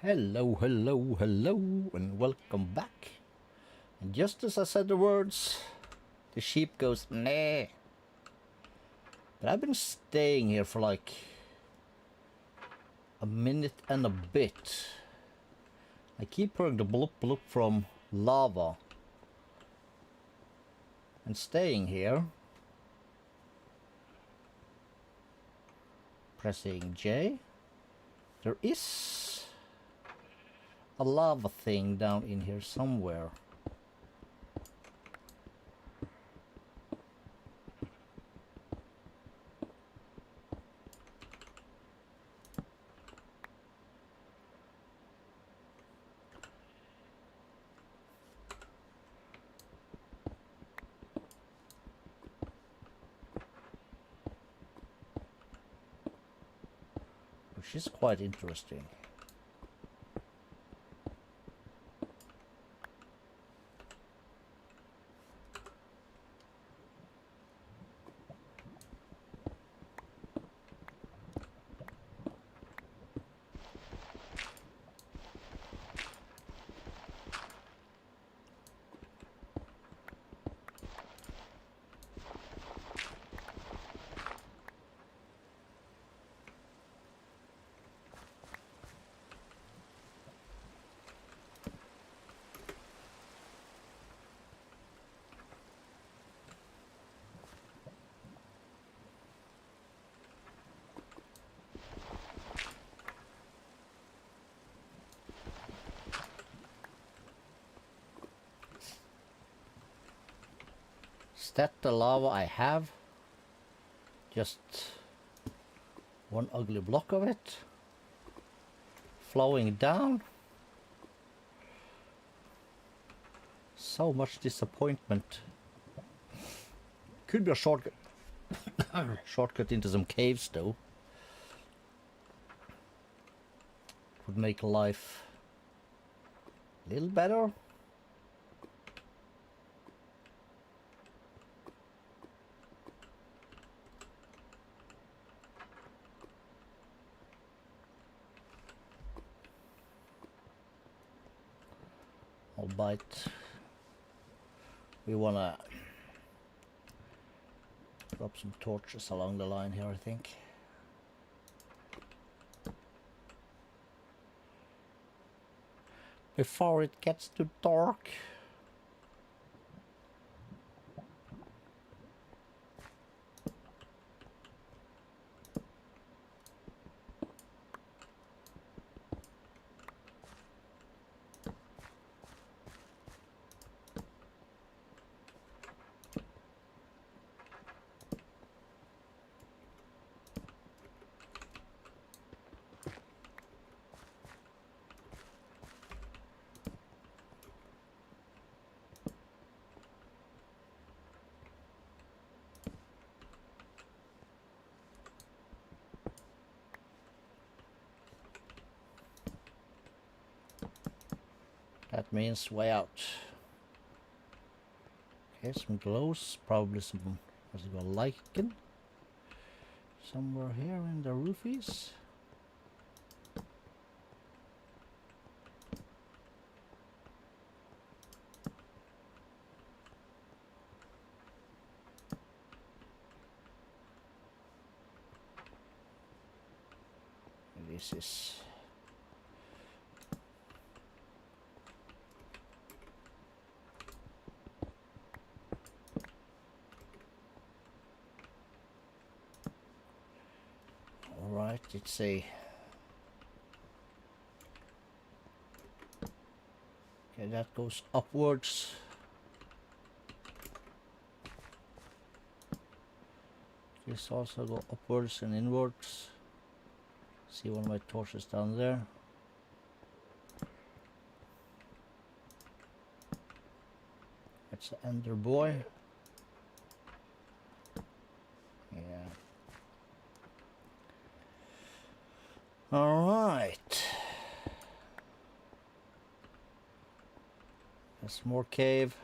Hello, hello, hello, and welcome back. And just as I said the words, the sheep goes nah. But I've been staying here for like a minute and a bit. I keep hearing the bloop bloop from lava. And staying here. Pressing J. There is a lava thing down in here somewhere. Which is quite interesting. Is that the lava I have? Just one ugly block of it flowing down. So much disappointment. Could be a shortcut. Shortcut into some caves though. Would make life a little better. Albeit we wanna drop some torches along the line here, I think. Before it gets too dark. That means way out. Okay, some glows, probably some, what's it called, lichen? Somewhere here in the roofies. This is... Alright, it's a... Okay, that goes upwards. This also go upwards and inwards. See one of my torches down there. That's the Ender Boy. Yeah. Alright. There's more cave.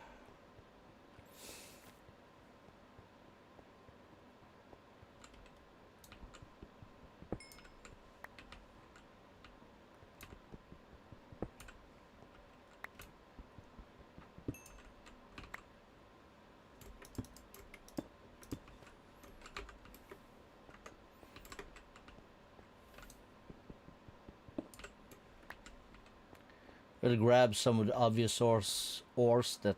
We'll grab some of the obvious ores that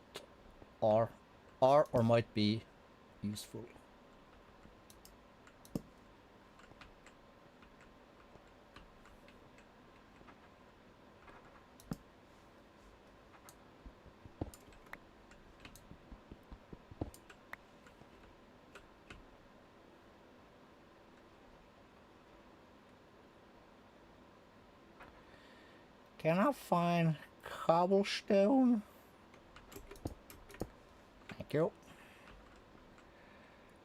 are or might be useful. Can I find cobblestone? Thank you.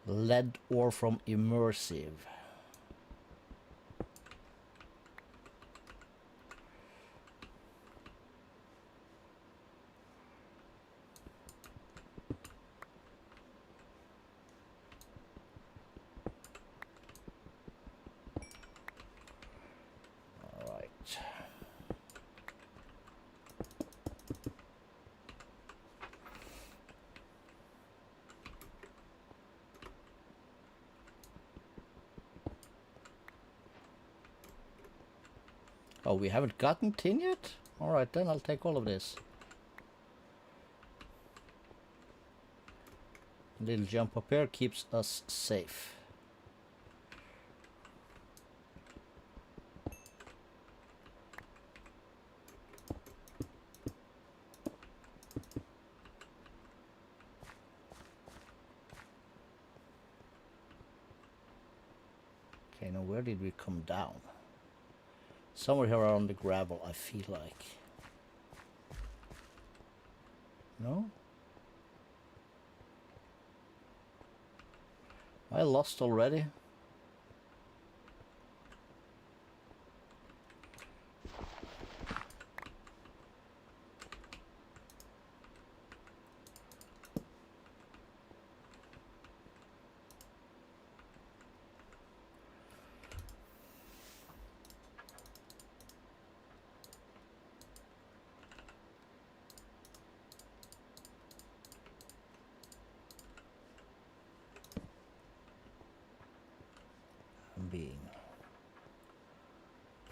Lead ore from immersive. All right. Oh, we haven't gotten tin yet? Alright, then I'll take all of this. A little jump up here keeps us safe. Okay, now where did we come down? Somewhere here around the gravel, I feel like. No? I lost already?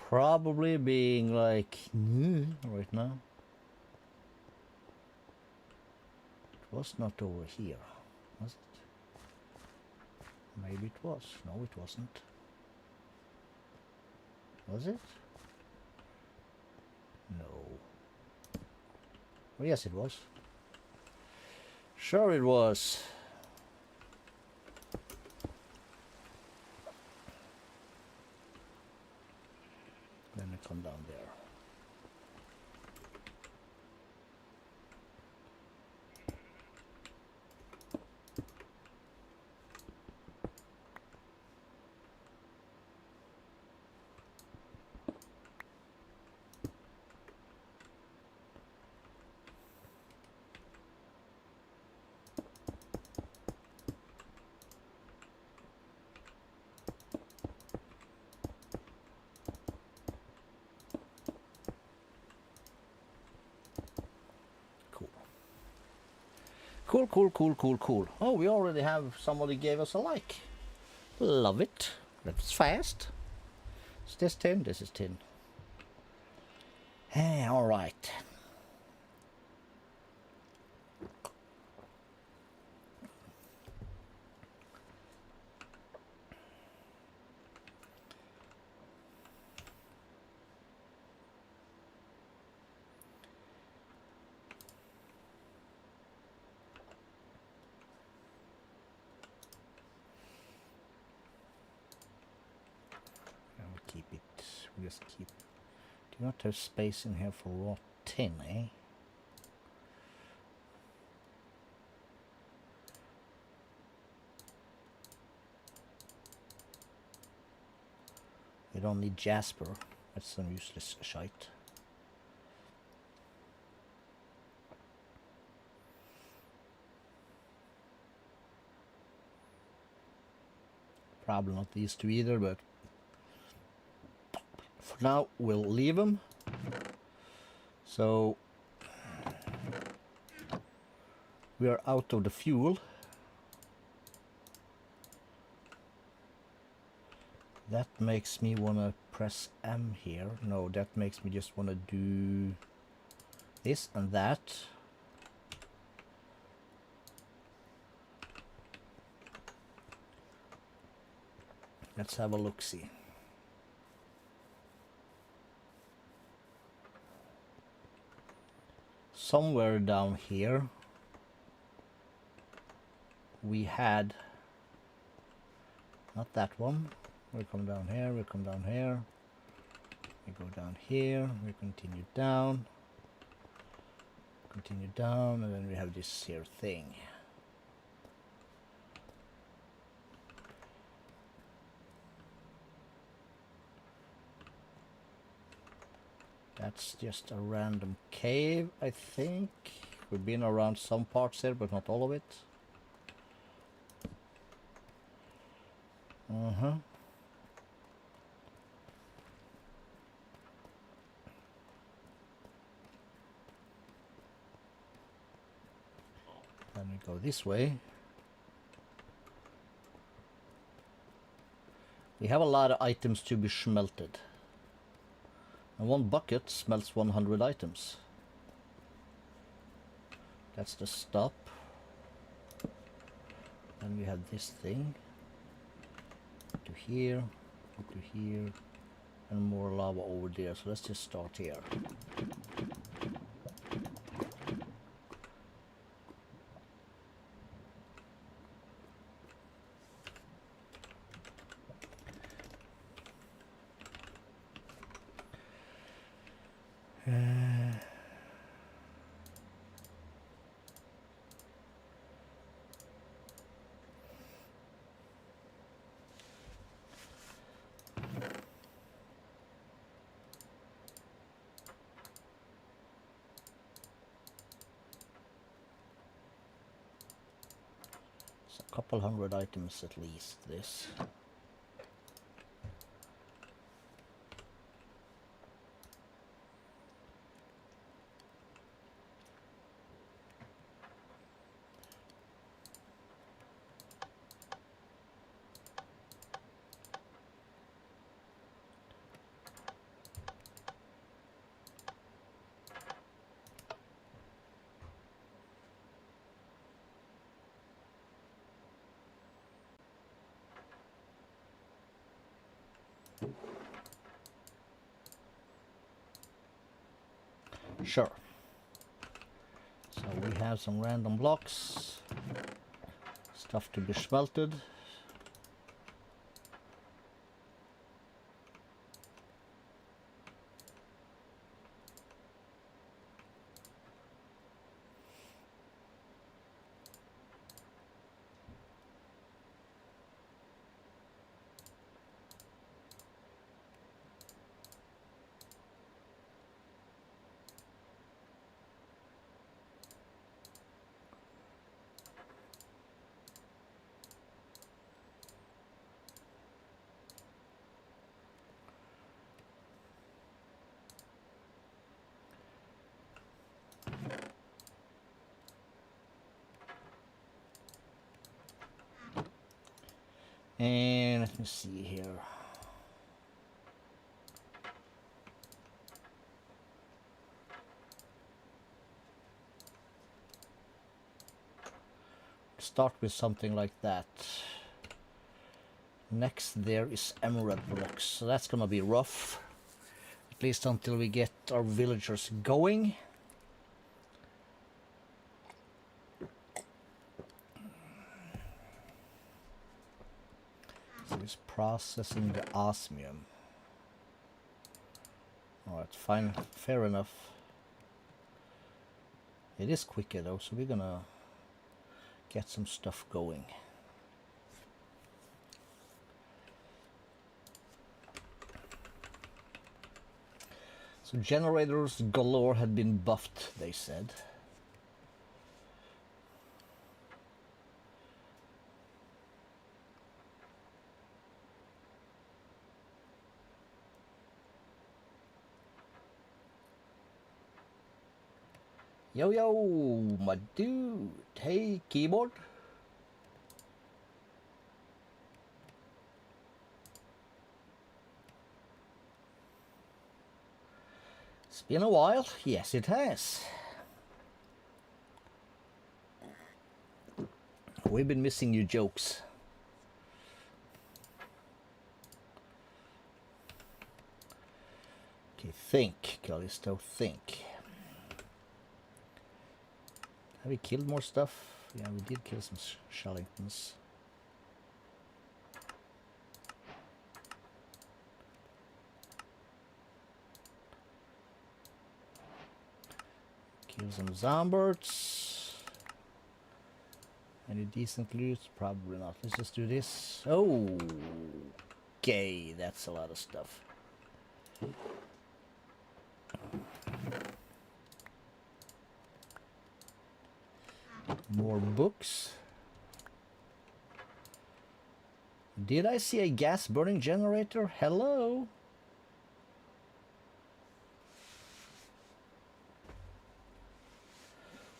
Probably being like right now. It was not over here, was it? Maybe it was. No, it wasn't. Was it? No. Oh, yes, it was. Sure, it was. Then I come down there. Cool. Oh, we already have somebody gave us a like. Love it. That's fast. Is this tin? This is tin. Hey, all right. Keep it. We just keep. Do not have space in here for raw tin, eh? We don't need jasper. That's some useless shite. Probably not these two either, but for now we'll leave them. So we are out of the fuel. That makes me want to press M here. No, that makes me just want to do this and that. Let's have a look-see. Somewhere down here we had, not that one, we come down here, we come down here, we go down here, we continue down, and then we have this here thing. That's just a random cave, I think. We've been around some parts here, but not all of it. Then we go this way. We have a lot of items to be smelted. And one bucket smelts 100 items. That's the stop. Then we have this thing. To here, to here, and more lava over there. So let's just start here. Couple hundred items at least, this. Sure. So we have some random blocks, stuff to be smelted. And let me see here. Start with something like that. Next there is emerald blocks, so that's gonna be rough. At least until we get our villagers going. So it's processing the osmium. Alright, fine, fair enough. It is quicker though, so we're gonna get some stuff going. So generators galore had been buffed, they said. Yo, yo, my dude. Hey, keyboard. It's been a while. Yes, it has. We've been missing your jokes. Okay, think, Calisto, think. Have we killed more stuff? Yeah, we did kill some Shellingtons. Kill some Zombards. Any decent loot? Probably not. Let's just do this. Oh, okay, that's a lot of stuff. More books. Did I see a gas burning generator? Hello?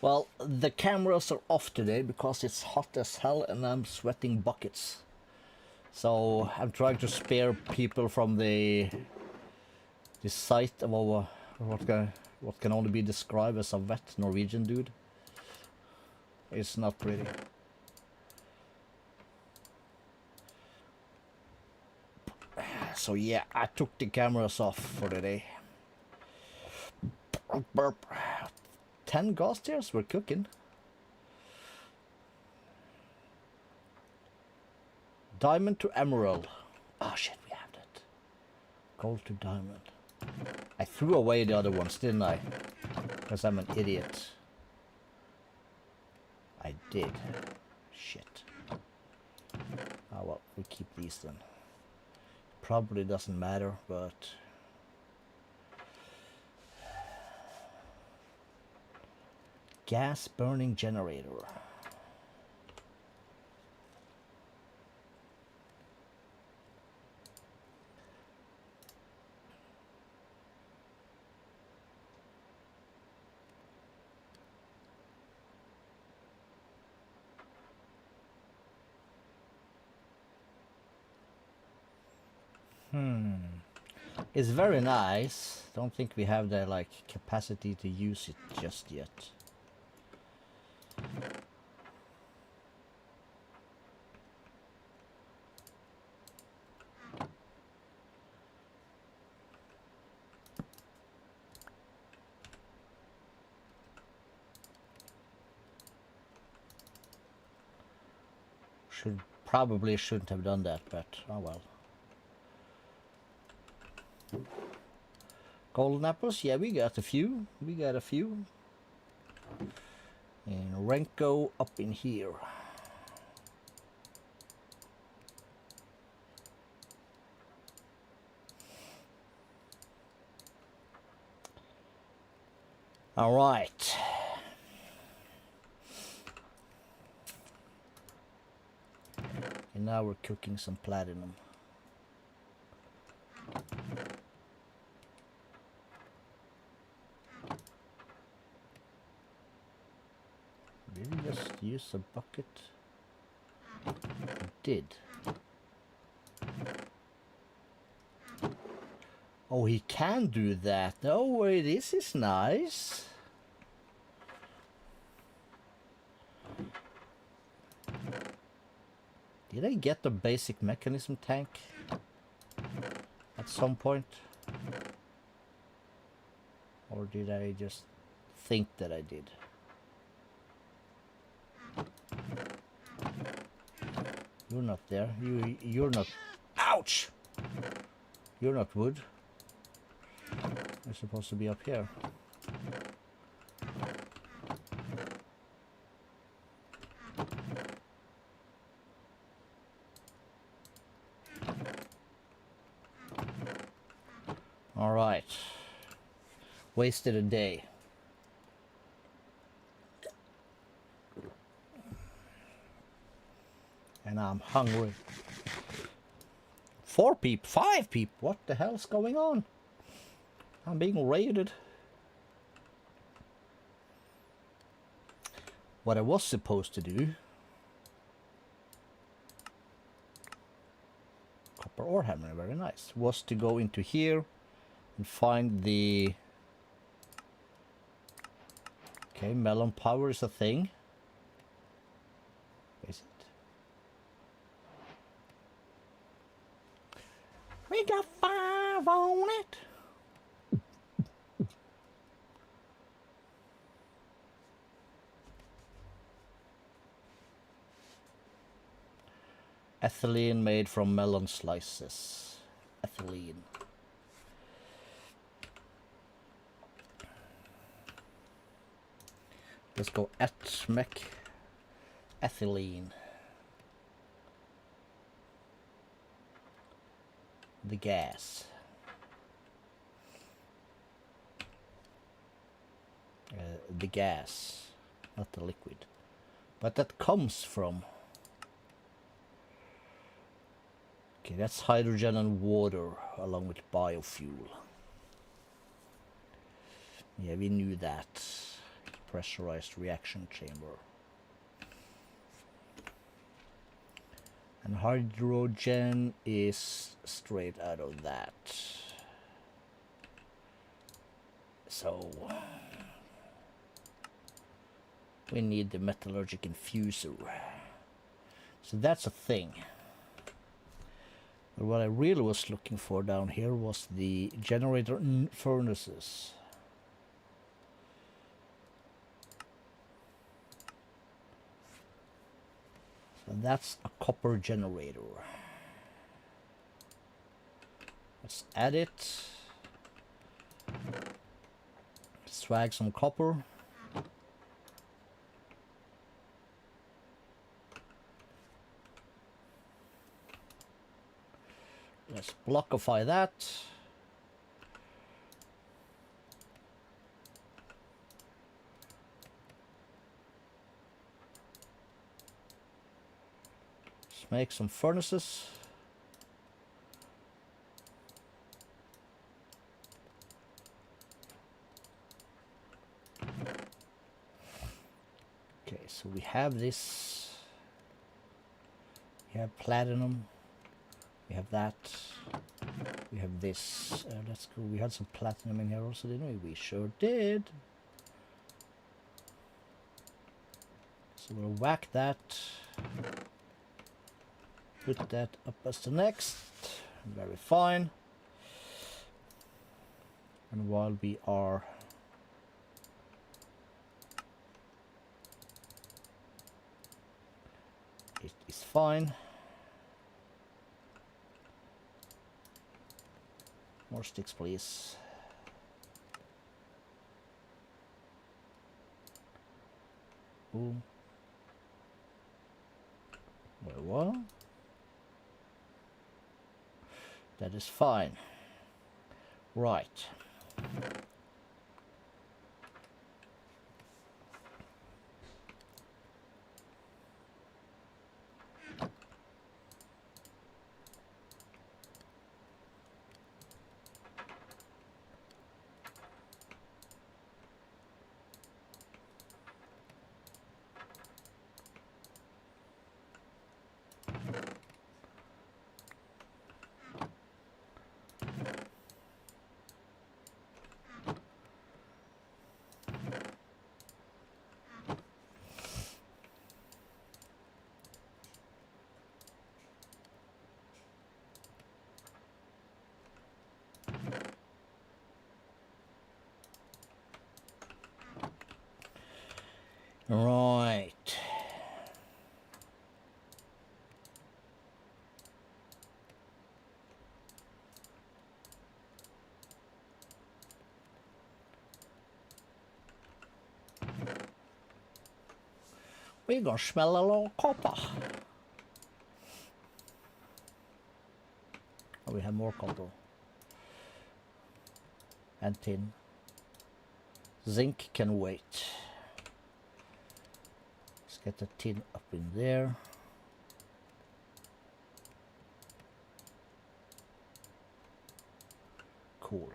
Well, the cameras are off today because it's hot as hell and I'm sweating buckets. So I'm trying to spare people from the sight of what can only be described as a wet Norwegian dude. It's not pretty. So yeah, I took the cameras off for the day. Burp. 10 gas tiers, we're cooking. Diamond to emerald. Oh shit, we have that. Gold to diamond. I threw away the other ones, didn't I? Because I'm an idiot. I did. Shit. Oh well, we keep these then. Probably doesn't matter, but... Gas burning generator. It's very nice. Don't think we have the like capacity to use it just yet. Probably shouldn't have done that, but oh well. Golden apples, yeah, we got a few. We got a few. And Renko up in here. All right. And now we're cooking some platinum. Did we just use a bucket? I did. Oh, he can do that. Oh, this is nice. Did I get the basic mechanism tank at some point? Or did I just think that I did? You're not there. You're not. Ouch! You're not wood. You're supposed to be up here. All right. Wasted a day. And I'm hungry. 4 peep, 5 peep. What the hell's going on? I'm being raided. What I was supposed to do. Copper ore hammer, very nice. Was to go into here and find the... Okay, melon power is a thing. We got 5 on it. Ethylene made from melon slices. Ethylene. Let's go atmec ethylene. The gas. The gas, not the liquid. But that comes from... Okay, that's hydrogen and water along with biofuel. Yeah, we knew that. Pressurized reaction chamber. And hydrogen is straight out of that. So we need the metallurgic infuser. So that's a thing. But what I really was looking for down here was the generator furnaces. So that's a copper generator. Let's add it. Swag some copper. Let's blockify that. Let's make some furnaces. Okay, so we have this. We have platinum. We have that. We have this. Let's go. We had some platinum in here also, didn't we? We sure did. So we'll whack that. Put that up as the next. Very fine. And while we are it is fine. More sticks, please. Boom. Very well. That is fine. Right. Right. We're gonna smell a little copper. Oh, we have more copper. And tin. Zinc can wait. Let's get the tin up in there. Cool.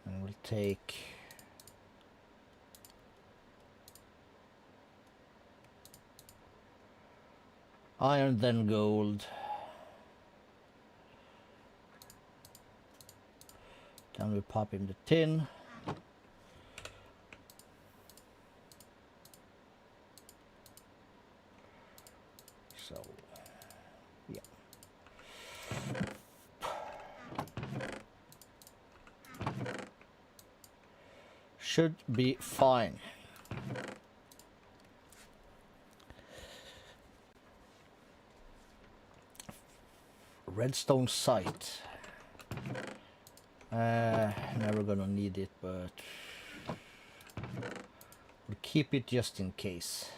And we'll take iron, then gold. Then we pop in the tin. So, yeah. Should be fine. Redstone sight. Never gonna need it, but we'll keep it just in case.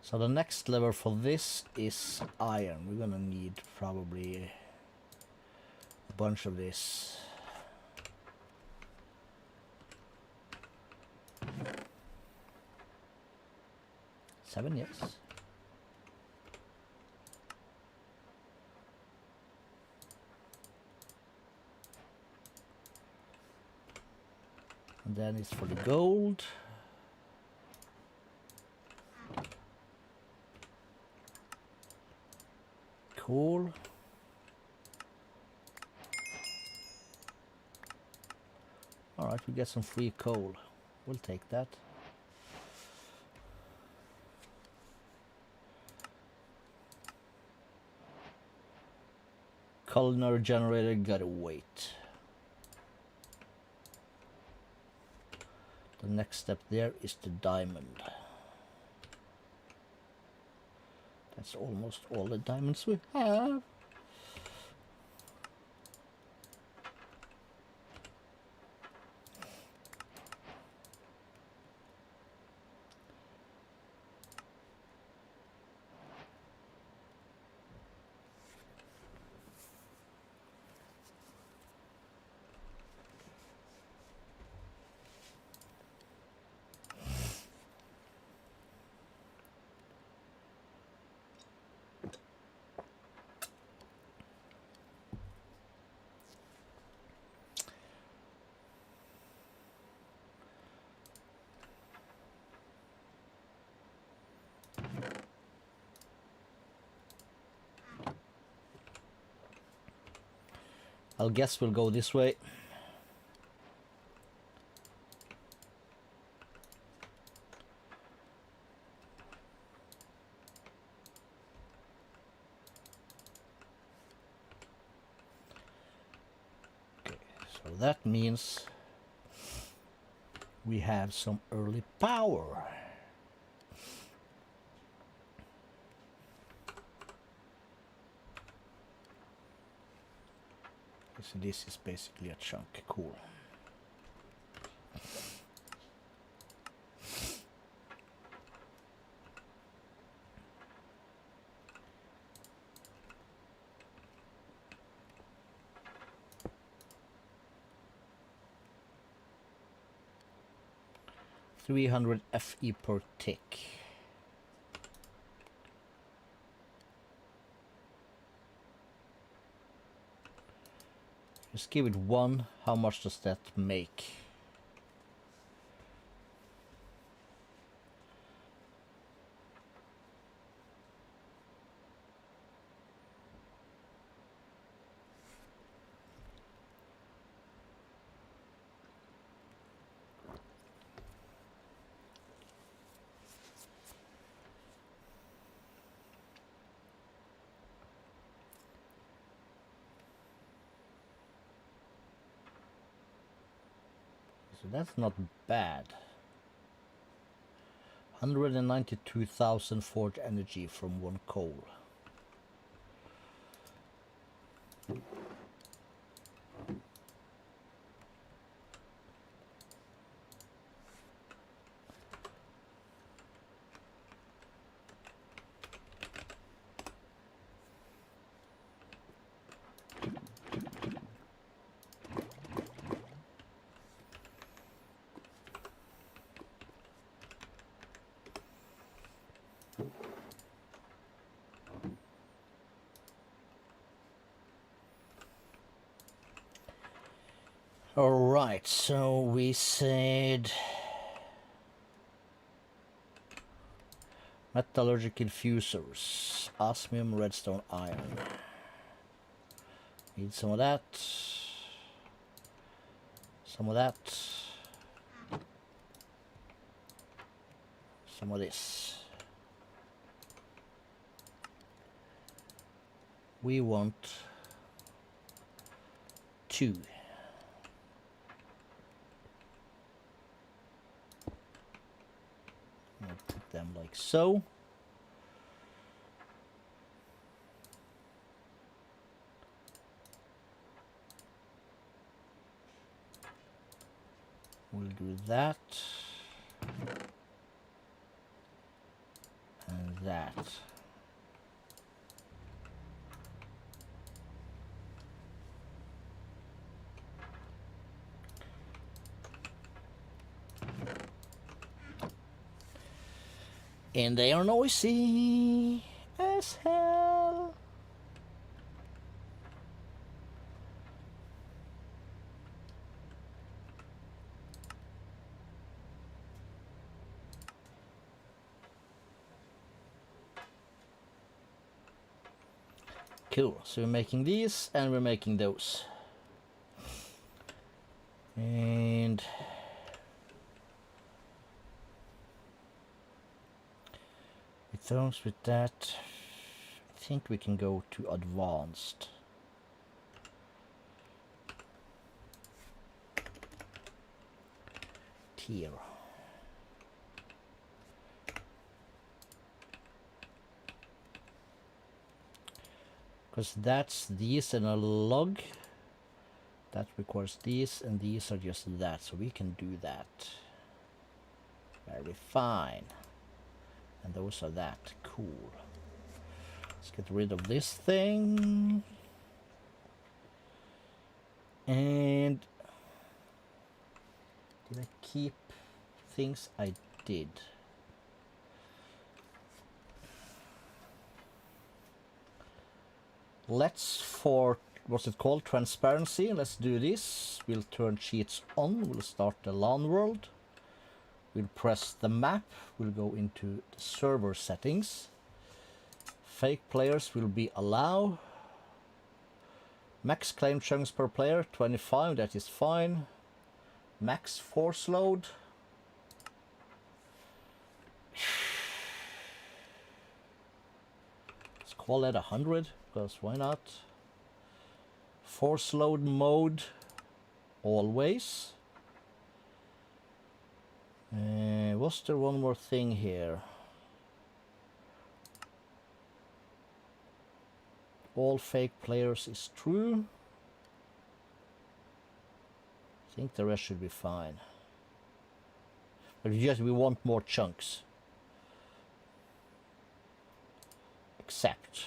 So the next level for this is iron. We're gonna need probably a bunch of this. Seven, yes. And then it's for the gold. Cool. Alright, we get some free coal. We'll take that. Culinary generator, gotta wait. The next step there is the diamond. That's almost all the diamonds we have. I'll guess we'll go this way. Okay, so that means we have some early power. So this is basically a chunk. Cool. $300 FE per tick. Just give it one. How much does that make? So that's not bad. 192,000 forge energy from one coal. Alright, so we said metallurgical fusers, osmium, redstone, iron. Need some of that. Some of that. Some of this. We want 2. I'll put them like so. We'll do that. And that. And they are noisy as hell. Cool, so we're making these and we're making those. And with those, with that, I think we can go to advanced. Tier. Because that's these and a log. That requires these, and these are just that, so we can do that. Very fine. And those are that. Cool. Let's get rid of this thing. And did I keep things? I did. Let's, for what's it called, transparency, let's do this. We'll turn sheets on. We'll start the LAN world. We'll press the map. We'll go into the server settings. Fake players will be allowed. Max claim chunks per player 25, that is fine. Max force load. Let's call that 100, because why not? Force load mode always. Was there one more thing here? All fake players is true. I think the rest should be fine. But we want more chunks. Accept.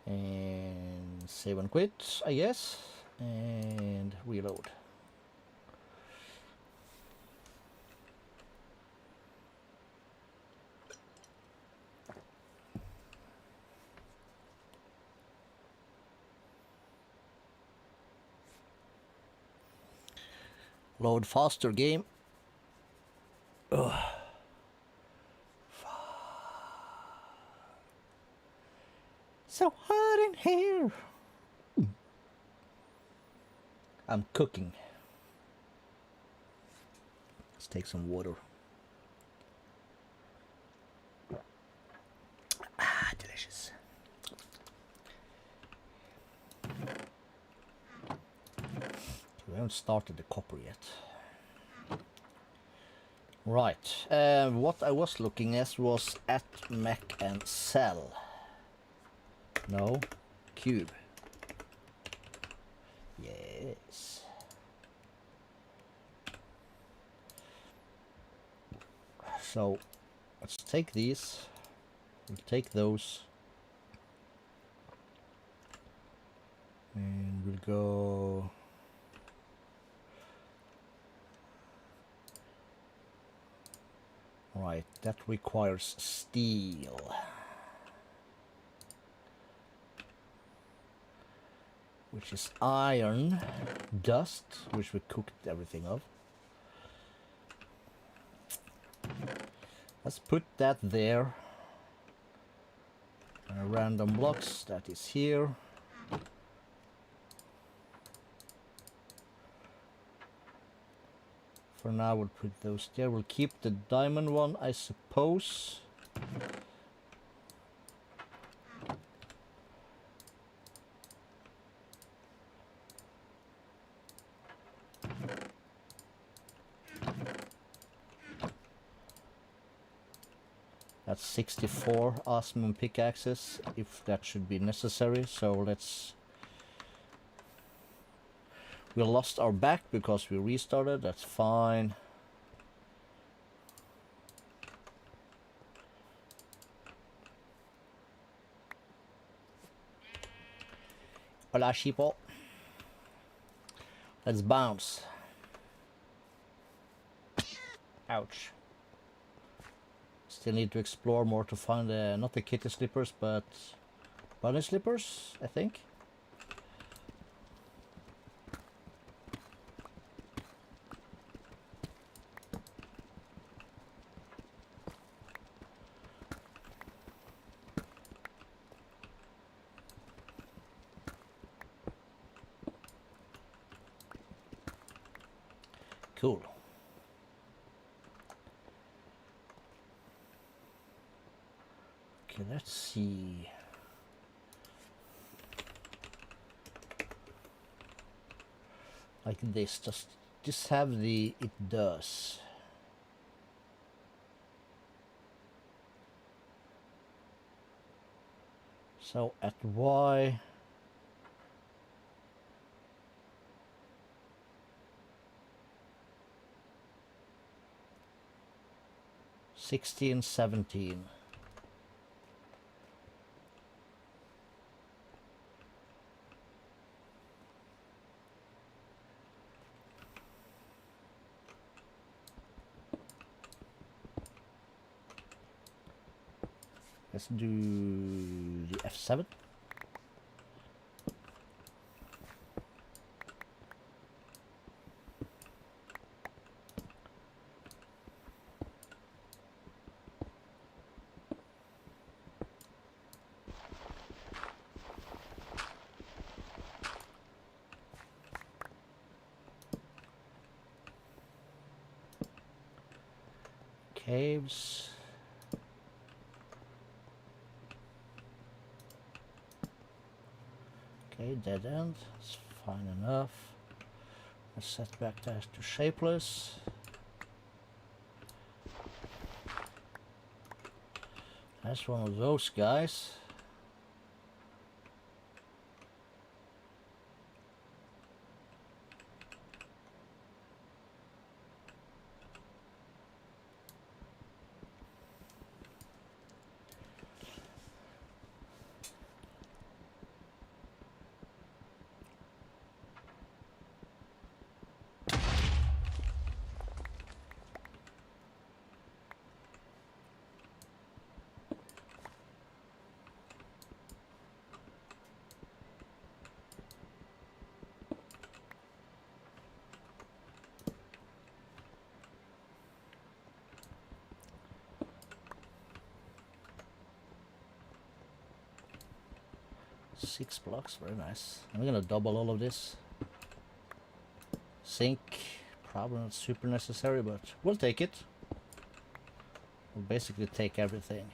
And save and quit, I guess, and reload. Load faster, game. Ugh. So hot in here. I'm cooking. Let's take some water. Ah, delicious. We haven't started the copper yet. Right. What I was looking at was at mech and cell. No, cube. Yes. So let's take these. We'll take those. And we'll go. Right, that requires steel. Which is iron dust, which we cooked everything of. Let's put that there. random blocks that is here. For now we'll put those there. We'll keep the diamond one, I suppose. That's 64 osmium pickaxes, if that should be necessary. So let's... We lost our back because we restarted, that's fine. Hola, sheeple. Let's bounce. Ouch. Still need to explore more to find not the kitty slippers, but bunny slippers, I think. Cool. Okay, let's see. Like this, just have the it does. So at Y, '16, 17. Let's do the F7. Caves. Okay, dead end. It's fine enough. Let's set back that to shapeless. That's one of those guys. Six blocks, very nice. I'm gonna double all of this. Sink, probably not super necessary, but we'll take it. We'll basically take everything.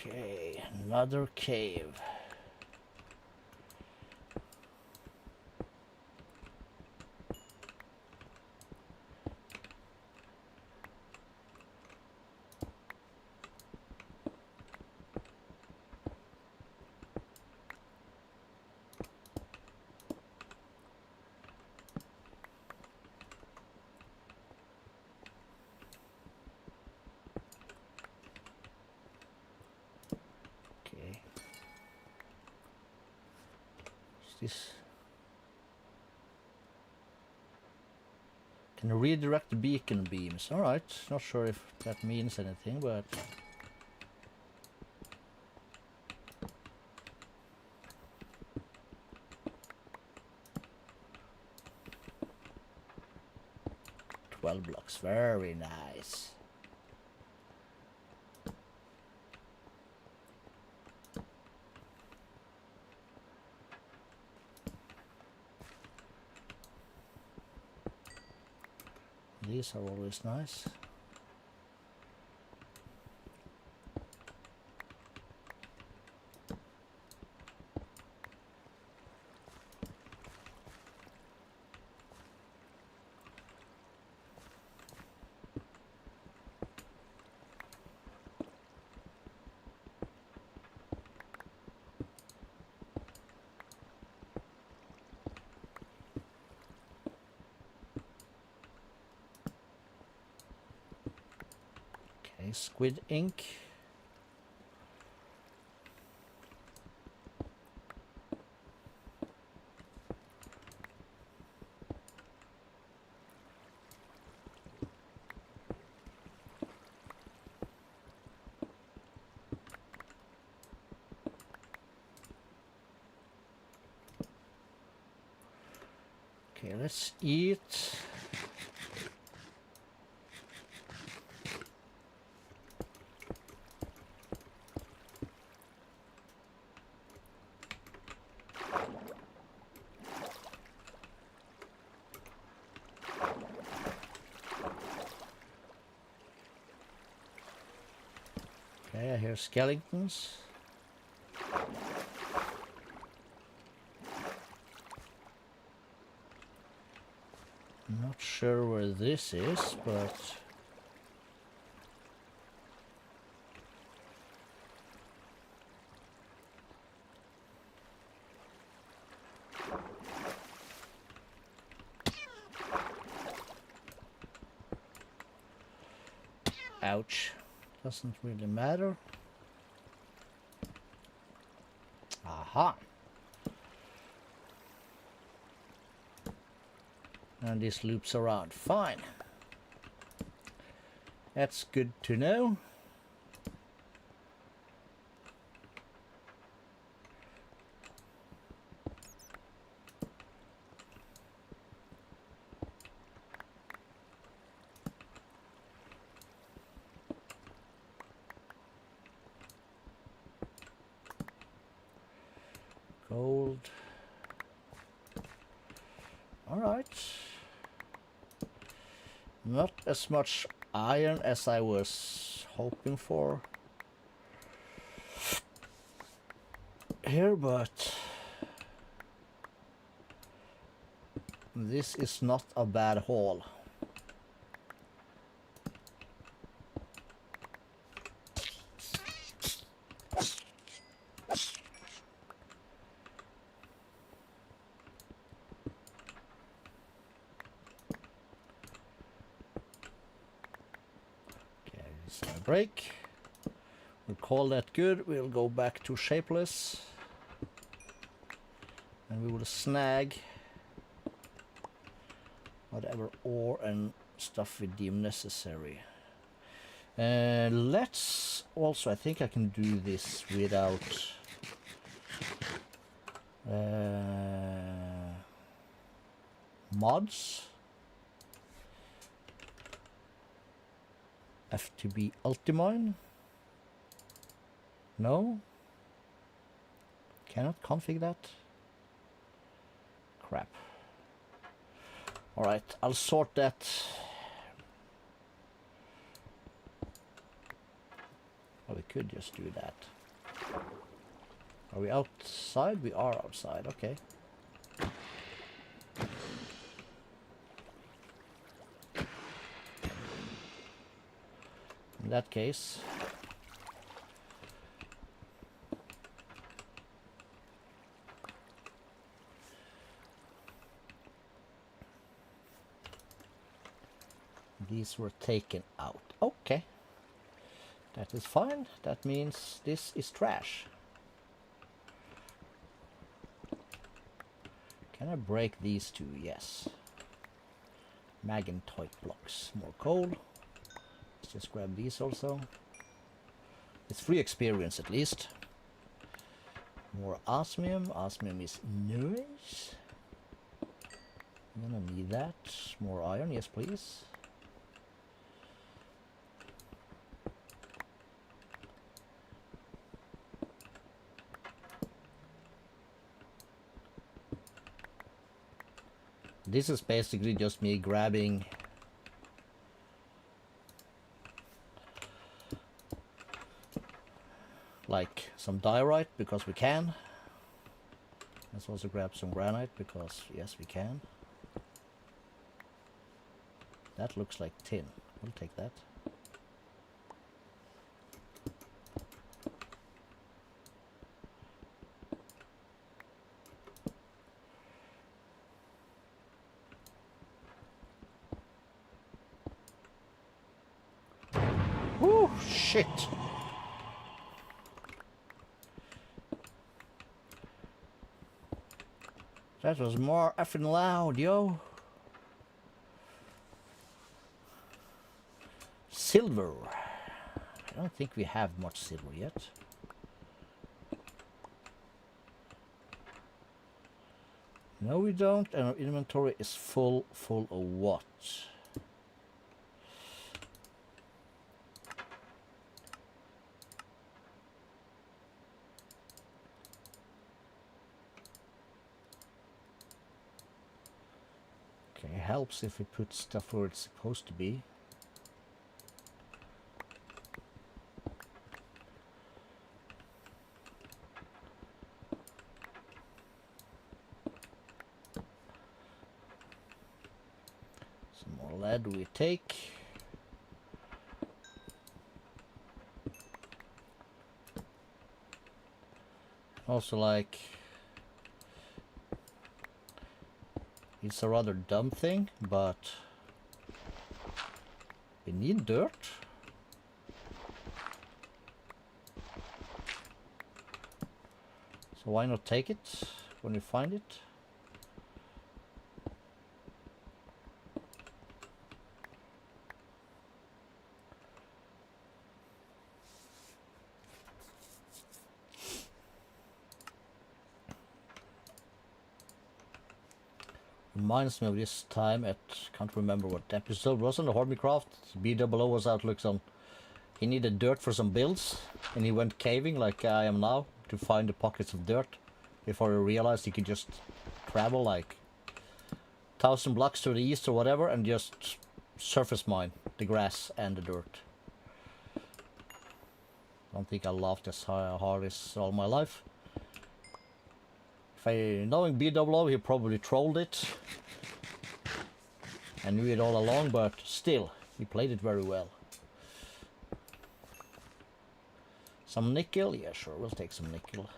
Okay, another cave. this? Can redirect beacon beams. Alright, not sure if that means anything, but... blocks, very nice. These are always nice. Squid ink. Okay, let's eat. Okay, I hear skeletons. Not sure where this is, but... ouch. Doesn't really matter. Aha. And this loops around. Fine. That's good to know. Gold. All right. Not as much iron as I was hoping for here, but this is not a bad haul. Break. We'll call that good. We'll go back to shapeless. And we will snag whatever ore and stuff we deem necessary. Let's also, I think I can do this without mods. FTB Ultimine? No? Cannot config that? Crap. Alright, I'll sort that. Oh, we could just do that. Are we outside? We are outside, okay. In that case, these were taken out. Okay, that is fine. That means this is trash. Can I break these two? Yes. Magnetite blocks. More coal. Let's just grab these also. It's free experience at least. More osmium. Osmium is nice. I'm gonna need that. More iron, yes please. This is basically just me grabbing like some diorite because we can. Let's also grab some granite because yes we can. That looks like tin. We'll take that. Woo! Shit! That was more effing loud, yo. Silver. I don't think we have much silver yet. No, we don't, and our inventory is full of what? Okay, helps if we put stuff where it's supposed to be. Some more lead we take. Also, like, it's a rather dumb thing, but we need dirt. So why not take it when we find it? Reminds me of this time at, can't remember what episode was on the Hormicraft. BWO was out looks on. He needed dirt for some builds and he went caving like I am now to find the pockets of dirt before he realized he could just travel like 1,000 blocks to the east or whatever and just surface mine the grass and the dirt. I don't think I laughed as hard as all my life. If I knowing BWO, he probably trolled it. I knew it all along, but still, he played it very well. Some nickel? Yeah, sure, we'll take some nickel.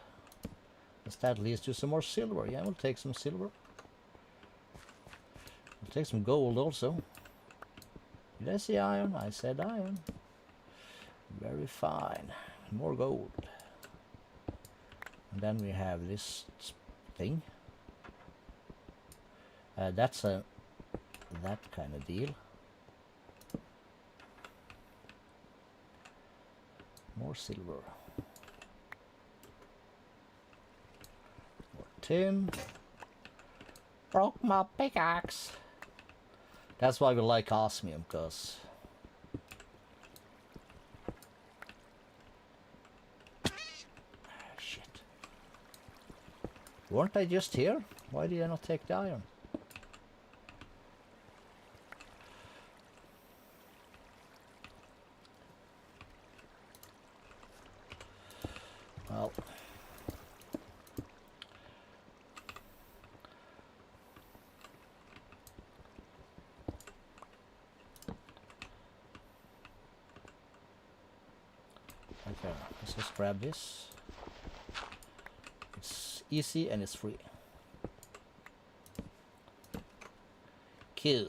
Does that lead to some more silver? Yeah, we'll take some silver. We'll take some gold also. Did I say iron? I said iron. Very fine. More gold. And then we have this thing. That's a that kind of deal. More silver. More tin. Broke my pickaxe. That's why we like osmium, because shit. Weren't I just here? Why did I not take the iron? Well, okay, let's just grab this. It's easy and it's free. Kill.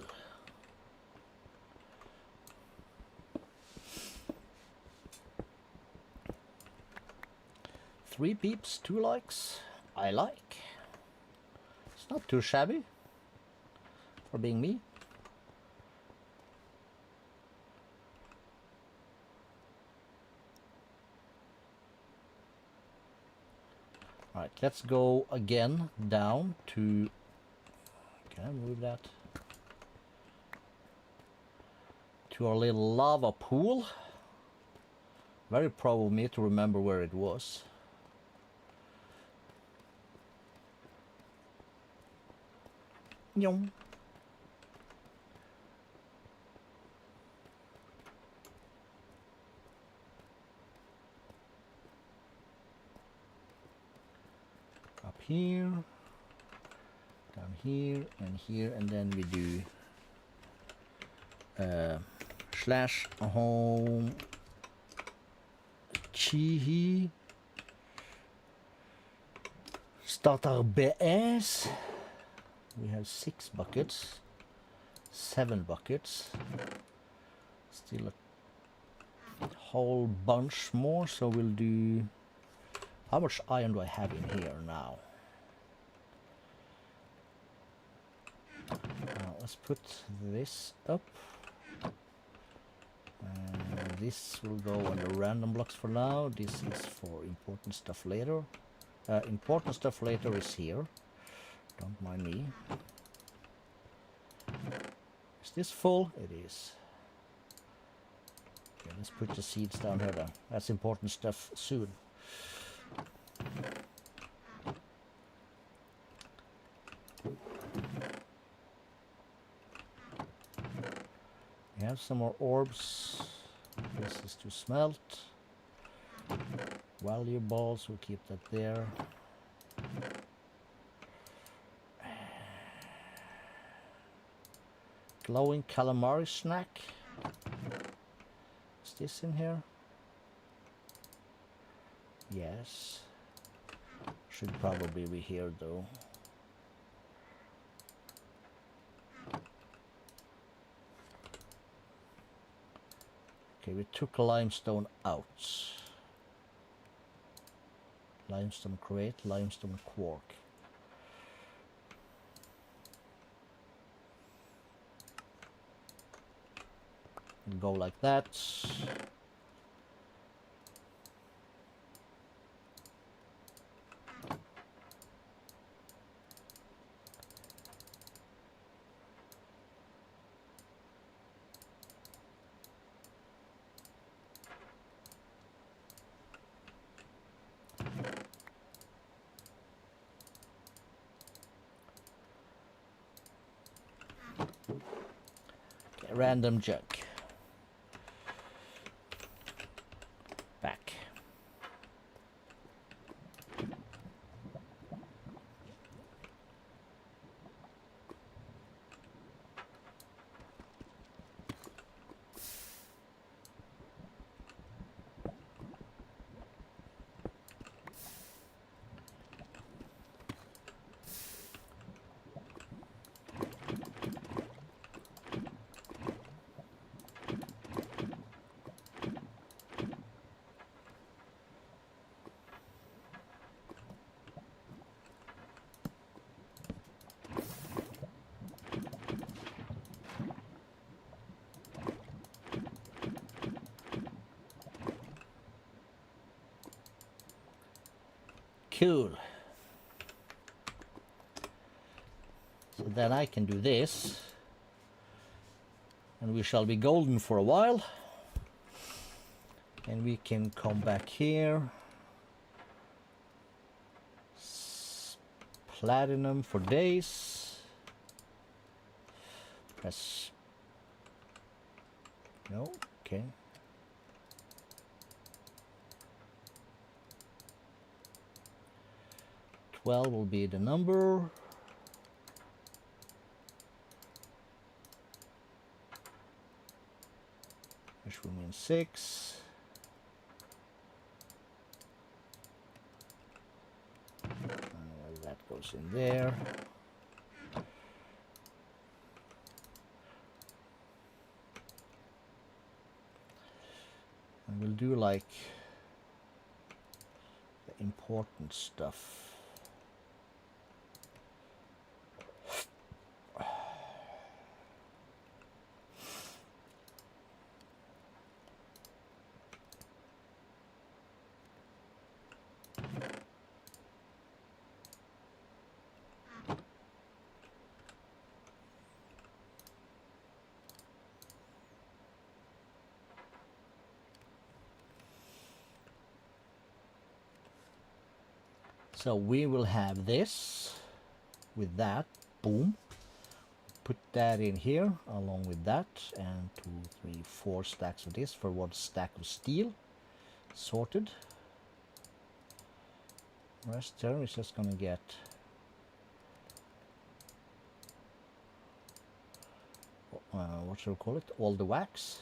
Three peeps, 2 likes. I like. It's not too shabby for being me. Alright, let's go again down to... Can I move that? To our little lava pool. Very proud of me to remember where it was. Yum. Up here, down here, and then we do slash home chi starter BS. We have 6 buckets, 7 buckets, still a whole bunch more, so we'll do... How much iron do I have in here now? Let's put this up. This will go on the random blocks for now. This is for important stuff later. Important stuff later is here. Don't mind me. Is this full? It is. Okay, let's put the seeds down here then. That's important stuff soon. We have some more orbs. This is to smelt. Valuables, we'll keep that there. Glowing calamari snack. Is this in here? Yes. Should probably be here though. Okay, we took limestone out. Limestone crate, limestone quark. Go like that. Okay, random junk. Back. Cool. So then I can do this, and we shall be golden for a while, and we can come back here. Platinum for days. Press. No, okay. 12 will be the number. Which will mean 6. That goes in there. And we'll do like the important stuff. So we will have this with that. Boom. Put that in here along with that, and 2, 3, 4 stacks of this for 1 stack of steel. Sorted. Rest there is just gonna get what shall we call it? All the wax.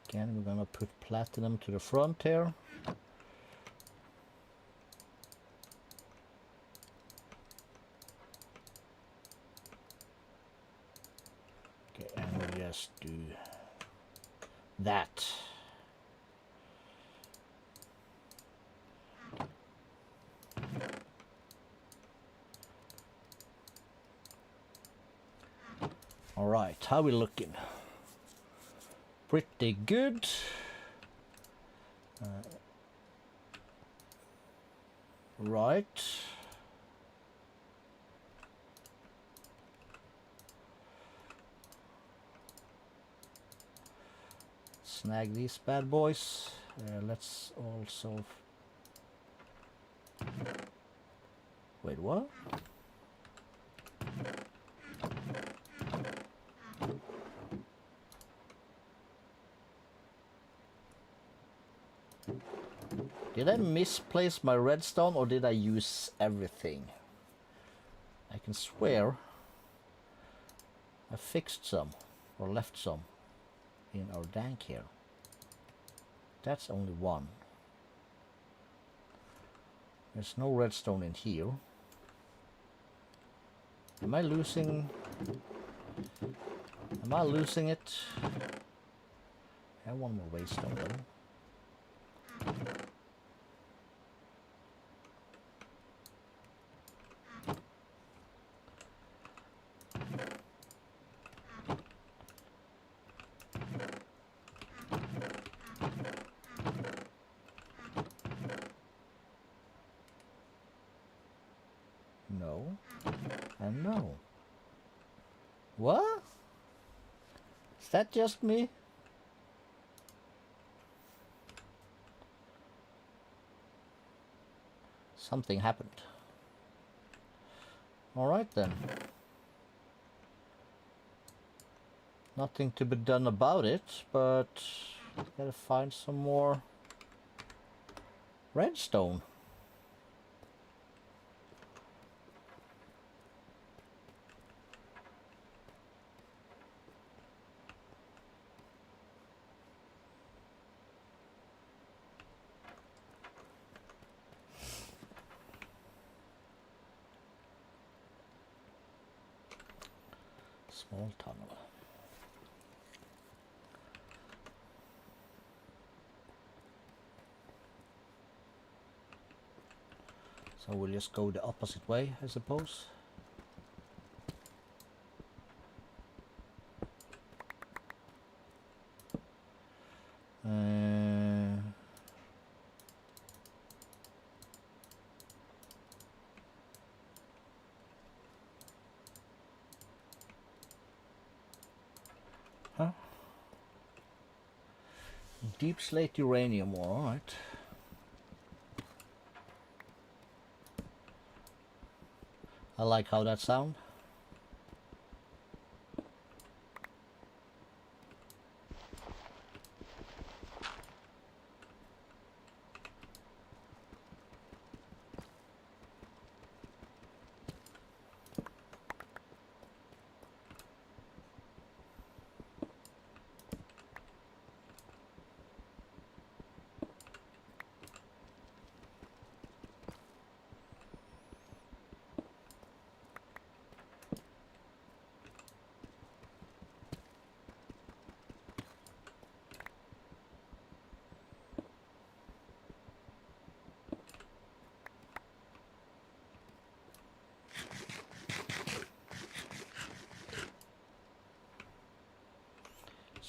Again, we're gonna put platinum to the front here. Okay, and we'll just do that. All right, how we looking? Pretty good. Right. Snag these bad boys. Let's also... Wait, what? Did I misplace my redstone or did I use everything? I can swear I fixed some or left some in our dank here. That's only 1. There's no redstone in here. Am I losing it? I have 1 more waystone though. No. And no. What? Is that just me? Something happened. Alright then. Nothing to be done about it, but gotta find some more redstone. Small tunnel. So we'll just go the opposite way, I suppose. Huh? Deep slate uranium ore, alright. I like how that sounds.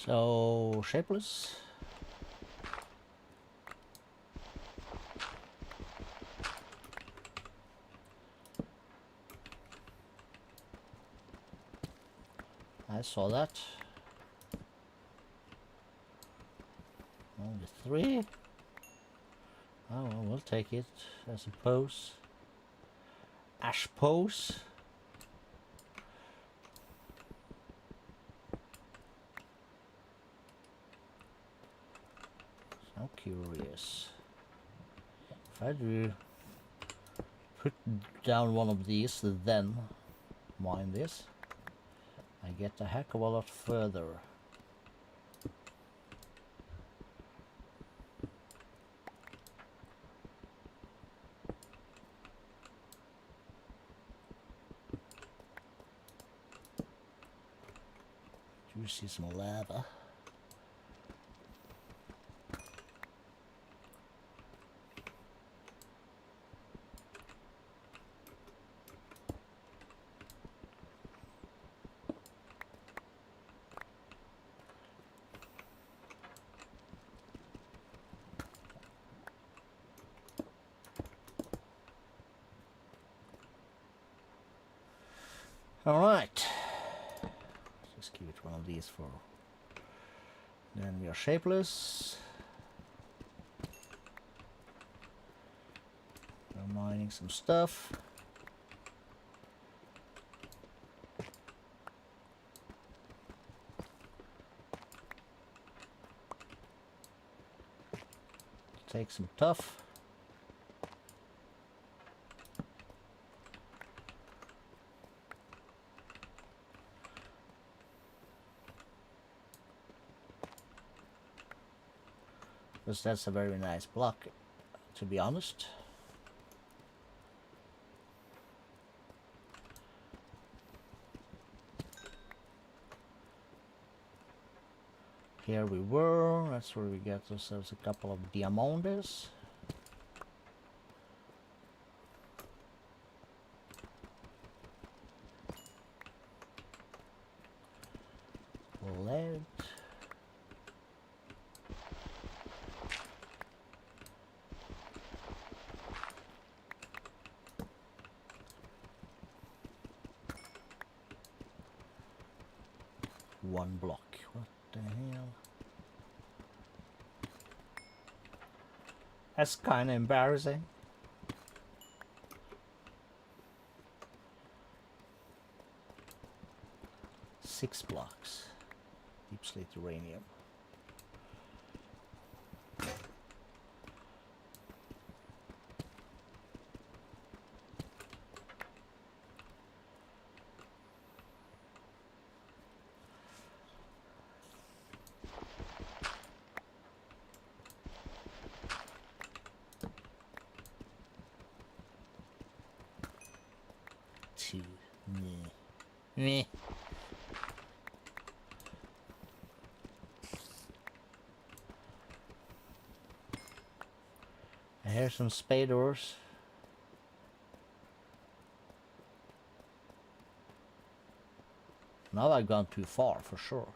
So shapeless. I saw that. Only 3. Oh well, we'll take it, I suppose. Ash pose. So curious. If I do put down one of these, then mine this, I get a heck of a lot further. Do you see some lava? Alright. Just give it one of these for... Then we are shapeless. We're mining some stuff. Take some tough. Because that's a very nice block, to be honest. Here we were, that's where we get ourselves a couple of diamonds. Lead. One block. What the hell? That's kind of embarrassing. Six blocks. Deep slate uranium. Two. Meh. Here's some spaders. Now I've gone too far for sure.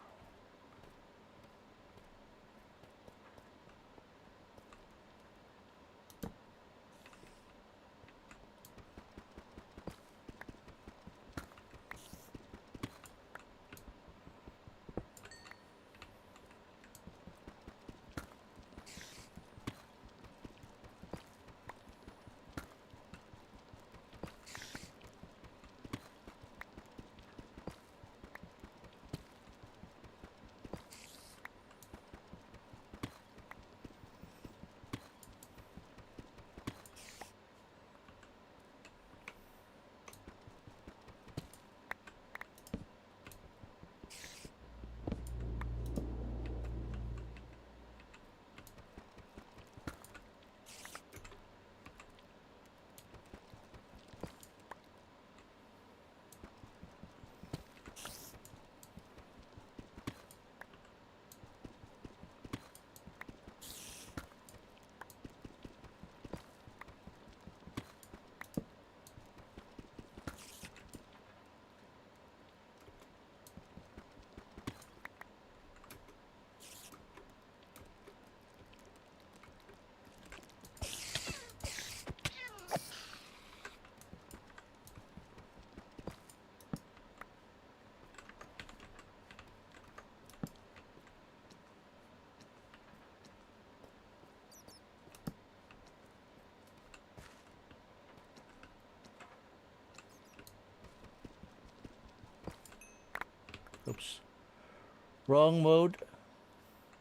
Wrong mode.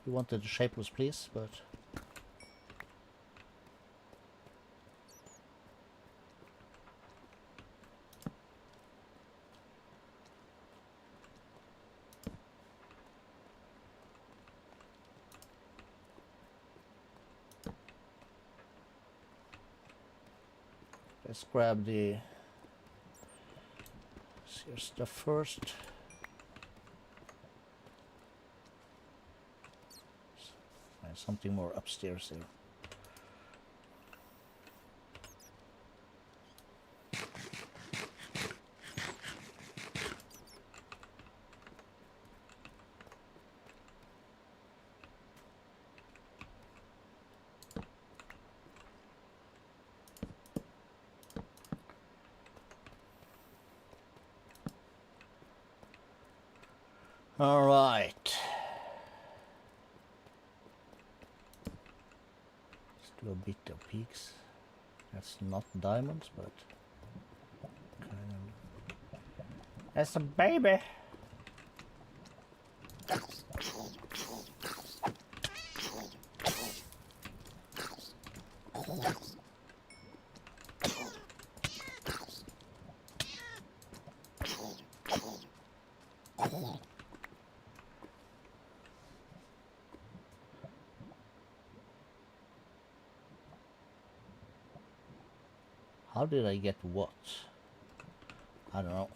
We wanted the shapeless, please, but... Let's grab the seer stuff first. Find something more upstairs here. All right. Let's do a bit of peaks. That's not diamonds, but kind of. That's a baby. How did I get what? I don't know.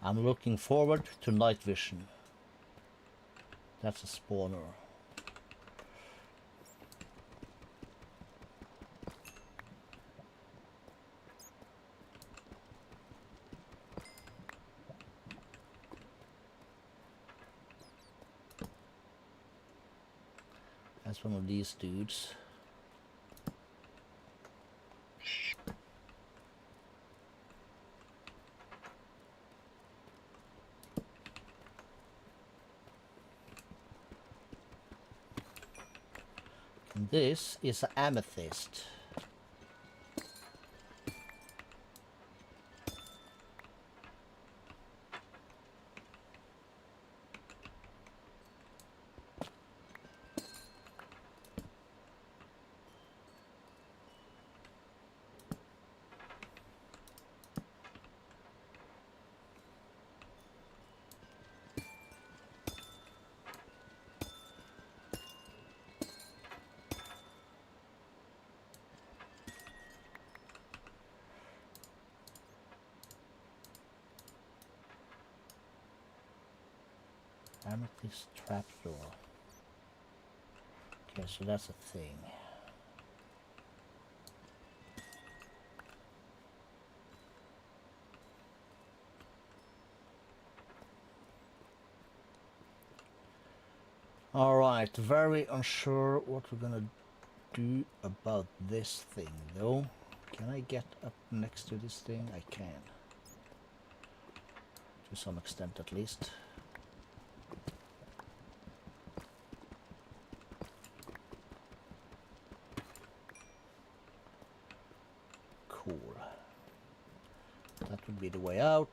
I'm looking forward to night vision. That's a spawner. That's one of these dudes. And this is an amethyst. Amethyst trapdoor. Okay, so that's a thing. Alright, very unsure what we're gonna do about this thing though. Can I get up next to this thing? I can. To some extent at least. Cool. That would be the way out.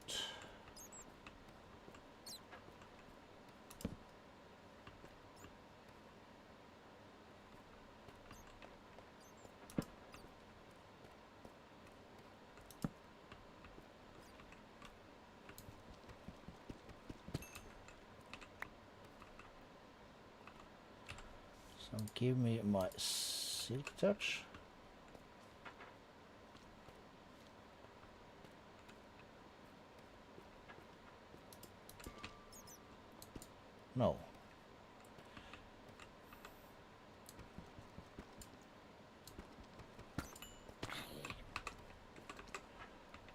So give me my silk touch. No.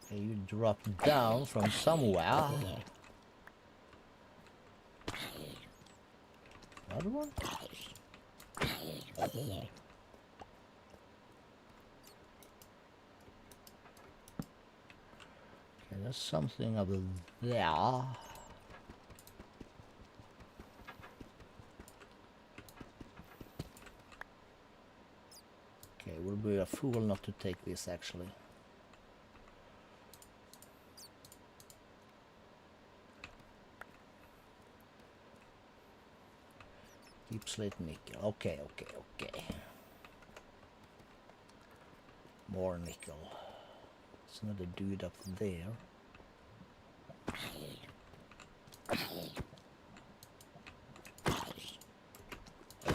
Okay, you drop down from somewhere. Another one? Okay, there's something over there. Okay, we'll be a fool not to take this actually. Deep slate nickel. Okay, okay, okay. More nickel. There's another dude up there.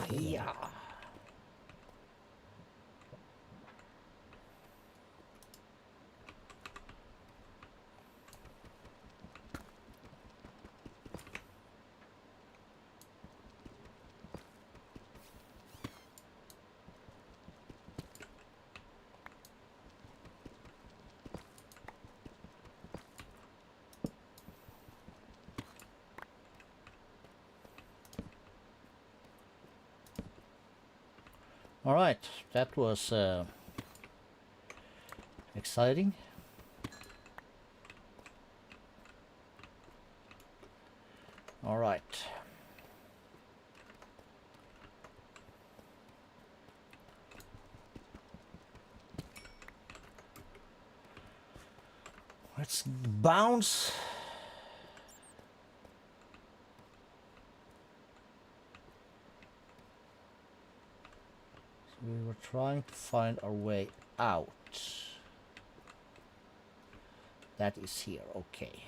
Yeah. All right, that was exciting. All right. Let's bounce. So we were trying to find our way out. That is here, okay.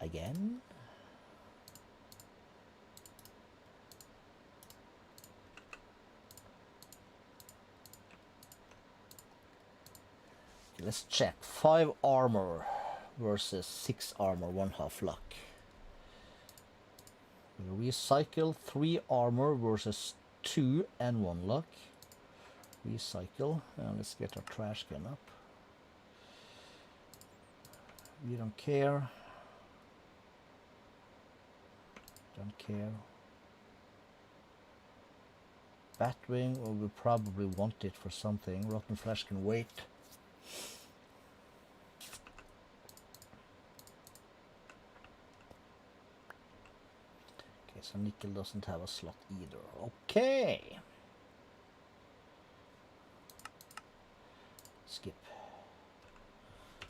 Again. Let's check. 5 armor versus 6 armor, 1/2 luck. We'll recycle 3 armor versus 2 and 1 luck. Recycle. And let's get our trash can up. We don't care. Don't care. Batwing, or we probably want it for something. Rotten flesh can wait. Okay, so nickel doesn't have a slot either. Okay. Skip.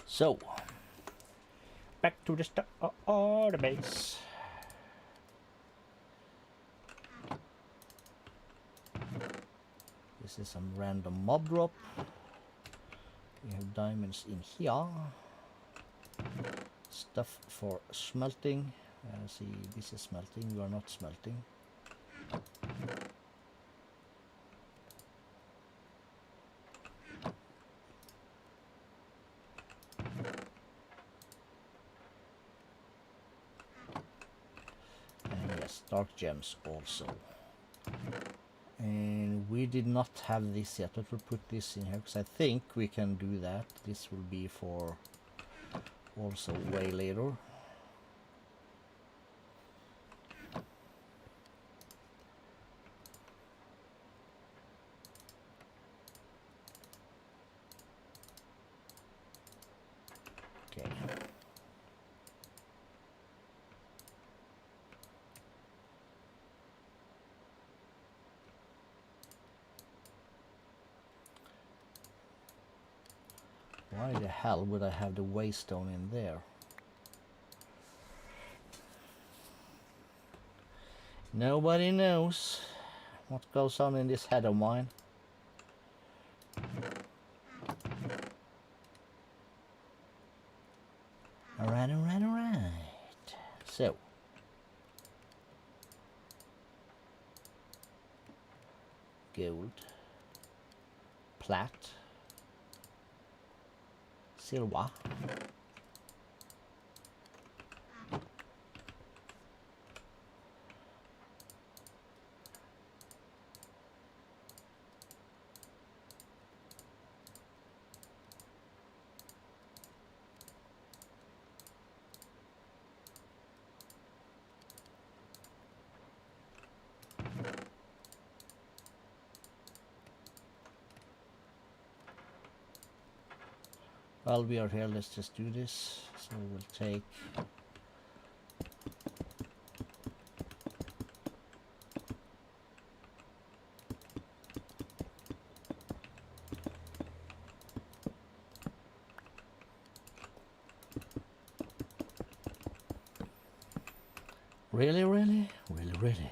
So, back to the start of the base. This is some random mob drop. We have diamonds in here. Stuff for smelting. See, this is smelting. We are not smelting. And yes, dark gems also. And we did not have this yet, but we'll put this in here because I think we can do that. This will be for also way later. Okay. Why the hell would I have the waystone in there? Nobody knows what goes on in this head of mine. Alright, alright, alright. So. Gold. Plat. Silver. While we are here, let's just do this. So we'll take Really, really, really, really.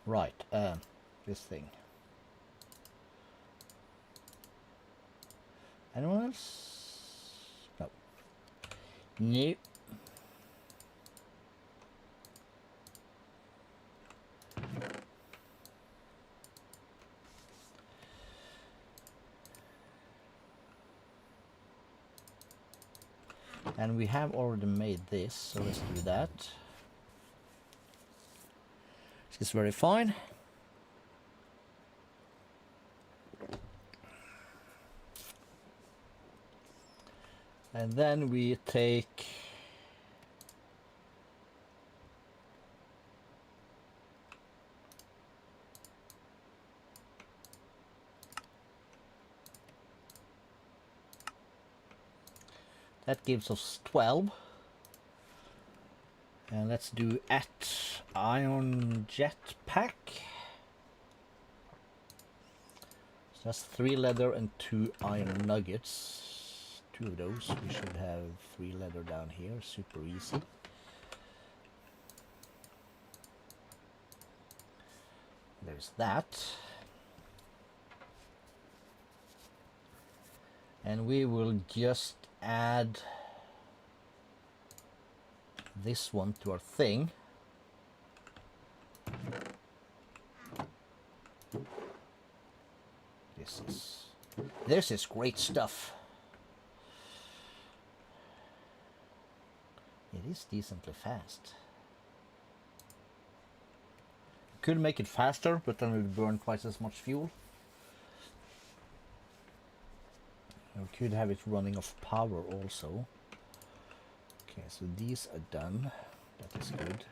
Right, this thing. Anyone else? No. No. And we have already made this, so let's do that. This is very fine. And then we take that gives us 12. And let's do at iron jetpack. So that's 3 leather and 2 iron nuggets. 2 of those. We should have 3 leather down here. Super easy. There's that. And we will just add this one to our thing. This is great stuff. It is decently fast. Could make it faster, but then it would burn twice as much fuel. We could have it running off power also. Okay, so these are done. That is good.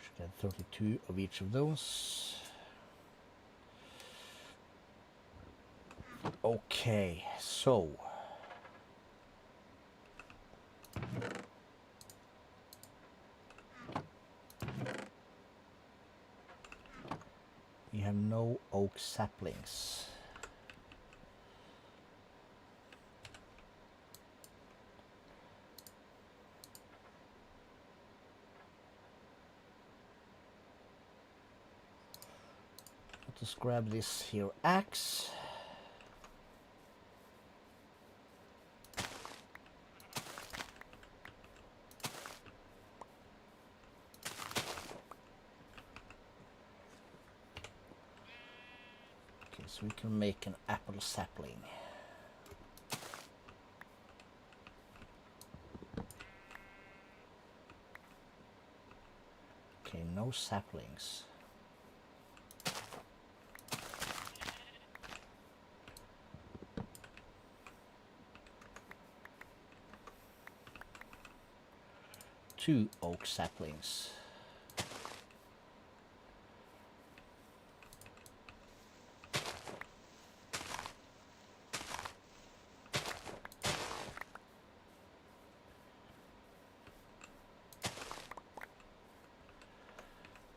Should have 32 of each of those. Okay, so we have no oak saplings. Let's grab this here axe. Okay, so we can make an apple sapling. Okay, no saplings. Two oak saplings.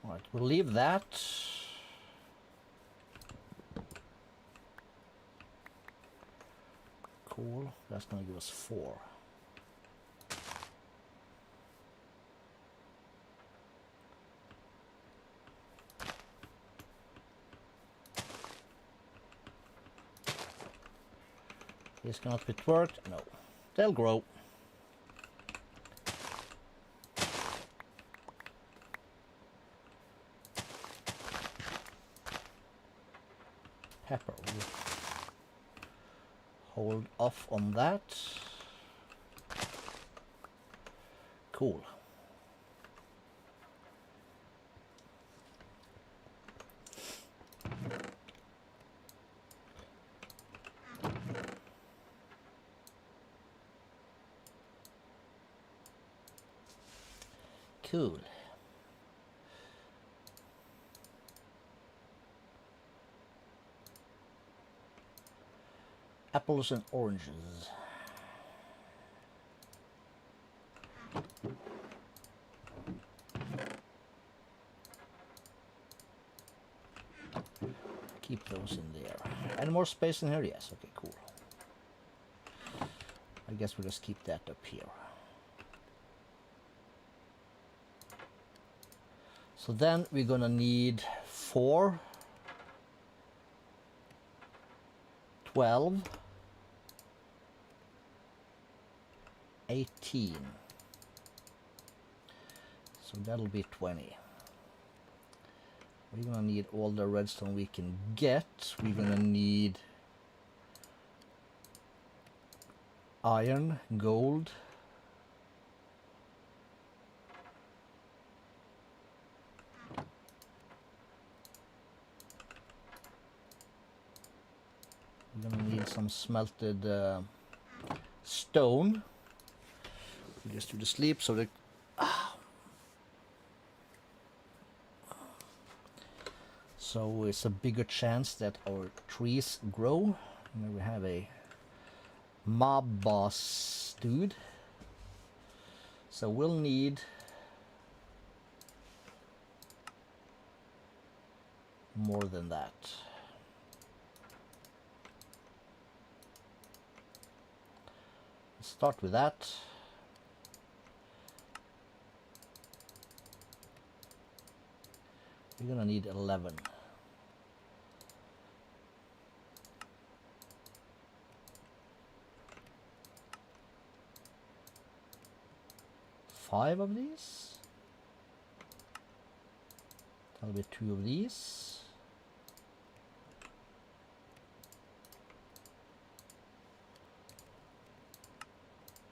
All right, we'll leave that. Cool, that's gonna give us 4. This cannot be worked. No, they'll grow. Pepper. We'll hold off on that. Cool. Cool. Apples and oranges. Keep those in there. Any more space in here? Yes. Okay, cool. I guess we'll just keep that up here. So then we're gonna need 4, 12, 18. So that'll be 20. We're gonna need all the redstone we can get. We're gonna need iron, gold, we're gonna need some smelted stone. We just do the sleep so that so it's a bigger chance that our trees grow. And we have a mob boss dude, so we'll need more than that. Let's start with that. We're gonna need 11. Five of these. That'll be 2 of these.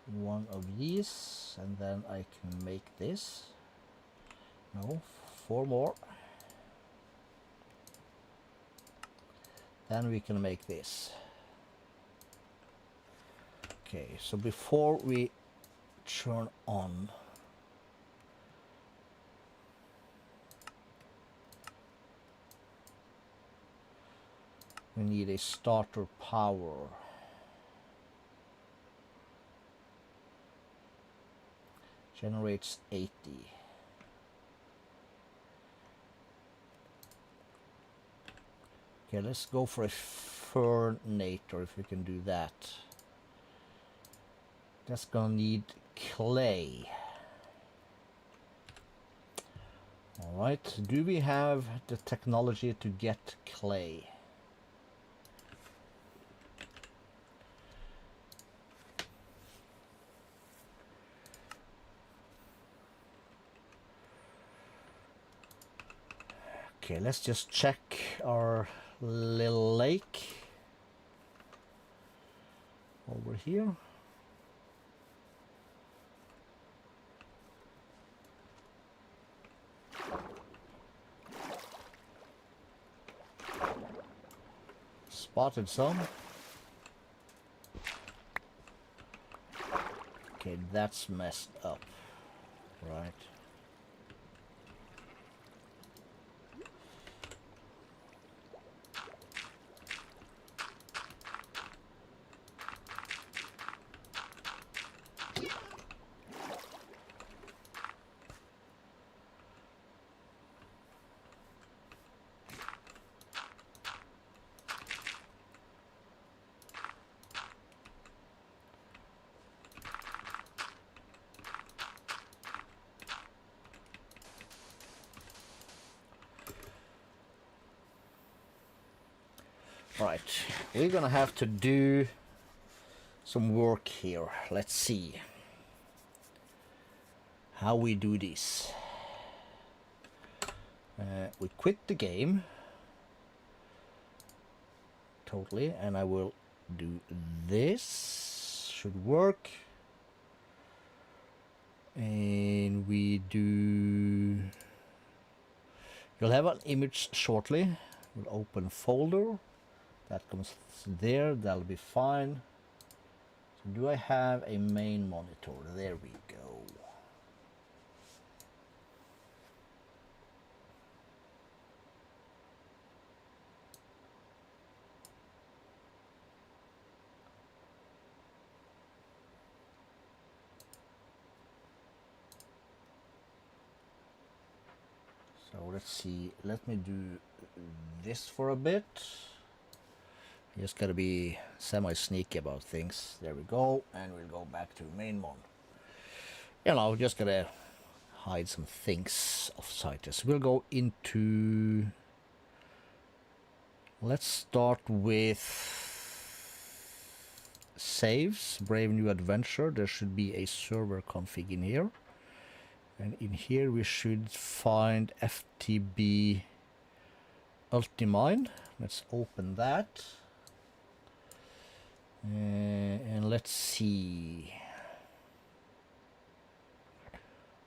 One of these, and then I can make this. No, 4 more. Then we can make this. Okay, so before we turn on we need a starter power. Generates 80. Okay, let's go for a fernator if we can do that. That's gonna need clay. Alright, do we have the technology to get clay? Okay, let's just check our little lake over here. Spotted some. Okay, that's messed up, right? Right, we're gonna have to do some work here. Let's see how we do this. We quit the game totally, and I will do this. Should work. And we do. You'll have an image shortly. We'll open folder. That comes there, that'll be fine. So do I have a main monitor? There we go. So let's see. Let me do this for a bit. Just gotta be semi-sneaky about things. There we go. And we'll go back to main mon. You know, just gotta hide some things off situs. We'll go into... Let's start with saves, Brave New Adventure. There should be a server config in here. And in here we should find FTB Ultimine. Let's open that. And let's see.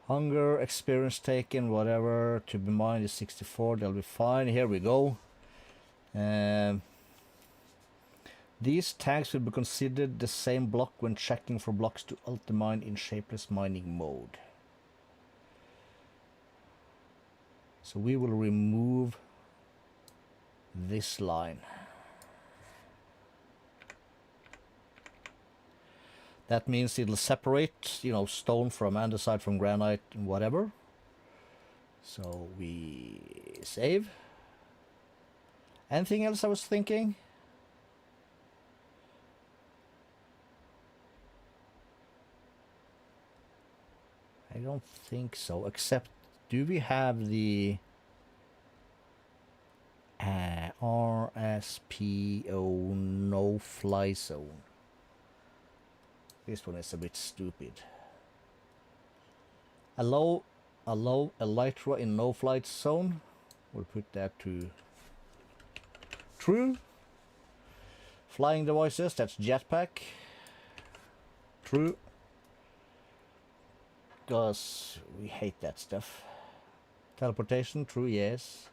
Hunger, experience taken, whatever. To be mined is 64. They'll be fine. Here we go. These tags will be considered the same block when checking for blocks to ultimine in shapeless mining mode. So we will remove this line. That means it'll separate, you know, stone from andesite, from granite, and whatever. So we save. Anything else I was thinking? I don't think so, except do we have the RSPO no fly zone? This one is a bit stupid. Allow elytra in no flight zone. We'll put that to true. Flying devices, that's jetpack. True. Because we hate that stuff. Teleportation, true, yes.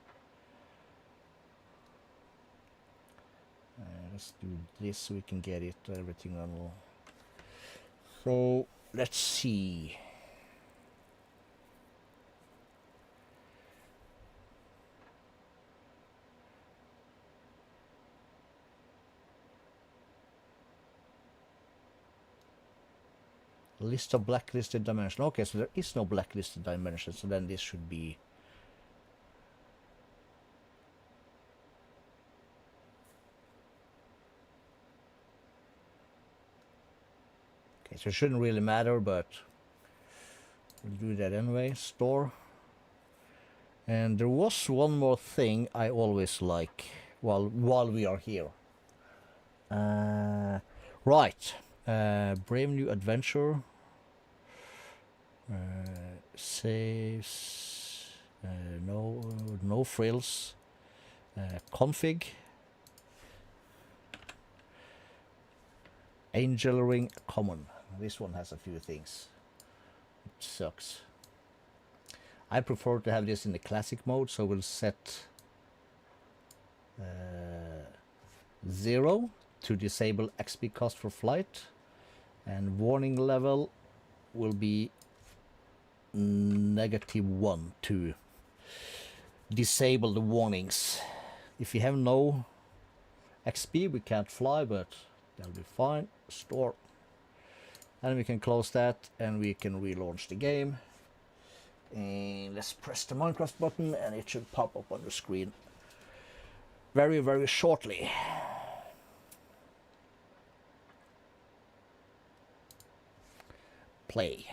Let's do this so we can get it, everything on. So let's see. List of blacklisted dimensions. Okay, so there is no blacklisted dimension, so then this should be... Okay, so it shouldn't really matter, but we'll do that anyway. Store. And there was one more thing I always like while we are here. Right. Brave New Adventure. Saves. No frills. Config. Angel Ring Common. This one has a few things. It sucks. I prefer to have this in the classic mode, so we'll set 0 to disable XP cost for flight, and warning level will be -1 to disable the warnings. If you have no XP, we can't fly, but that'll be fine. Store. And we can close that, and we can relaunch the game. And let's press the Minecraft button, and it should pop up on the screen very, very shortly. Play.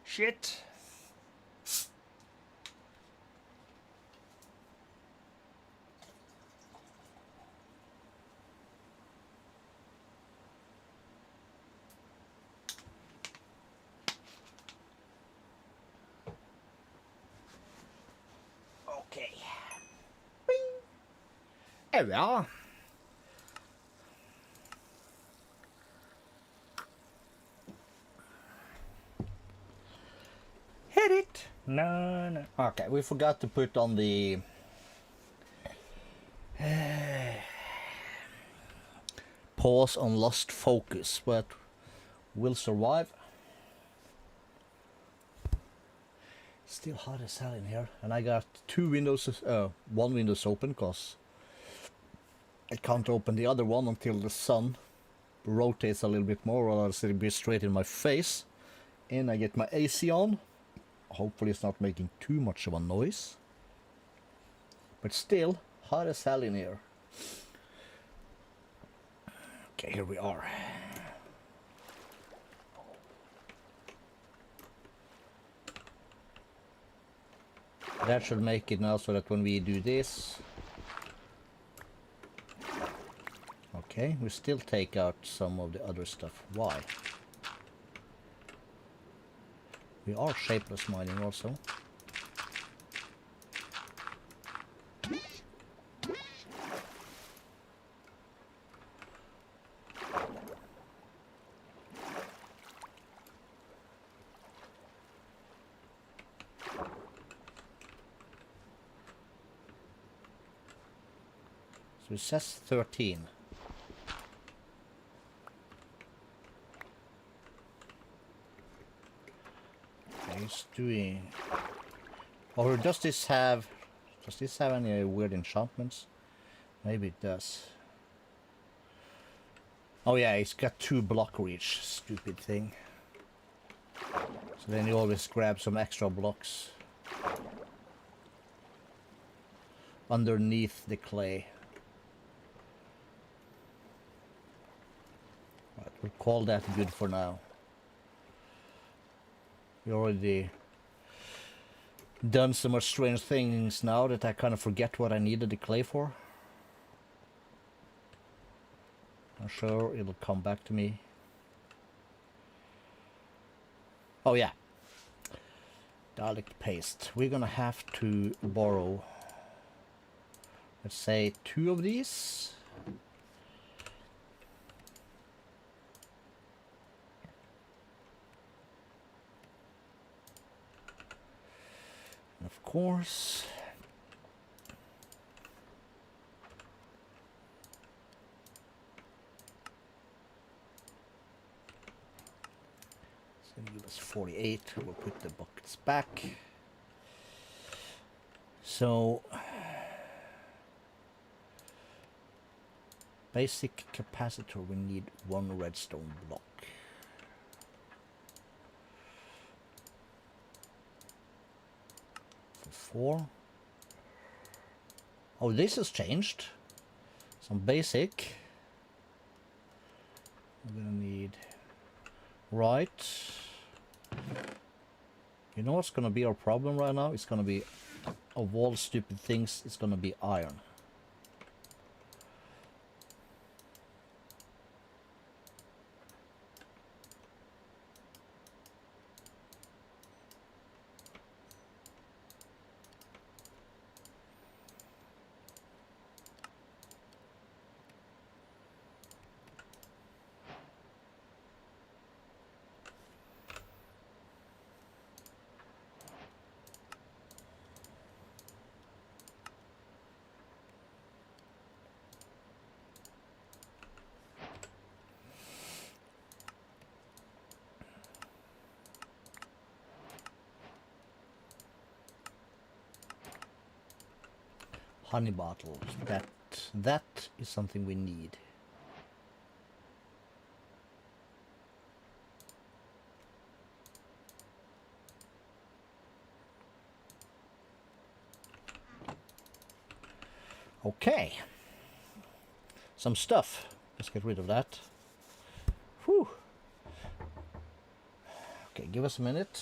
Shit. Okay. Bing. There we are. Hit it. No, no. Okay, we forgot to put on the pause on lost focus, but we'll survive. Still hot as hell in here, and I got one window's open because I can't open the other one until the sun rotates a little bit more, or else it'll be straight in my face. And I get my AC on. Hopefully it's not making too much of a noise. But still, hot as hell in here. Okay, here we are. That should make it now so that when we do this... Okay, we still take out some of the other stuff. Why? We are shapeless mining also. So it says 13. He's doing... Or does this have any weird enchantments? Maybe it does. Oh yeah, it's got 2 block reach, stupid thing. So then you always grab some extra blocks underneath the clay. Right, we'll call that good for now. We already done so much strange things now that I kind of forget what I needed the clay for. I'm sure it'll come back to me. Oh yeah. Garlic paste. We're gonna have to borrow, let's say, 2 of these. And of course, it's gonna give us 48. We'll put the buckets back. So basic capacitor, we need 1 redstone block. For 4. Oh, this has changed. Some basic. We're gonna need... Right. You know what's gonna be our problem right now? It's gonna be, of all stupid things, it's gonna be iron. Honey bottles. That is something we need. Okay. Some stuff. Let's get rid of that. Whew. Okay, give us a minute.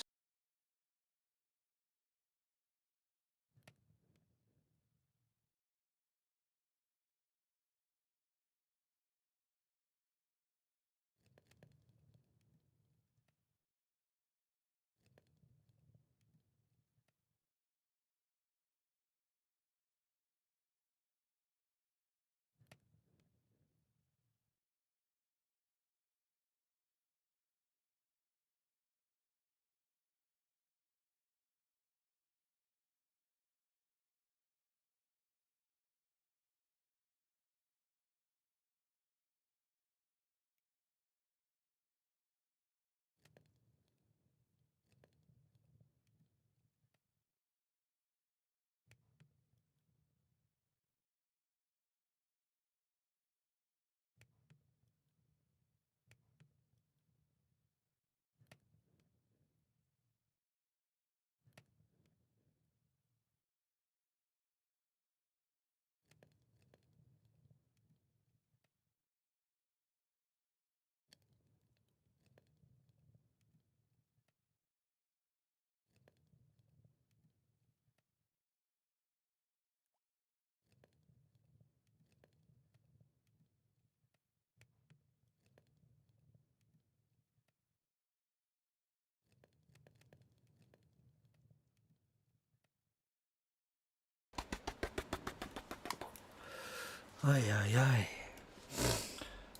Ay, ay, ay.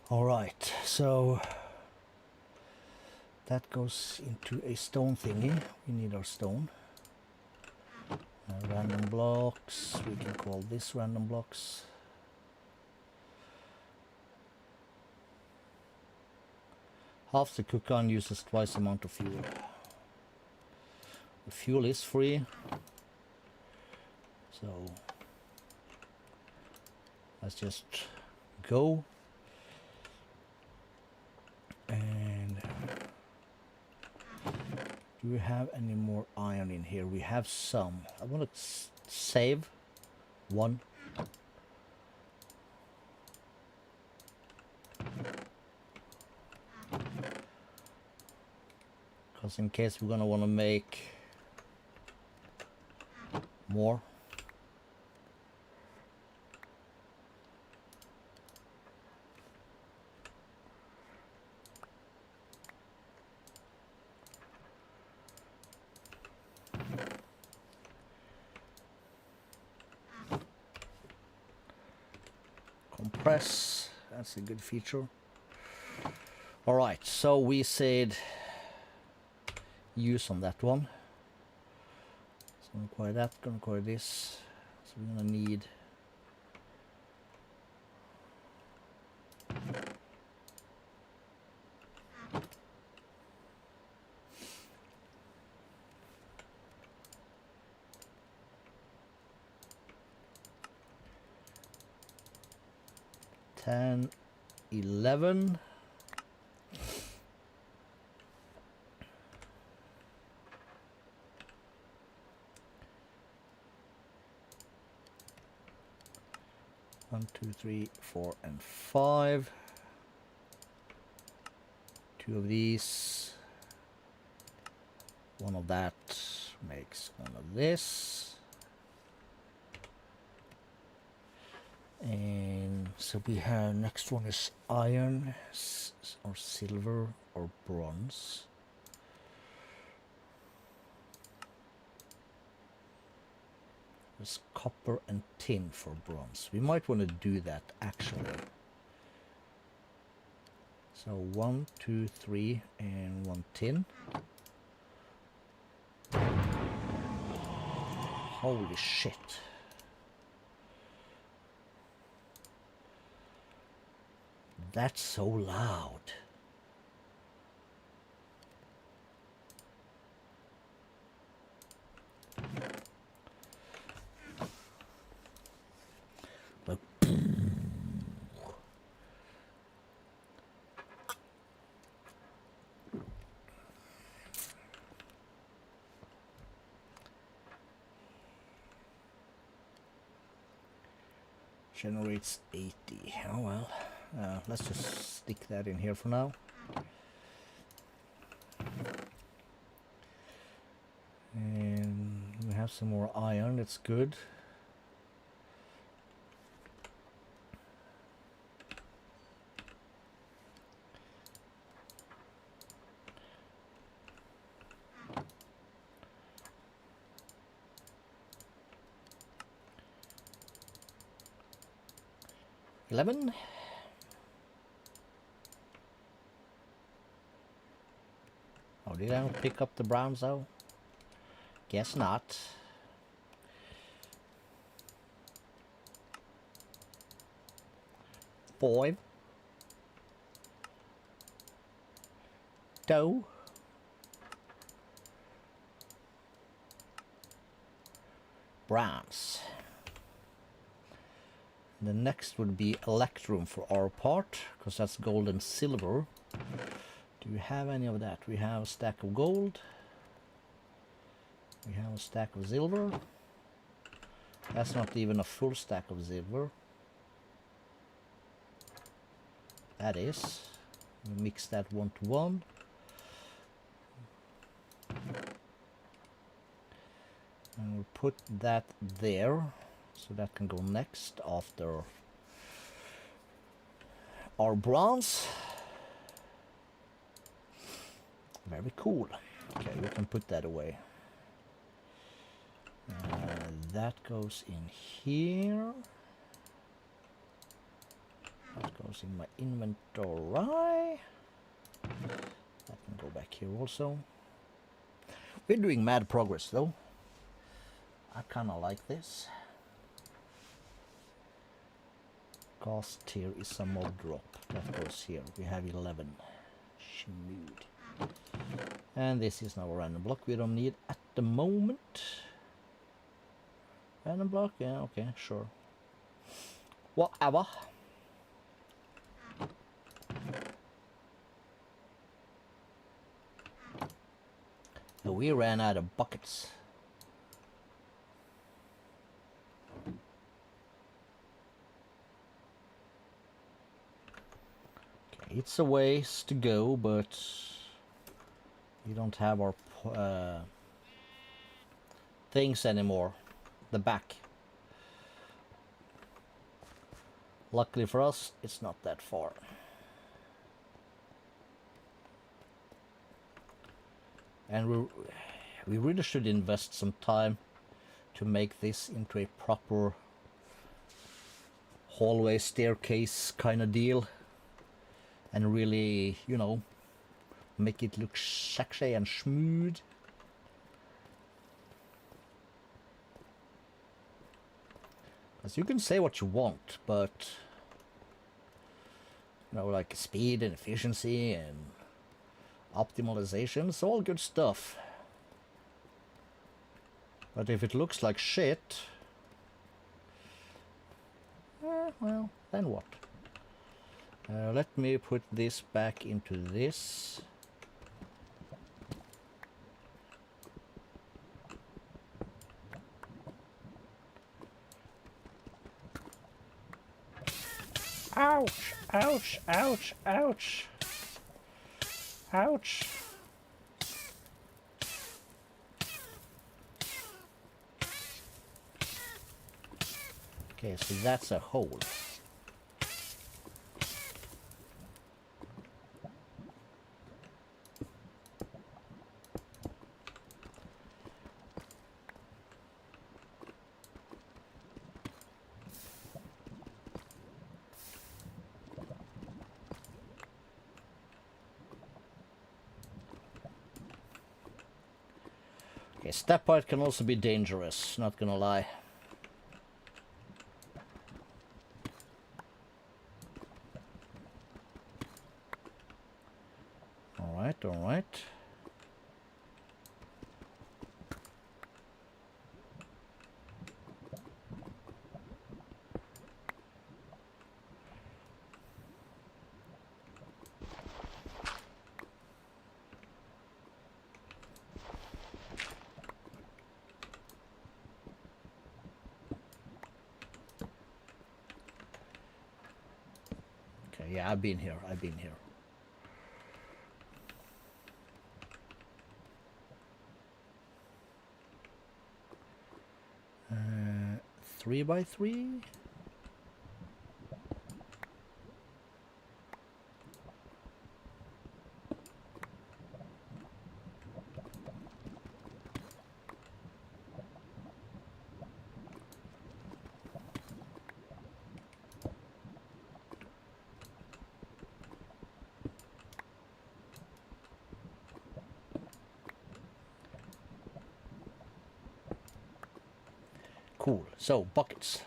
All right, so that goes into a stone thingy. We need our stone. Random blocks. We can call this random blocks. Half the cook-on uses twice the amount of fuel. The fuel is free, so let's just go. And do we have any more iron in here? We have some. I want to save one. Because in case we're gonna want to make more. Compress, that's a good feature. All right, so we said use on that one. So gonna acquire that, gonna acquire this. So we're gonna need ten, 11. One, two, three, 4, and 5. 2 of these. 1 of that makes 1 of this. And so we have, next one is iron or silver or bronze. There's copper and tin for bronze. We might want to do that actually. So 1, 2, 3, and 1 tin. Holy shit. That's so loud. Like, generates 80. Oh well. Let's just stick that in here for now. And we have some more iron, that's good. $11. Oh, did I pick up the browns though? Guess not. $5. $2. Browns. The next would be electrum for our part, because that's gold and silver. Do we have any of that? We have a stack of gold. We have a stack of silver. That's not even a full stack of silver. That is. We mix that 1 to 1. And we'll put that there. So that can go next after our bronze. Very cool. Okay, we can put that away. That goes in here. was in my inventory. I can go back here also. We're doing mad progress though. I kind of like this. Cost here is a mob drop. That goes here. We have 11. Schmood. And this is now a random block we don't need at the moment. Random block? Yeah, okay, sure. Whatever. We ran out of buckets. Okay, it's a ways to go, but we don't have our things anymore. The back. Luckily for us, it's not that far. And we really should invest some time to make this into a proper hallway staircase kind of deal. And really, you know, make it look sexy and smooth. Because you can say what you want, but, you know, like speed and efficiency and optimization, it's all good stuff. But if it looks like shit, well, then what? Let me put this back into this. Ouch! Ouch! Ouch! Ouch! Ouch! Okay, so that's a hole. Okay, step height can also be dangerous, not gonna lie. Alright, alright. Okay, yeah, I've been here, I've been here. 3x3? Cool. So, buckets.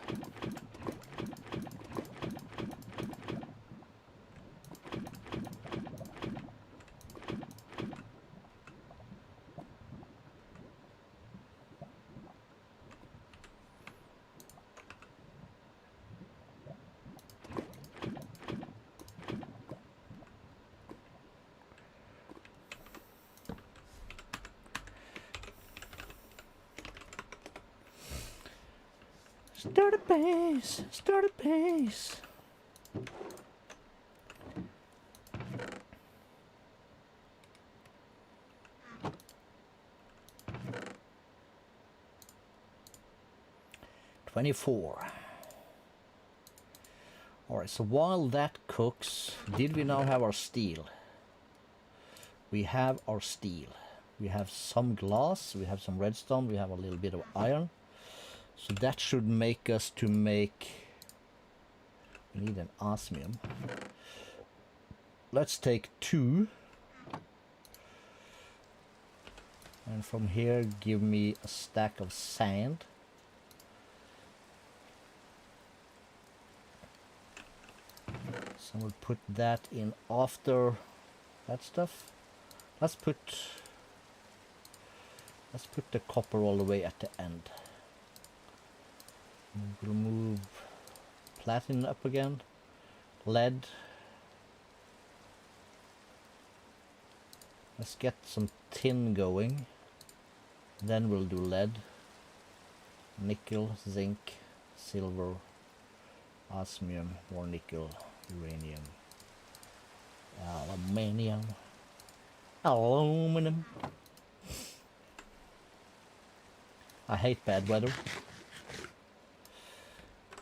Start a base, start a base. $24. Alright, so while that cooks, did we now have our steel? We have our steel. We have some glass, we have some redstone, we have a little bit of iron. So that should make us to make We need an osmium. Let's take 2. And from here, give me a stack of sand. So we'll put that in after that stuff. Let's put the copper all the way at the end. We'll move platinum up again. Lead. Let's get some tin going. Then we'll do lead. Nickel, zinc, silver, osmium, more nickel, uranium, aluminium, aluminum. I hate bad weather.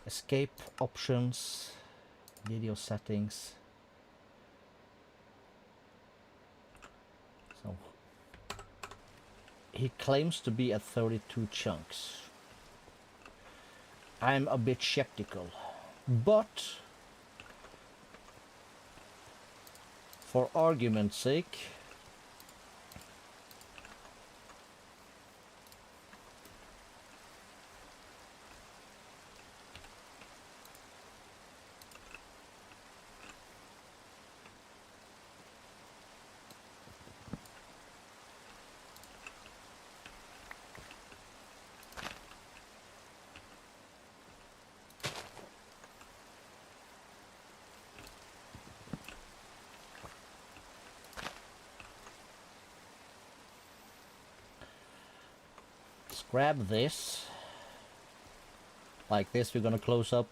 Escape options, video settings. So he claims to be at 32 chunks. I'm a bit skeptical, but for argument's sake, grab this. Like this, we're gonna close up.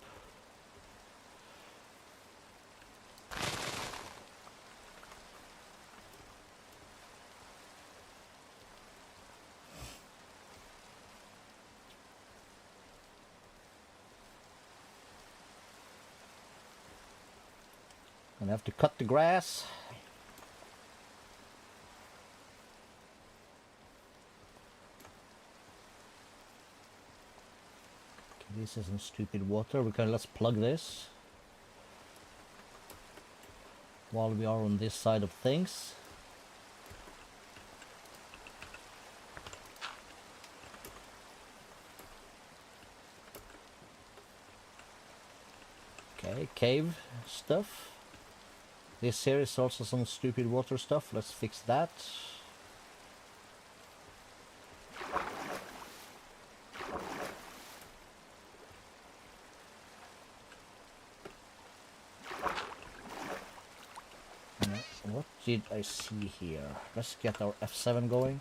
Gonna have to cut the grass. This isn't stupid water. Let's plug this while we are on this side of things. Okay, cave stuff. This here is also some stupid water stuff. Let's fix that. What did I see here? Let's get our F7 going.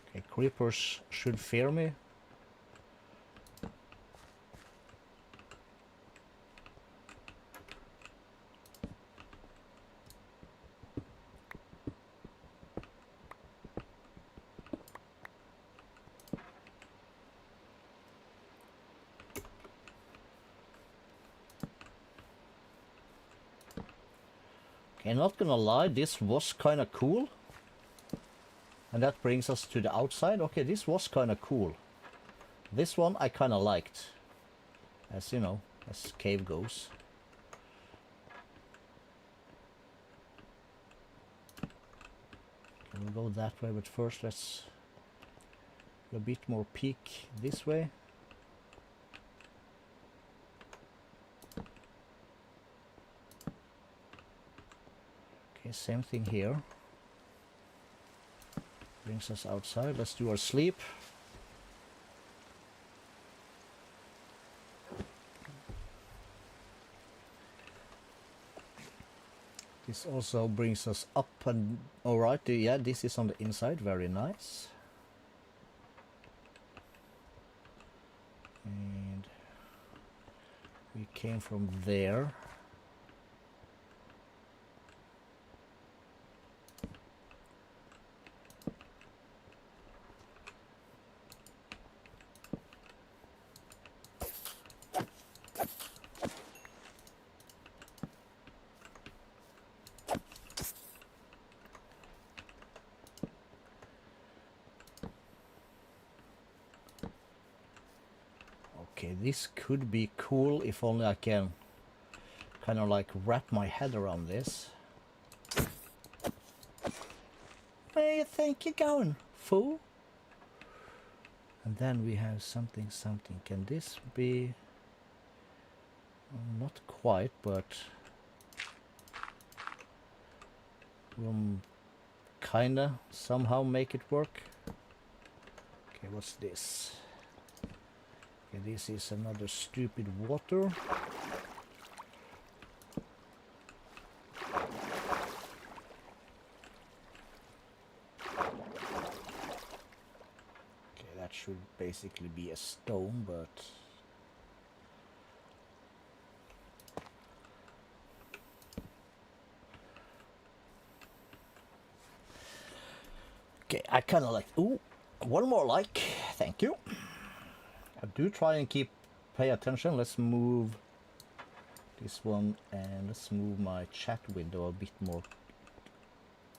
Okay, creepers should fear me. Okay, not gonna lie, this was kinda cool. And that brings us to the outside. Okay, this was kinda cool. This one I kinda liked. As you know, as cave goes. Okay, we'll go that way, but first let's go a bit more peak this way. Okay, same thing here. Brings us outside. Let's do our sleep. This also brings us up and alright. Yeah, this is on the inside. Very nice. And we came from there. this could be cool if only I can kind of like wrap my head around this. Where do you think you're going, fool? And then we have something. Can this be... Not quite, but... We'll kinda somehow make it work. Okay, what's this? Okay, this is another stupid water. Should basically be a stone, but okay, I kind of like, ooh, one more like, thank you. I do try and pay attention. Let's move this one and let's move my chat window a bit more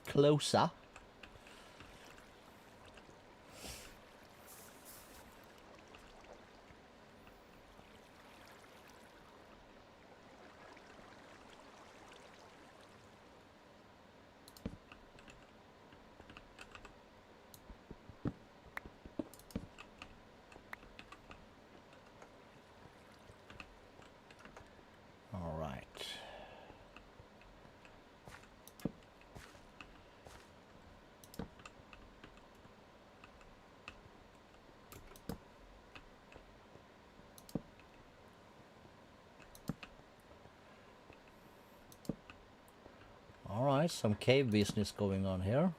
closer. Alright, some cave business going on here.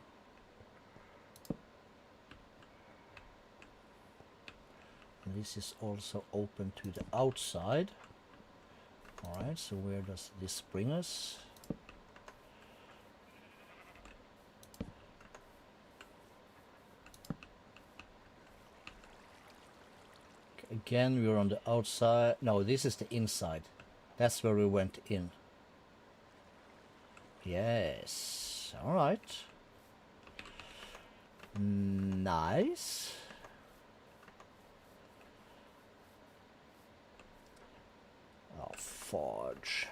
And this is also open to the outside. Alright, so where does this bring us? Again, we're on the outside. No, this is the inside. That's where we went in. Yes. All right. Nice. Oh, fudge.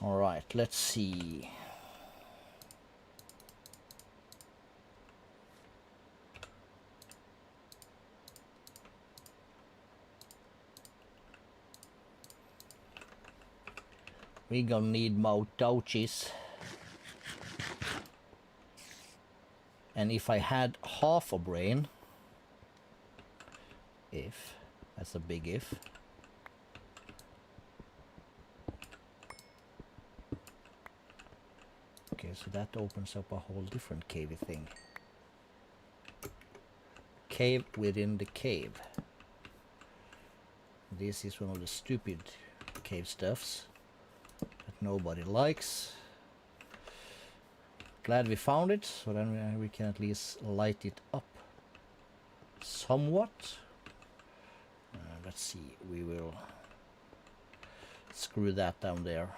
All right, let's see. We gonna need more torches. And if I had half a brain, if, that's a big if. Okay, so that opens up a whole different cavey thing. Cave within the cave. This is one of the stupid cave stuffs that nobody likes. Glad we found it, so then we can at least light it up somewhat. Let's see, we will screw that down there.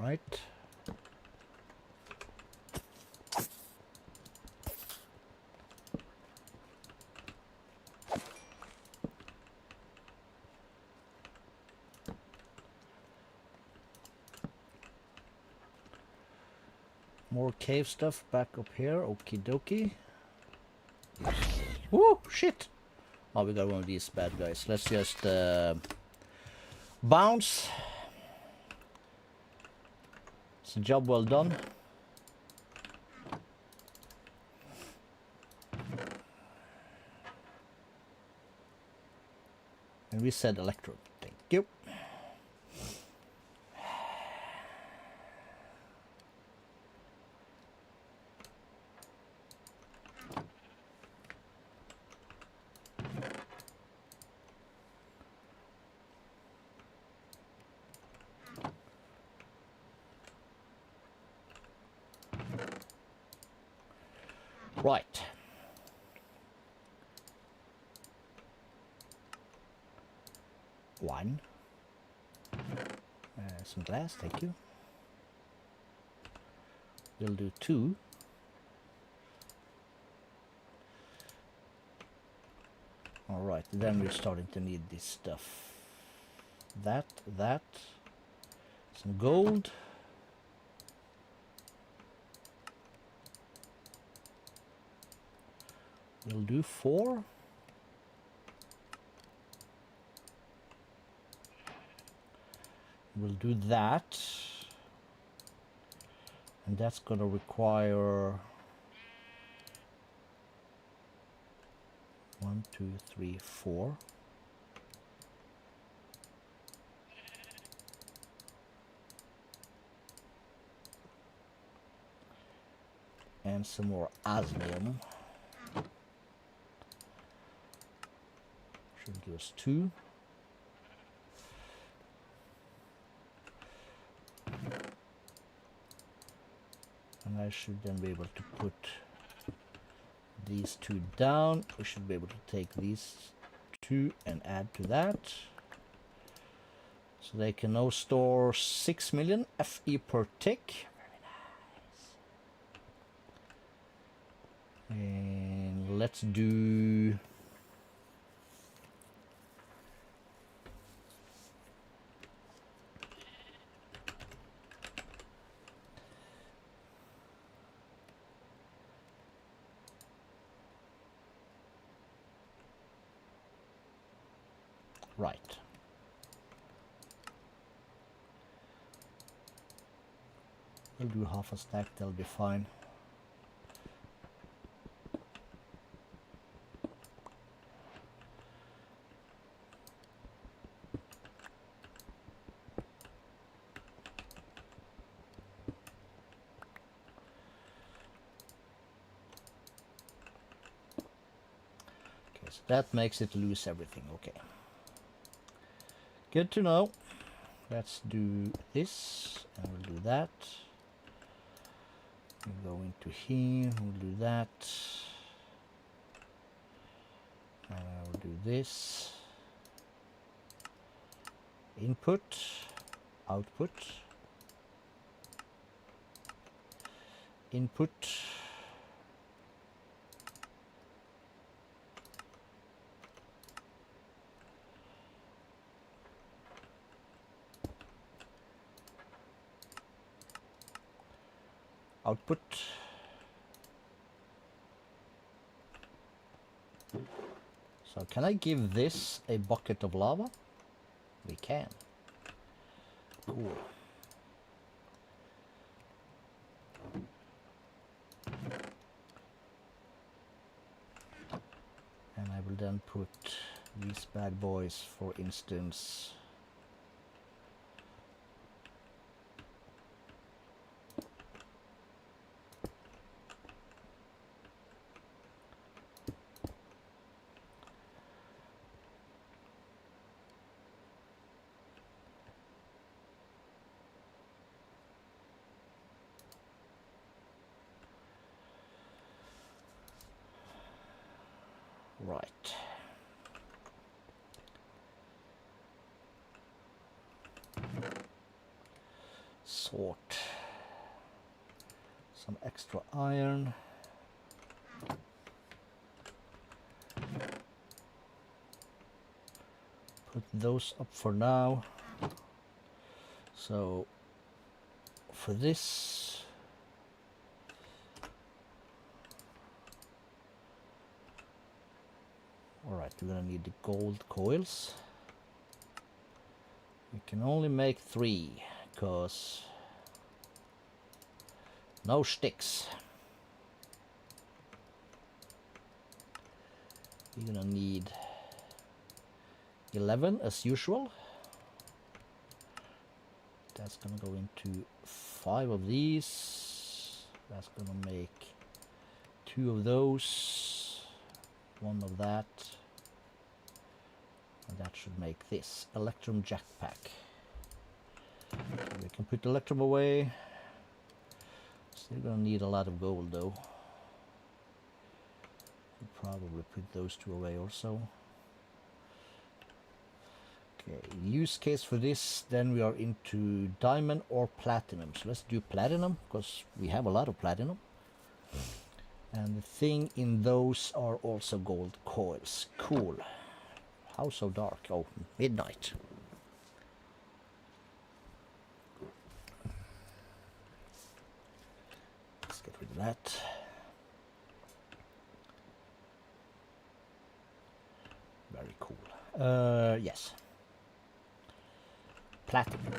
Right. More cave stuff back up here. Okie dokie. Woo! Shit! Oh, we got one of these bad guys. Let's just bounce. It's a job well done. And we said electro. Thank you. Right. One. Some glass, thank you. We'll do 2. Alright, then we're starting to need this stuff. That. Some gold. We'll do 4. We'll do that. And that's going to require 1, 2, 3, 4. And some more osmium. Should give us 2. And I should then be able to put these 2 down. We should be able to take these 2 and add to that. So they can now store 6 million FE per tick. Very nice. And let's do... Right. We'll do half a stack, that'll be fine. Okay, so that makes it lose everything, okay. Good to know. Let's do this, and we'll do that. We'll go into here, we'll do that. And we'll do this. Input, output, input, output. So can I give this a bucket of lava? We can. Cool. And I will then put these bad boys, for instance, right. Sort some extra iron. Put those up for now. So for this, all right, we're gonna need the gold coils. We can only make 3 because no sticks. You're gonna need 11 as usual. That's gonna go into 5 of these. That's gonna make 2 of those, 1 of that, and that should make this Electrum Jackpack. We can put the Electrum away. Still gonna need a lot of gold though. We'll probably put those 2 away also. Okay, use case for this, then we are into diamond or platinum. So let's do platinum, because we have a lot of platinum. And the thing in those are also gold coils. Cool. How so dark? Oh, midnight. Let's get rid of that. Very cool. Yes. Platinum.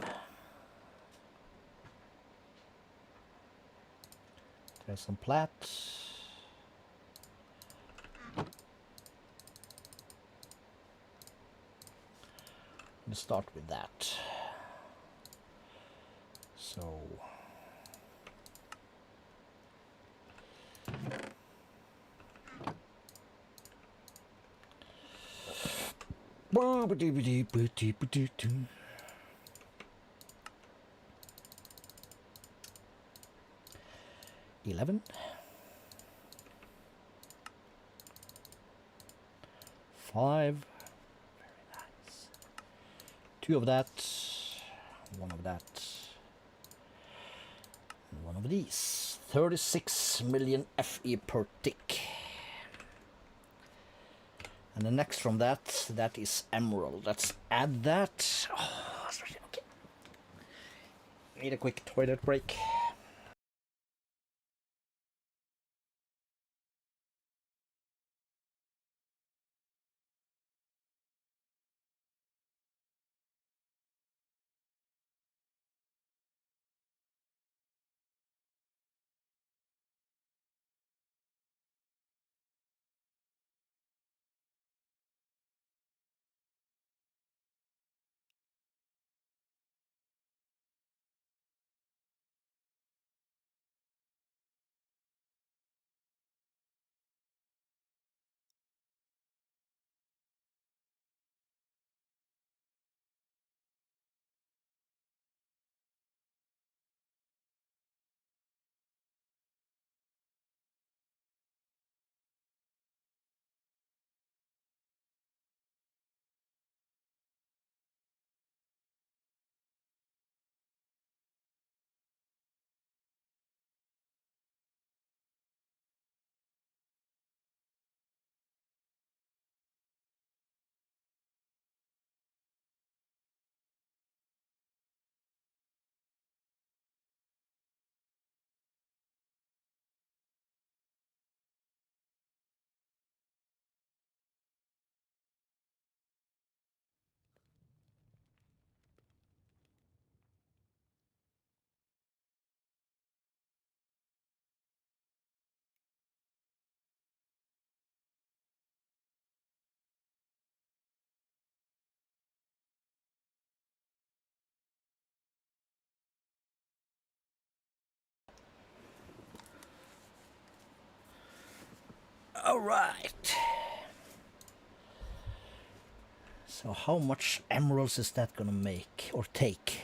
There's some plat. Let's start with that. So $11. 5. Very nice. 2 of that. 1 of that. And 1 of these. 36 million FE per tick. And the next from that is emerald. Let's add that. Oh, okay. Need a quick toilet break. All right. So how much emeralds is that gonna make or take?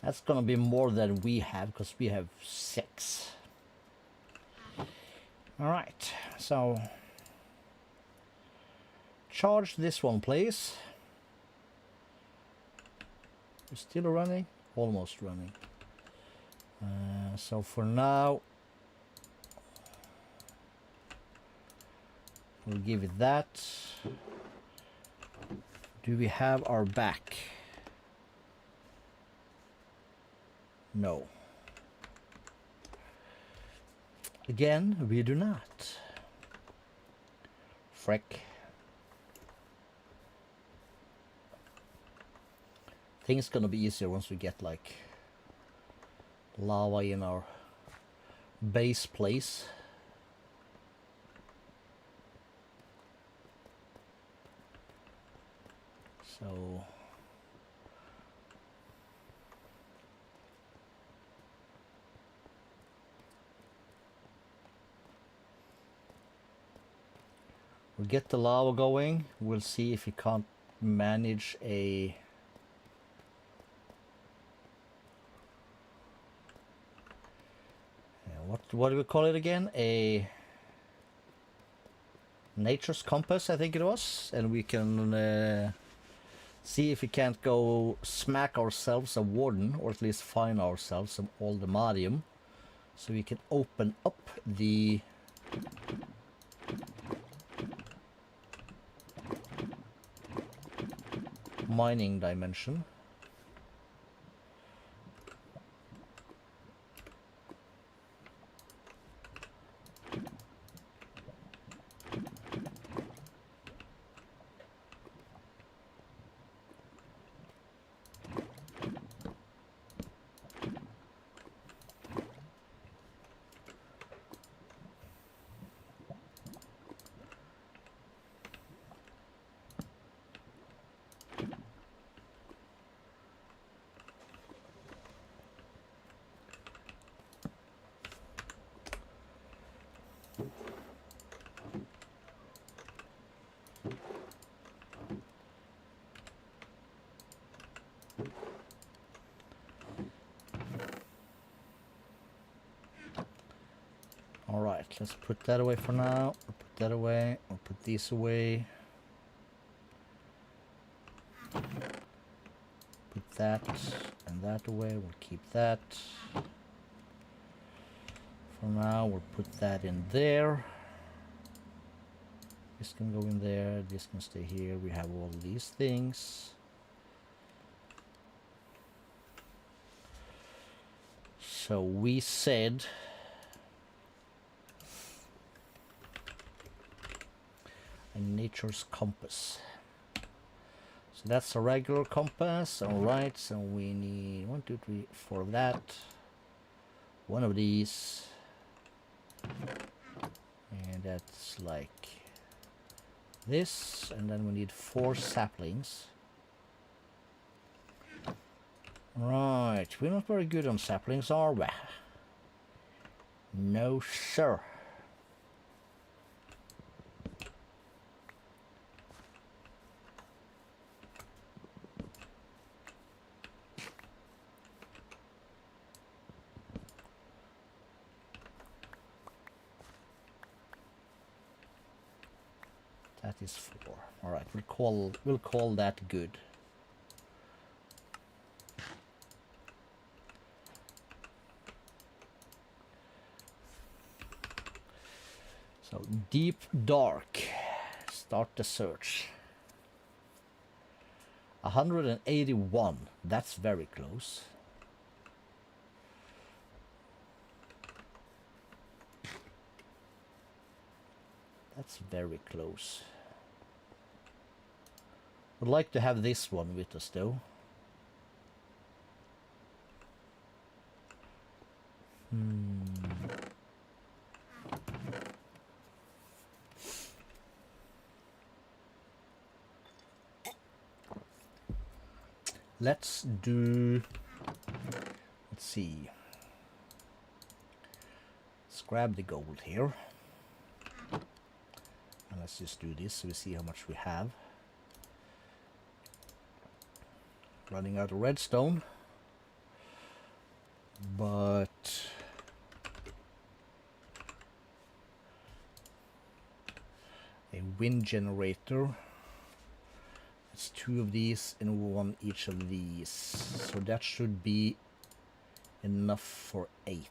That's gonna be more than we have, because we have 6. All right, so charge this one, please. We're still running, almost running. So for now, we'll give it that. Do we have our back? No. Again, we do not. Frick. think it's gonna be easier once we get like lava in our base place. So we'll get the lava going. We'll see if we can't manage a what do we call it again? A nature's compass, I think it was, and we can see if we can't go smack ourselves a warden, or at least find ourselves some oldemadium, so we can open up the mining dimension. Alright, let's put that away for now. We'll put that away. We'll put these away. Put that and that away. We'll keep that. For now, we'll put that in there. This can go in there. This can stay here. We have all these things. So we said a nature's compass. So that's a regular compass. Alright, so we need 1, 2, 3, 4 of that. One of these. And that's like this. And then we need 4 saplings. Right, we're not very good on saplings, are we? No, sir. That is 4. All right, we'll call that good. So deep dark. Start the search. 181. That's very close. That's very close. Would like to have this one with us though. Let's see. Let's grab the gold here. And let's just do this so we see how much we have. Running out of redstone. But a wind generator. It's 2 of these and 1 each of these. So that should be enough for 8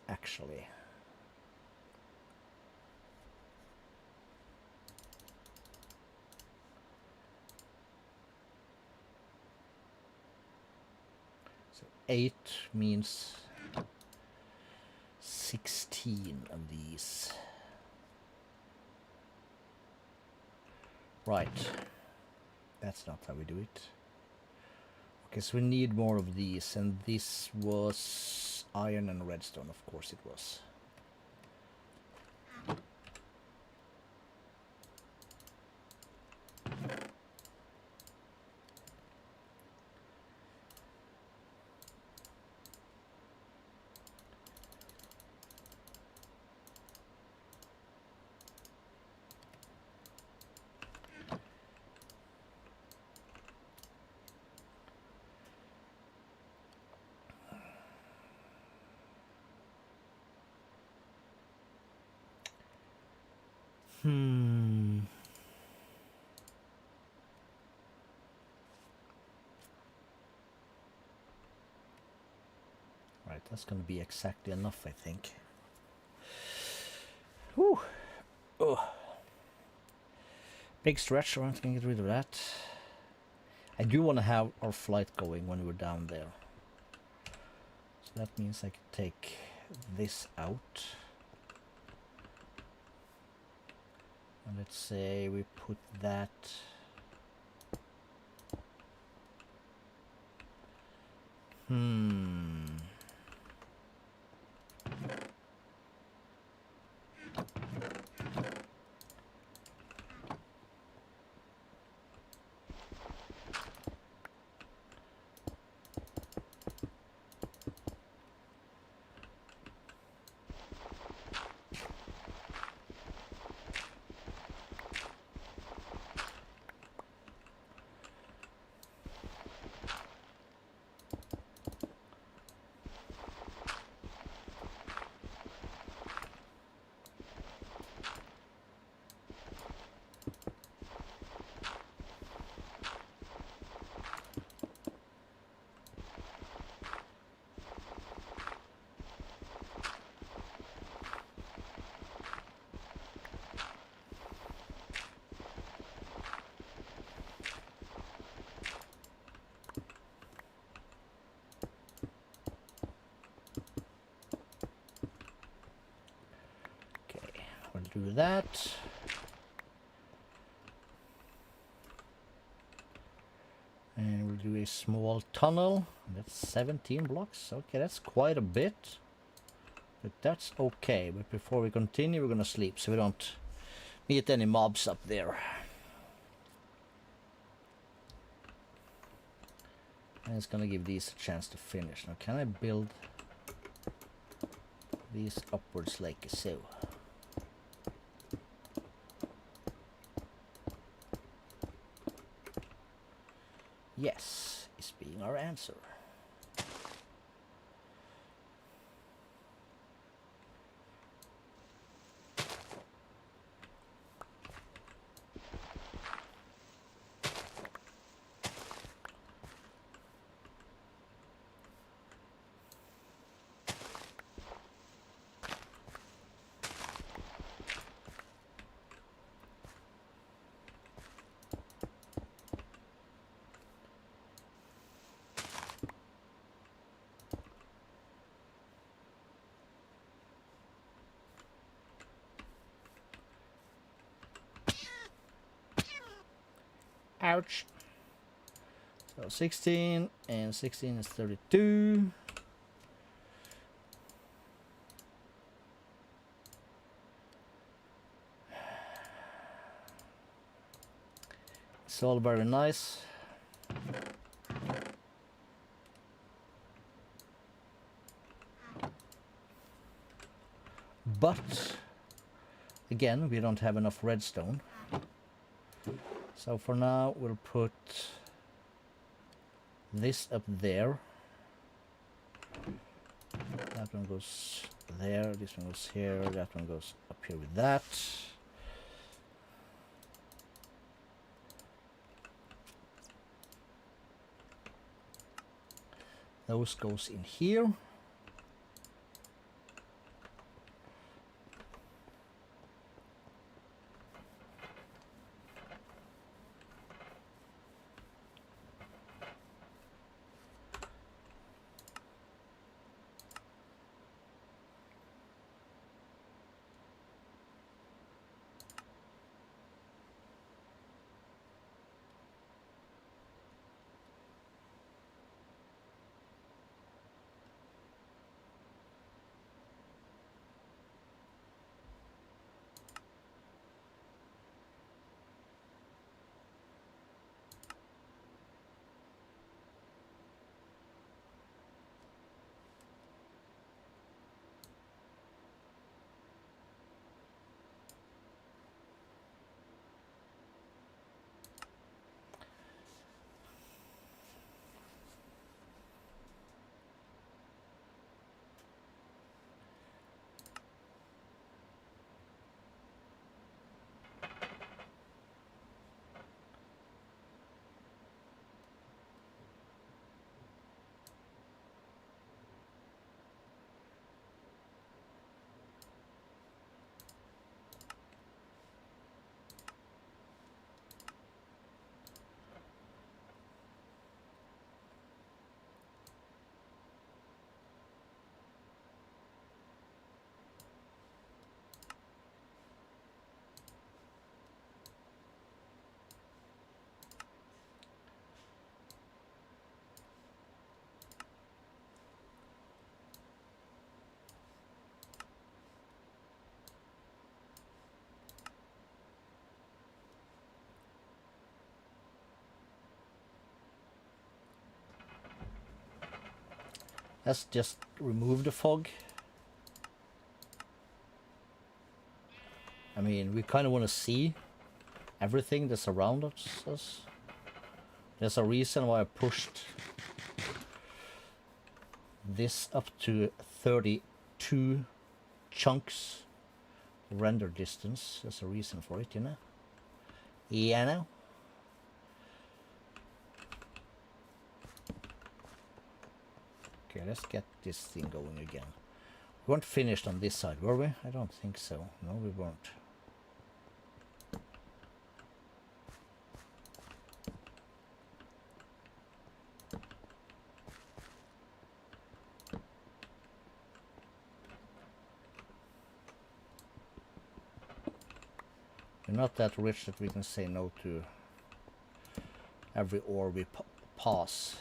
actually. So 8 means 16 of these. Right. That's not how we do it. Because we need more of these, and this was iron and redstone, of course it was. Right, that's gonna be exactly enough, I think. Whew. Oh. Big stretch, I can get rid of that. I do want to have our flight going when we're down there. So that means I can take this out. And let's say we put that do that. And we'll do a small tunnel. That's 17 blocks. Okay, that's quite a bit. But that's okay. But before we continue, we're gonna sleep so we don't meet any mobs up there. And it's gonna give these a chance to finish. Now, can I build these upwards like so? Yes, is being our answer. Ouch. So 16 and 16 is 32. It's all very nice. But again, we don't have enough redstone. So for now, we'll put this up there. That one goes there, this one goes here, that one goes up here with that. Those goes in here. Let's just remove the fog. I mean, we kind of want to see everything that's around us. There's a reason why I pushed this up to 32 chunks render distance. There's a reason for it, you know? Yeah, now. Okay, let's get this thing going again. We weren't finished on this side, were we? I don't think so. No, we weren't. We're not that rich that we can say no to every ore we pass.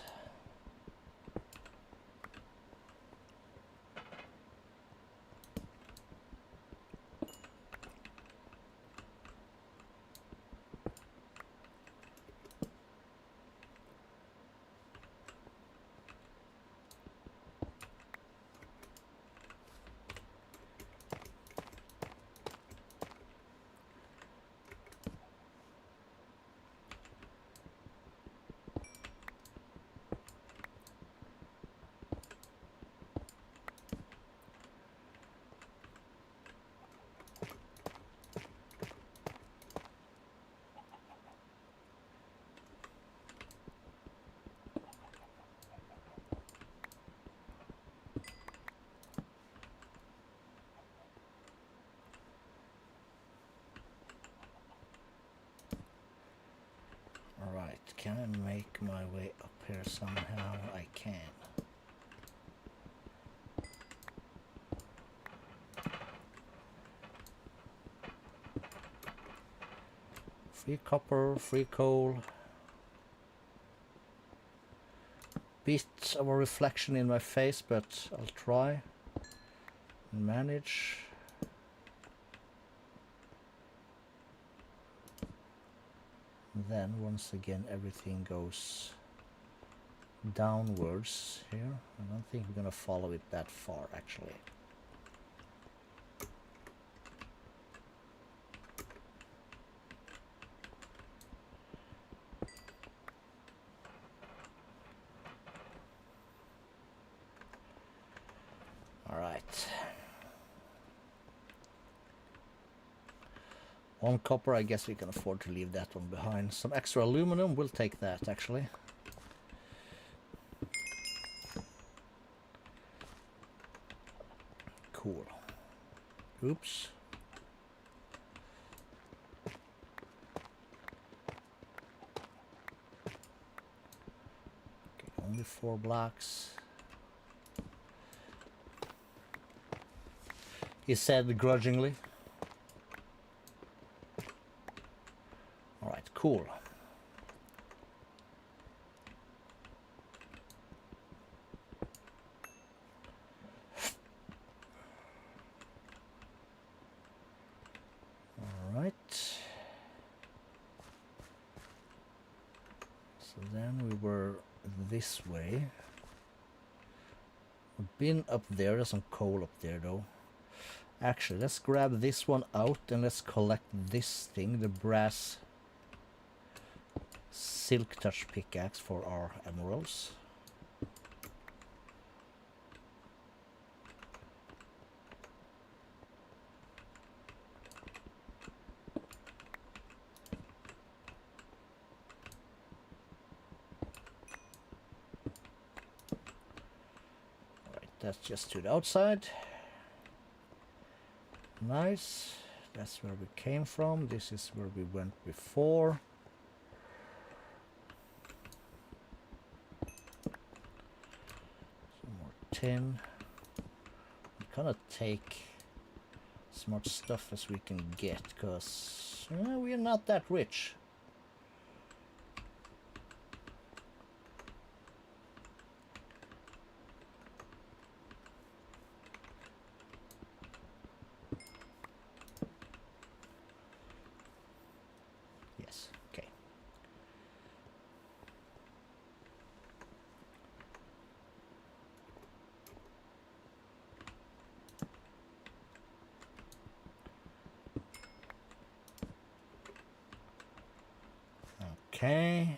Alright, can I make my way up here somehow? I can. Free copper, free coal. Bit of a reflection in my face, but I'll try and manage. Then once again everything goes downwards here. I don't think we're gonna follow it that far actually. Alright. One copper, I guess we can afford to leave that one behind. Some extra aluminum, we'll take that actually. Cool. Oops. Okay, only 4 blocks. He said begrudgingly. Alright, cool. Alright. So then we were this way. We've been up there, there's some coal up there though. Actually, let's grab this one out and let's collect this thing, the brass silk touch pickaxe for our emeralds. Alright, that's just to the outside. Nice. That's where we came from. This is where we went before. Some more tin. We kind of take as much stuff as we can get because we're not that rich. Okay.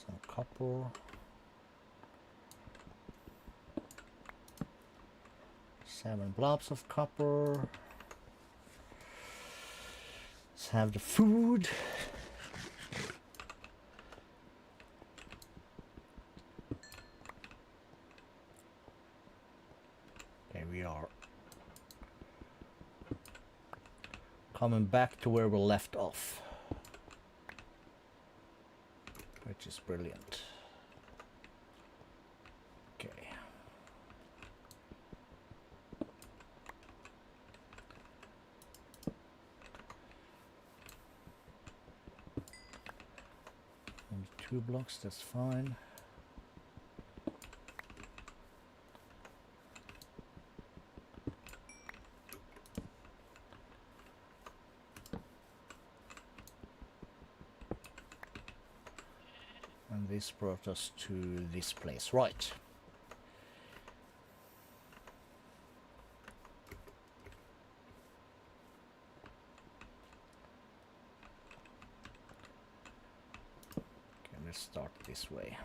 Some copper. 7 blobs of copper. Let's have the food. There we are. Coming back to where we left off. Which is brilliant. Okay. Only 2 blocks, that's fine. And this brought us to this place, right? Okay, let's start this way.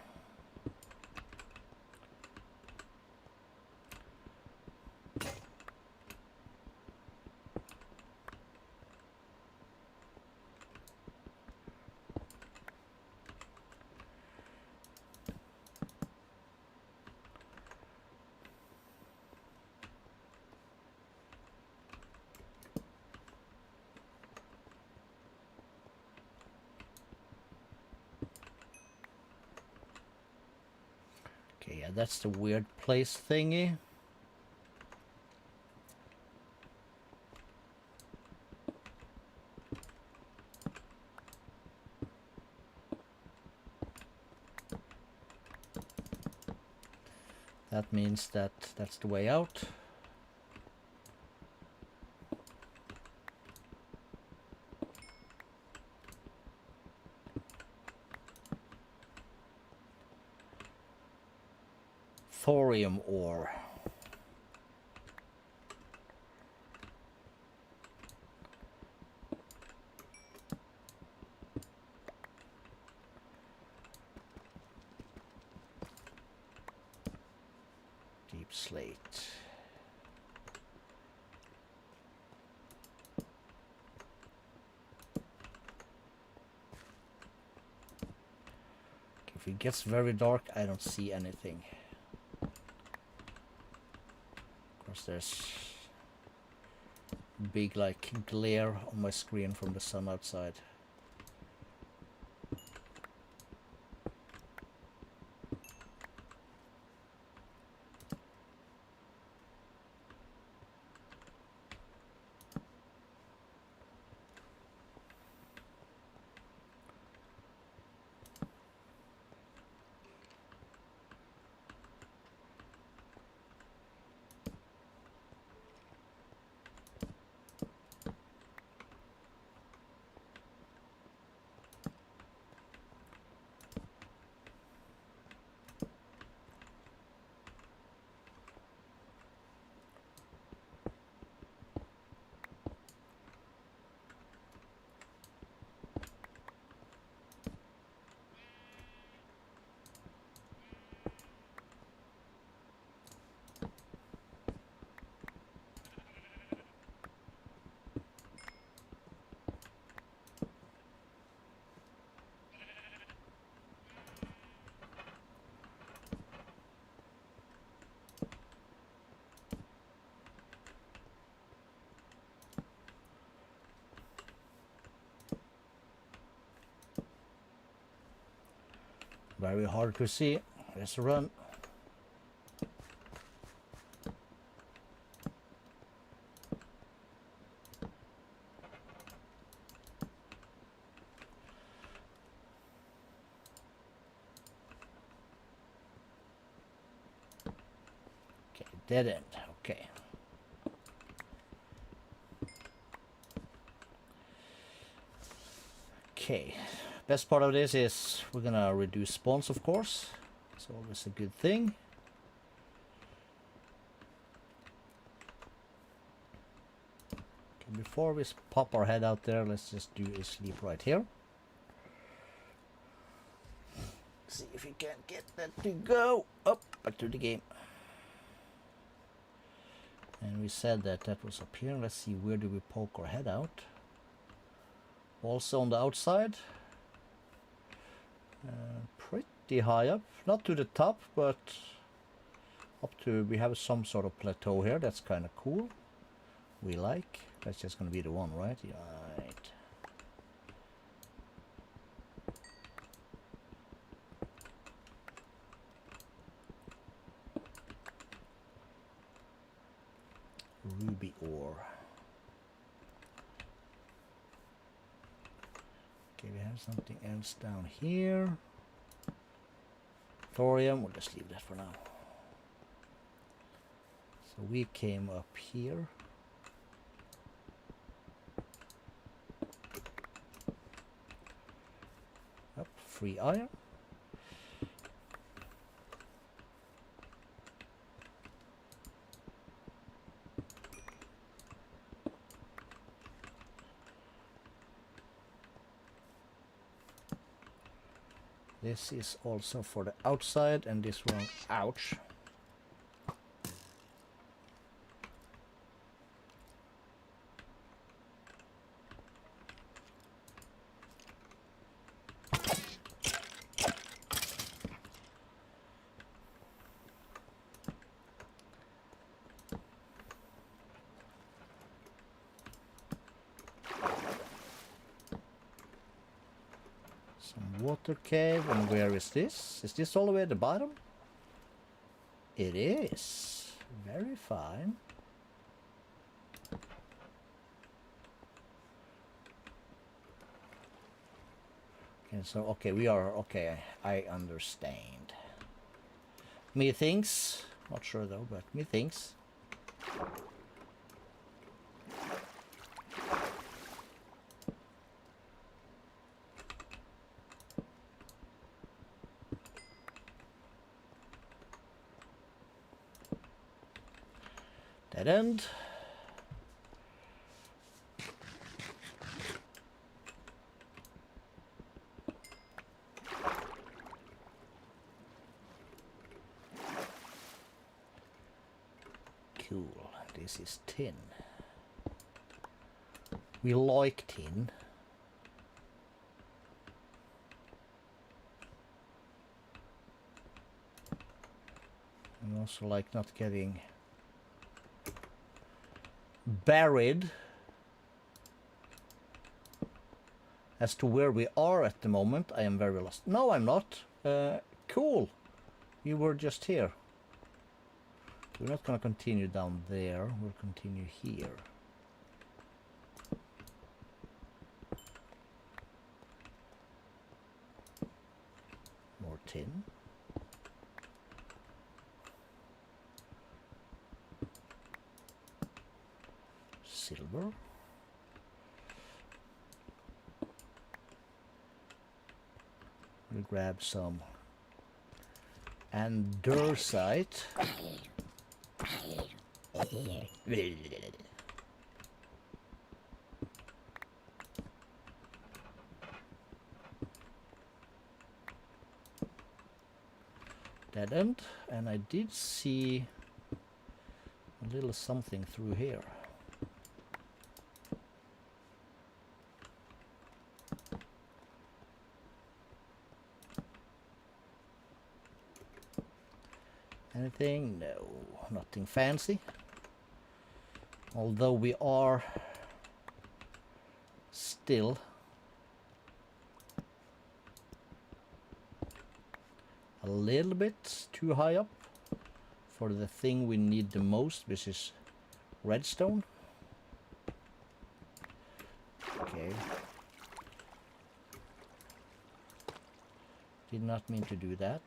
Okay, yeah, that's the weird place thingy. That means that that's the way out. Thorium ore. Deep slate. If it gets very dark, I don't see anything. Of course, there's big like glare on my screen from the sun outside. Very hard to see. Let's run. Okay, dead end. Okay. Okay. Best part of this is we're gonna reduce spawns, of course. It's always a good thing. Before we pop our head out there, let's just do a sleep right here. See if we can get that to go. Up, back to the game. And we said that that was up here. Let's see, where do we poke our head out? Also on the outside. Pretty high up. Not to the top, but up to, we have some sort of plateau here. That's kind of cool. We like. That's just going to be the one, right? Right. Ruby ore. Okay, we have something else down here. Thorium, we'll just leave that for now. So we came up here. Up, free iron. This is also for the outside, and this one, ouch. Water cave, and where is this? Is this all the way at the bottom? It is. Very fine. Okay, so okay, we are okay. I understand. Methinks, not sure though, but methinks. Dead end. Cool. This is tin. We like tin. And also like not getting buried as to where we are at the moment. I am very lost. No, I'm not. Cool. You were just here. We're not going to continue down there. We'll continue here. More tin. Silver. We'll grab some andesite. Dead end, and I did see a little something through here. Anything? No, nothing fancy. Although we are still a little bit too high up for the thing we need the most, which is redstone. Okay. Did not mean to do that.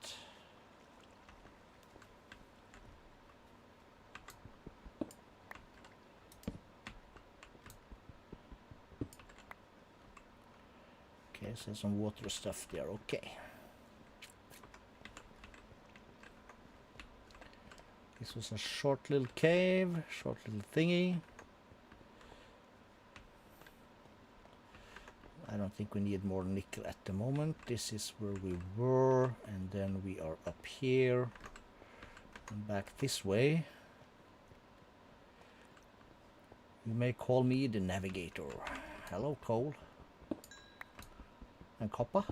Okay, so some water stuff there, okay. This was a short little cave, short little thingy. don't think we need more nickel at the moment. This is where we were, and then we are up here and back this way. You may call me the navigator. Hello, coal and copper.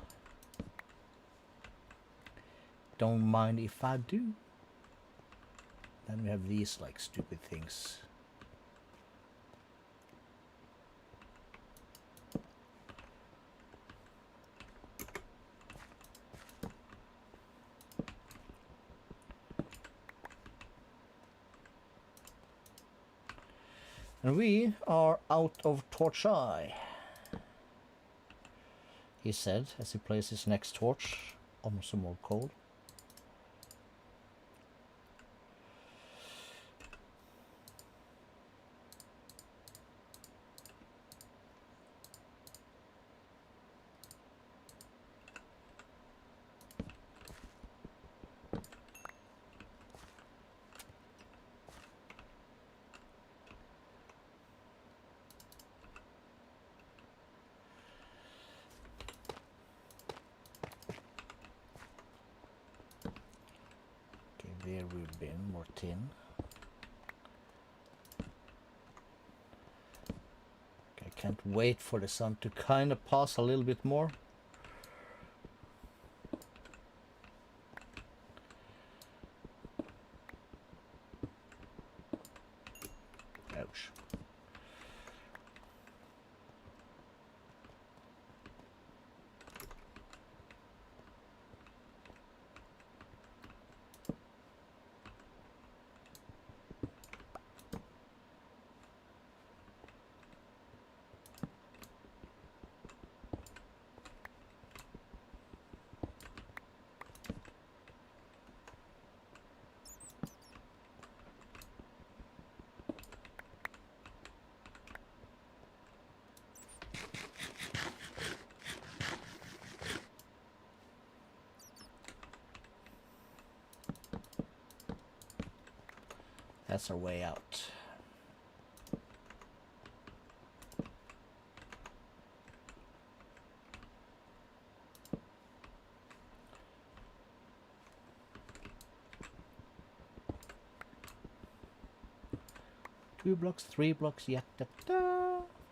Don't mind if I do. Then we have these like stupid things. And we are out of torch-eye, he said as he placed his next torch on some more coal. There we've been, more tin. Okay, I can't wait for the sun to kind of pass a little bit more. Ouch. That's our way out. Two blocks, 3 blocks, yet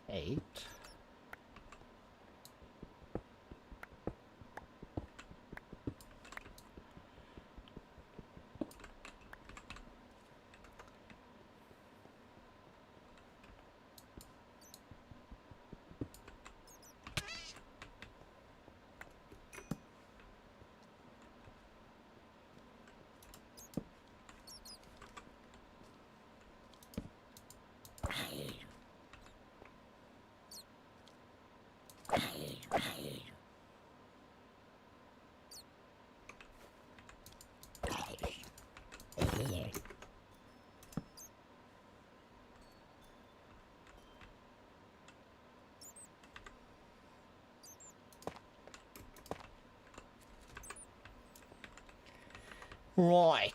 8. Right.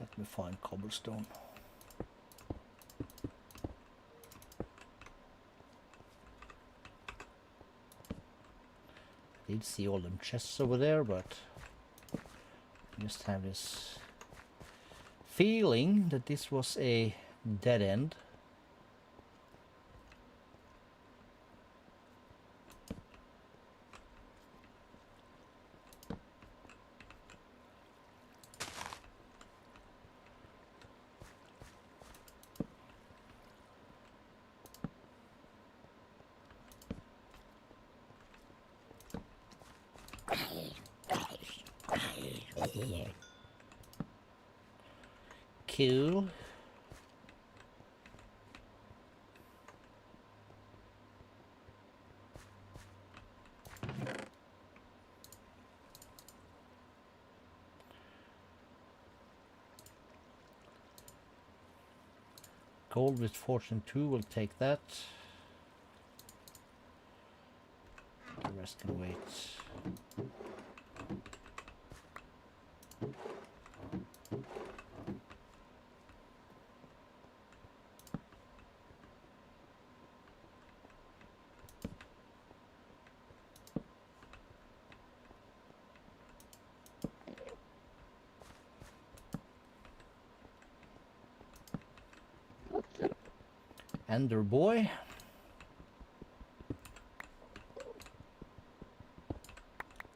Let me find cobblestone. I did see all them chests over there, but I just have this feeling that this was a dead end. cool. Gold with fortune 2, we'll take that. The rest can wait. Ender boy.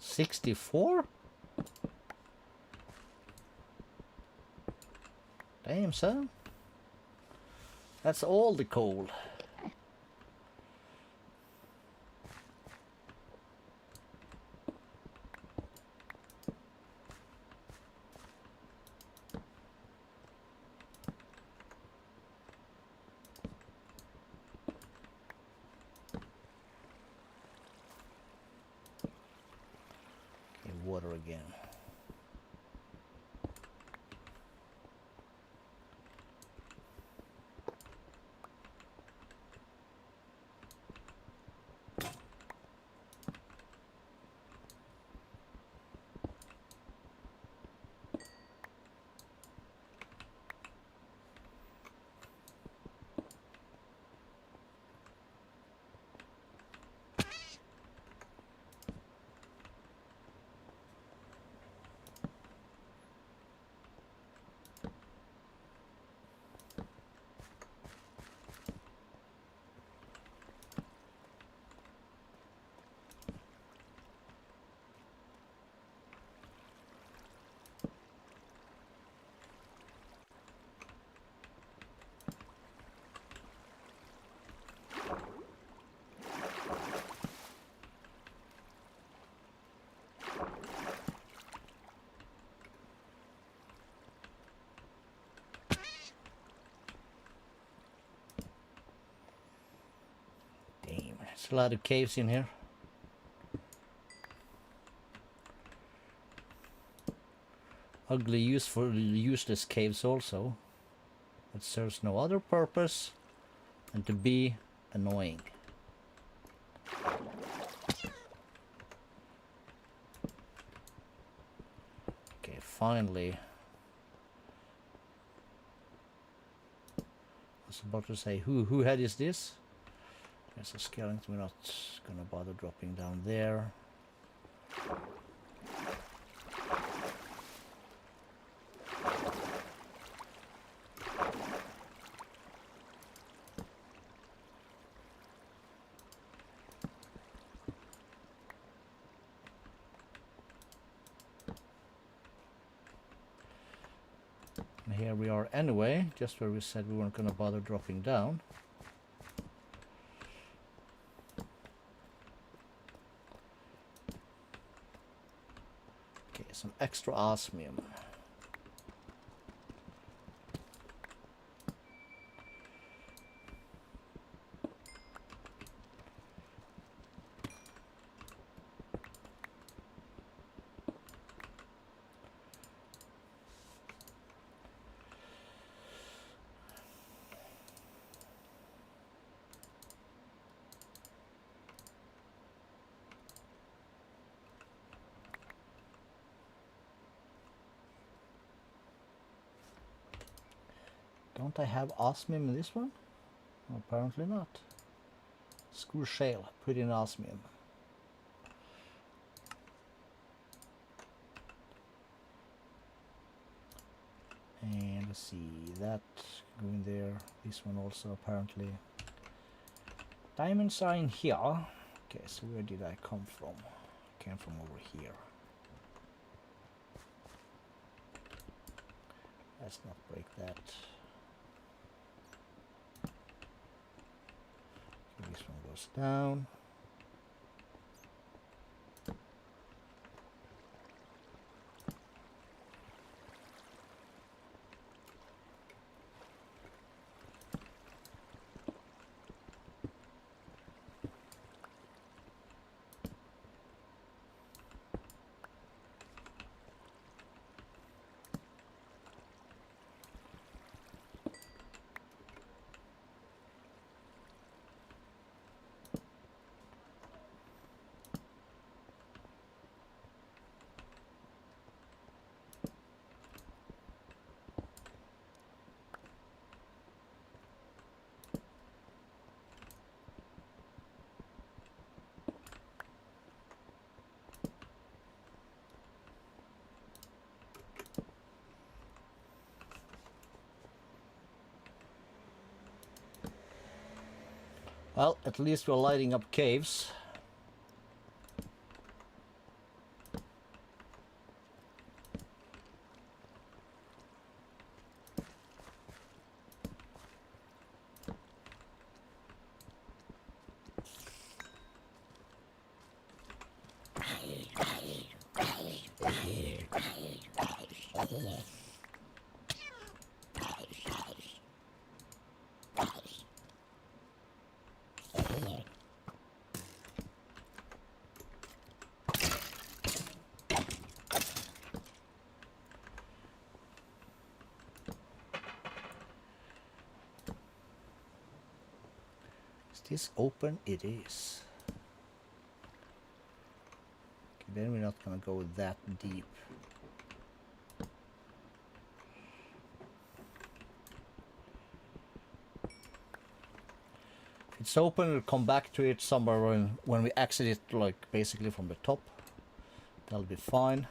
$64? Damn, son. That's all the coal. Okay, water again. There's a lot of caves in here. Ugly, useful, useless caves also. It serves no other purpose than to be annoying. Okay, finally. I was about to say, who head is this? There's a skeleton, we're not gonna bother dropping down there. And here we are anyway, just where we said we weren't gonna bother dropping down. Some extra osmium. Don't I have osmium in this one? No, apparently not. Screw shale, put in osmium. And let's see, that going there. This one also apparently. Diamonds are in here. Okay, so where did I come from? I came from over here. Let's not break that. This one goes down. Well, at least we're lighting up caves. Is this open? It is. Okay, then we're not gonna go that deep. If it's open, we'll come back to it somewhere when we exit it, like basically from the top. That'll be fine.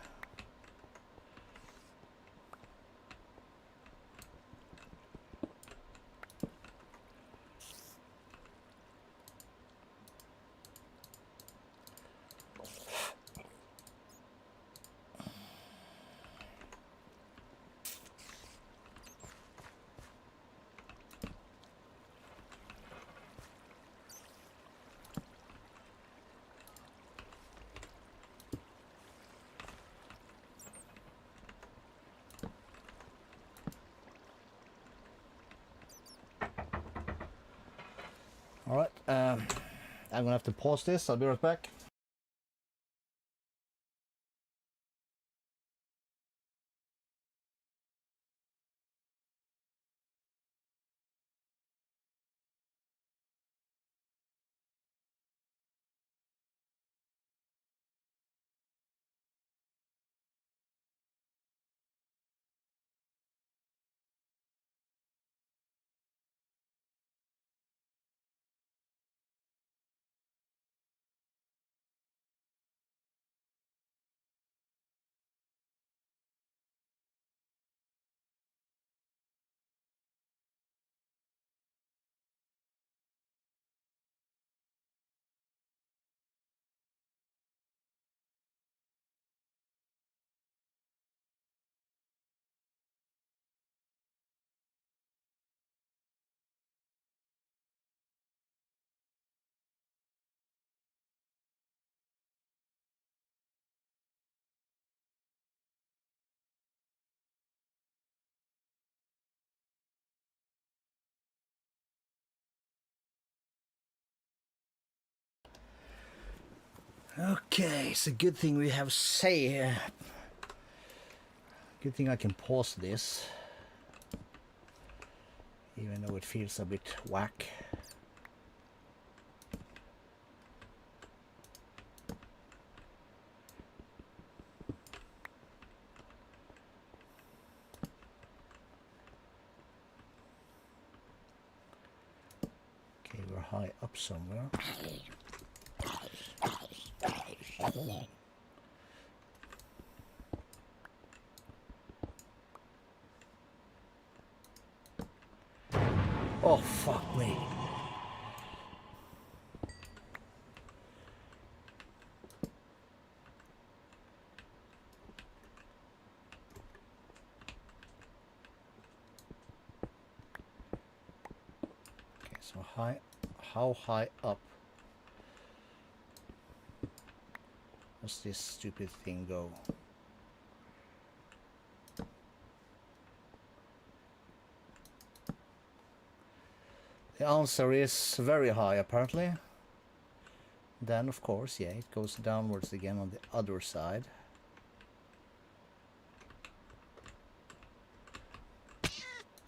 Alright, I'm gonna have to pause this. I'll be right back. Okay, it's a good thing we have good thing I can pause this, even though it feels a bit whack. Okay, we're high up somewhere. Oh, fuck me. Okay, so how high up does this stupid thing go? The answer is very high, apparently. Then, of course, yeah, it goes downwards again on the other side.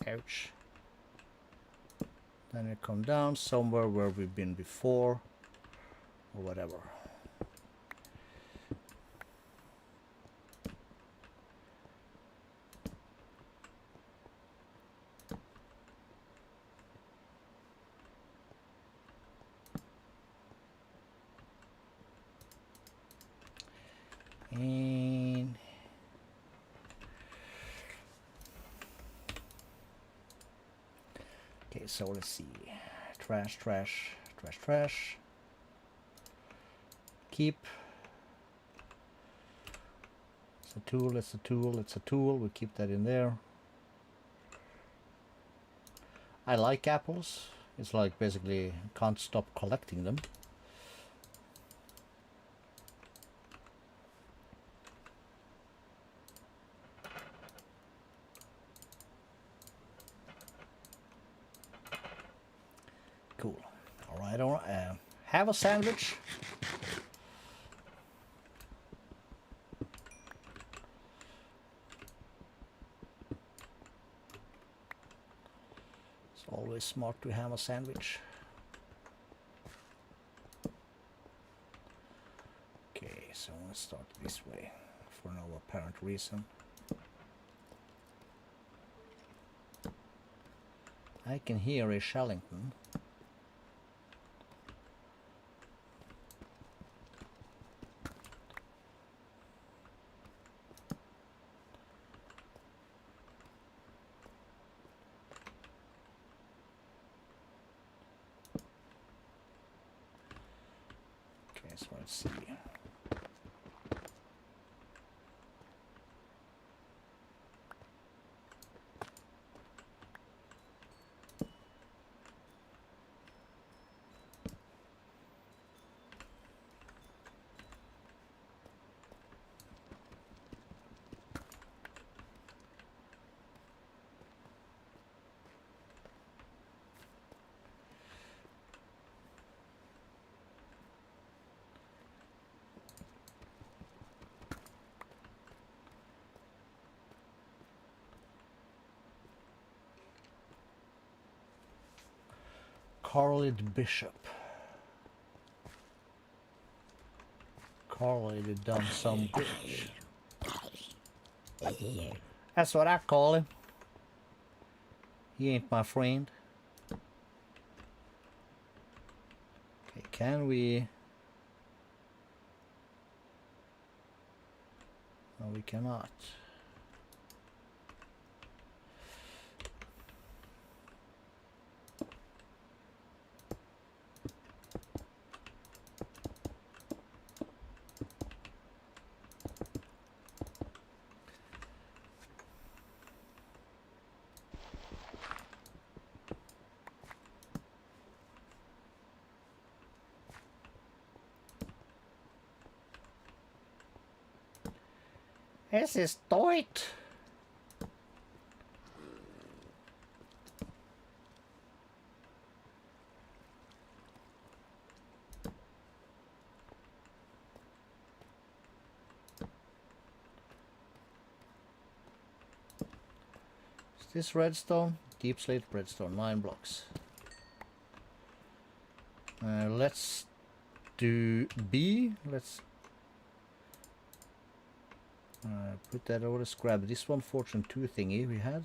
Ouch. Then we come down somewhere where we've been before, or whatever. And okay, so let's see. Trash, trash, Trash, trash. Keep. It's a tool, it's a tool, it's a tool. We'll keep that in there. I like apples. It's like basically can't stop collecting them. Cool. All right, all right. Have a sandwich. It's always smart to have a sandwich. Okay, so I'm gonna start this way for no apparent reason. I can hear a Shellington. Okay, so let's see. Carlid Bishop. Carlid done some bitch. That's what I call him. He ain't my friend. Okay, can we... No, we cannot. This is tight. Is this redstone? Deep slate redstone, 9 blocks. Let's do B. Let's put that over. Let's grab this one, fortune 2 thingy we had.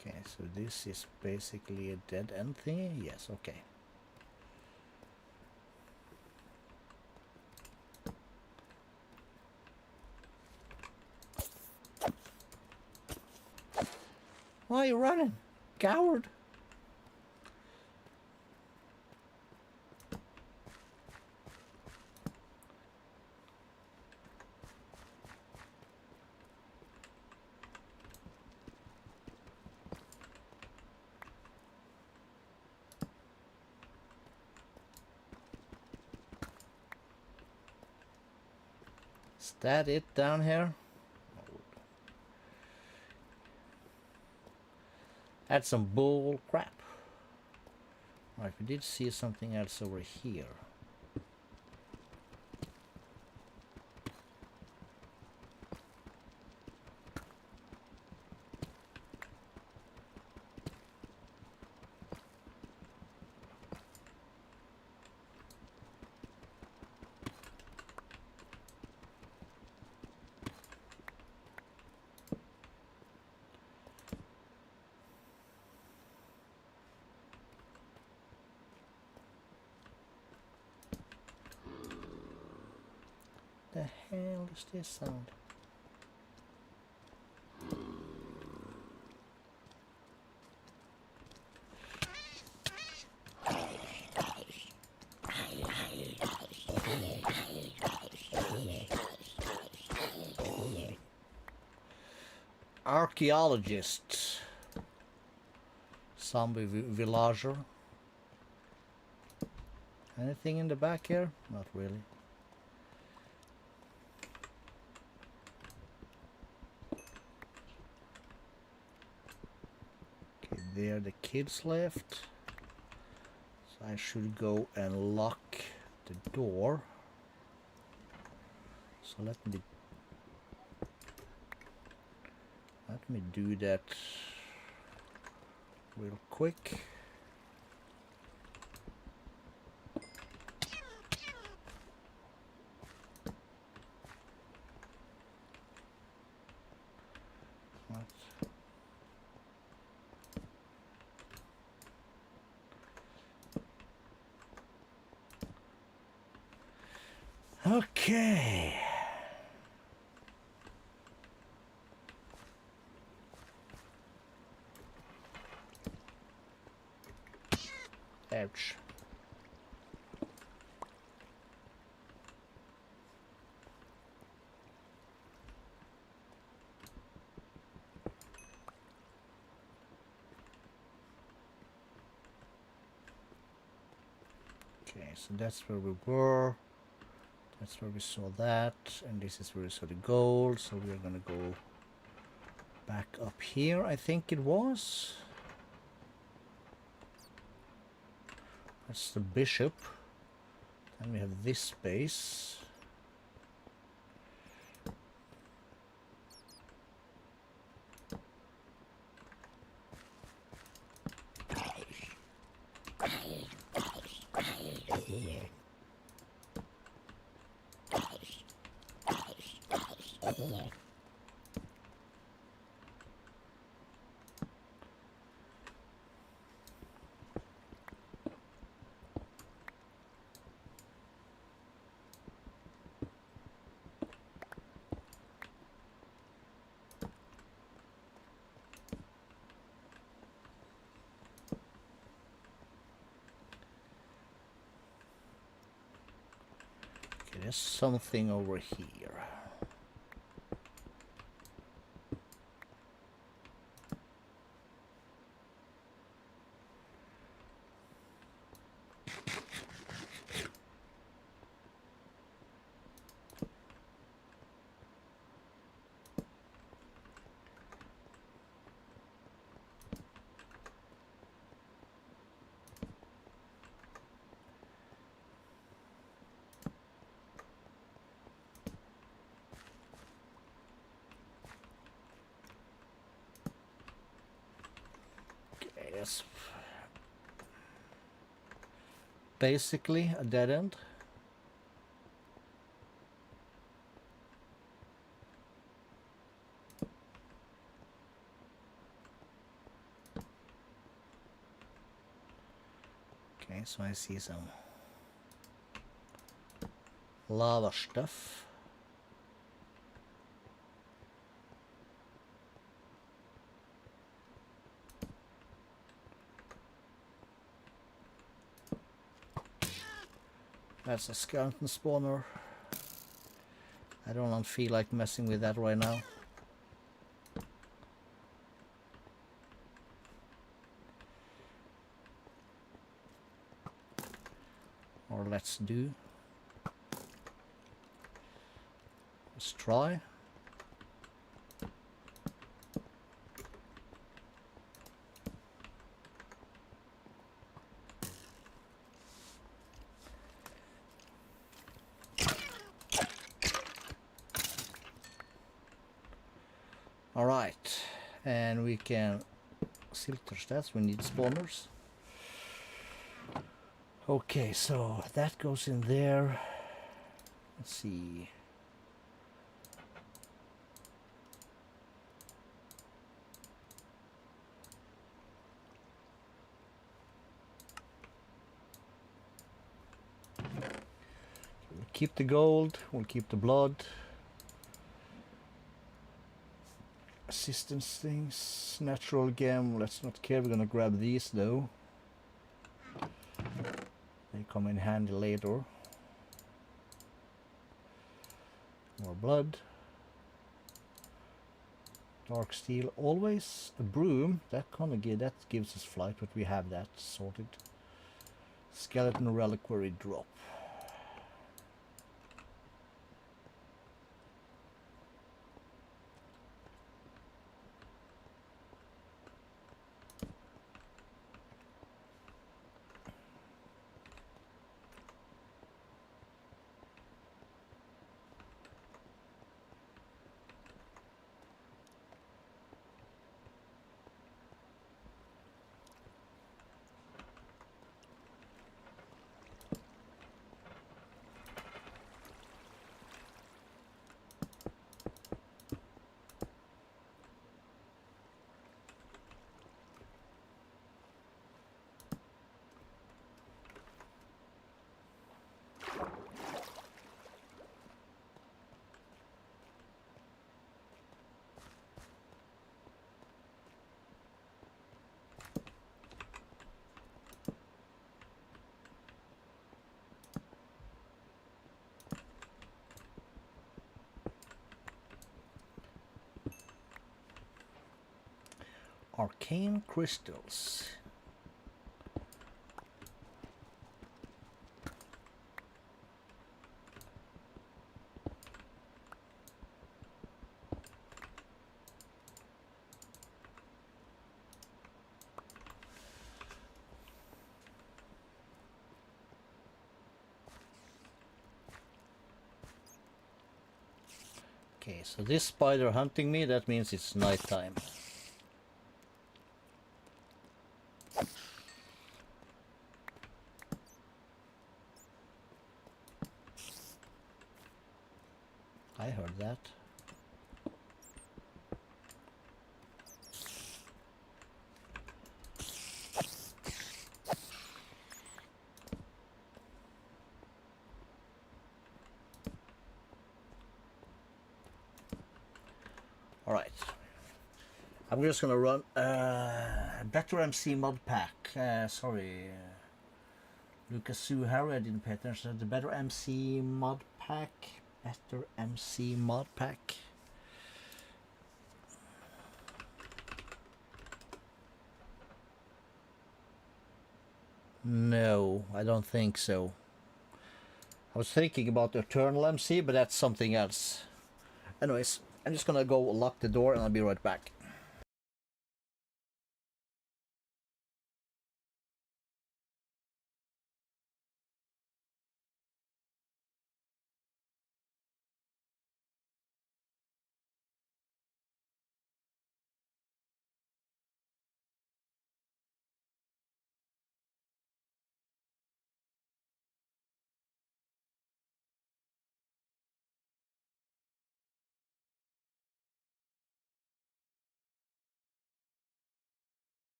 Okay, so this is basically a dead end thingy. Yes, okay. Why are you running? Coward. Is that it down here? That's some bull crap. Alright, we did see something else over here. hell is this sound? Archaeologist. Zombie villager. Anything in the back here? Not really. Okay, there the kids left. So I should go and lock the door. So let me do that real quick. Okay. Ouch. Okay, so that's where we were. That's where we saw that, and this is where we saw the gold, so we're gonna go back up here, I think it was. That's the bishop. Then we have this space. There's something over here. Yes. Basically a dead end. Okay, so I see some lava stuff. That's a skeleton spawner. I don't feel like messing with that right now. Or let's do. Let's try. Alright, and we can filter stats, we need spawners. Okay, so that goes in there. Let's see. We'll keep the gold, we'll keep the blood. resistance things. Natural gem, let's not care. We're gonna grab these though. They come in handy later. More blood. Dark steel, always a broom. That gives us flight, but we have that sorted. Skeleton reliquary drop. Arcane crystals. Okay, so this spider hunting me, that means it's nighttime. I heard that. All right. I'm just gonna run better MC mod pack. Sorry, Lucas Sue Harry, I didn't pay attention to the better MC mod pack. Better MC mod pack. No, I don't think so. I was thinking about Eternal MC, but that's something else. Anyways, I'm just gonna go lock the door and I'll be right back.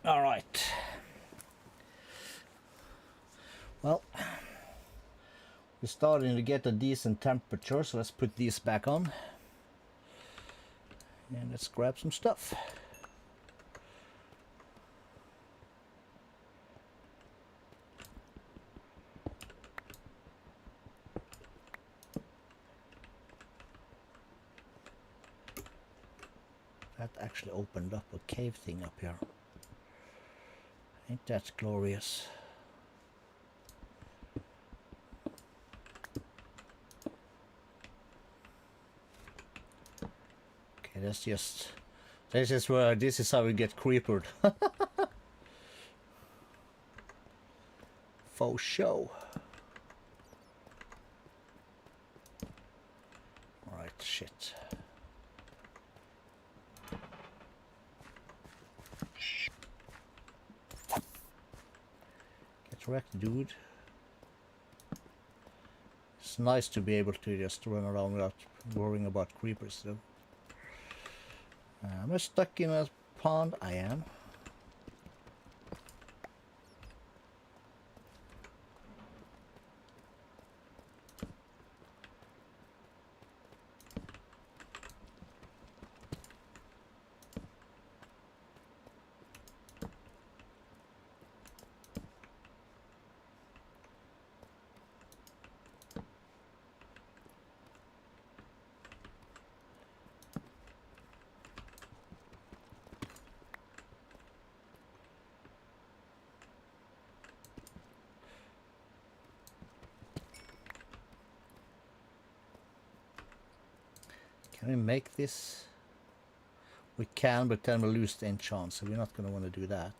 All right. Well, we're starting to get a decent temperature, so let's put these back on. And let's grab some stuff. That actually opened up a cave thing up here. Ain't that glorious? Okay, this is how we get creepered. Faux show. Alright, shit. Get wrecked, dude. It's nice to be able to just run around without worrying about creepers though. Am I stuck in a pond? I am. Can we make this? We can, but then we'll lose the enchant, so we're not going to want to do that.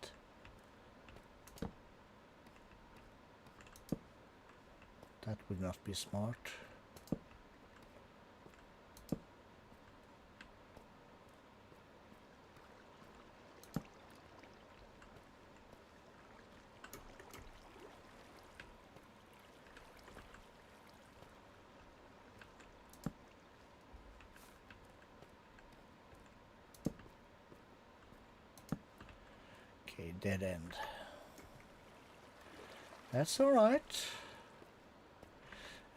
That would not be smart. Okay, dead end. That's alright.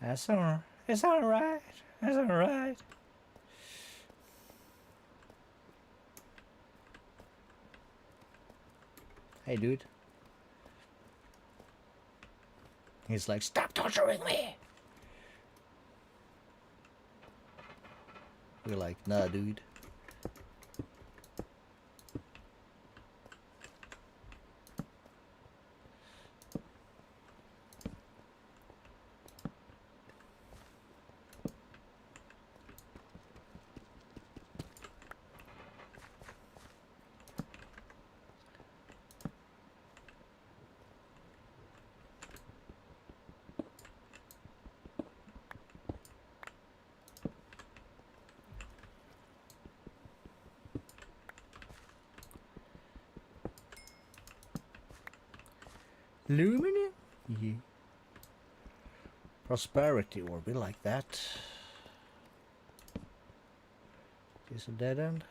That's alright. It's alright. It's alright. Hey, dude. He's like, stop torturing me! We're like, nah, dude. Luminous? Yeah. Prosperity orb, we like that. Is a dead end?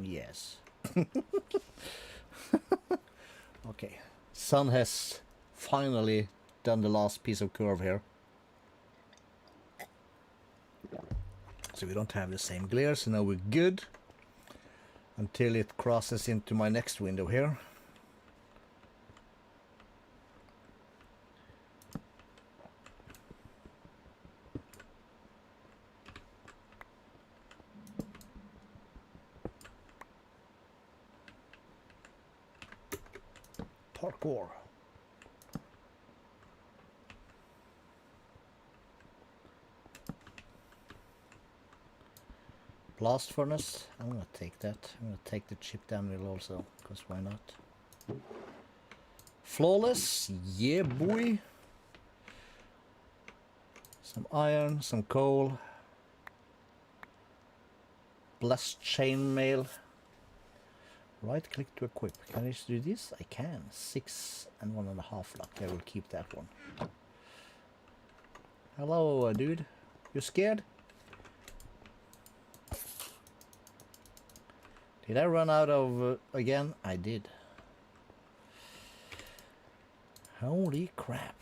Yes. Okay. Sun has finally done the last piece of curve here. So we don't have the same glare, so now we're good. Until it crosses into my next window here. Parkour. Blast furnace. I'm gonna take that. I'm gonna take the chip damage also, because why not? Flawless. Yeah, boy. Some iron, some coal. Blessed chainmail. Right click to equip. Can I just do this? I can. 6 and 1.5 luck. I will keep that one. Hello, dude. You scared? Did I run out of again? I did. Holy crap.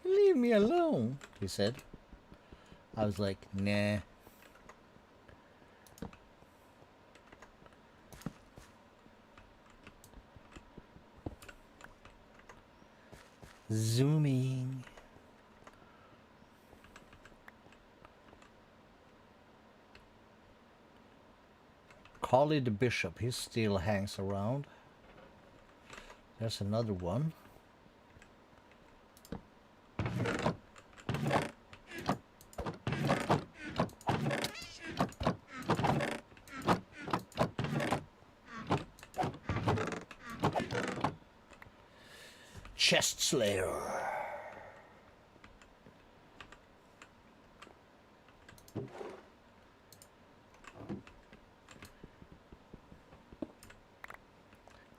Leave me alone, he said. I was like, nah. Zooming. Collie the Bishop, he still hangs around. There's another one. Chest Slayer.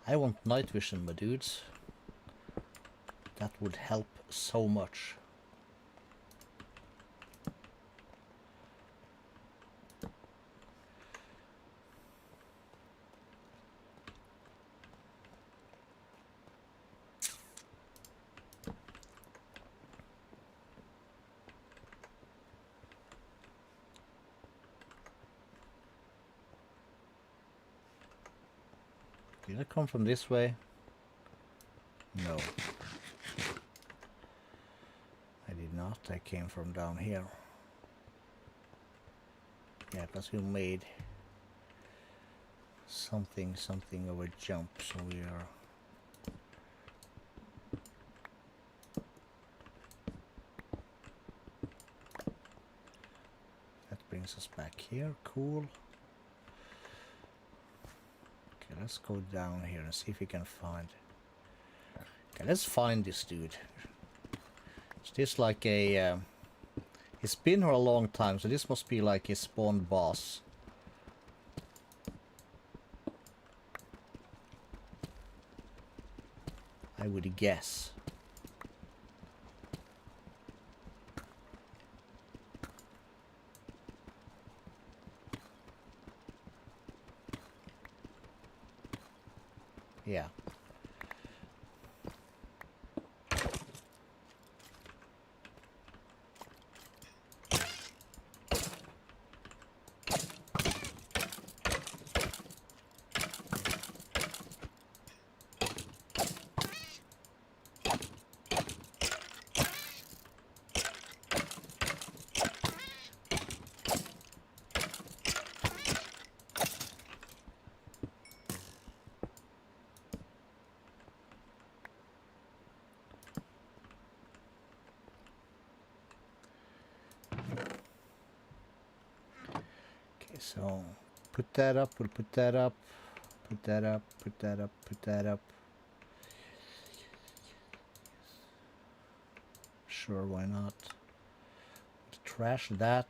I want night vision, my dudes. That would help so much. Did I come from this way? No. I did not. I came from down here. Yeah, because we made something of a jump, so we are... That brings us back here. Cool. Okay, let's go down here and see if we can find... Okay, let's find this dude. Is this like a... He's been here a long time, so this must be like his spawn boss. I would guess. Yeah. So put that up, we'll put that up, put that up, put that up, put that up. Sure, why not? Trash that.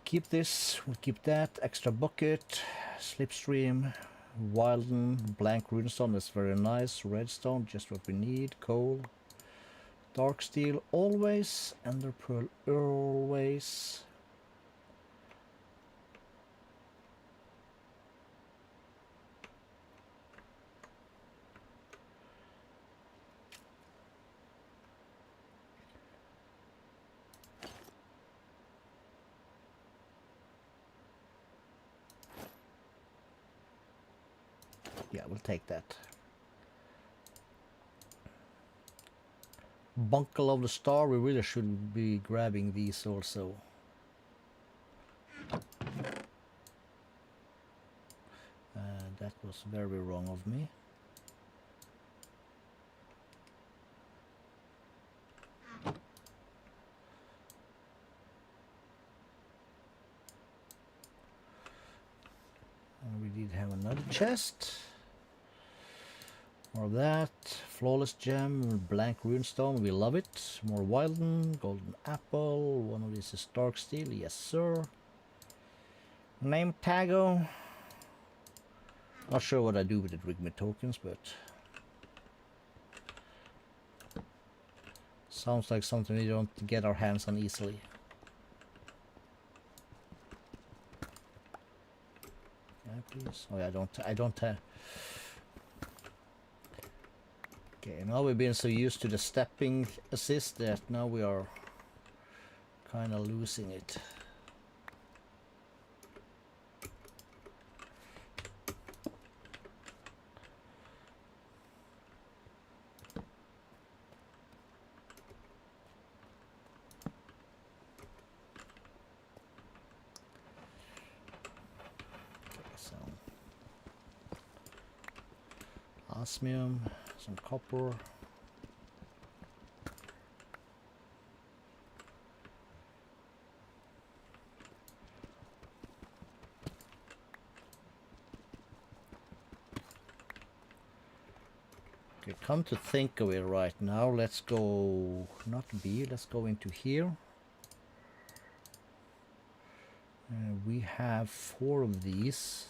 Keep this, we'll keep that. Extra bucket, slipstream, wilden, blank runestone, that's very nice. Redstone, just what we need. Coal. Dark steel always, ender pearl always. Yeah, we'll take that. Bunkle of the star, we really should be grabbing these also. That was very wrong of me. And we did have another chest. More of that. Flawless gem, blank runestone, we love it. More wilden, golden apple. One of these is dark steel, yes sir. Name taggo. Not sure what I do with the Rigme tokens, but sounds like something we don't get our hands on easily. Can I please? Oh yeah, I don't okay, now we've been so used to the stepping assist that now we are kind of losing it. Osmium, some copper. Okay, come to think of it right now, let's go, not B, let's go into here. We have 4 of these.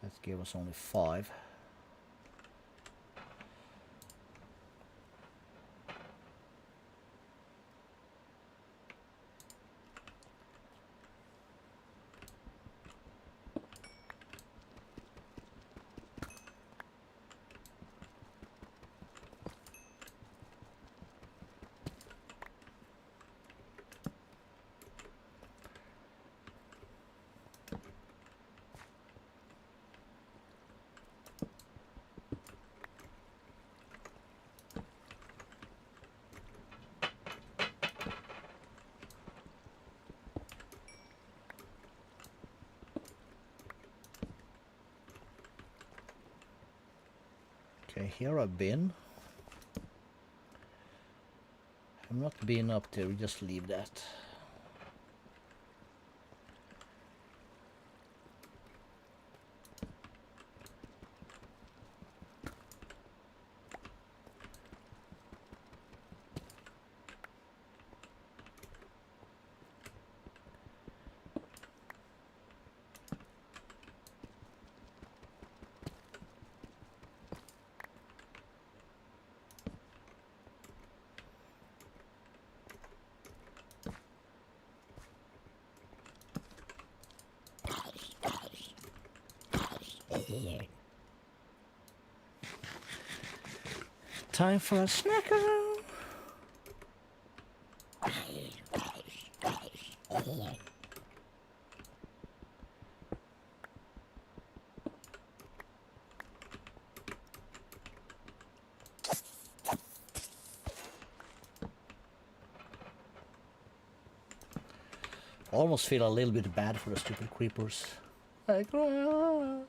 That gave us only 5. Okay, here I've been. I'm not being up there, we just leave that. Time for a snacker. Almost feel a little bit bad for the stupid creepers. Like, but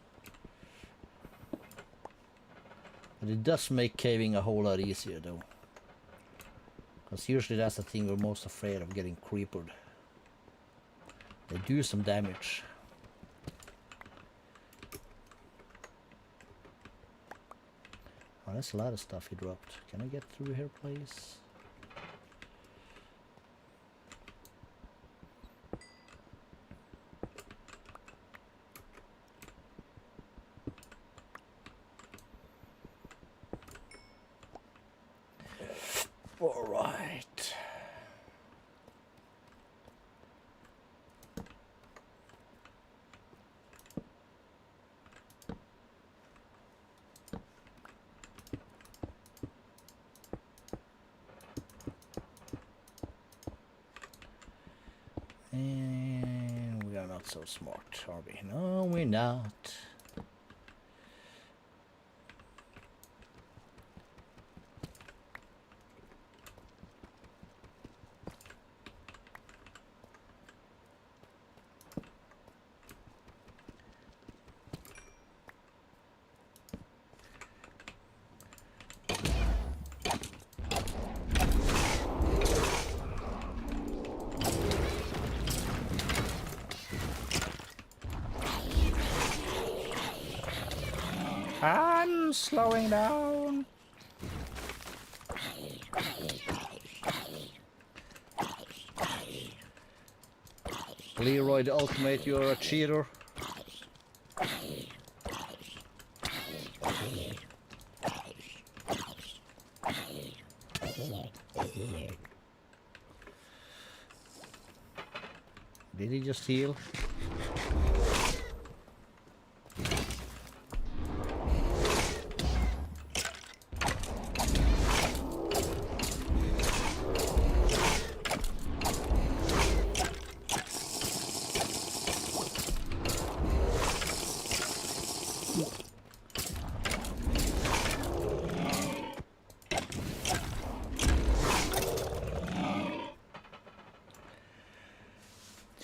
it does make caving a whole lot easier though. Because usually that's the thing we're most afraid of, getting creepered. They do some damage. Oh, that's a lot of stuff he dropped. Can I get through here, please? All right. And we are not so smart, are we? No, we're not. I'm slowing down. Leroy the Ultimate, you're a cheater. Did he just heal?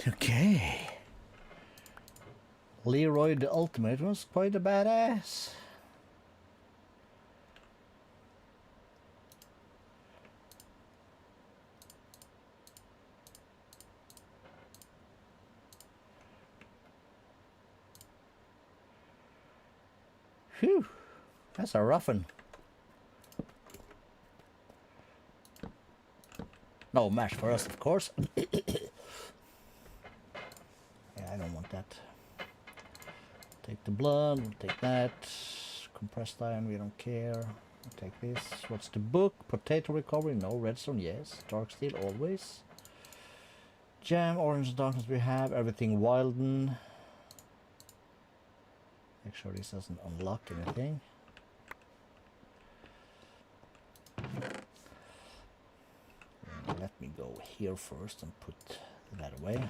Okay. Leroy the Ultimate was quite a badass. Phew, that's a rough one. No match for us, of course. Yeah, I don't want that. Take the blood, we'll take that. Compressed iron, we don't care. We'll take this. What's the book? Potato recovery, no. Redstone, yes. Dark steel, always. Jam, orange darkness we have. Everything wilden. Make sure this doesn't unlock anything. Let me go here first and put that away.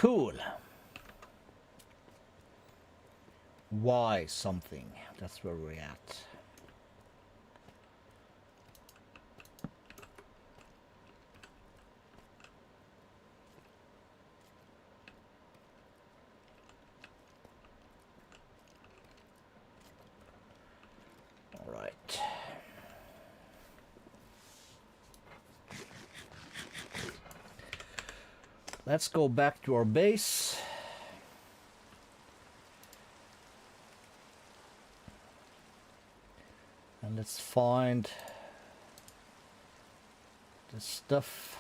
Cool. Why something? That's where we're at. All right. Let's go back to our base. And let's find the stuff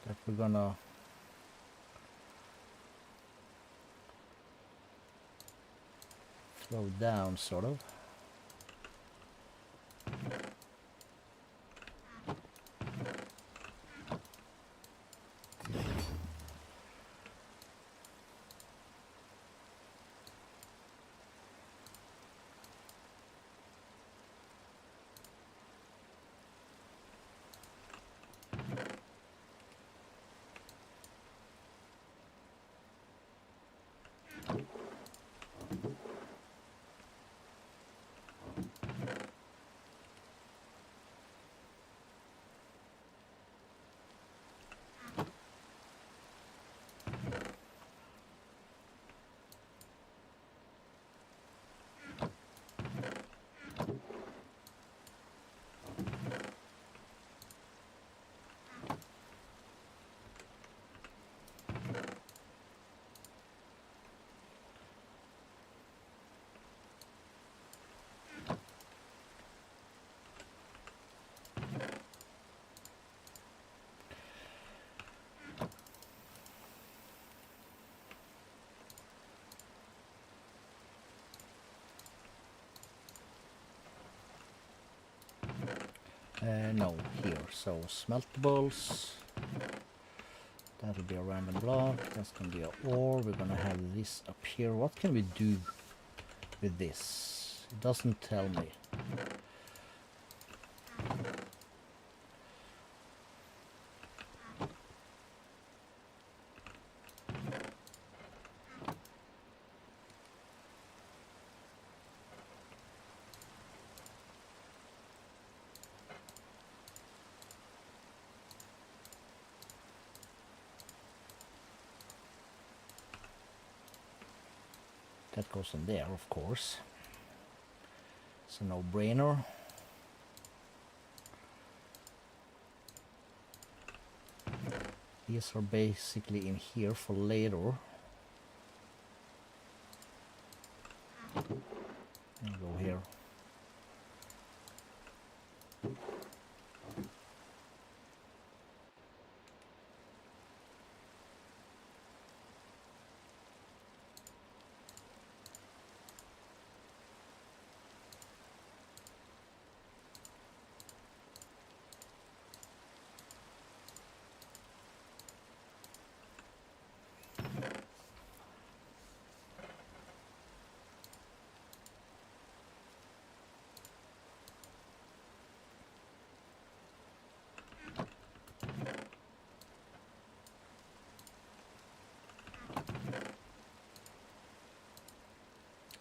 that we're gonna throw down, sort of. No, here. So smeltables. That'll be a random block. That's gonna be a ore. We're gonna have this up here. What can we do with this? It doesn't tell me. That goes in there, of course. It's a no-brainer. These are basically in here for later. And go here.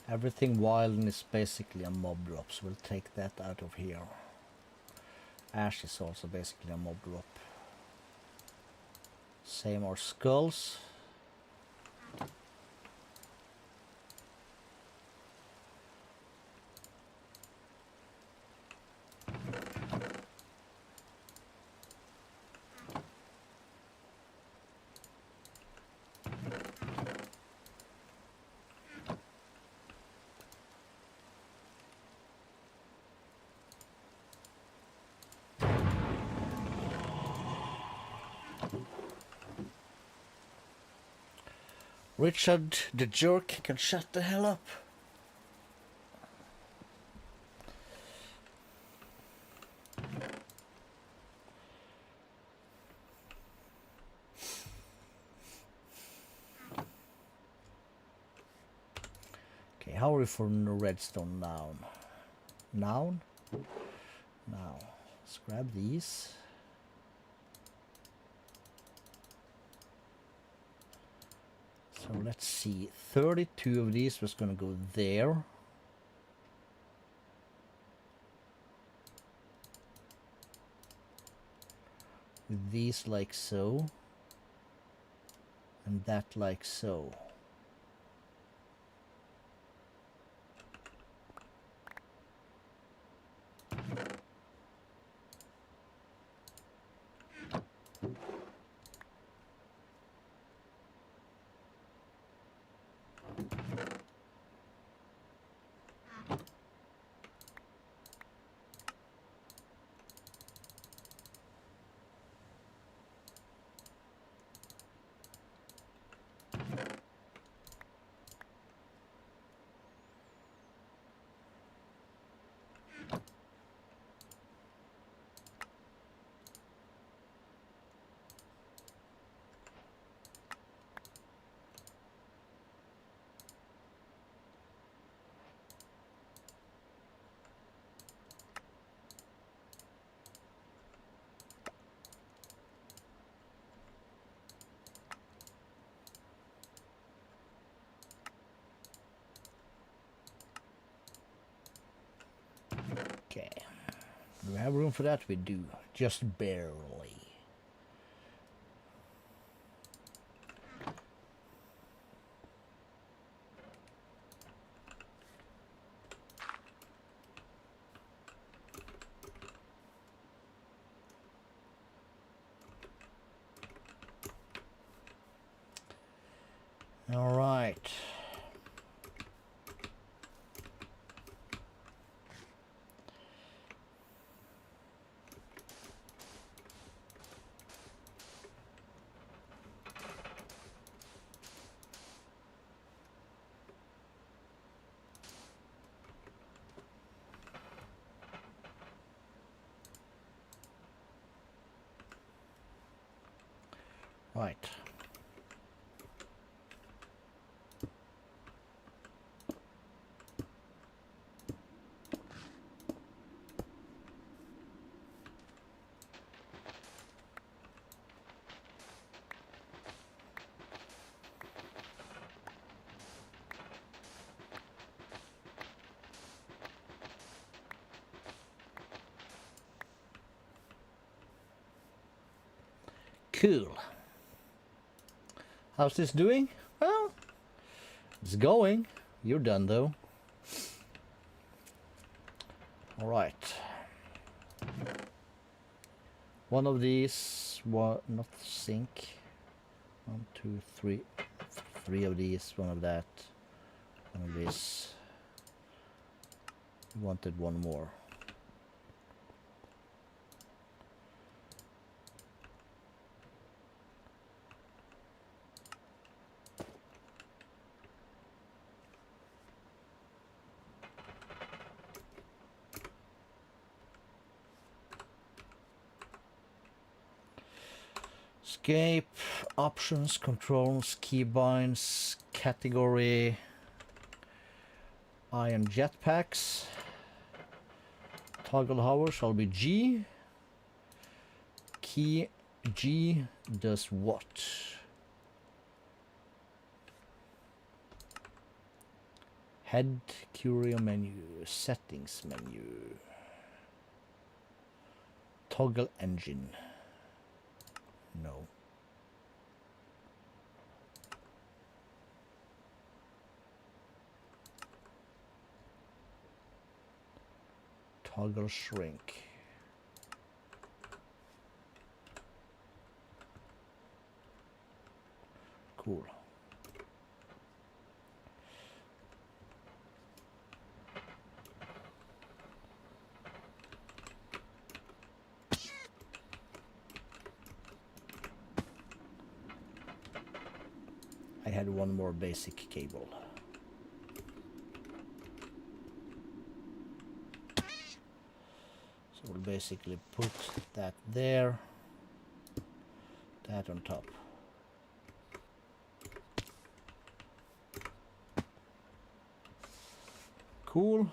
Everything wild is basically a mob drop, so we'll take that out of here. Ash is also basically a mob drop. Same our skulls. Richard the jerk can shut the hell up. Okay, how are we for redstone now? Now? Now, let's grab these. So let's see, 32 of these was going to go there. With these like so. And that like so. Okay. Do we have room for that? We do. Just barely. All right. Right. Cool. How's this doing? Well, it's going. You're done though. All right. One of these, not sink. 1, 2, 3. 3 of these, one of that. One of this. Wanted one more. Escape, options, controls, keybinds, category, iron jetpacks. Toggle hover shall be G. Key G does what? Head, curio menu, settings menu. Toggle engine. No. Toggle shrink. Cool. I had one more basic cable. So we'll basically put that there, that on top. Cool.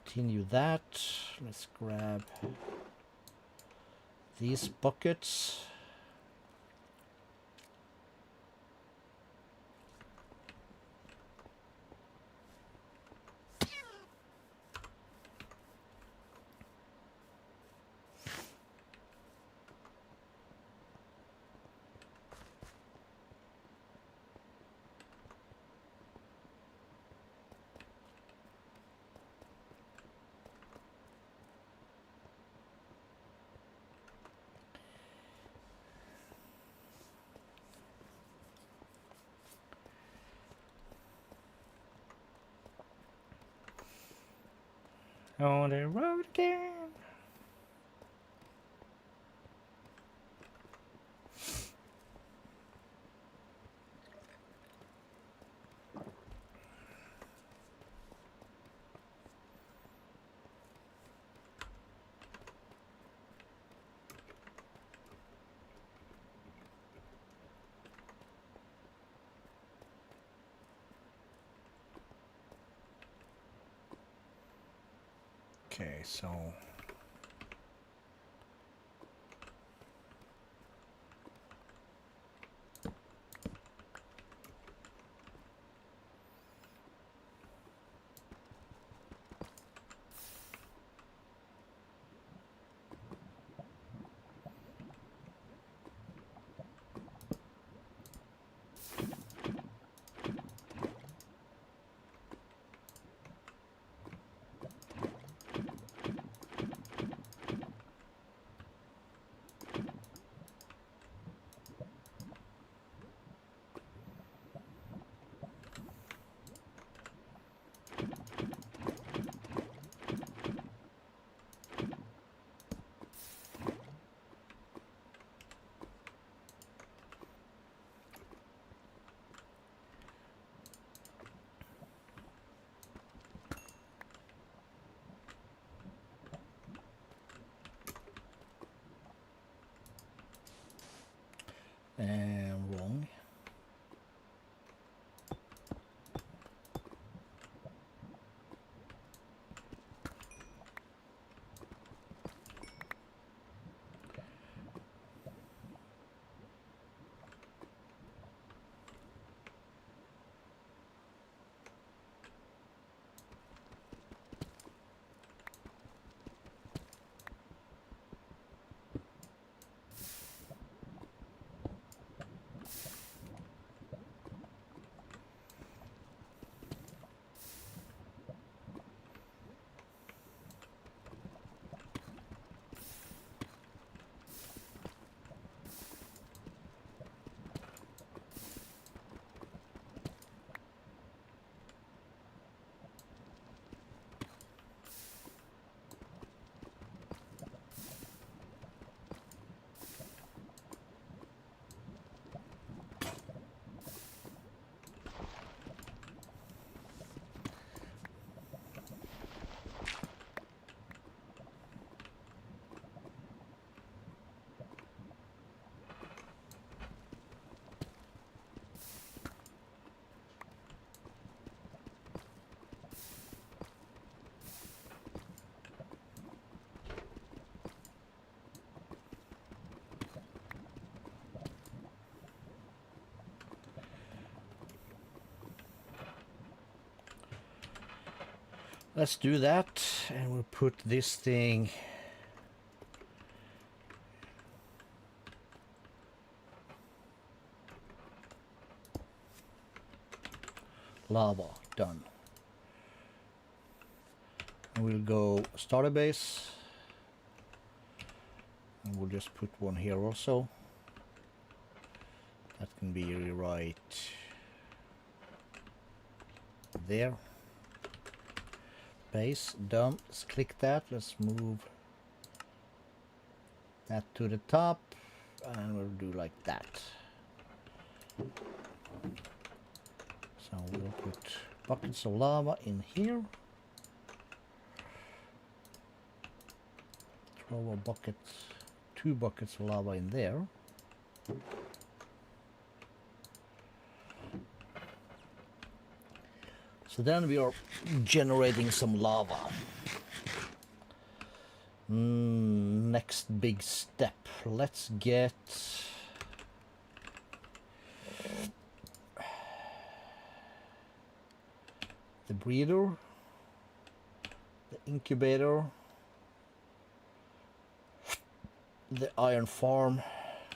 continue that. Let's grab these buckets. On the road again. Okay, so wrong. Let's do that, and we'll put this thing lava done. And we'll go starter base, and we'll just put one here also. That can be right there. Base done. Let's click that. Let's move that to the top, and we'll do like that. So we'll put buckets of lava in here. Throw a bucket, 2 buckets of lava in there. So then we are generating some lava. Next big step. Let's get the breeder, the incubator, the iron farm,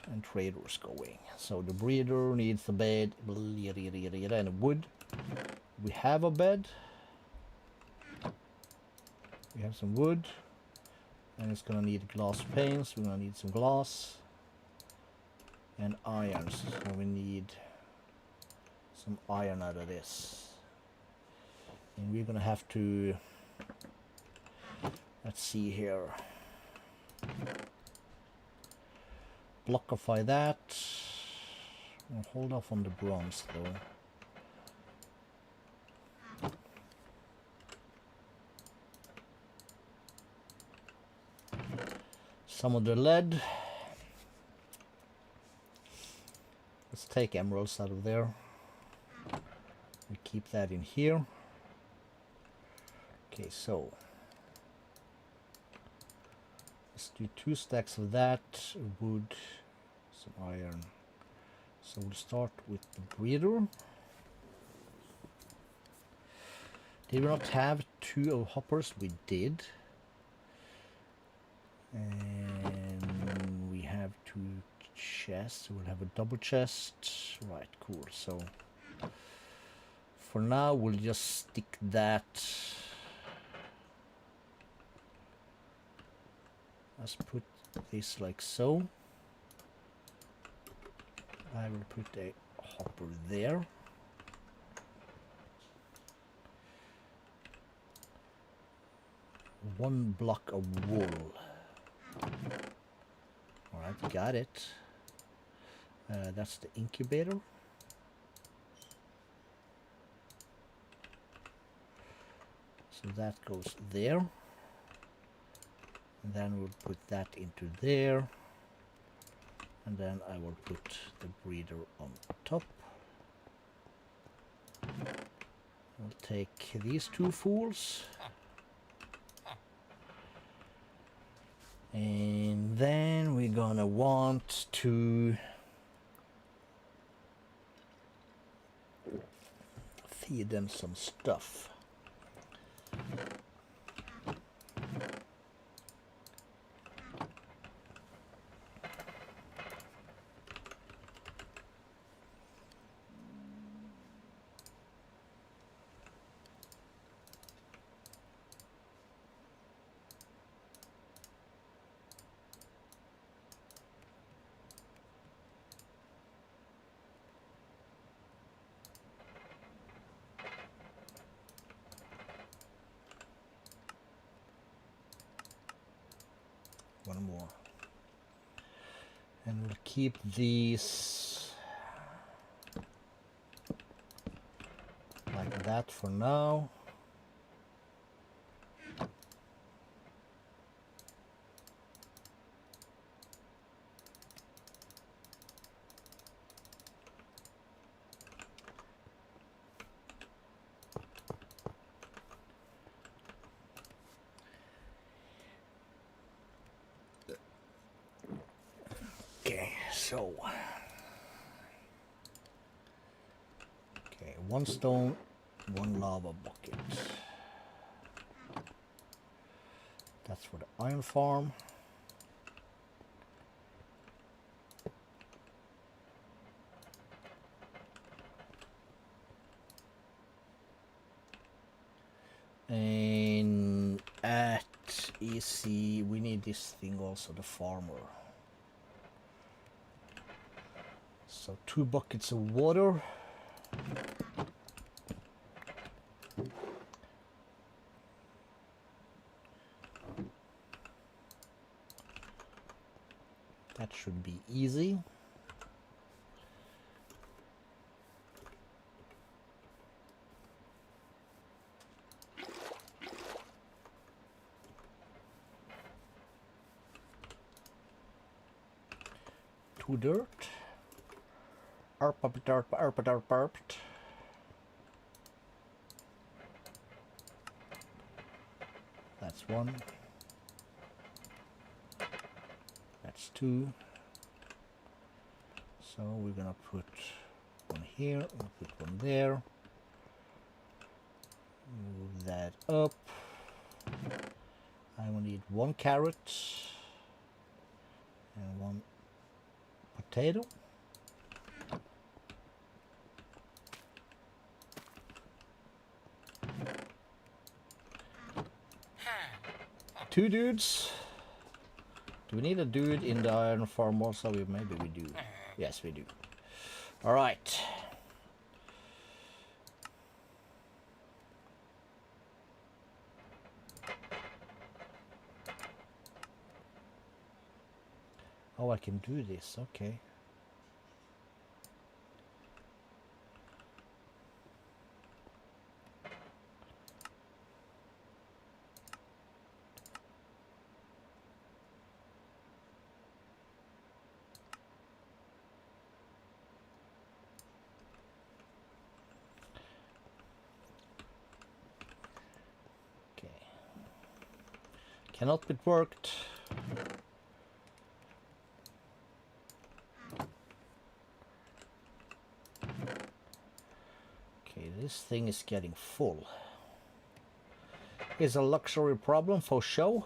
and traders going. So the breeder needs a bed and wood. We have a bed. We have some wood. And it's gonna need glass panes. We're gonna need some glass and irons. So we need some iron out of this. And we're gonna have to, let's see here, blockify that. I'll hold off on the bronze though. Some of the lead. Let's take emeralds out of there. We keep that in here. Okay, so let's do 2 stacks of that, wood, some iron. So we'll start with the breeder. Did we not have 2 hoppers? We did. And we have 2 chests. We'll have a double chest. Right, cool. So for now we'll just stick that. Let's put this like so. I will put a hopper there. One block of wool. Alright, got it. That's the incubator. So that goes there. And then we'll put that into there. And then I will put the breeder on top. I'll take these 2 fools. And then we're gonna want to feed them some stuff. One more. And we'll keep these like that for now. So, okay, 1 stone, 1 lava bucket. That's for the iron farm. And at EC, we need this thing also, the farmer. So 2 buckets of water. That should be easy. Two dirt. Arp. That's 1. That's 2. So we're gonna put one here, we'll put one there. Move that up. I will need 1 carrot and 1 potato. Two dudes. Do we need a dude in the iron farm also? Maybe we do. Yes, we do. All right. Oh, I can do this. Okay. Cannot be worked. Okay, this thing is getting full. It's a luxury problem for show.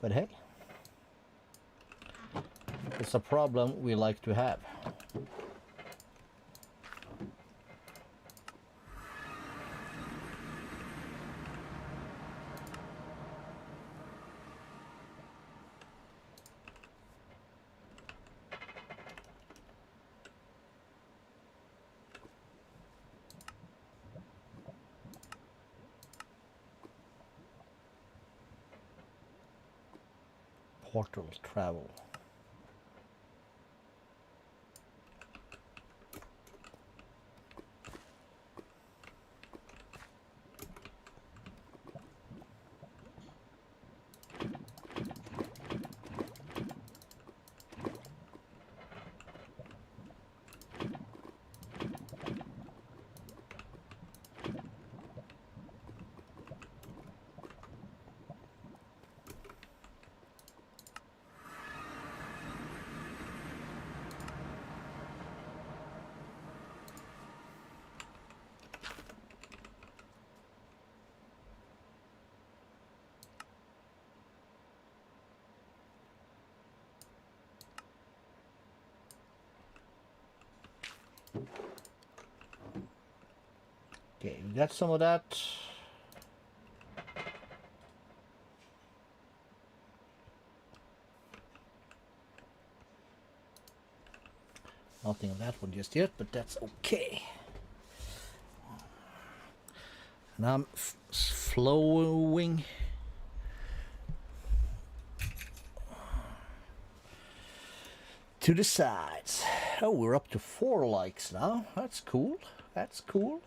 But hey, it's a problem we like to have. Portal travel. Okay, we got some of that. Nothing of that one just yet, but that's okay. And I'm flowing. To the sides. Oh, we're up to 4 likes now. That's cool. That's cool.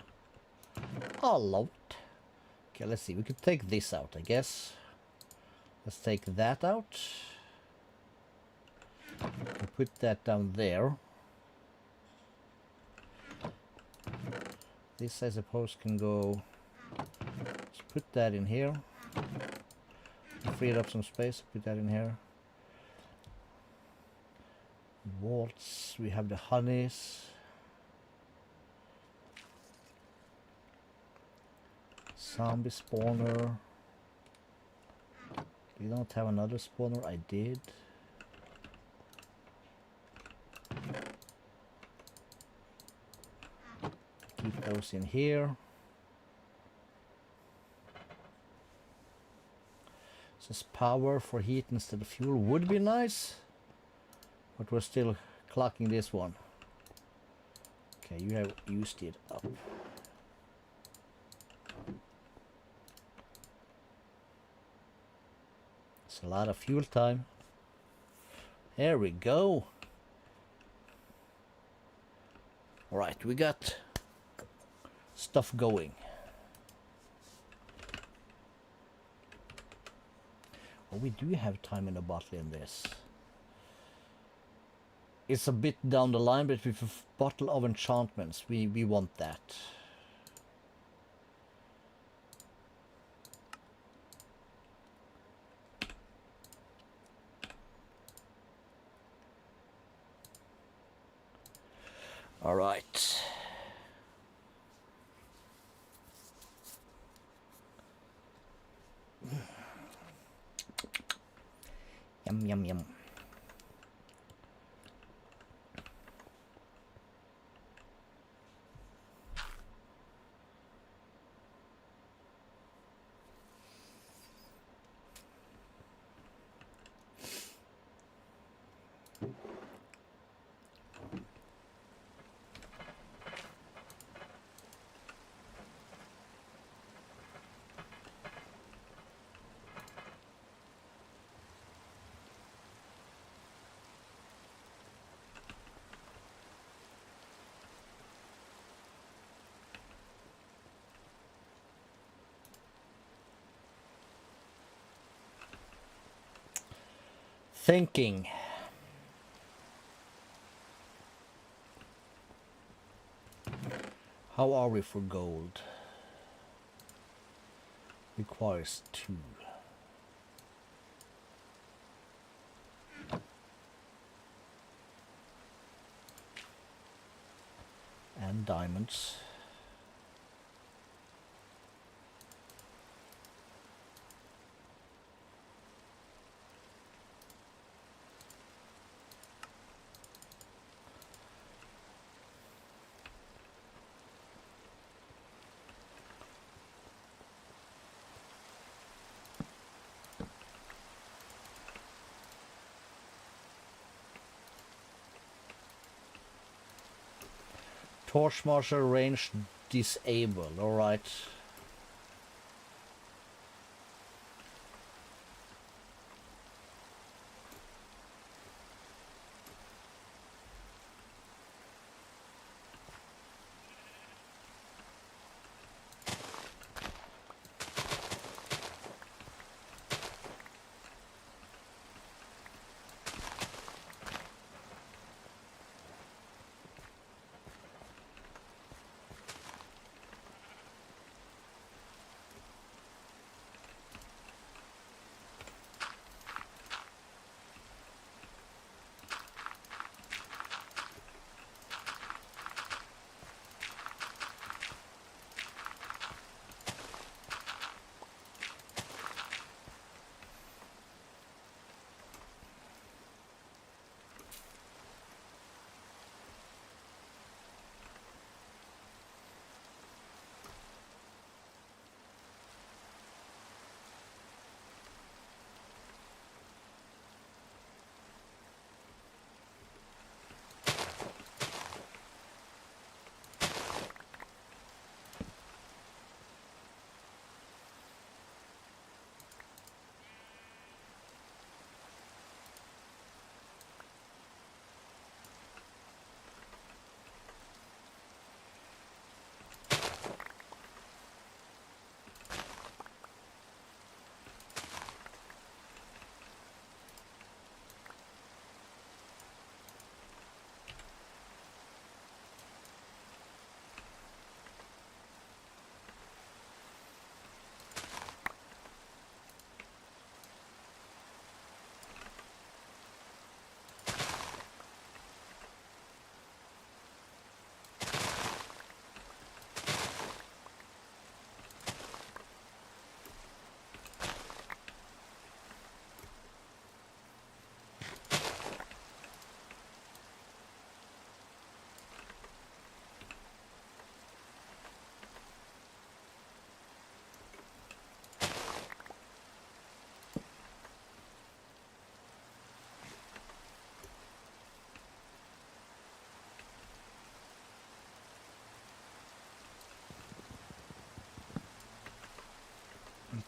I love it. Okay, let's see. We could take this out, I guess. Let's take that out. And put that down there. This, I suppose, can go... Let's put that in here. Free up some space. Put that in here. Vaults. We have the honeys. Zombie spawner. We don't have another spawner. I did. Keep those in here. Says power for heat instead of fuel would be nice, but we're still clocking this one. Okay, you have used it up. It's a lot of fuel time. There we go. All right, we got stuff going. Oh, we do have time in a bottle in this. It's a bit down the line, but with a bottle of enchantments, we want that. All right. Yum, yum, yum. Thinking. How are we for gold? Requires 2. And diamonds. Torch marshal range disabled. All right.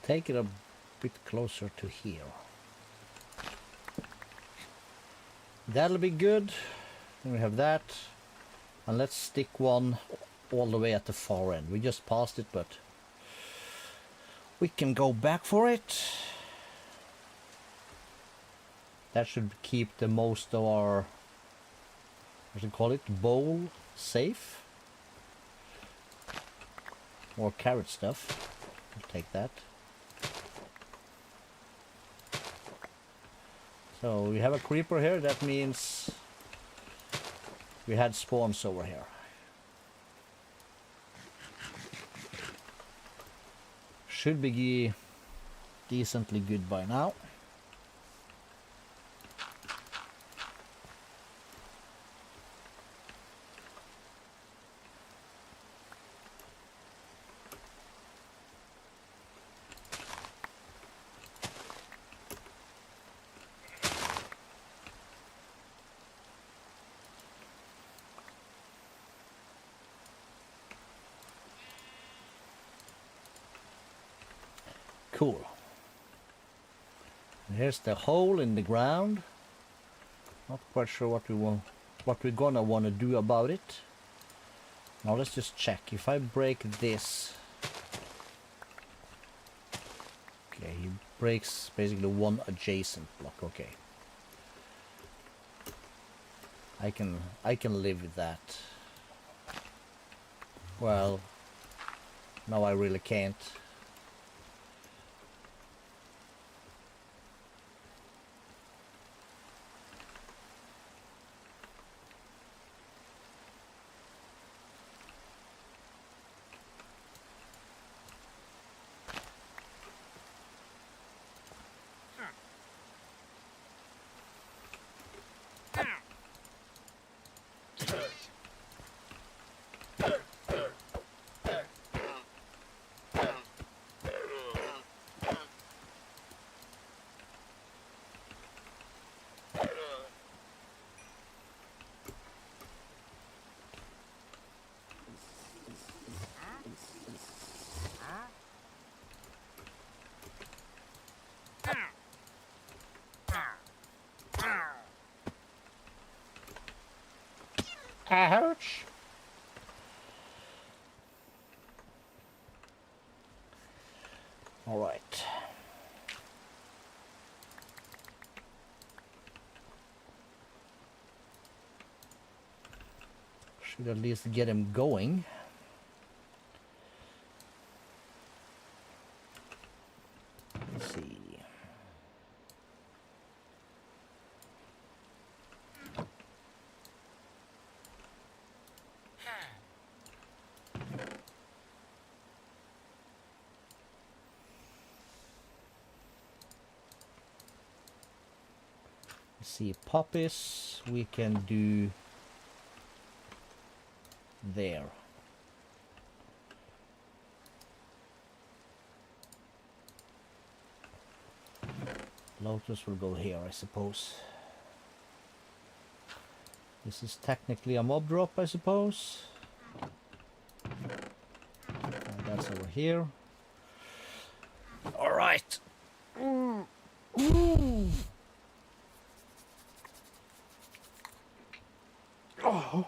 Take it a bit closer to here. That'll be good. And we have that. And let's stick one all the way at the far end. We just passed it, but we can go back for it. That should keep the most of our, what do you call it, bowl safe. More carrot stuff. I'll take that. So we have a creeper here. That means we had spawns over here. Should be decently good by now. Cool. And here's the hole in the ground. Not quite sure what we're gonna want to do about it. Now let's just check. If I break this, okay, he breaks basically one adjacent block. Okay, I can live with that. Well, no, I really can't. Ouch! All right. Should at least get him going. Let's see. See, poppies we can do there. Lotus will go here, I suppose. This is technically a mob drop, I suppose. And that's over here. All right. Oh.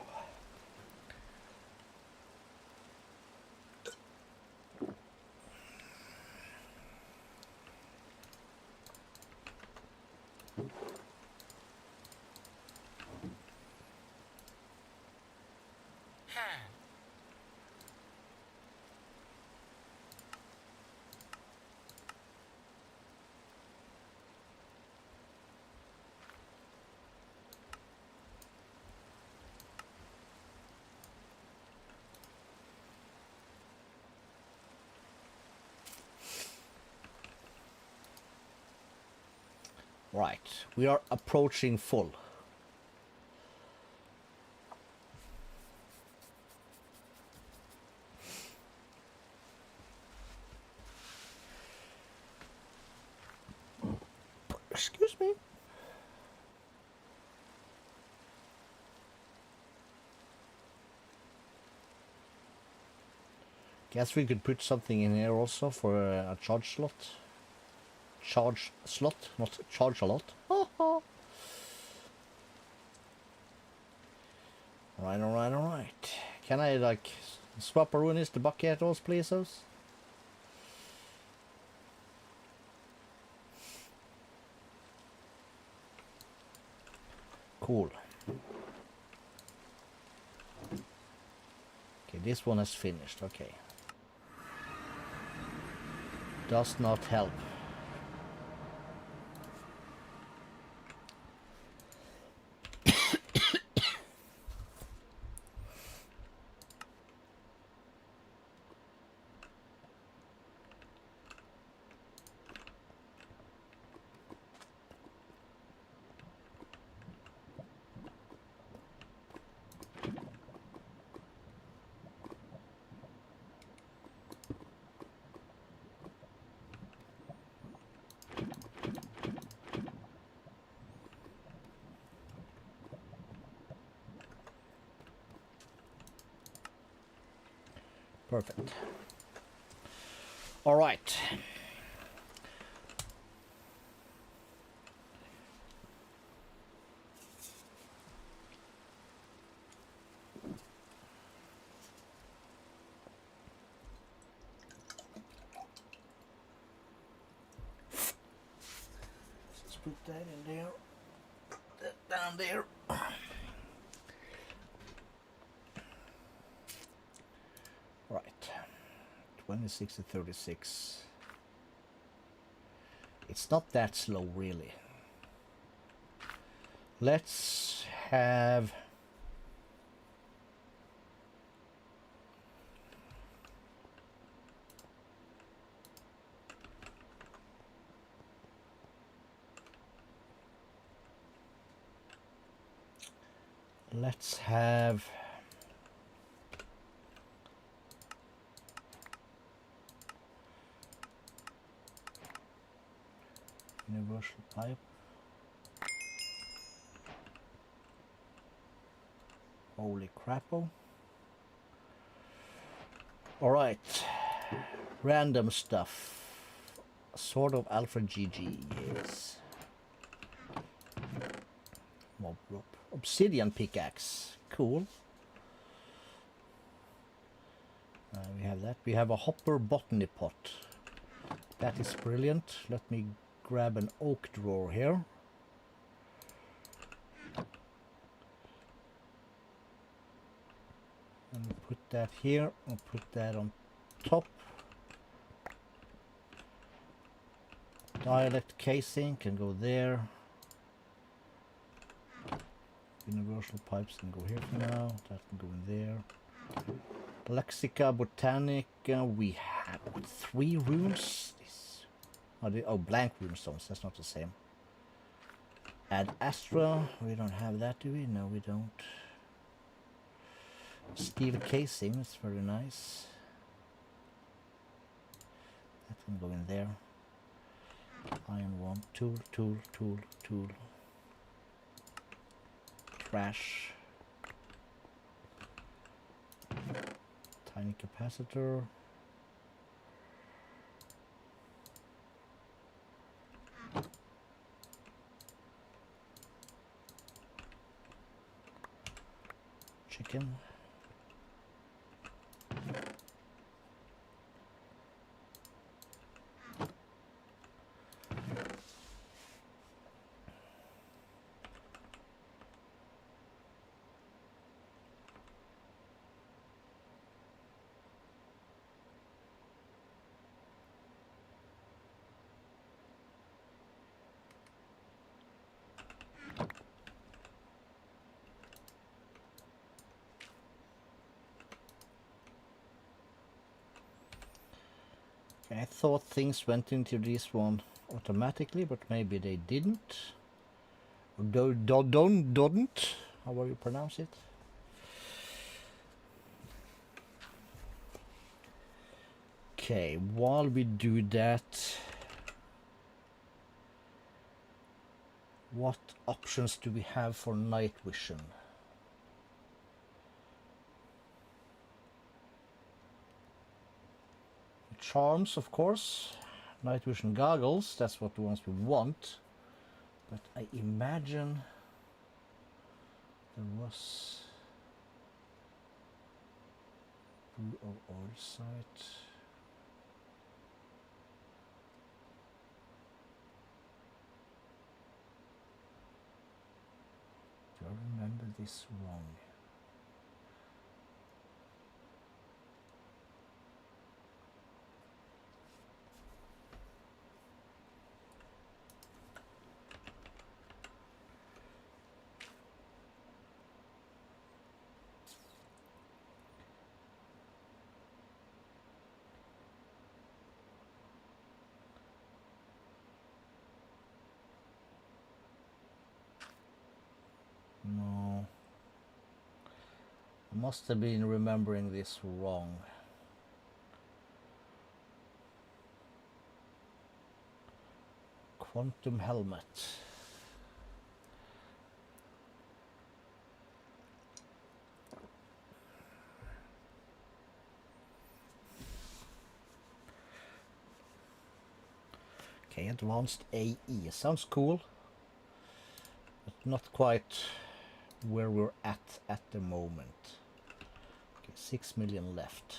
Right, we are approaching full. Excuse me. Guess we could put something in here also for a charge slot. Charge slot, not charge a lot. Alright, alright. Can I like swap a ruinous to bucket those places? Cool. Okay, this one is finished, okay. Does not help. Perfect. All right. Let's put that in there. Put that down there. Right. 26 to 36. It's not that slow, really. Let's have... Let's have... Universal pipe. Holy crappo. Alright. Random stuff. Sword of Alfred GG, yes. Mob rope. Obsidian pickaxe. Cool. We have that. We have a hopper botany pot. That is brilliant. Let me grab an oak drawer here. And put that here and put that on top. Dialect casing can go there. Universal pipes can go here for now. That can go in there. Lexica Botanica, we have 3 runes. Oh, blank runestones, that's not the same. Ad Astra, we don't have that, do we? No, we don't. Steel casing, that's very nice. That can go in there. Iron one, tool. Trash. Tiny capacitor. Chicken. I thought things went into this one automatically, but maybe they didn't. Didn't. How will you pronounce it? Okay, while we do that, what options do we have for night vision? Charms, of course. Night vision goggles, that's what the ones we want. But I imagine there was blue or oil sight. Do I remember this wrong? No. I must have been remembering this wrong. Quantum helmet. Okay, advanced AE. Sounds cool. But not quite where we're at the moment. Okay, 6 million left.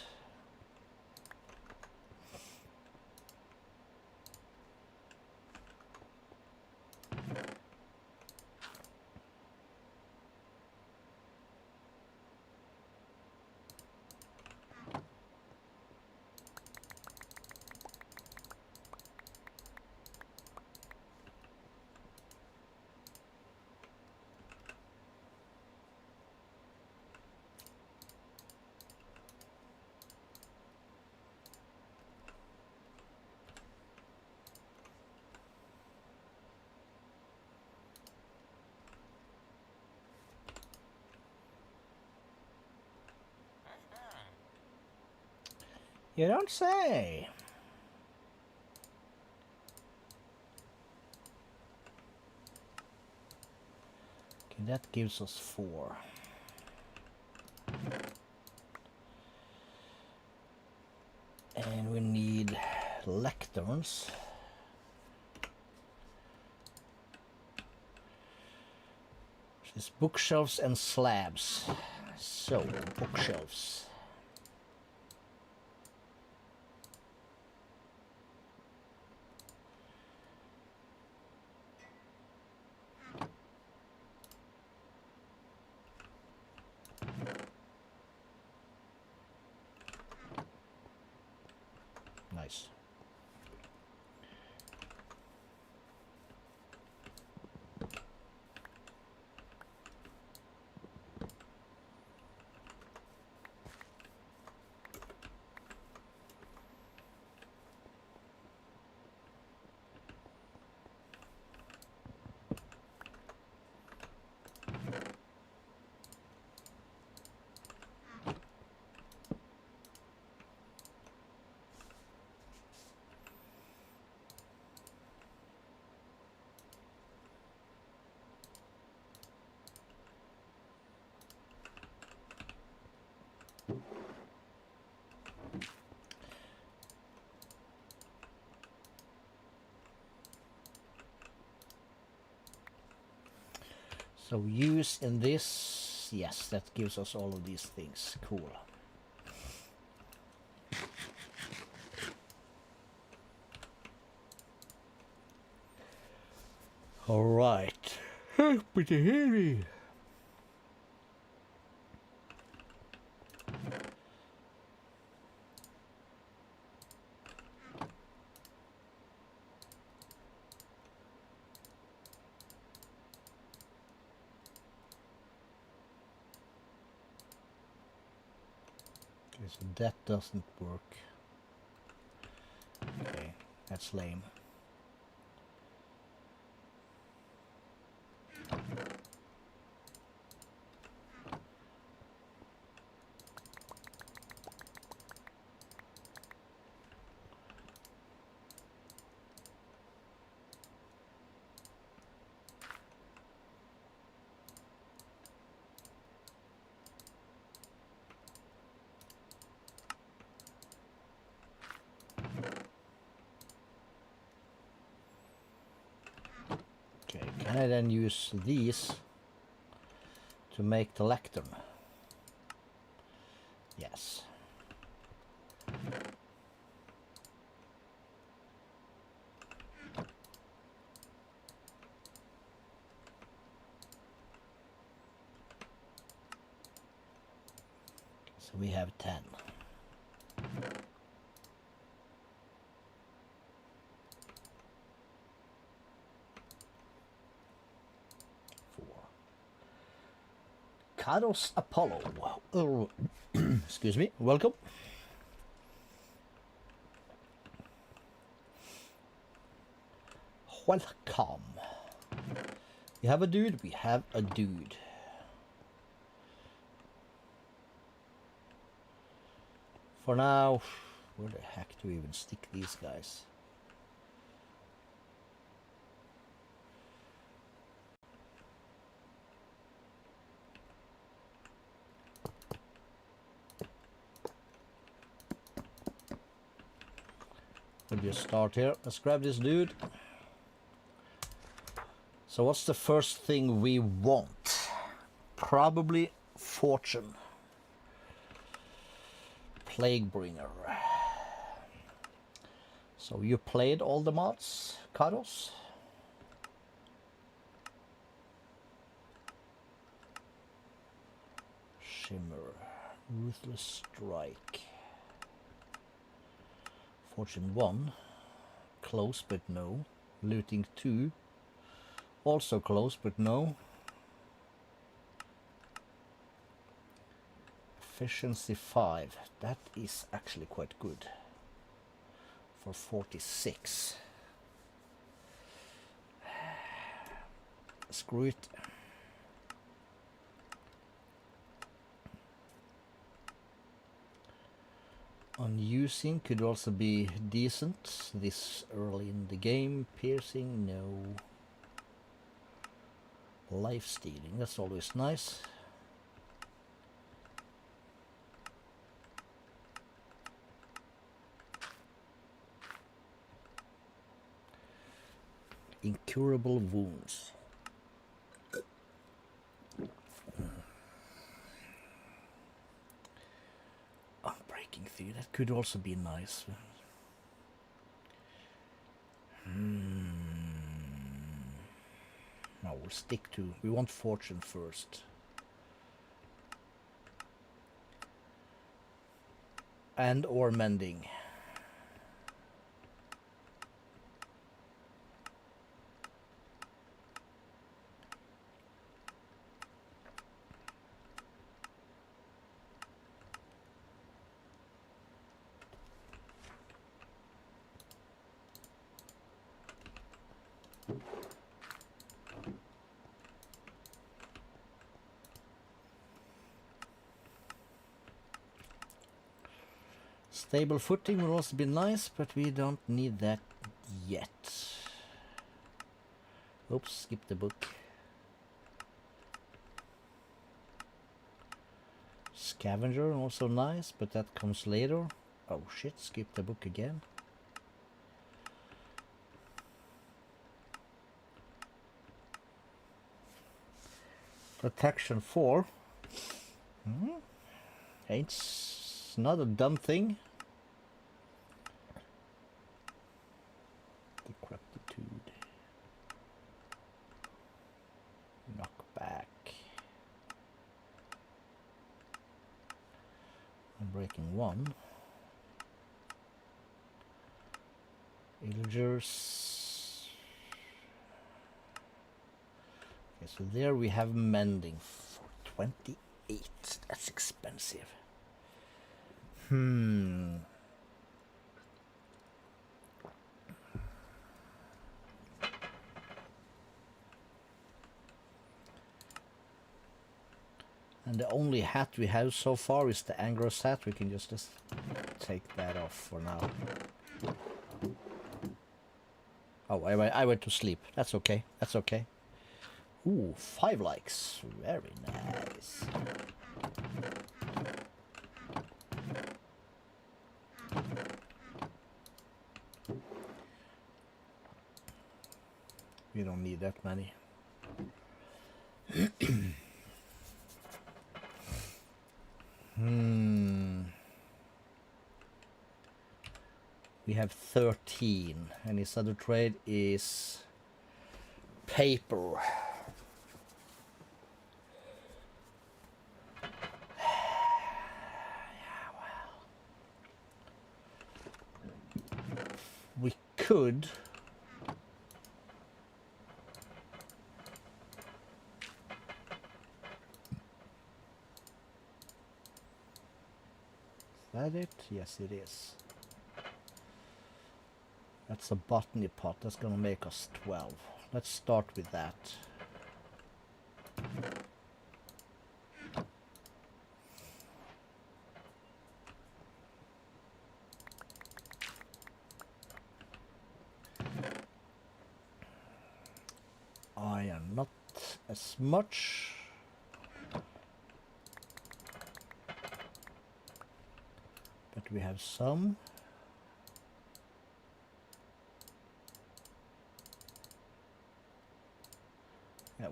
You don't say. Okay, that gives us 4. And we need lecterns. It's bookshelves and slabs. So, bookshelves. Nice. So use in this, yes, that gives us all of these things. Cool. All right. Pretty heavy. Okay, so that doesn't work. Okay, that's lame. Okay, can I then use these to make the lectern? Yes. So we have 10. Kados Apollo. Oh, excuse me. Welcome. Welcome. You have a dude? We have a dude. For now, where the heck do we even stick these guys? We'll just start here. Let's grab this dude. So what's the first thing we want? Probably fortune. Plaguebringer. So you played all the mods, Karos? Shimmer. Ruthless Strike. Fortune 1. Close but no. Looting 2. Also close but no. Efficiency 5. That is actually quite good. For 46. Screw it. Unusing could also be decent this early in the game. Piercing, no. Life stealing, that's always nice. Incurable wounds. Unbreaking 3, that could also be nice. No, we'll stick to... We want fortune first. And or mending. Stable footing will also be nice, but we don't need that yet. Oops, skip the book. Scavenger, also nice, but that comes later. Oh shit, skip the book again. Protection 4. It's not a dumb thing. Decrepitude. Knockback. Unbreaking 1. Illagers. Okay, so there we have mending for 28. That's expensive. And the only hat we have so far is the Angros hat. We can just take that off for now. Oh, I went to sleep. That's okay. That's okay. Ooh, 5 likes. Very nice. We don't need that many. We have 13, and his other trade is paper. Yeah, well. We could. Is that it? Yes, it is. That's a botany pot. That's gonna make us 12. Let's start with that. Iron, not as much. But we have some.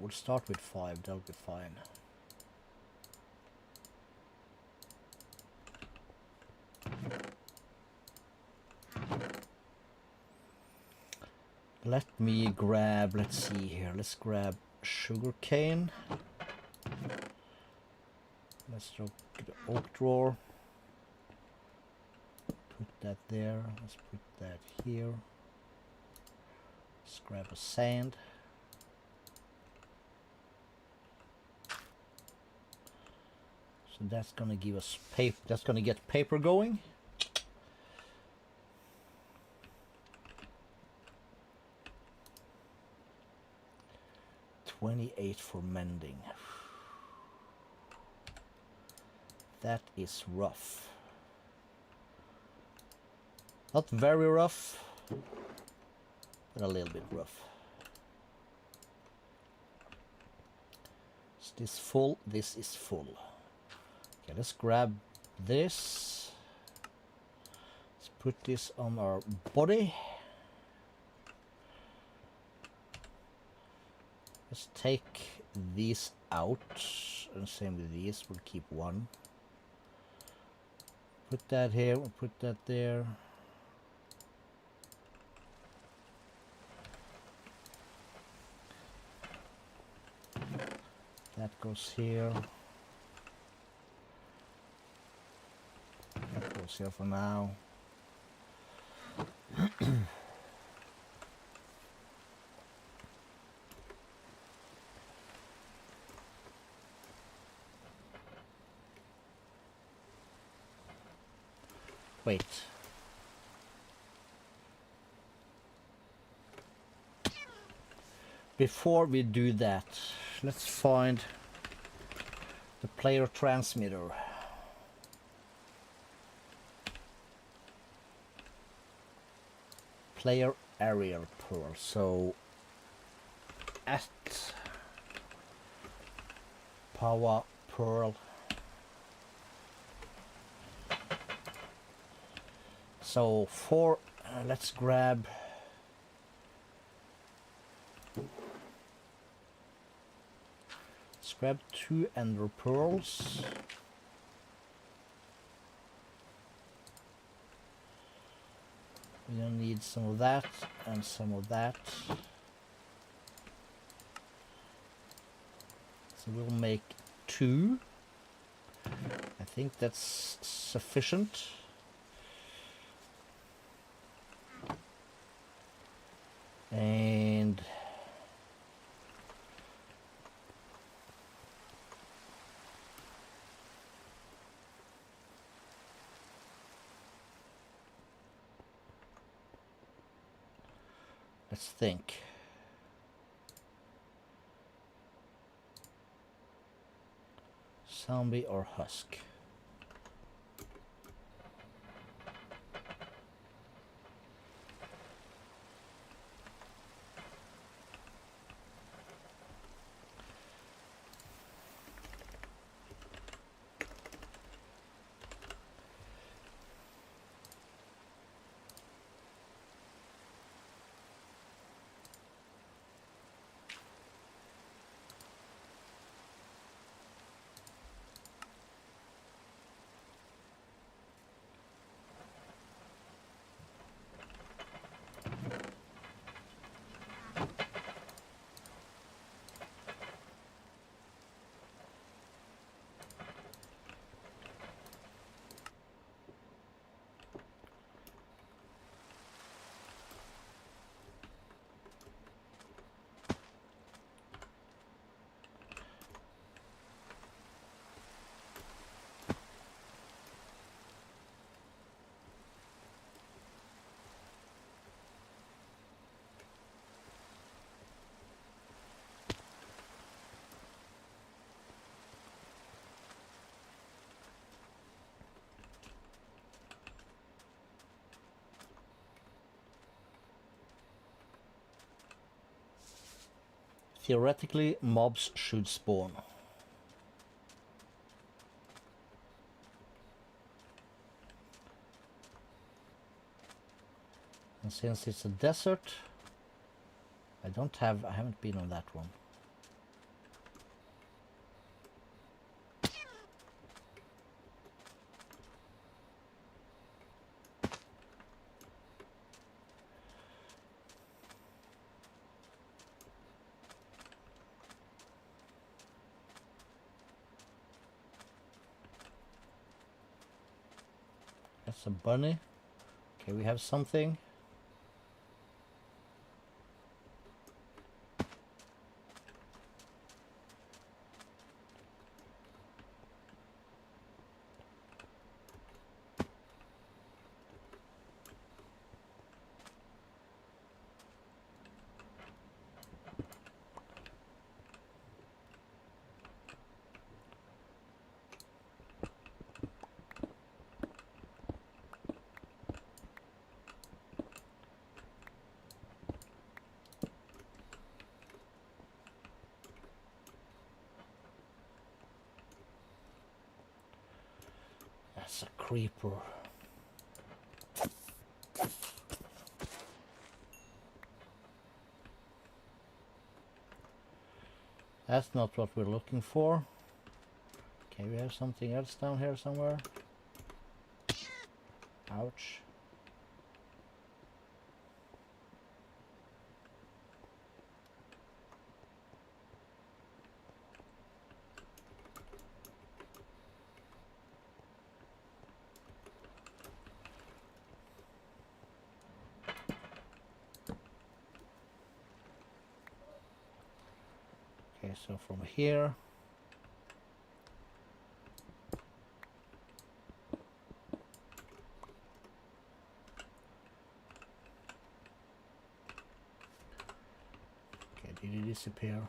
we'll start with 5, that'll be fine. Let me grab, let's see here, let's grab sugarcane. Let's look at the oak drawer. Put that there, let's put that here. Let's grab a sand. So that's gonna give us paper, that's gonna get paper going. $28 for mending. That is rough. Not very rough, but a little bit rough. Is this full? This is full. Okay, let's grab this. Let's put this on our body. Let's take these out, and same with these, we'll keep one. Put that here, we'll put that there. That goes here. That goes here for now. Wait. Before we do that, let's find the player transmitter. Player area pearl. So at power pearl. So for let's grab grab 2 ender pearls. We're gonna need some of that and some of that. So we'll make 2. I think that's sufficient. And let's think. Zombie or husk? Theoretically, mobs should spawn. And since it's a desert, I haven't been on that one. That's a bunny. Okay, we have something. That's a creeper. That's not what we're looking for. Okay, we have something else down here somewhere. Ouch. Okay, so from here. Okay, did he disappear?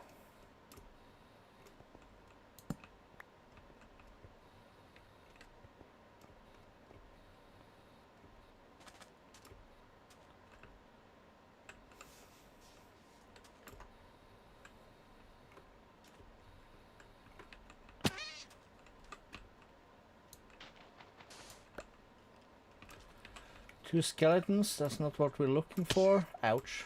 Two skeletons, that's not what we're looking for. Ouch.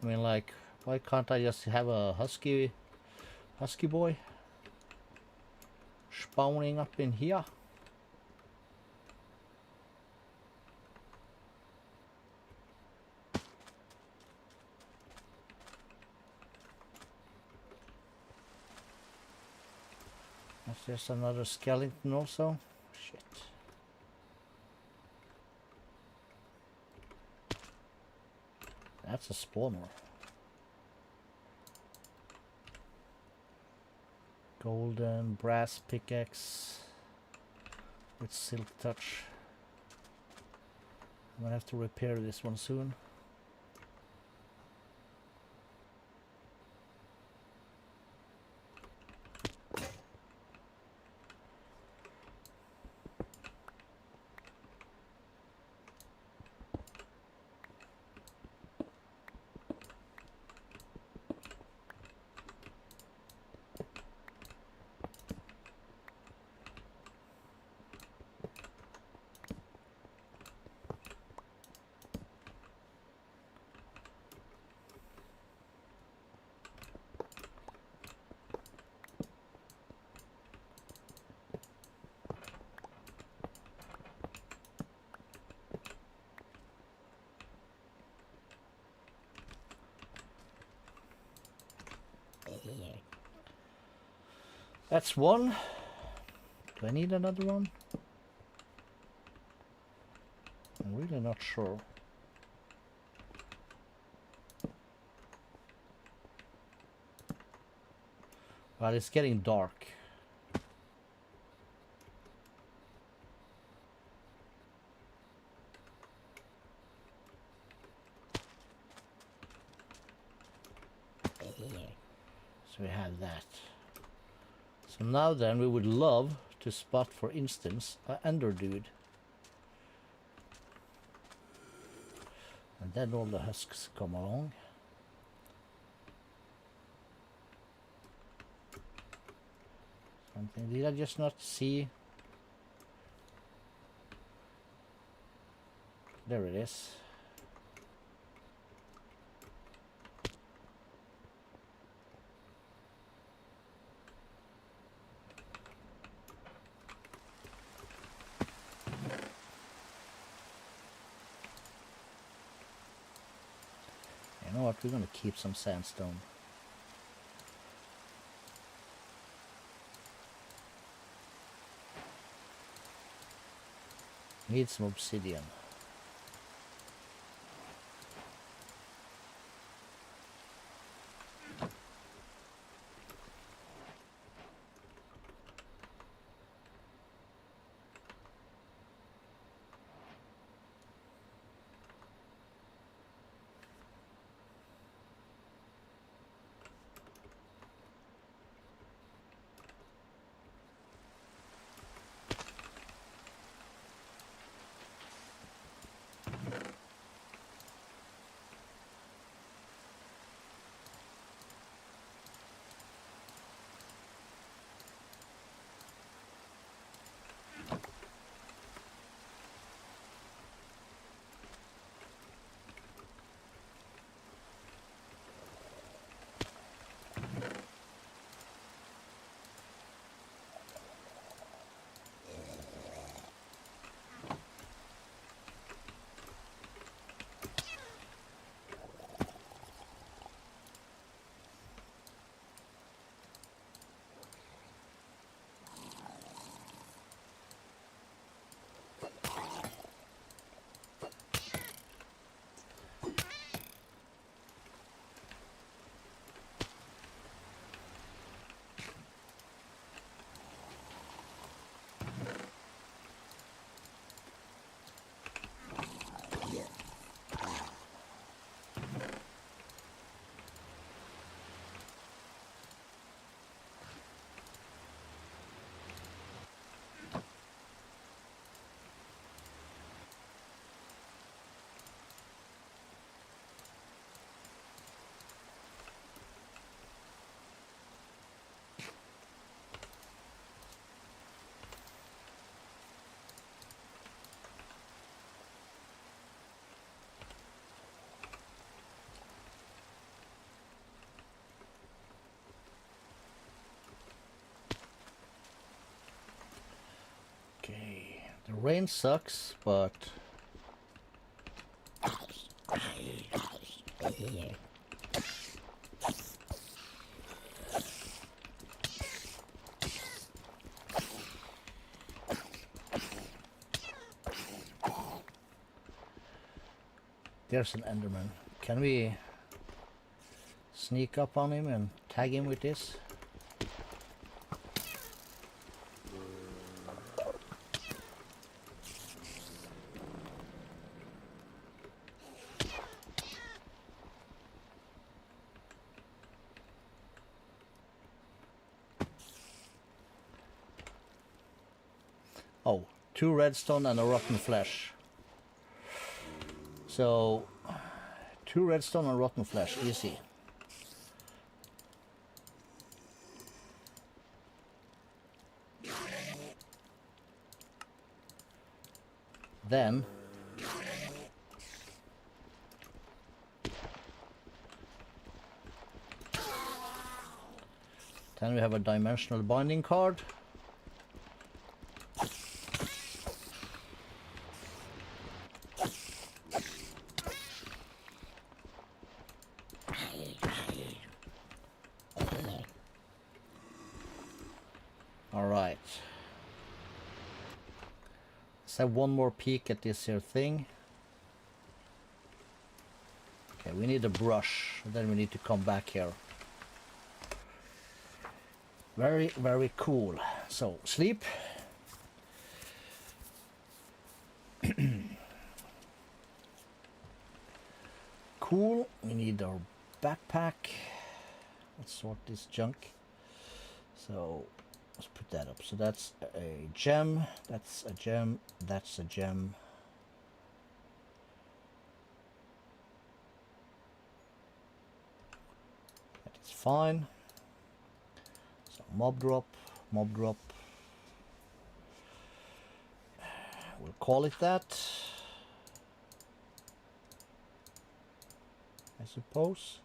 I mean, like, why can't I just have a husky boy spawning up in here? There's another skeleton also. Shit. That's a spawner. Golden brass pickaxe with silk touch. I'm gonna have to repair this one soon. That's one. Do I need another one? I'm really not sure. Well, it's getting dark. So we have that. So now then, we would love to spot, for instance, an ender dude. And then all the husks come along. Something, did I just not see? There it is. what? We're gonna keep some sandstone. Need some obsidian. Okay, the rain sucks, but there's an Enderman. Can we sneak up on him and tag him with this? Oh, 2 redstone and a rotten flesh. So, 2 redstone and rotten flesh, easy. Then we have a dimensional binding card. Alright. Let's have one more peek at this here thing. Okay, we need a brush, and then we need to come back here. Very, very cool. So, sleep. Cool. We need our backpack. Let's sort this junk. So, let's put that up. So that's a gem. That's a gem. That's a gem. That is fine. So mob drop, mob drop. We'll call it that, I suppose.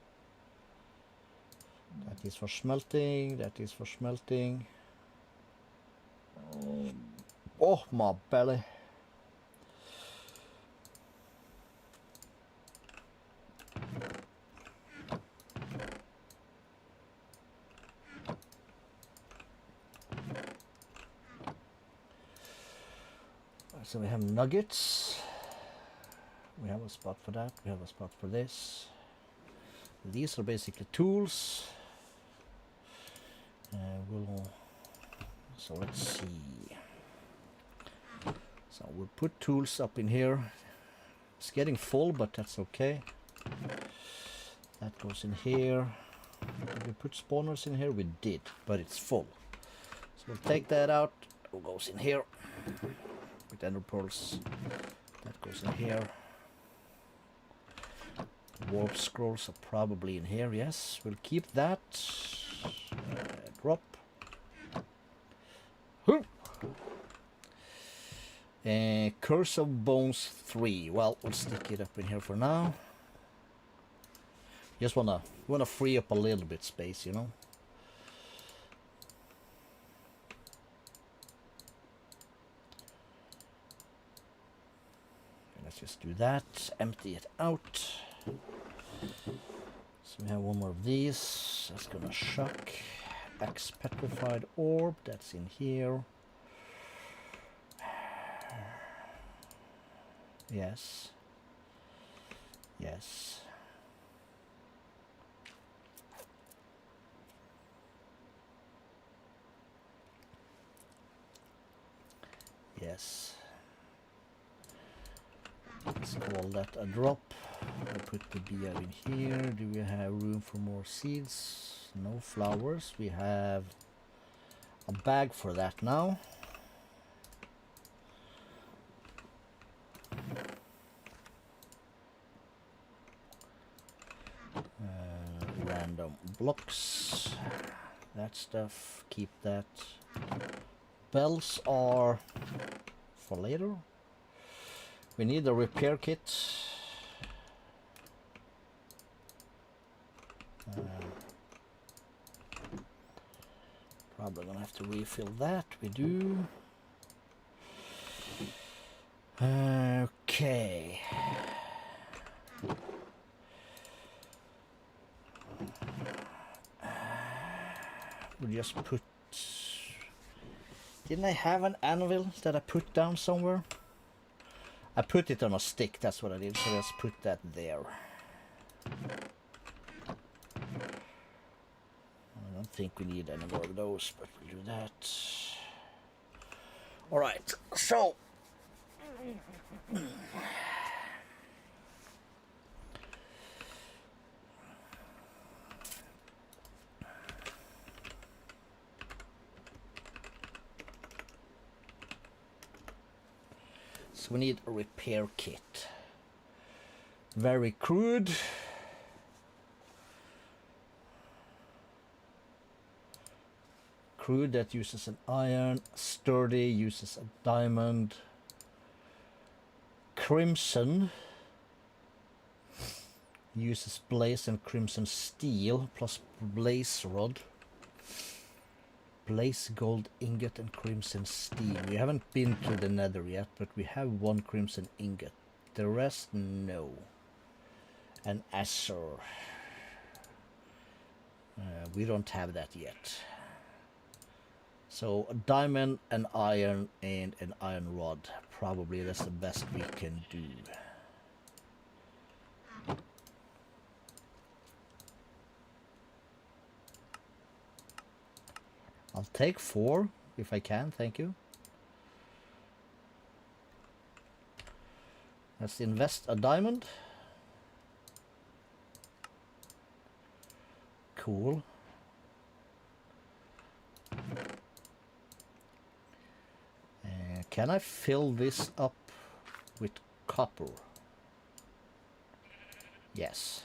That is for smelting. That is for smelting. Oh, my belly. So we have nuggets. We have a spot for that. We have a spot for this. These are basically tools. So let's see. So we'll put tools up in here. It's getting full, but that's okay. That goes in here. Did we put spawners in here? We did, but it's full. So we'll take that out. It goes in here with ender pearls. That goes in here. Warp scrolls are probably in here. Yes, we'll keep that. Drop. Curse of Bones 3. Well, we'll stick it up in here for now. Just wanna free up a little bit space, you know. Let's just do that. Empty it out. So we have one more of these. That's gonna shock. Axe petrified orb. That's in here. Yes. Yes. Yes. Let's call that a drop. I'll put the bee out in here. Do we have room for more seeds? No flowers. We have a bag for that now. Random blocks. That stuff. Keep that. Bells are for later. We need a repair kit. Probably gonna have to refill that. We do. Okay. We just put. Didn't I have an anvil that I put down somewhere? I put it on a stick, that's what I did, so let's put that there. I don't think we need any more of those, but we'll do that. Alright, so... So we need a repair kit. Very crude. Crude that uses an iron. Sturdy uses a diamond. Crimson uses blaze and crimson steel plus blaze rod. Blaze gold ingot and crimson steel. We haven't been to the nether yet, but we have one crimson ingot. The rest, no. And azure. We don't have that yet. So a diamond, an iron, and an iron rod. Probably that's the best we can do. I'll take 4 if I can, thank you. Let's invest a diamond. Cool. Can I fill this up with copper? Yes.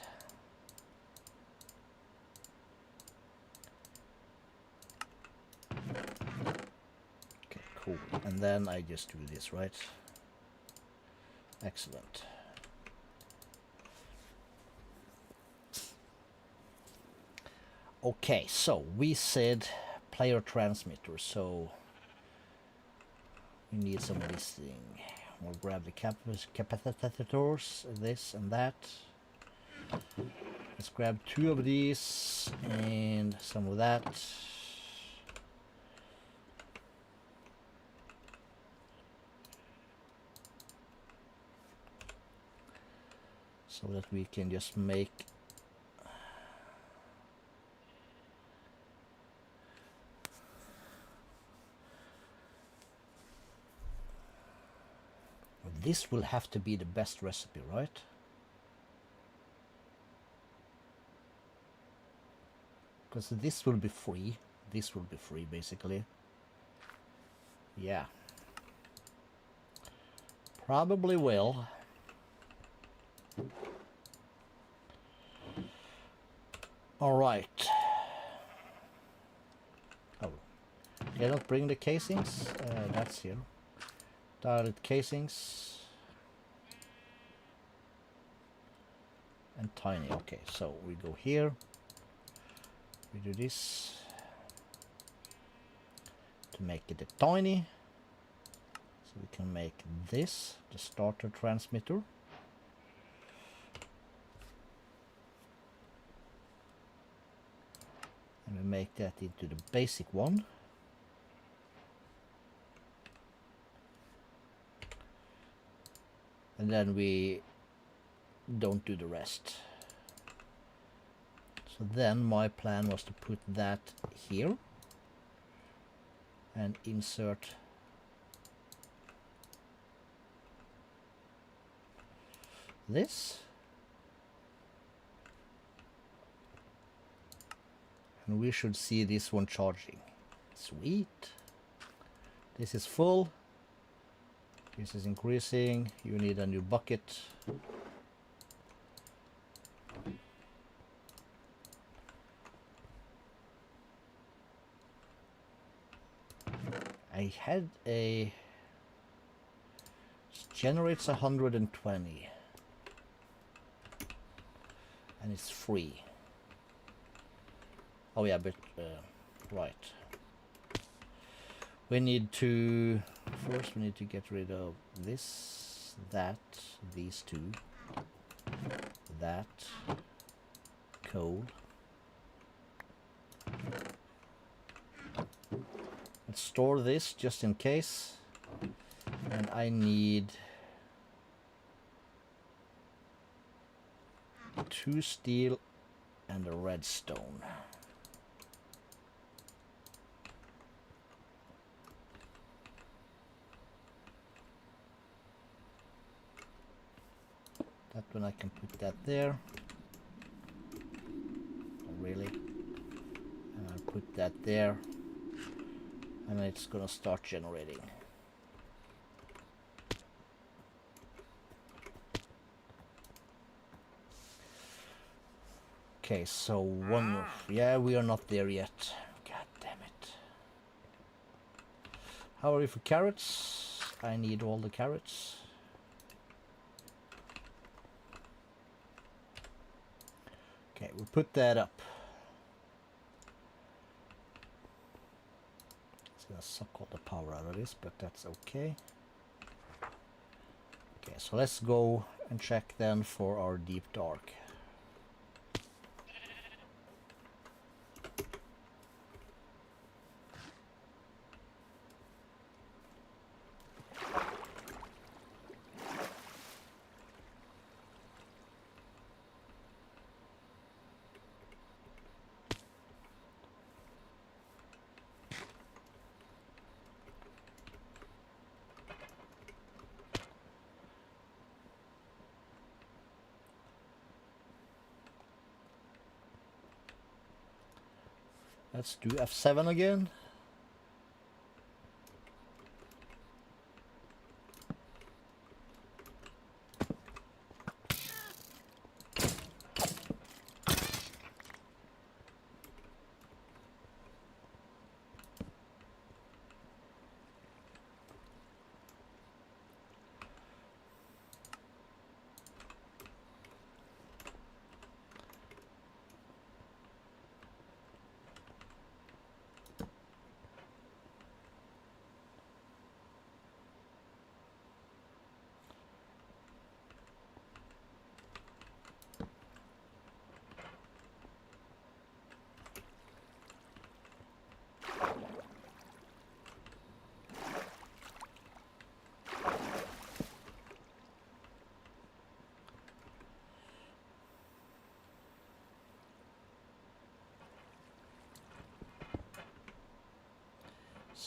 Okay, cool. And then I just do this, right? Excellent. Okay, so we said player transmitter, so we need some of this thing. We'll grab the capacitors, this and that. Let's grab 2 of these and some of that. so that we can just make this will have to be the best recipe, right? Because this will be free. This will be free, basically. Yeah. Probably will. Alright. Oh. Cannot bring the casings? That's here. Dialed casings. And tiny. Okay, so we go here. We do this to make it a tiny. So we can make this the starter transmitter. And we make that into the basic one. And then we don't do the rest. So then my plan was to put that here and insert this. And we should see this one charging. Sweet. This is full. This is increasing. You need a new bucket. I had a... It generates 120. And it's free. Oh yeah, but... right. We need to... First we need to get rid of this, that, these two, that, coal. Let's store this just in case. And I need 2 steel and a redstone. That one I can put that there. Oh, really? And I'll put that there. And it's gonna start generating. Okay, so one more. Yeah, we are not there yet. God damn it. How are we for carrots? I need all the carrots. Okay, we'll put that up. It's gonna suck all the power out of this, but that's okay. Okay, so let's go and check then for our deep dark. Let's do F7 again.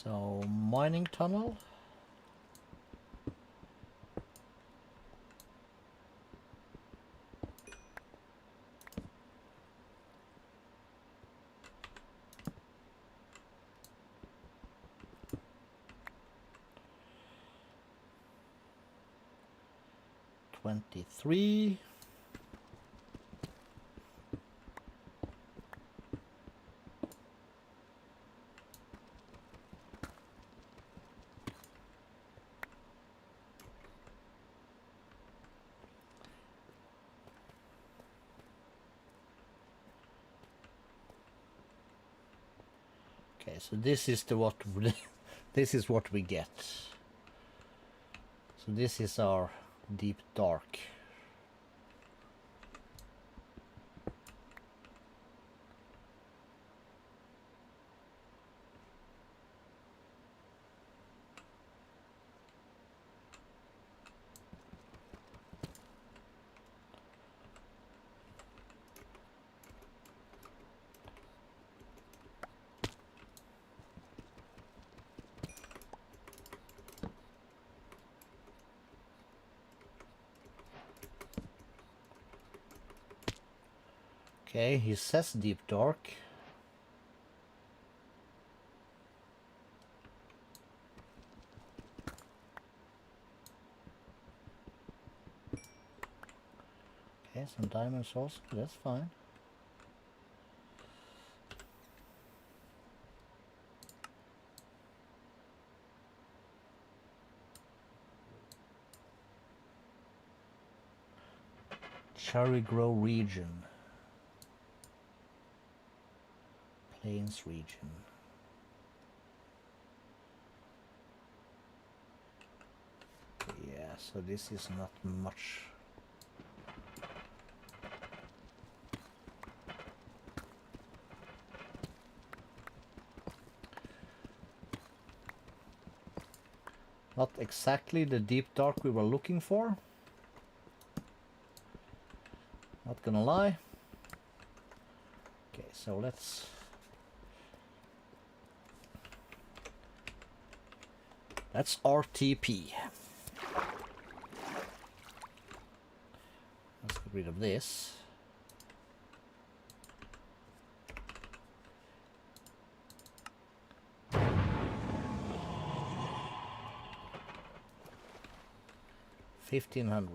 So, mining tunnel. $23. Okay, so this is the what this is what we get. So this is our deep dark. Okay, he says deep dark. Okay, some diamonds also, that's fine. Cherry Grove region. Plains region. Yeah, so this is not much. Not exactly the deep dark we were looking for. Not gonna lie. Okay, so let's... That's RTP. Let's get rid of this. $1,500.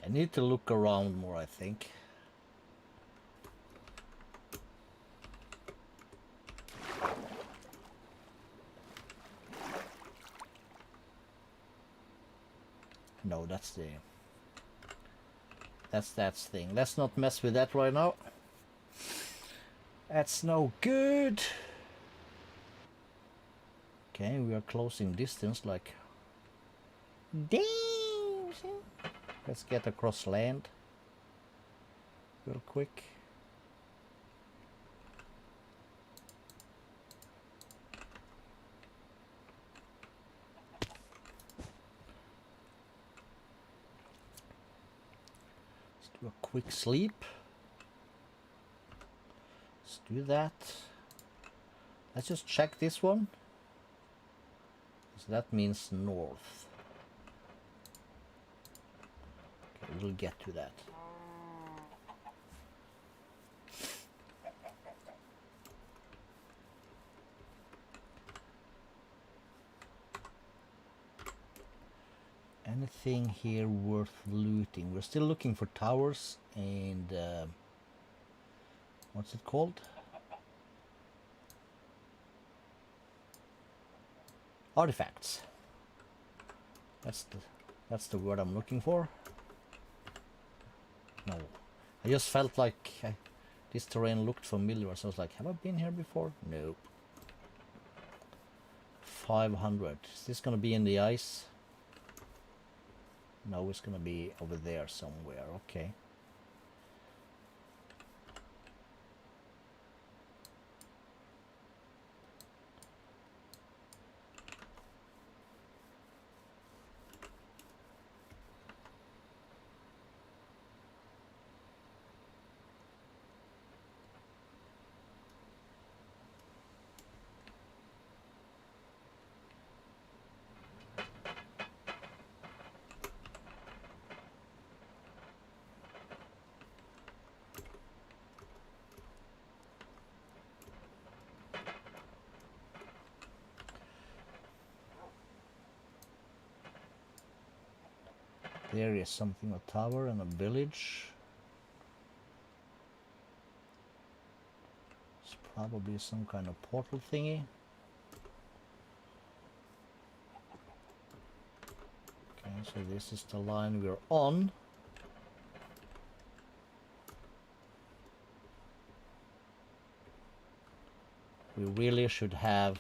I need to look around more, I think. No, that's the... That's thing. Let's not mess with that right now. That's no good. Okay, we are closing distance like... Damn! Let's get across land real quick. Let's do a quick sleep. Let's do that. Let's just check this one. So that means north. Okay, we'll get to that. Anything here worth looting? We're still looking for towers and what's it called? Artifacts. That's the word I'm looking for. No. I just felt like this terrain looked familiar, so I was like, have I been here before? Nope. 500. Is this gonna be in the ice? No, it's gonna be over there somewhere. Okay. There is something, a tower and a village. It's probably some kind of portal thingy. Okay, so this is the line we're on. We really should have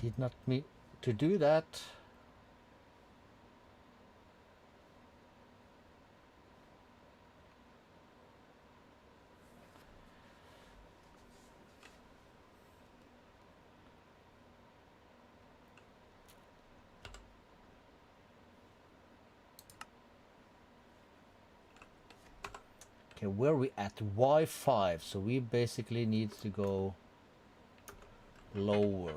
did not mean to do that. Okay, where are we at? Y5, so we basically need to go lower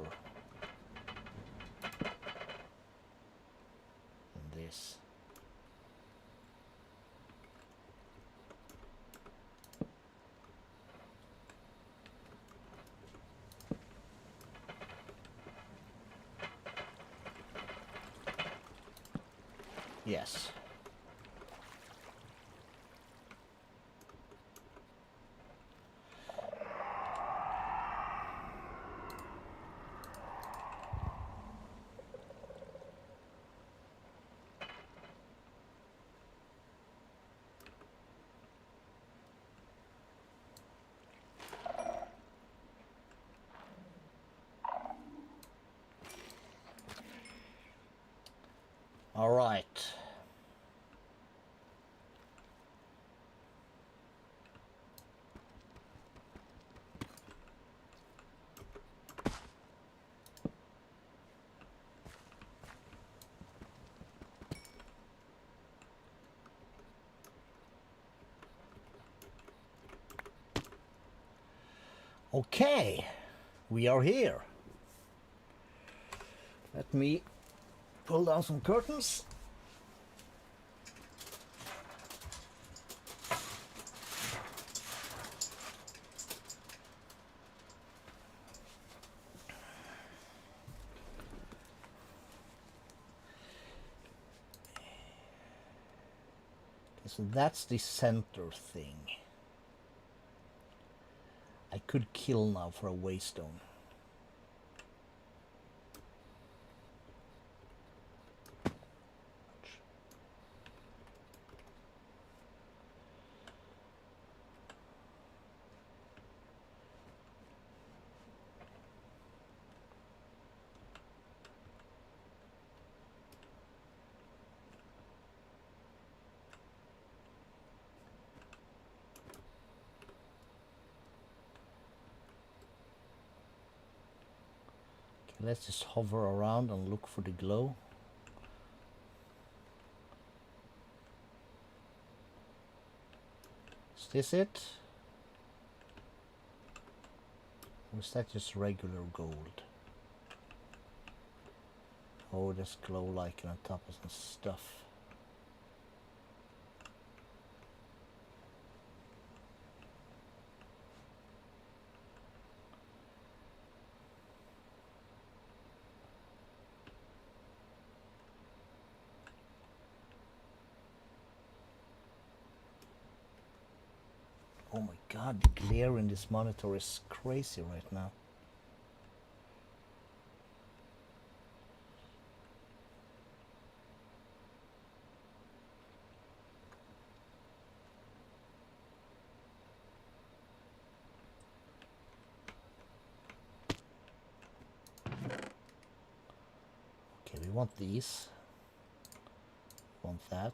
than this. Yes. All right. Okay, we are here. Let me pull down some curtains. Okay, so that's the center thing. I could kill now for a waystone. Let's just hover around and look for the glow. Is this it? Or is that just regular gold? Oh, there's glow like on top of some stuff. Oh my god, the glare in this monitor is crazy right now. Okay, we want these. Want that.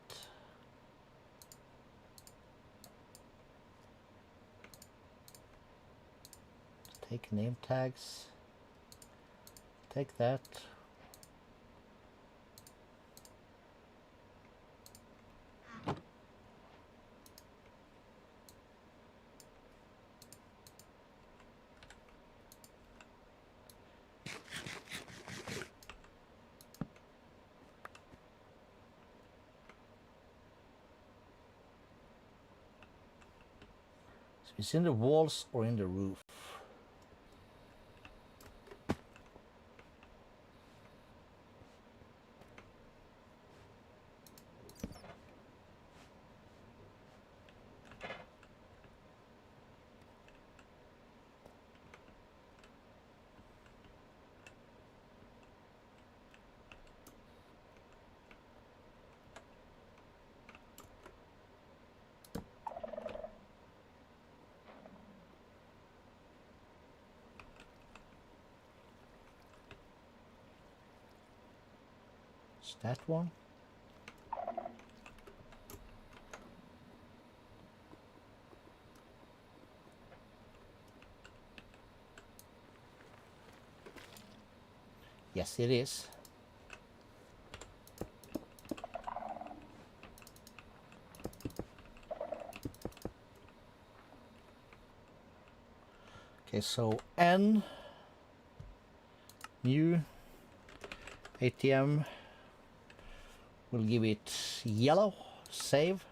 Take name tags. Take that. So it's in the walls or in the roof. Is that one? Yes, it is. Okay, so N new ATM will give it yellow, save.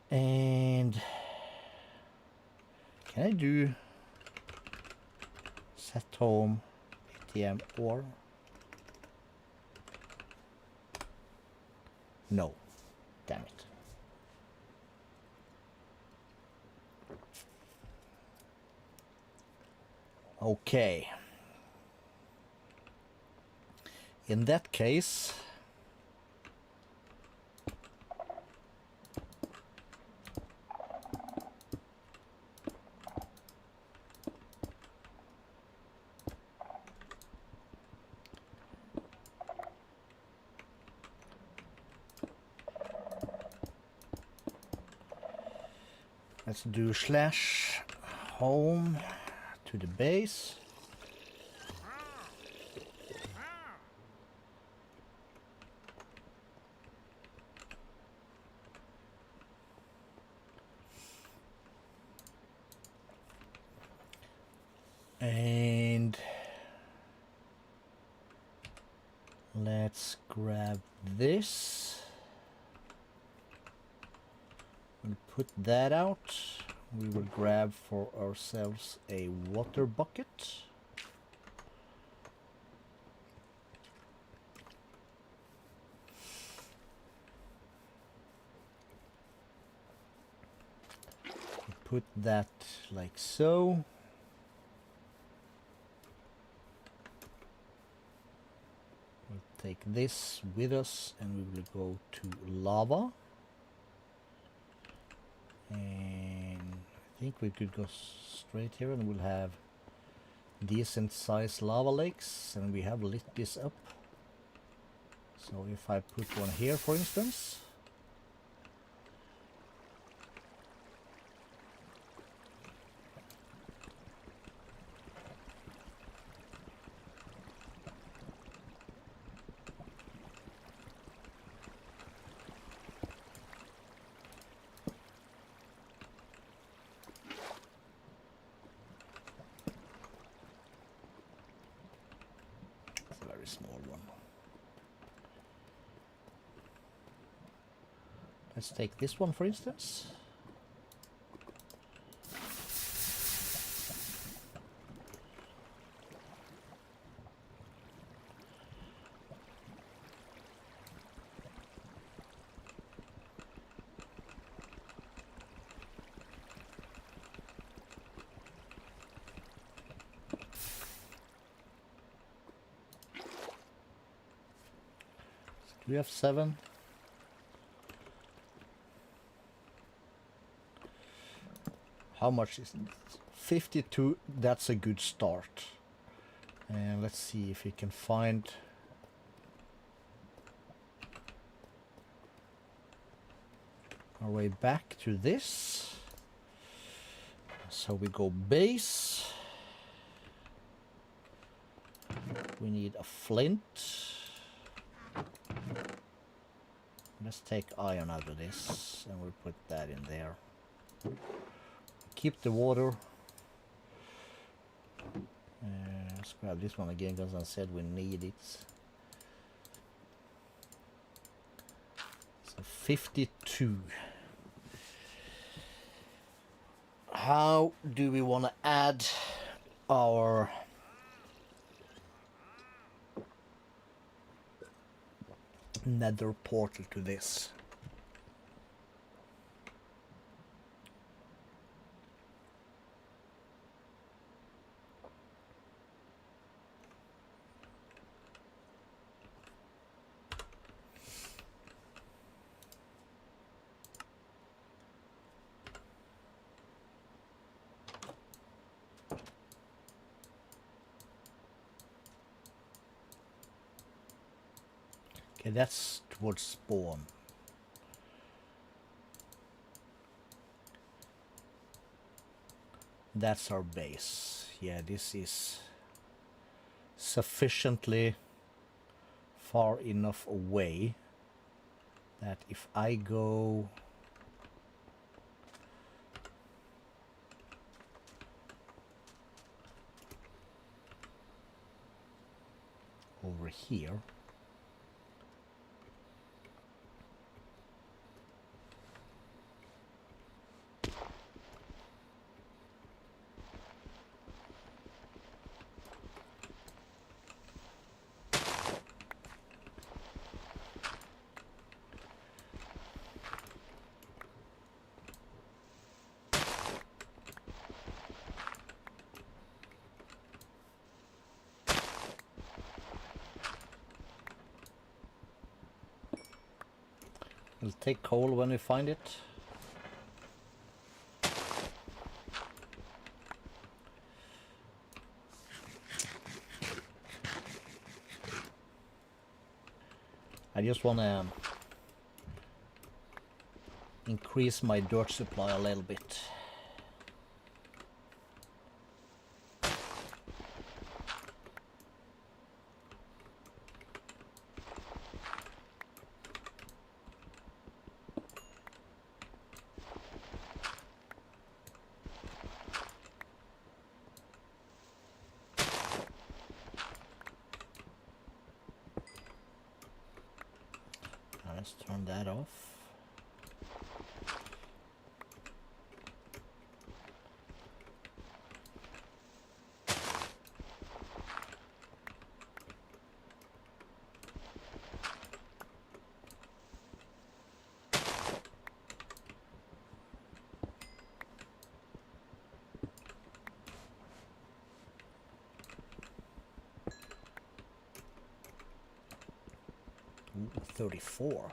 And can I do set home ATM or no? Damn it. Okay. In that case, let's do slash home to the base. And let's grab this. We'll put that out. We will grab for ourselves a water bucket. Put that like so. We'll take this with us and we will go to lava. And I think we could go straight here and we'll have decent sized lava lakes, and we have lit this up. So if I put one here, for instance, very small one. Let's take this one for instance. Do we have 7? How much is it? 52, that's a good start. And let's see if we can find our way back to this. So we go base. We need a flint. Let's take iron out of this and we'll put that in there. Keep the water. Let's grab this one again because I said we need it. So 52. How do we want to add our nether portal to this? Okay, that's towards spawn. That's our base. Yeah, this is sufficiently far enough away that if I go over here, we'll take coal when we find it. I just want to increase my dirt supply a little bit. Let's turn that off. Ooh, 34.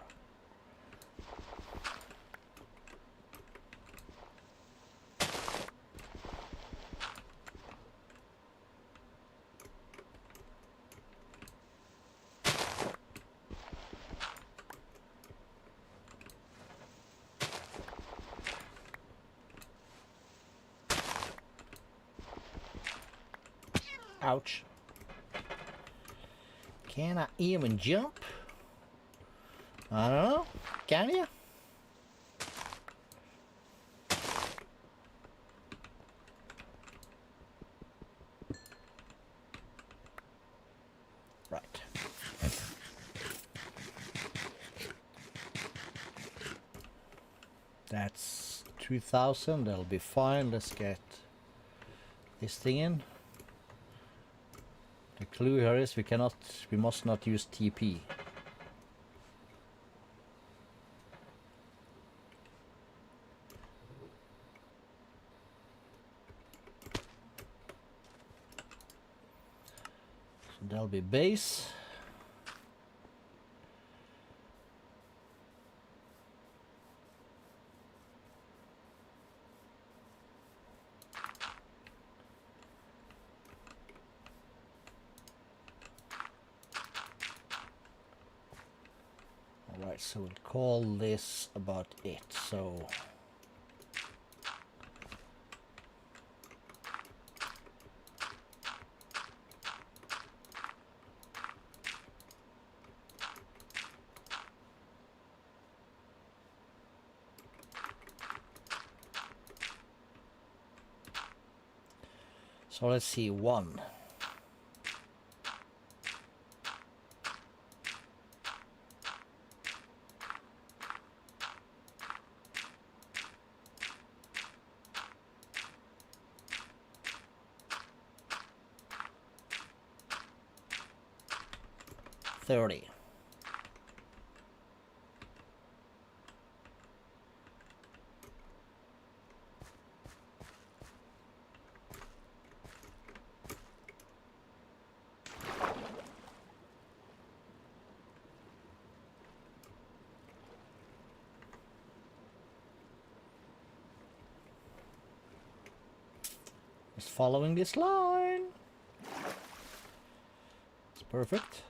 Ouch. Can I even jump? I don't know. Can you? Right. That's 2000, that'll be fine. Let's get this thing in. The clue here is we must not use TP. So that'll be base. Alright, so we'll call this about it. So let's see, 1. $30. Just following this line. It's perfect.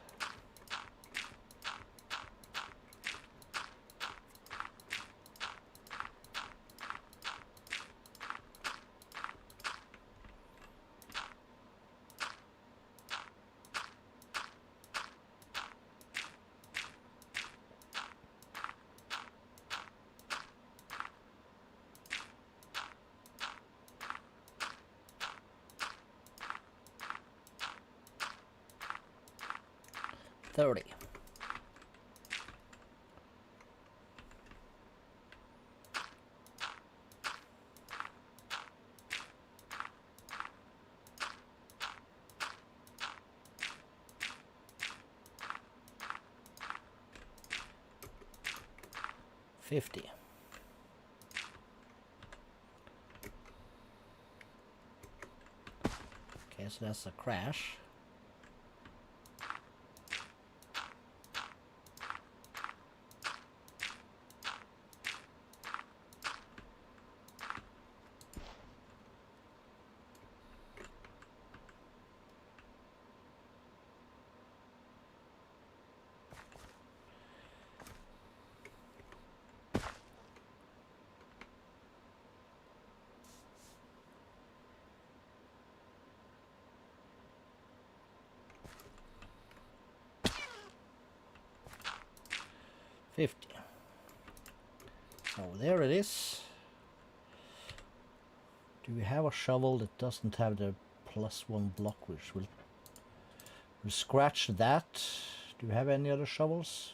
$30. $50. Okay, so that's a crash. $50. So there it is. Do we have a shovel that doesn't have the +1 block, which we'll scratch that. Do we have any other shovels?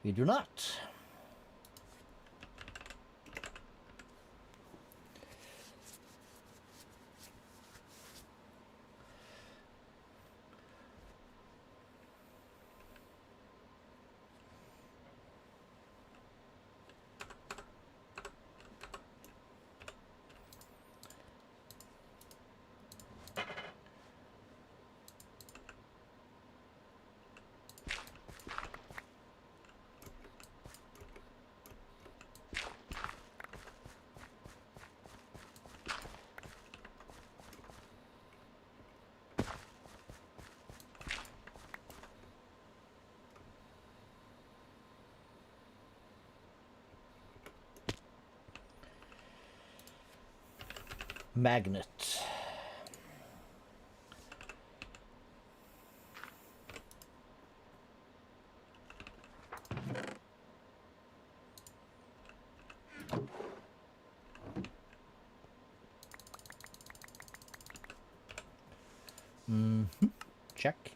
We do not. Magnet. Check.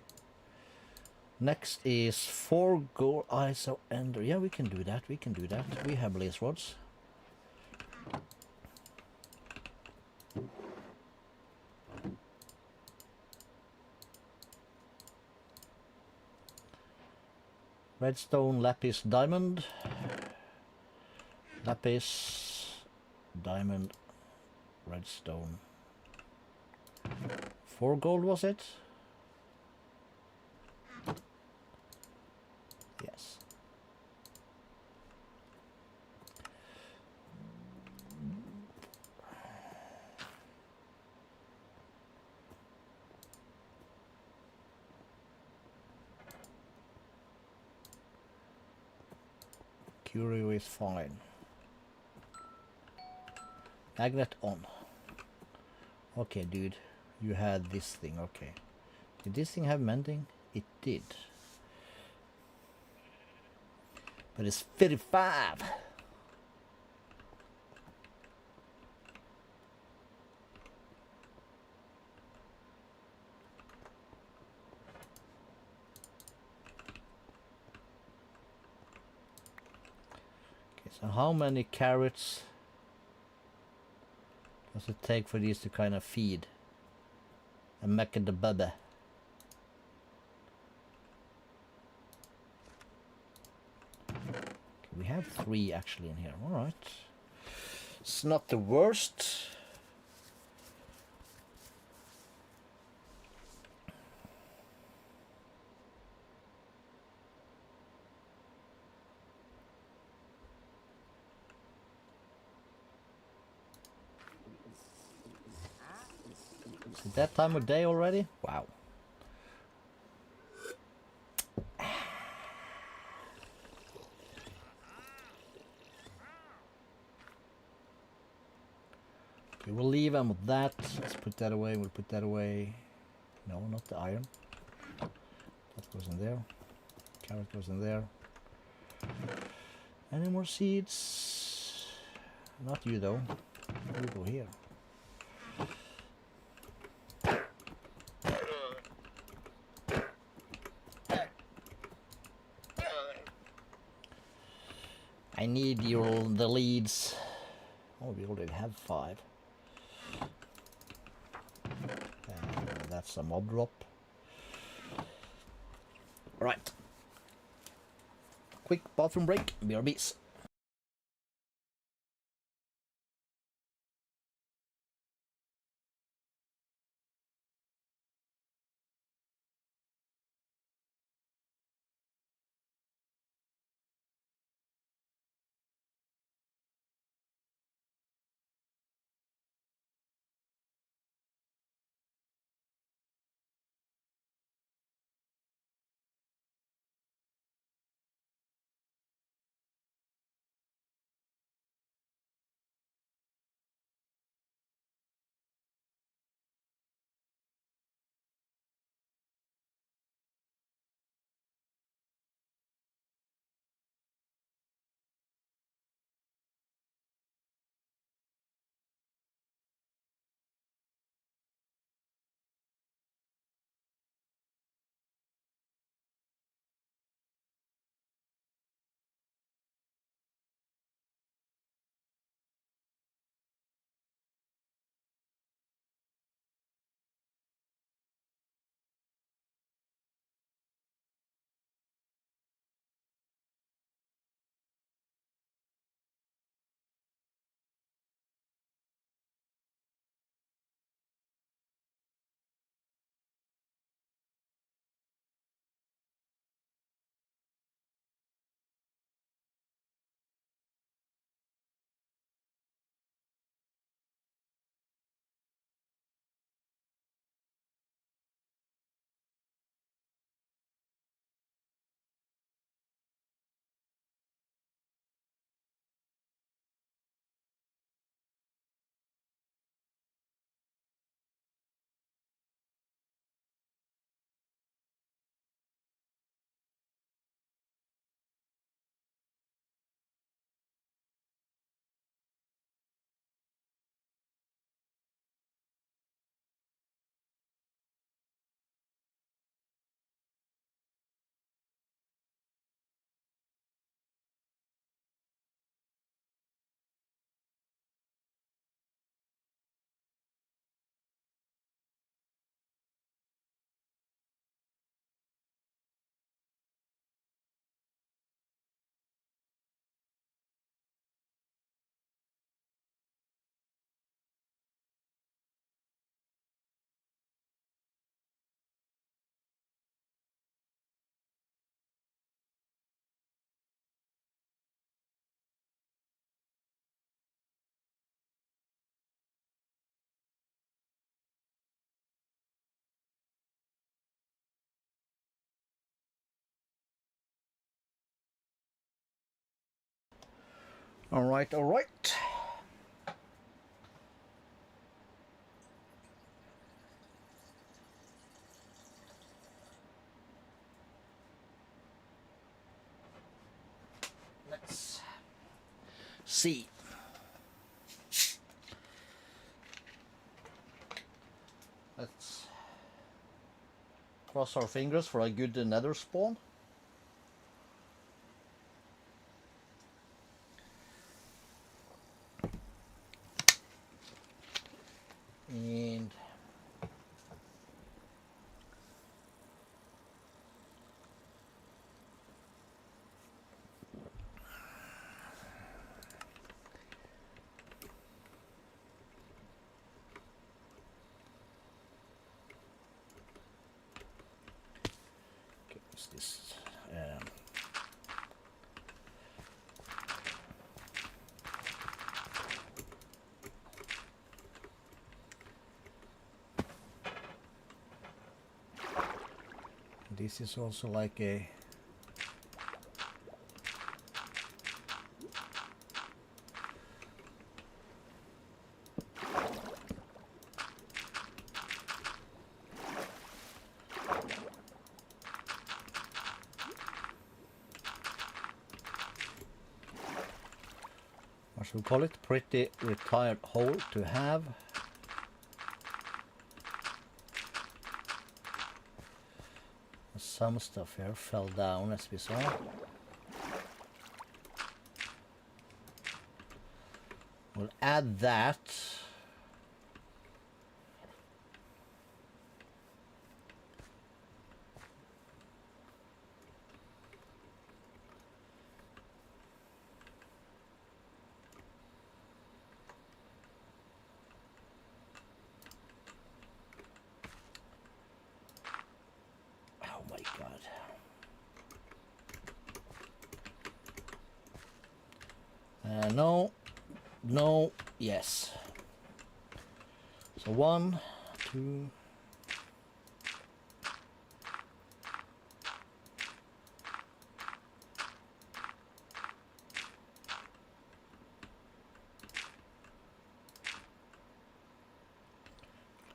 Next is 4 gold ISO ender. Yeah, we can do that. We can do that. We have blaze rods. Redstone, lapis, diamond. Lapis, diamond, redstone. 4 gold was it? Yes. Curio is fine. Magnet on. Okay, dude. You had this thing, okay. Did this thing have mending? It did. But it's 55! Okay, so how many carrots does it take for these to kind of feed? A mecha the bubba. We have 3 actually in here. Alright. It's not the worst. Is it that time of day already? Wow. Okay, we'll leave them with that. Let's put that away. We'll put that away. No, not the iron. That goes in there. Carrot goes in there. Any more seeds? Not you though. You go here. I need the leads. Oh, we already have 5. That's a mob drop. Right. Quick bathroom break. BRBs. All right, all right. Let's see. Let's cross our fingers for a good nether spawn. And okay, what's this? This is also like a what should we call it? Pretty retired hole to have. Some stuff here fell down as we saw. We'll add that. Oh my god. No, no, yes. So 1, 2.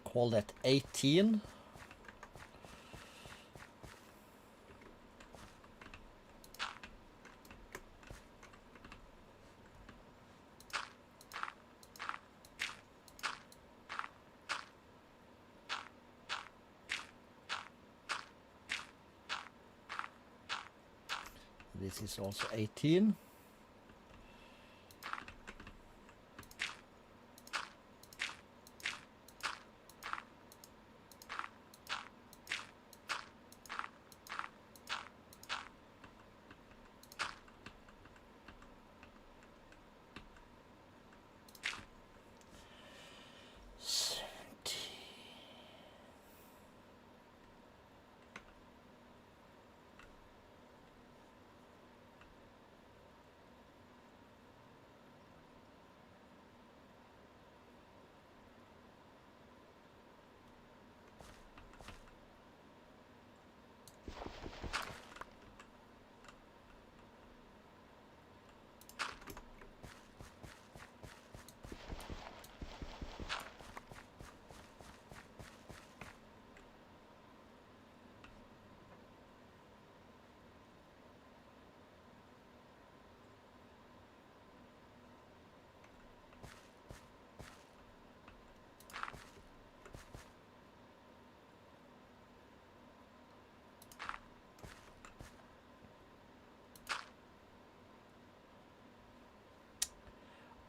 Call that 18. This is also 18.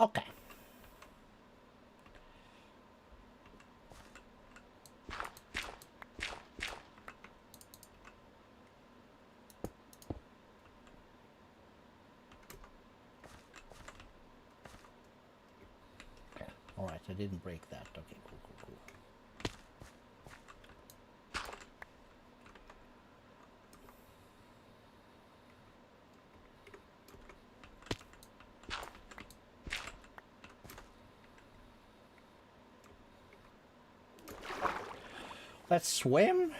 Okay. All right, I didn't break that. Okay, cool, cool, cool. Let's swim.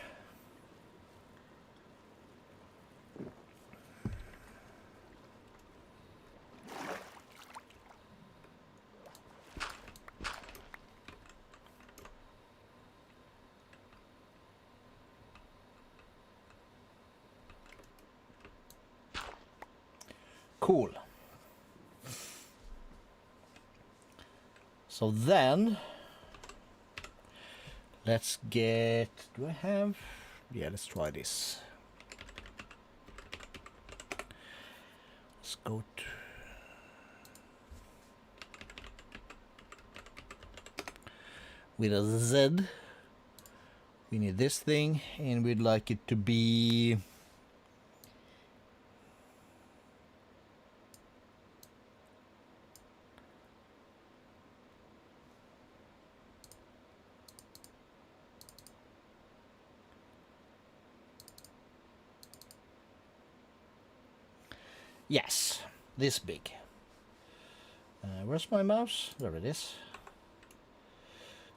Cool. So then, let's get... Do I have... Yeah, let's try this. Let's go to... With a Z. We need this thing, and we'd like it to be... Yes, this big. Where's my mouse? There it is.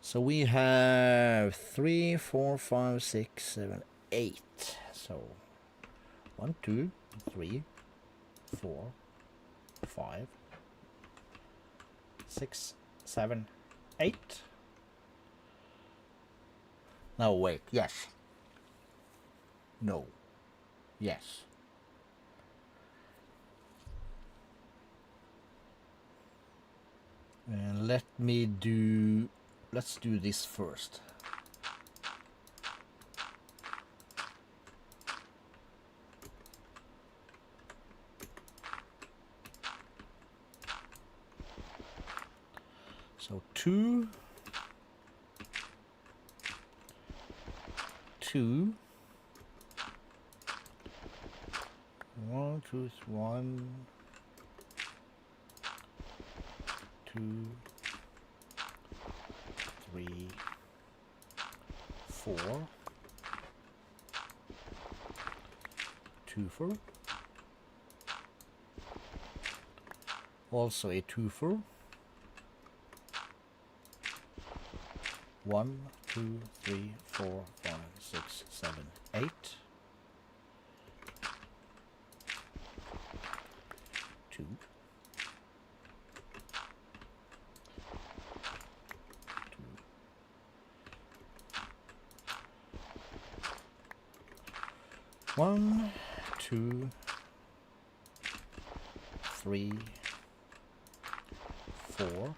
So we have 3, 4, 5, 6, 7, 8. So 1, 2, 3, 4, 5, 6, 7, 8. No, wait. Yes. No. Yes. And let's do this first. So 2, 2, 1, 2, 1, 2, 3, 4, 2-fer, also a 2-fer, 1, 2, 3, 4, 5, 6, 7, 8, 2, 1, 2, 3, 4.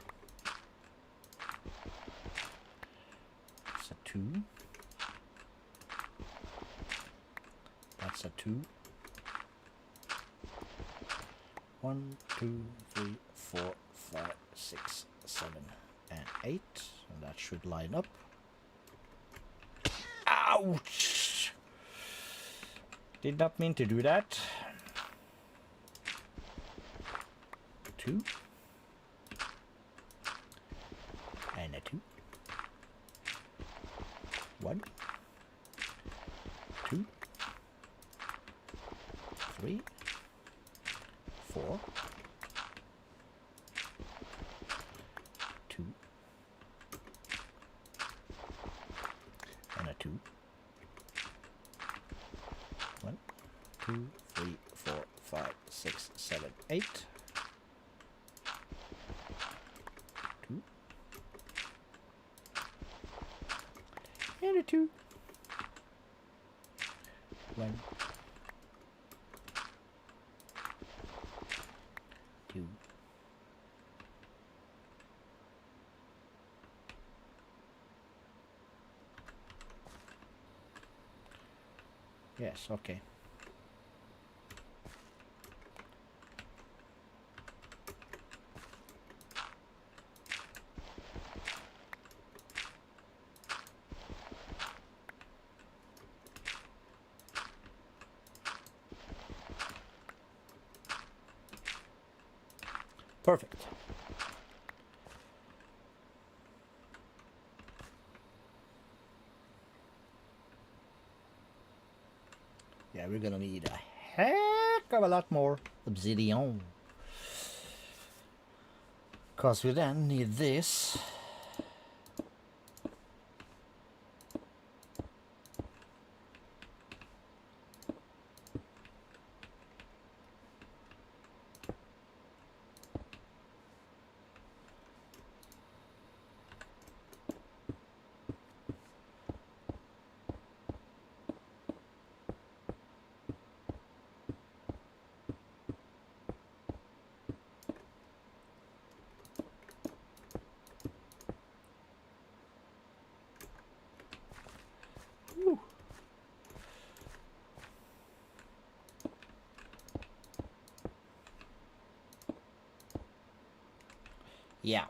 That's a 2. That's a 2. 1, 2, 3, 4, 5, 6, 7, and 8. And that should line up. Ouch! Did not mean to do that. 2. And a 2. 1. 2. 3. 4. 2. And a 2. 1, 2, 3, 4, 5, 6, 7, 8. 2. And a 2. 1. 2. Yes, okay. Perfect. Yeah, we're gonna need a heck of a lot more obsidian. Because we then need this. Yeah.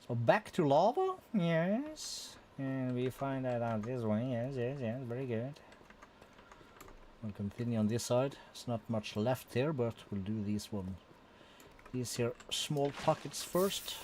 So back to lava? Yes. And we find that out this way. Yes, yes, yes. Very good. We'll continue on this side. There's not much left here, but we'll do these here small pockets first.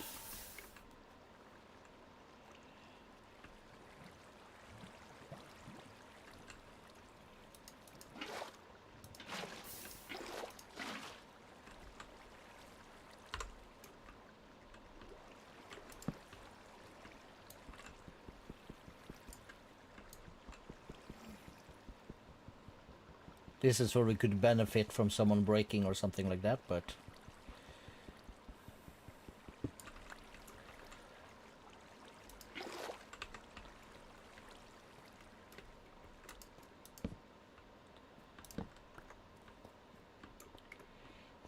This is where we could benefit from someone breaking or something like that, but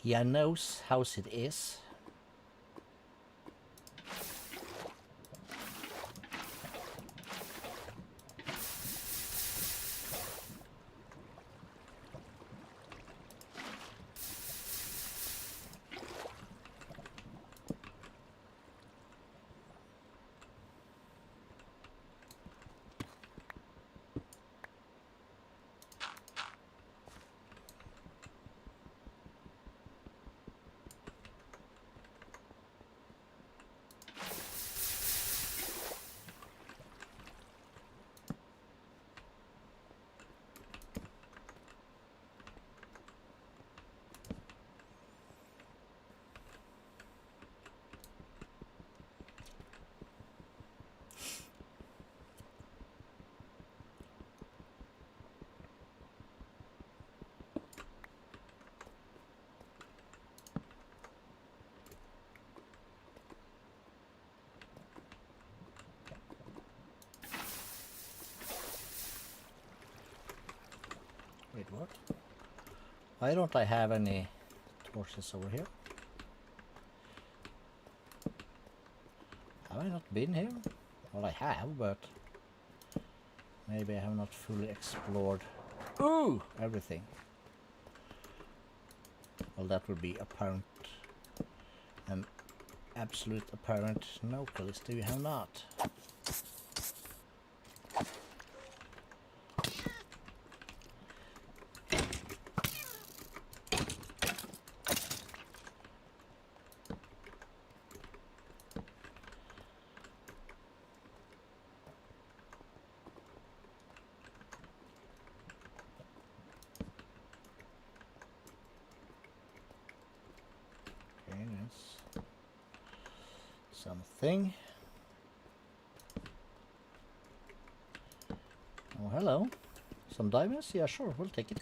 he knows how it is. Wait, what? Why don't I have any torches over here? Have I not been here? Well, I have, but maybe I have not fully explored everything. Well, that would be apparent. An absolute apparent. No, Calisto, you have not. Something. Oh, hello. Some diamonds? Yeah, sure, we'll take it.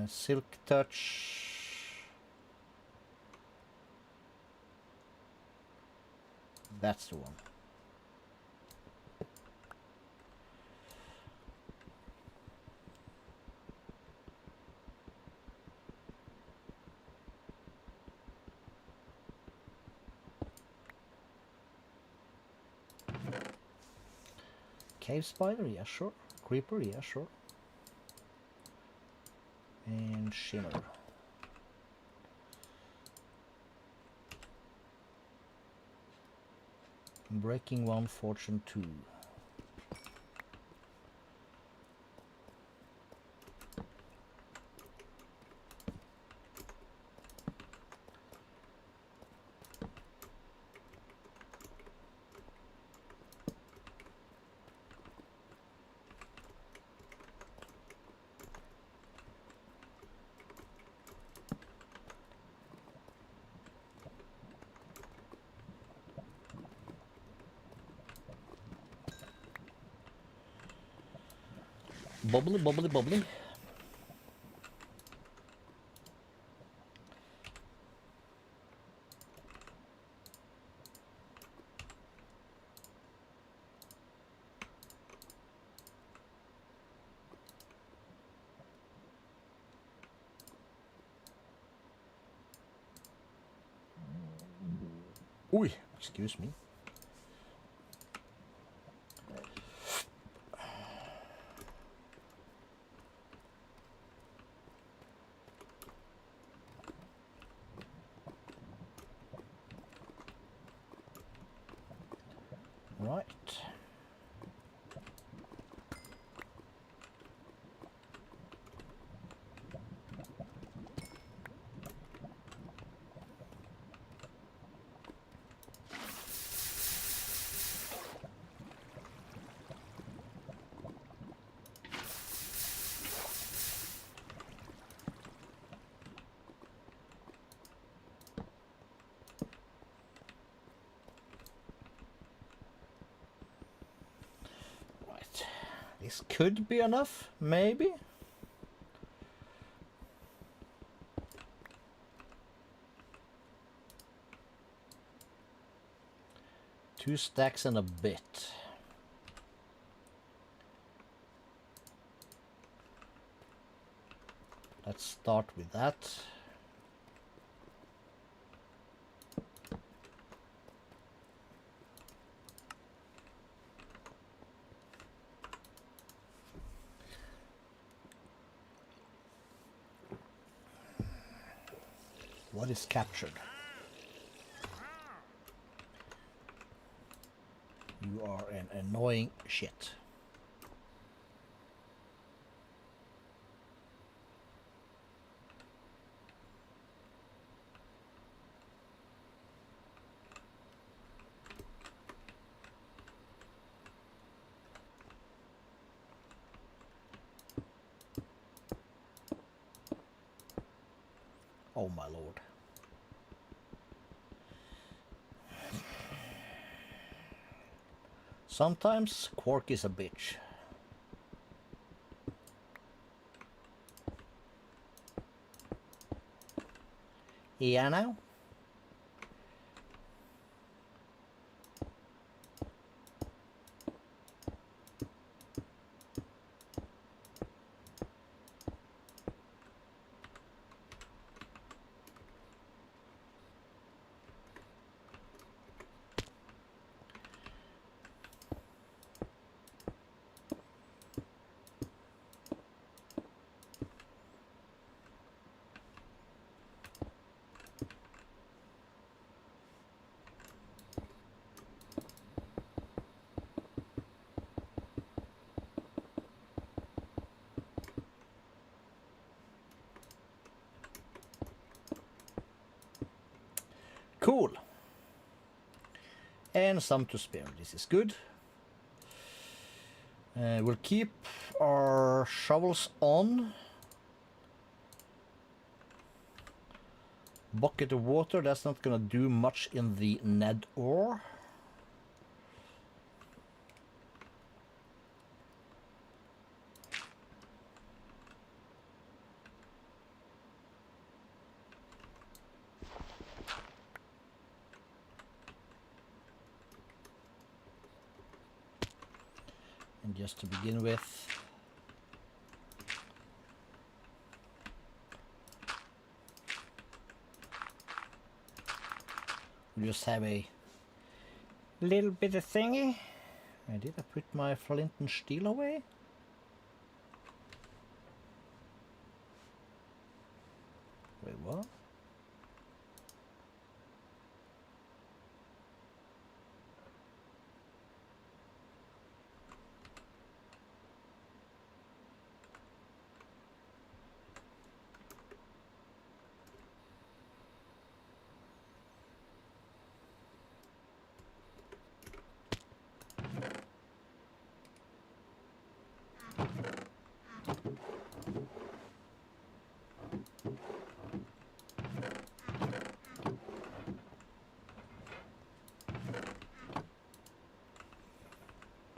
Silk touch. That's the one. Cave spider, yeah, sure. Creeper, yeah, sure. And shimmer. Breaking 1, fortune 2. Bubbly, bubbly, bubbly. Oi, excuse me. Right. Right. This could be enough, maybe. Two stacks and a bit. Let's start with that. What is captured? You are an annoying shit. Oh my lord. Sometimes Quark is a bitch. Yeah, now? Cool. And some to spare. This is good. We'll keep our shovels on. Bucket of water, that's not gonna do much in the Ned ore. And just to begin with, we just have a little bit of thingy. Did I put my flint and steel away? Wait, what?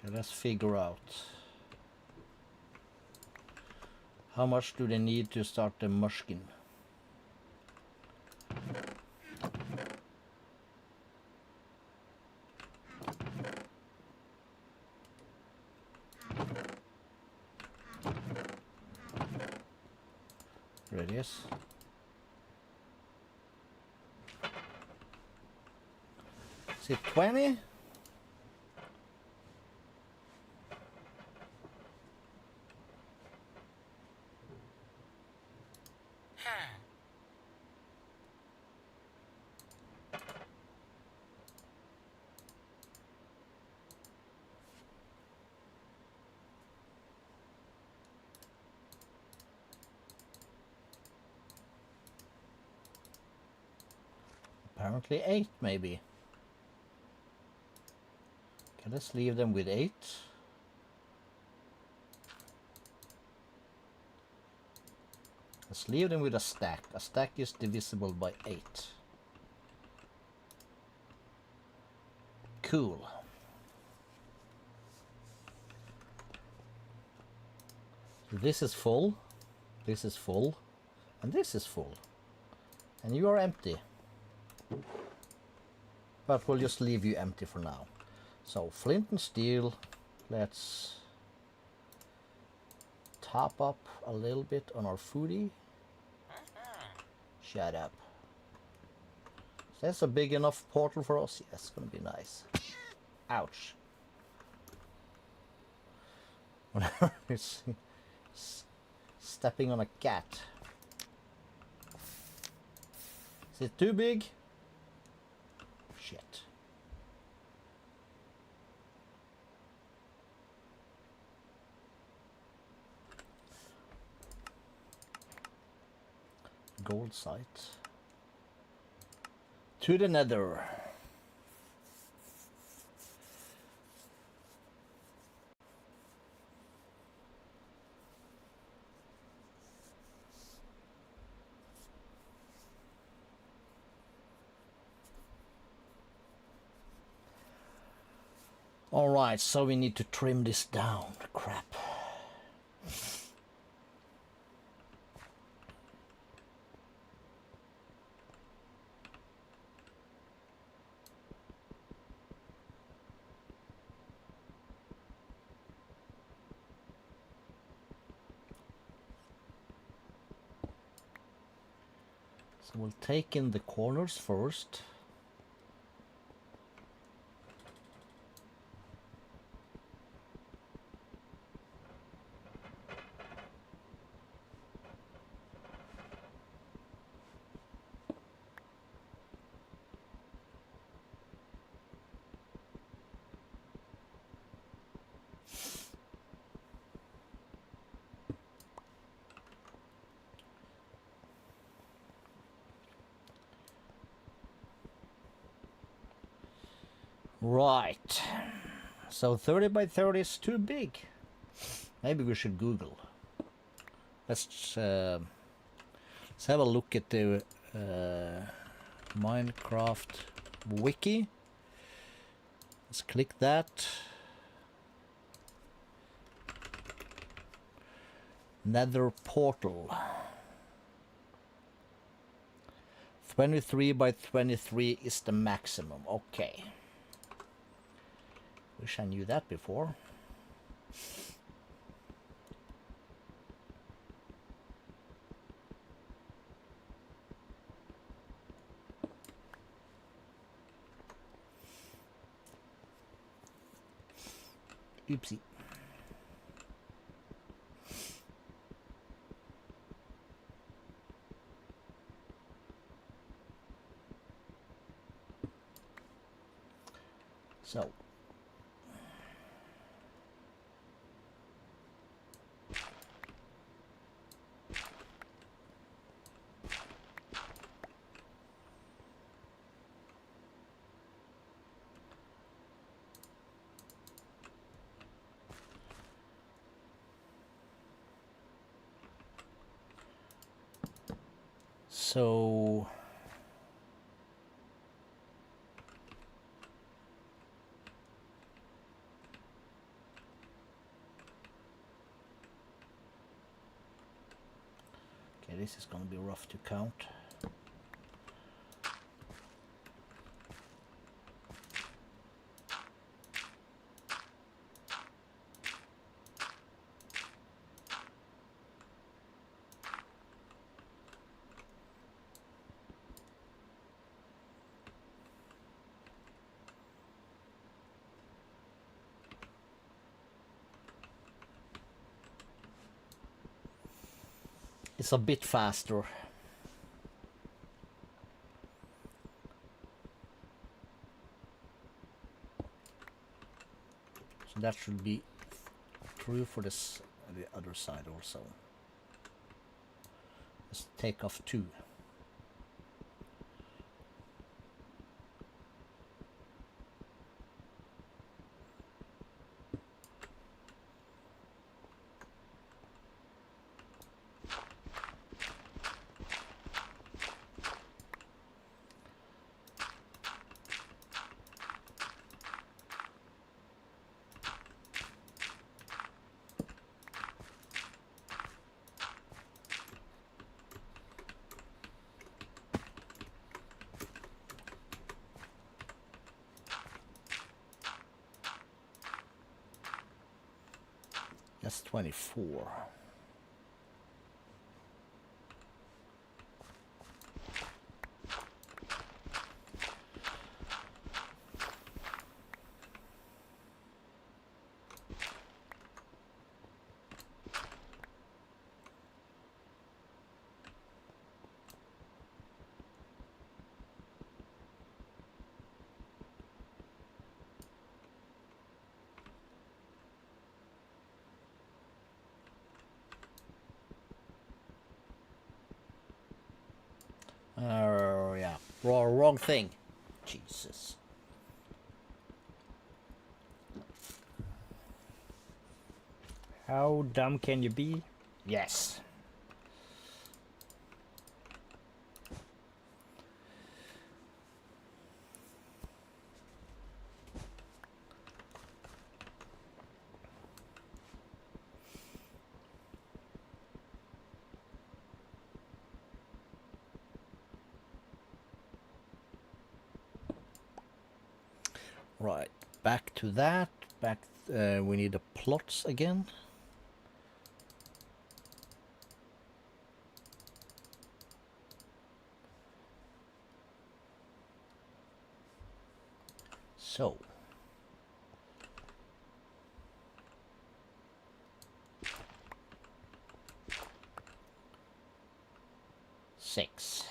Okay, let's figure out. How much do they need to start the mushkin? There it is. Is it 20? Apparently 8, maybe. Okay, let's leave them with 8. Let's leave them with a stack. A stack is divisible by 8. Cool. This is full, this is full, and this is full. And you are empty. But we'll just leave you empty for now. So flint and steel, let's top up a little bit on our foodie. Shut up. So that's a big enough portal for us. Yeah, it's gonna be nice. Ouch. Whenever it's stepping on a cat. Is it too big? Shit. Gold site. To the nether. Alright, so we need to trim this down. Crap. So we'll take in the corners first. Right. So 30 by 30 is too big. Maybe we should Google. Let's have a look at the Minecraft wiki. Let's click that. Nether portal. 23 by 23 is the maximum. Okay. Wish I knew that before. Oopsie. So. So Okay, this is gonna be rough to count. It's a bit faster. So that should be true for this the other side also. Let's take off 2. That's 24. Yeah, wrong thing. Jesus. How dumb can you be? Yes. Right, back to that. Back. We need the plots again. So. Six.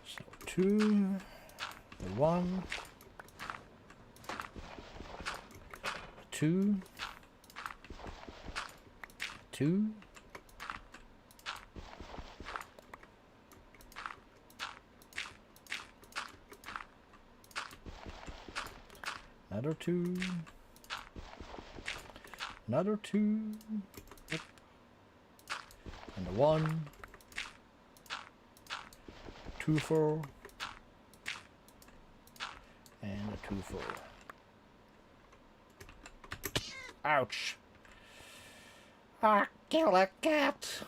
So 2, 1, 2, 2. Another 2. Another 2. And a 1. 2, 4. And a 2, 4. Ouch. Ah, kill that cat.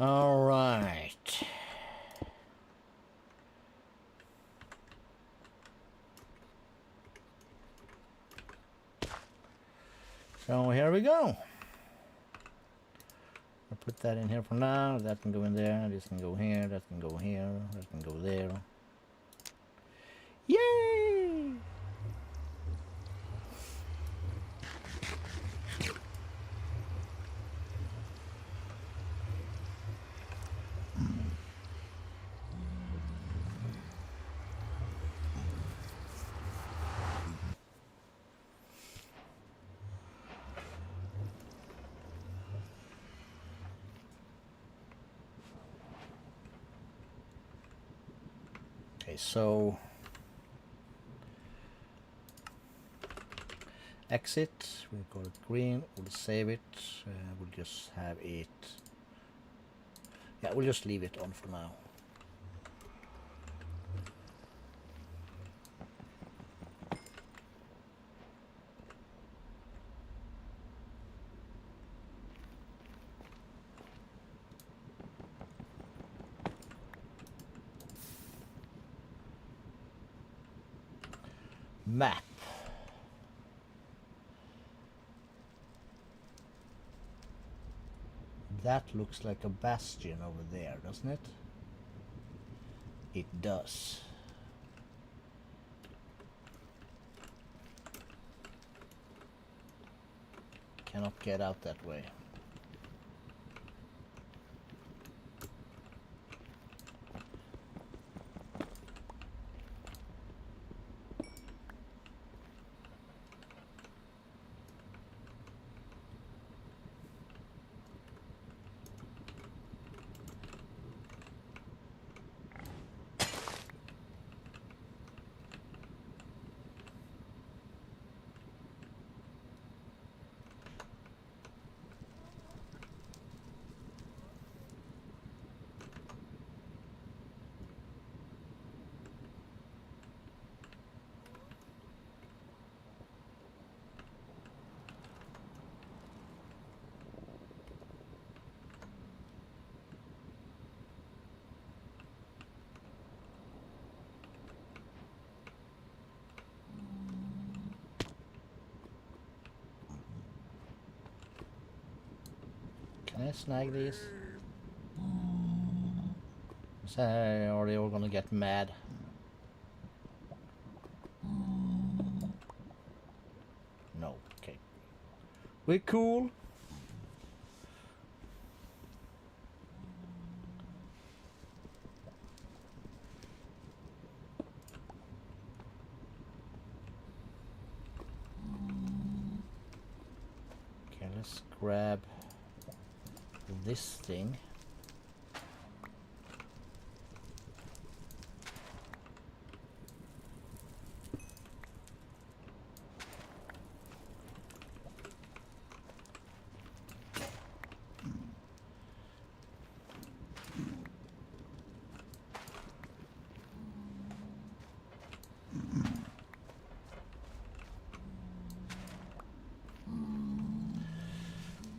All right. So here we go. I'll put that in here for now. That can go in there. This can go here. That can go here. That can go there. Yay! Okay, so exit, we'll call it green, we'll save it, we'll just have it, yeah, we'll just leave it on for now. Map. That looks like a bastion over there, doesn't it? It does. Cannot get out that way. Can I snag these? Are they all gonna get mad? No, okay. We're cool. Okay, let's grab this thing.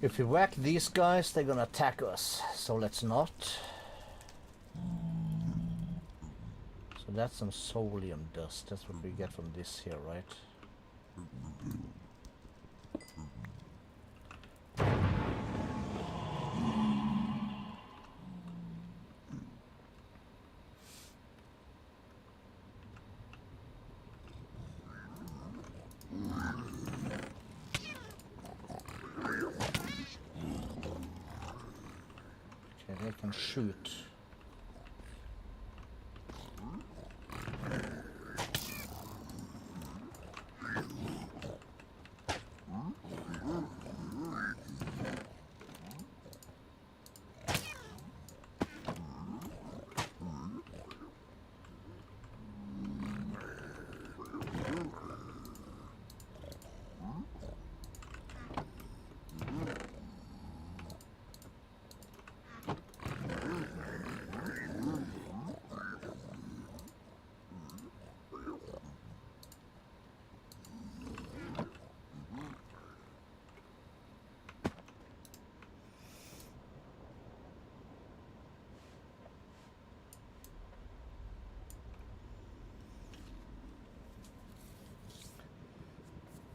If we whack these guys, they're gonna attack us, so let's not. So that's some solium dust, that's what we get from this here, right? Okay, they can shoot.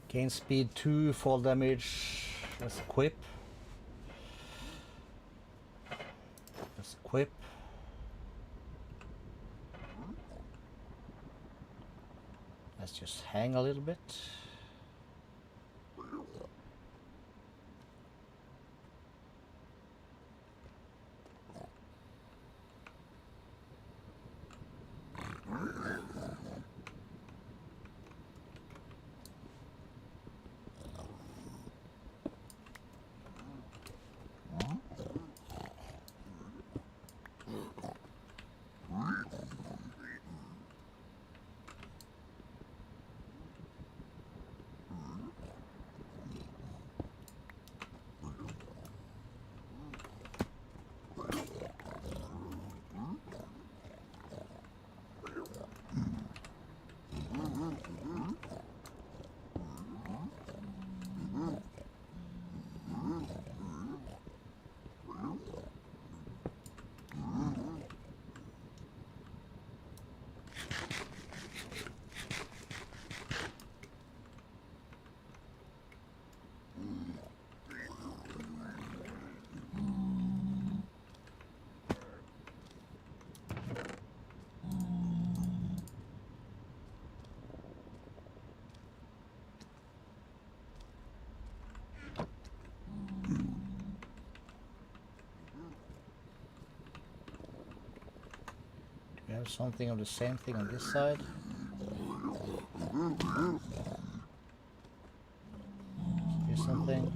Gain speed 2, fall damage. Let's equip. Let's equip. Let's just hang a little bit. We have something of the same thing on this side. Here's something.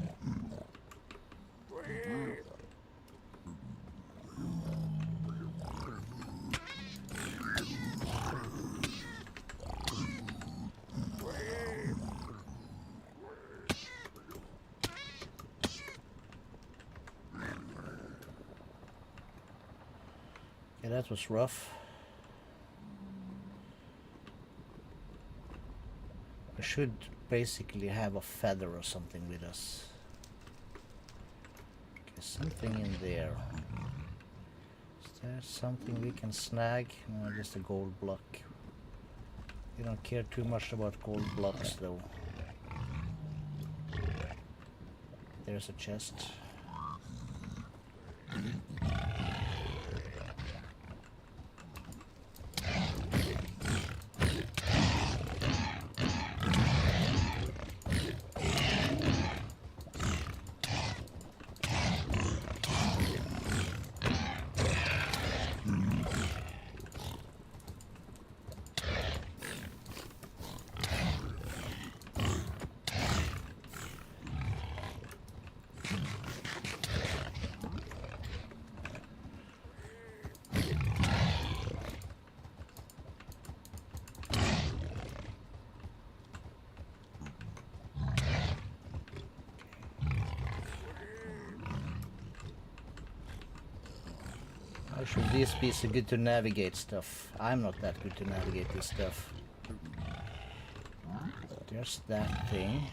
Yeah, that was rough. I should basically have a feather or something with us. Okay, something in there. Is there something we can snag? No, just a gold block. We don't care too much about gold blocks though. There's a chest. How should this be so good to navigate stuff? I'm not that good to navigate this stuff. There's that thing.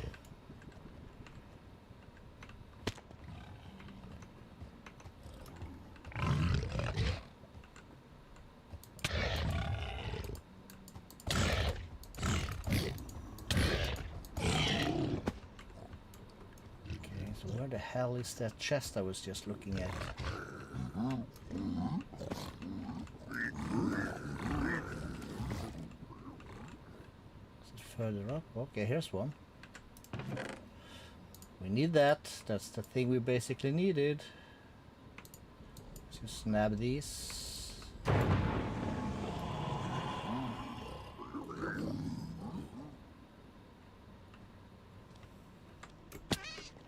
Okay, so where the hell is that chest I was just looking at? Further up. Okay, here's one. We need that. That's the thing we basically needed. Let's just snap these.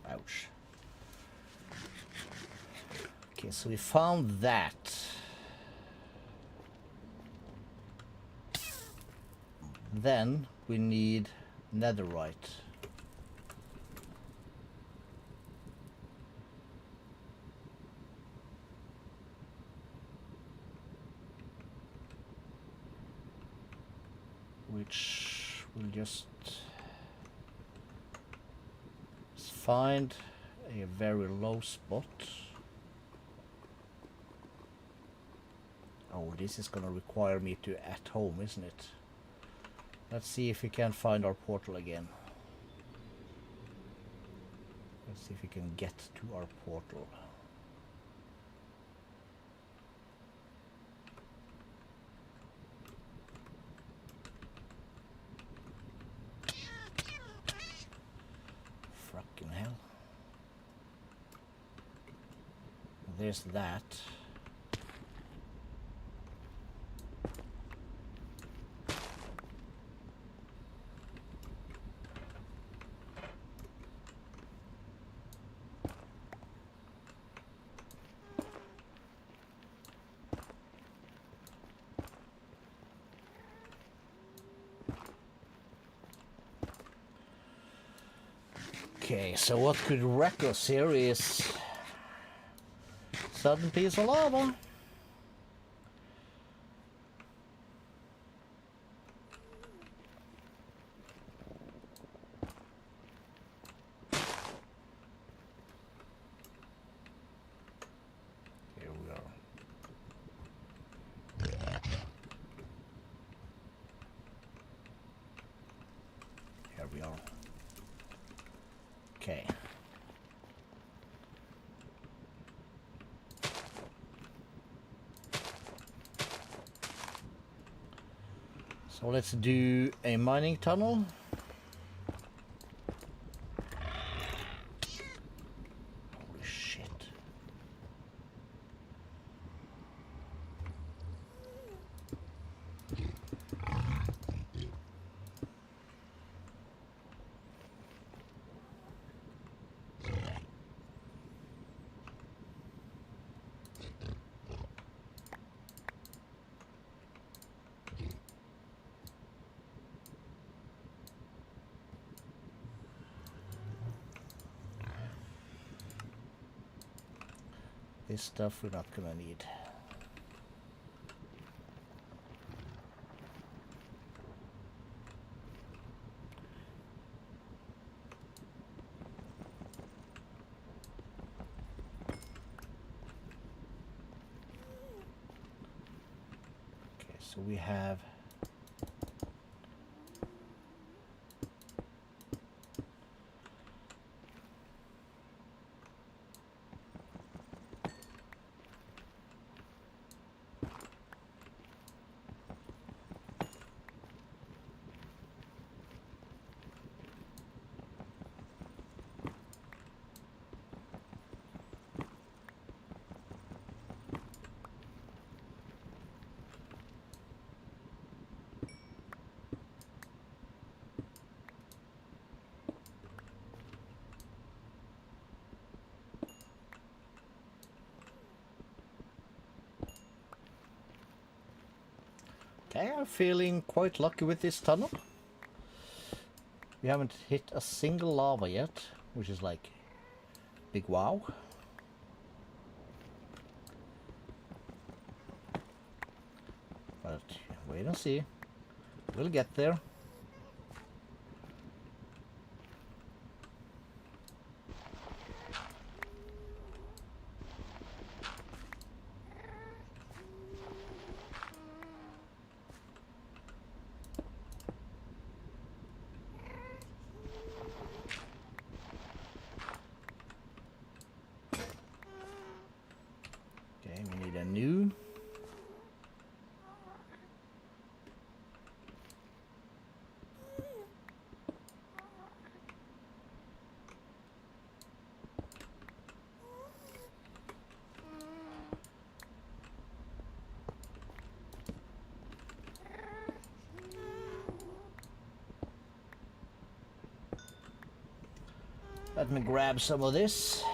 Ouch. Okay, so we found that. Then we need netherite. Which we'll just find a very low spot. Oh, this is gonna require me to at home, isn't it? Let's see if we can find our portal again. Let's see if we can get to our portal. Fucking hell. There's that. Okay, so what could wreck us here is sudden piece of lava. Here we are. Here we are. Okay. So let's do a mining tunnel. Holy shit. This stuff we're not gonna need. Okay, so we have okay, I'm feeling quite lucky with this tunnel. We haven't hit a single lava yet, which is like big wow. But wait and see. We'll get there. Okay, we need a new. Let me grab some of this.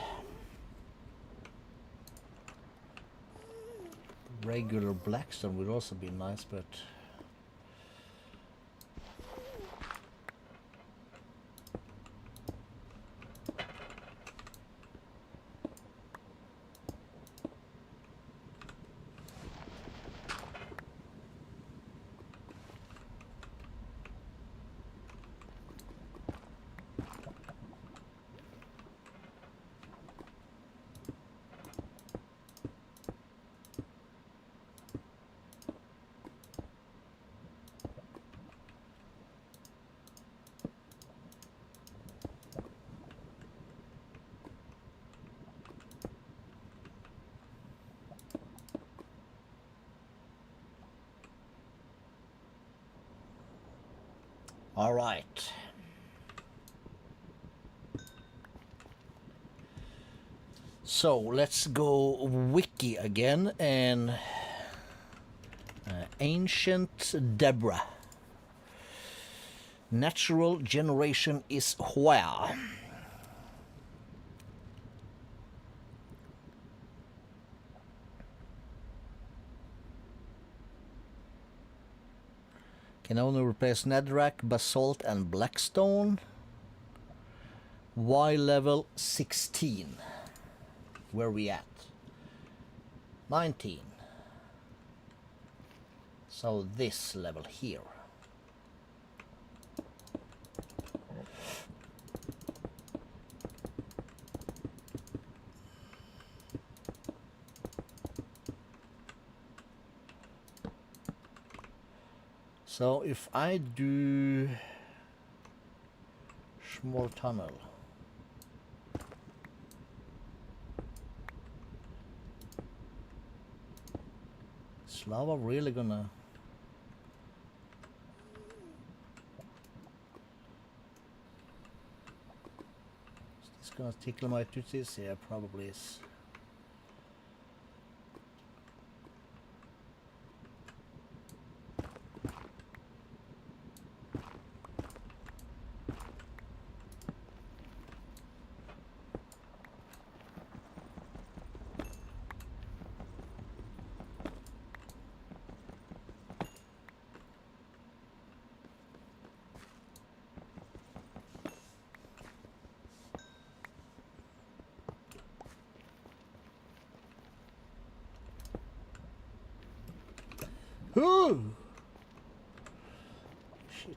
Regular blackstone would also be nice, but All right. So let's go wiki again and ancient Deborah. Natural generation is where? Can only replace netherrack, basalt, and blackstone. Y level 16. Where we at? 19. So this level here. So if I do small tunnel, is lava really gonna? Is this gonna tickle my tootsies? Yeah, probably is. Ooh! Shit.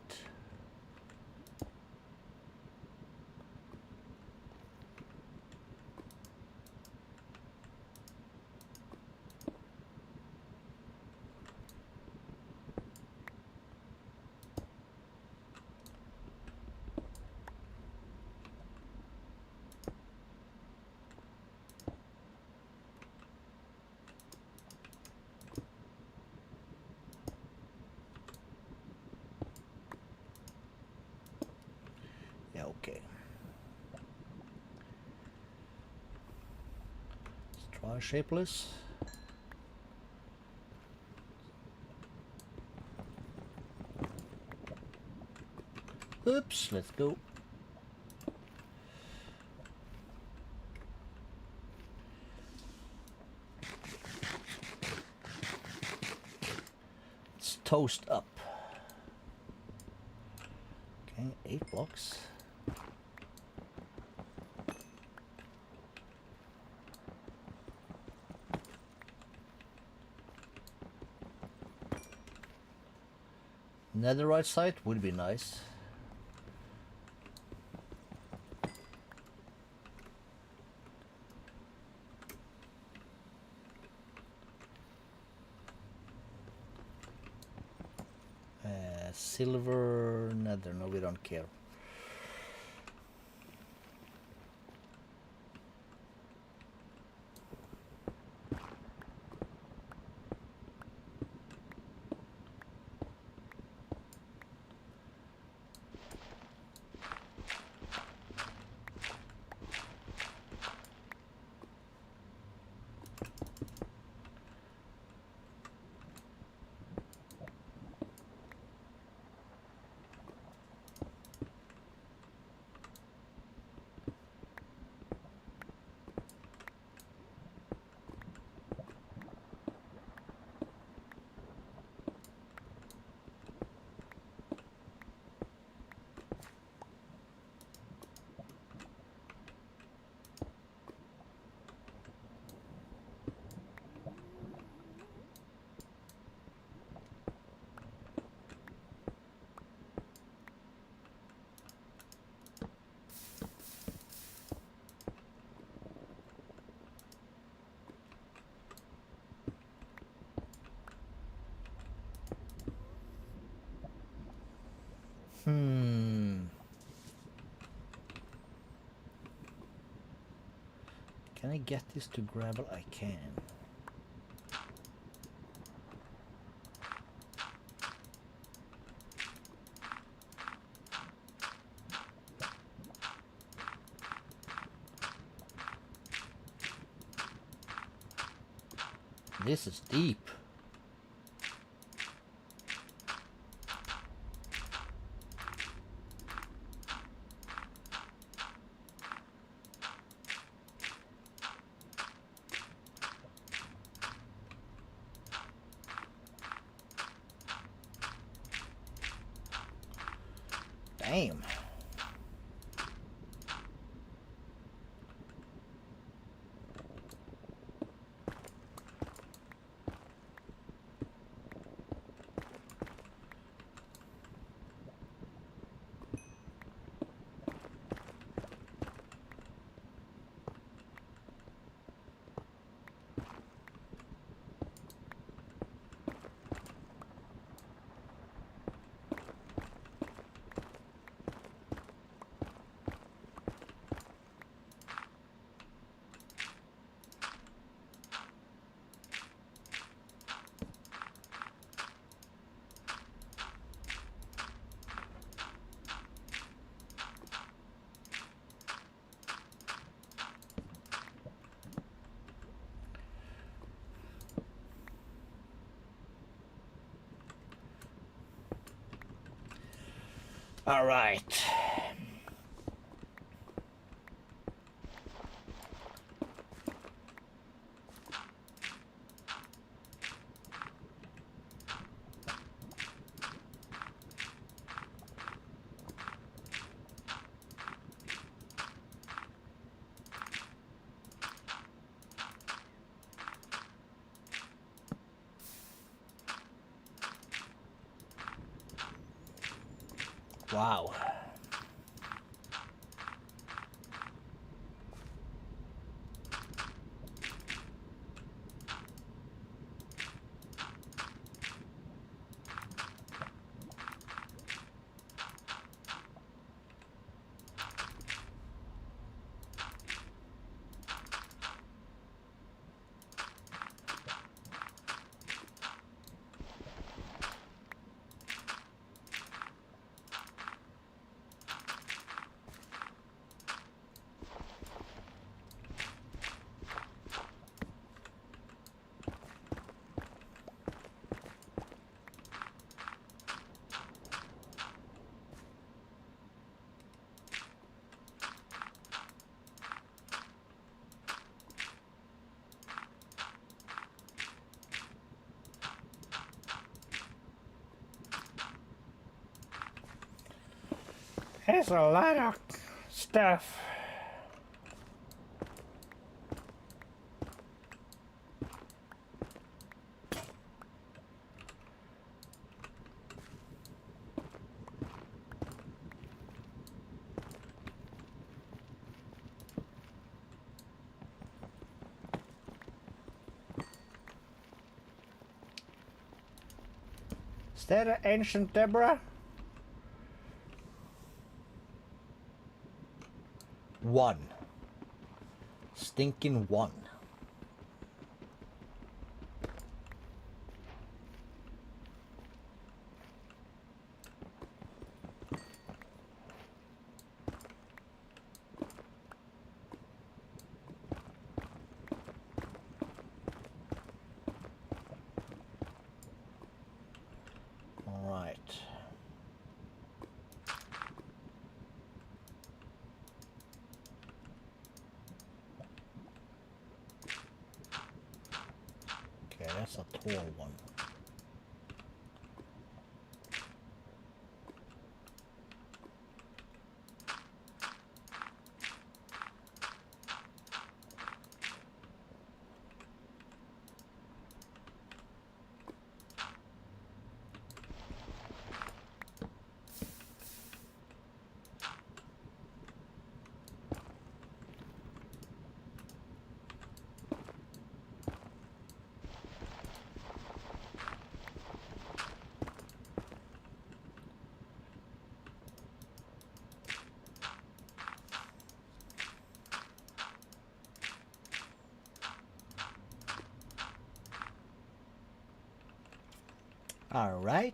Yeah, okay. Let's try shapeless. Oops, let's go. Let's toast up. Okay, 8 blocks. Netherite site would be nice. Silver nether, no, we don't care. Can I get this to gravel? I can. This is deep. Damn. All right. Wow. There's a lot of stuff. Is that an ancient Deborah? One. Stinking one. All right. Okay, that's a tall one. All right.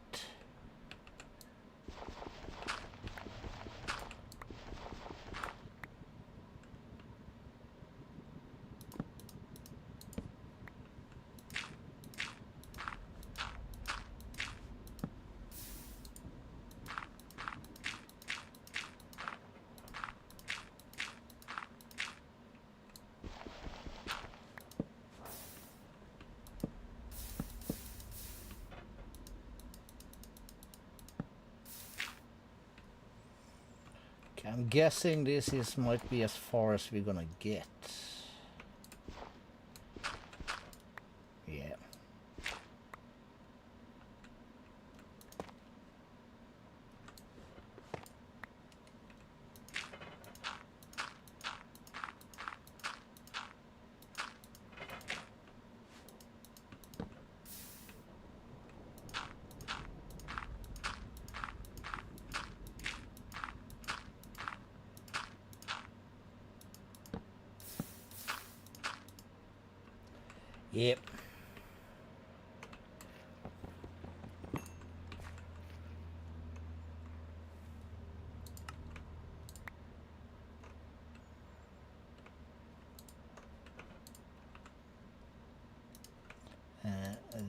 I'm guessing this is might be as far as we're gonna get. Yeah. Yep.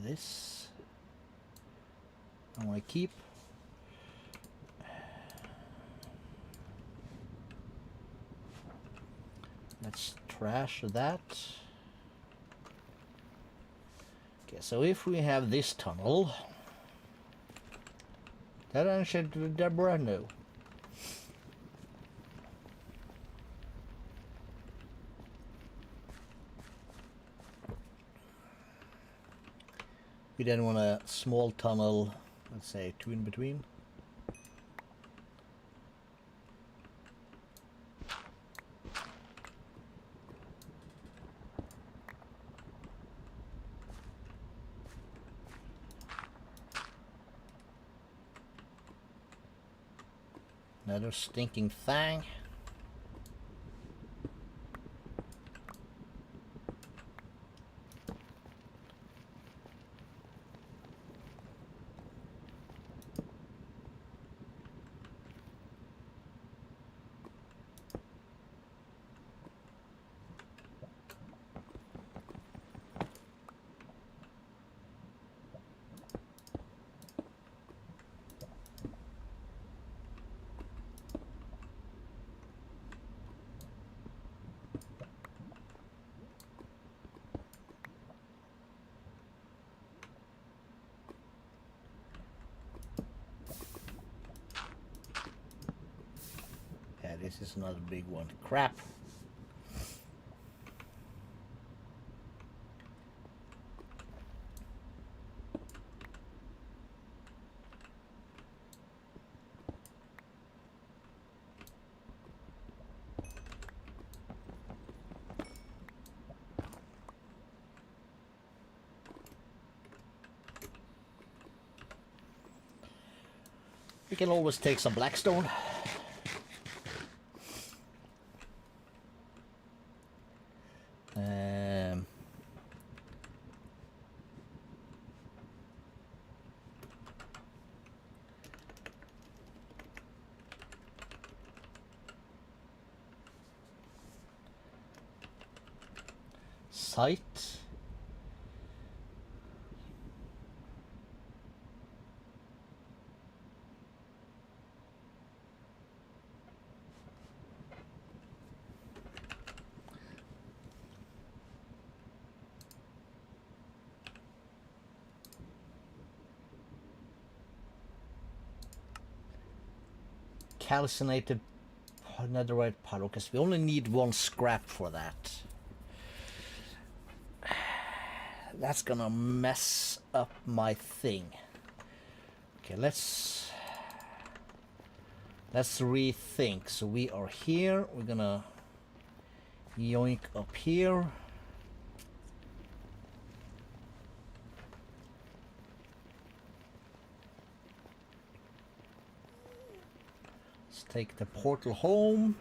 This I want to keep. Let's trash that. Okay, so if we have this tunnel, that answered Deborah no. We then want a small tunnel, let's say 2 in between. Another stinking thing. Yeah, this is another big one. Crap. We can always take some blackstone. Site. Calcinated netherite powder, because we only need 1 scrap for that. That's gonna mess up my thing. Okay, let's rethink. So we are here, we're gonna yoink up here. Let's take the portal home.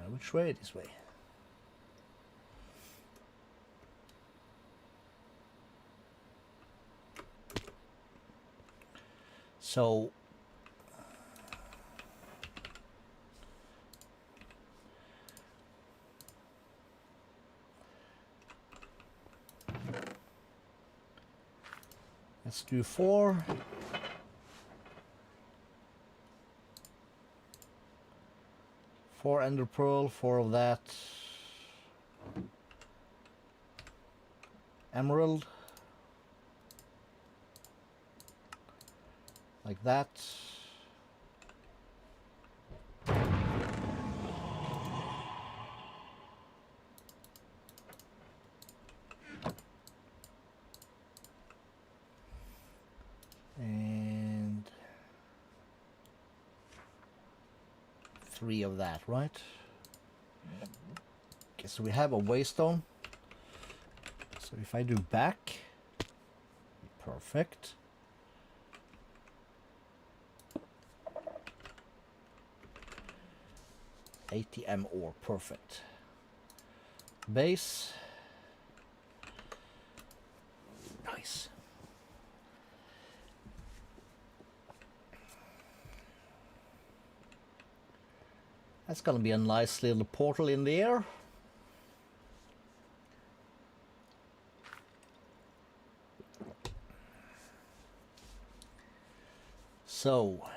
Which way? This way. So let's do 4. 4 ender pearl, 4 of that. Emerald. like that. And 3 of that, right? Okay, so we have a waystone. So if I do back, perfect. ATM ore, perfect. Base. Nice. That's gonna be a nice little portal in the air. So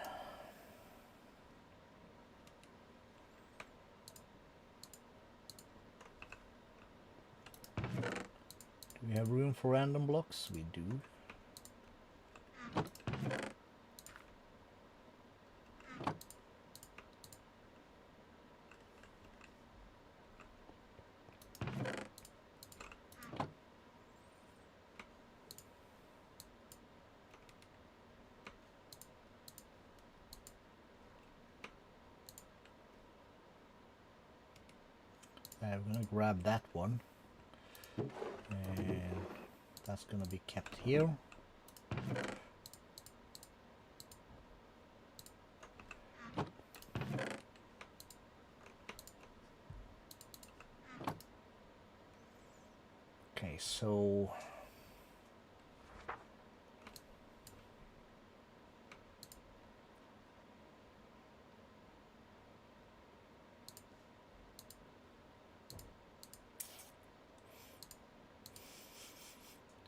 do we have room for random blocks? We do. We're gonna grab that one, and that's gonna be kept here. Okay, so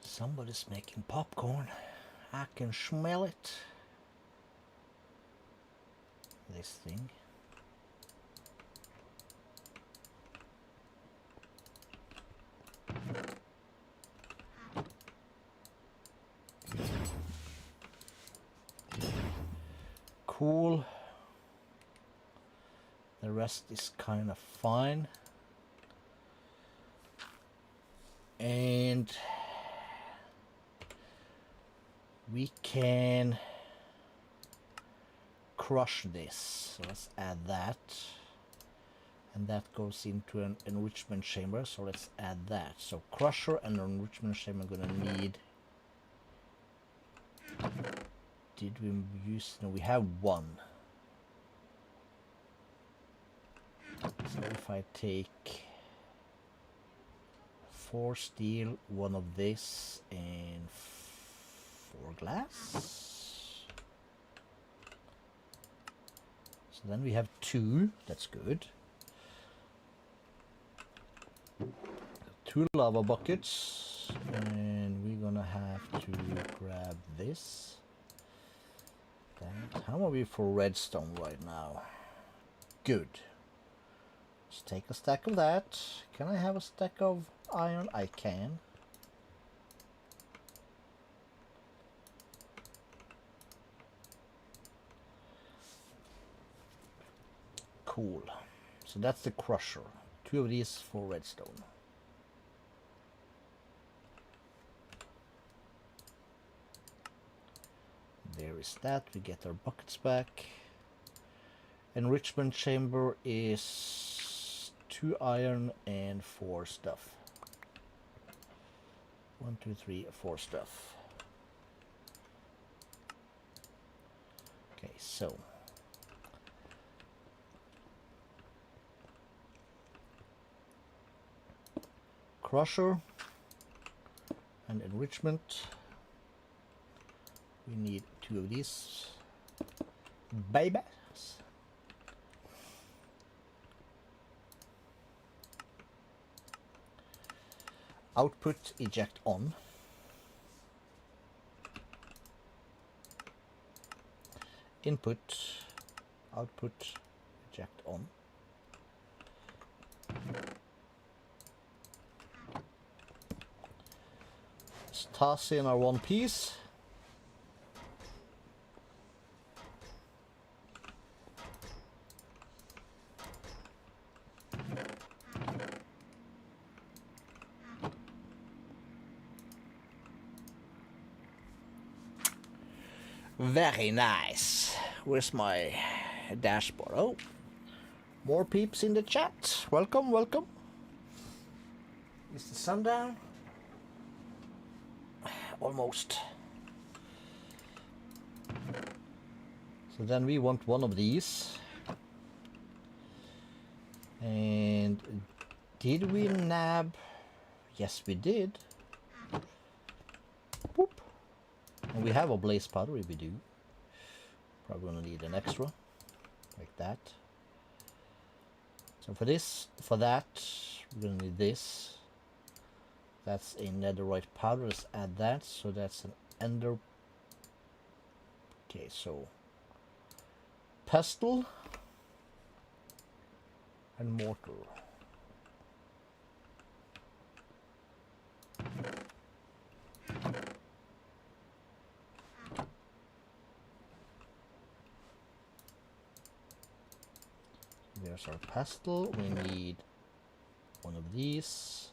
somebody's making popcorn. I can smell it. This thing. Cool. The rest is kind of fine. And we can crush this. So let's add that. And that goes into an enrichment chamber. So let's add that. So crusher and enrichment chamber are gonna need. Did we use? No, we have one. So if I take 4 steel, 1 of this, and 4 glass. So then we have 2. That's good. 2 lava buckets, and we're gonna have to grab this. That. How are we for redstone right now? Good. Let's take a stack of that. Can I have a stack of iron? I can. Cool. So that's the crusher. 2 of these for redstone. There is that. We get our buckets back. Enrichment chamber is 2 iron and 4 stuff. 1, 2, 3, 4 stuff. Okay, so crusher and enrichment. We need 2 of these babies. Output eject on. Input output eject on. Let's toss in our 1 piece. Very nice. Where's my dashboard? Oh, more peeps in the chat. Welcome, welcome. Is the sun down? Almost. So then we want one of these. And did we nab? Yes, we did. Whoop. And we have a blaze powder if we do. Probably gonna need an extra. Like that. So for this, for that, we're gonna need this. That's a netherite powder. Let's add that. So that's an ender. Okay, so pestle and mortar. There's our pestle. We need one of these.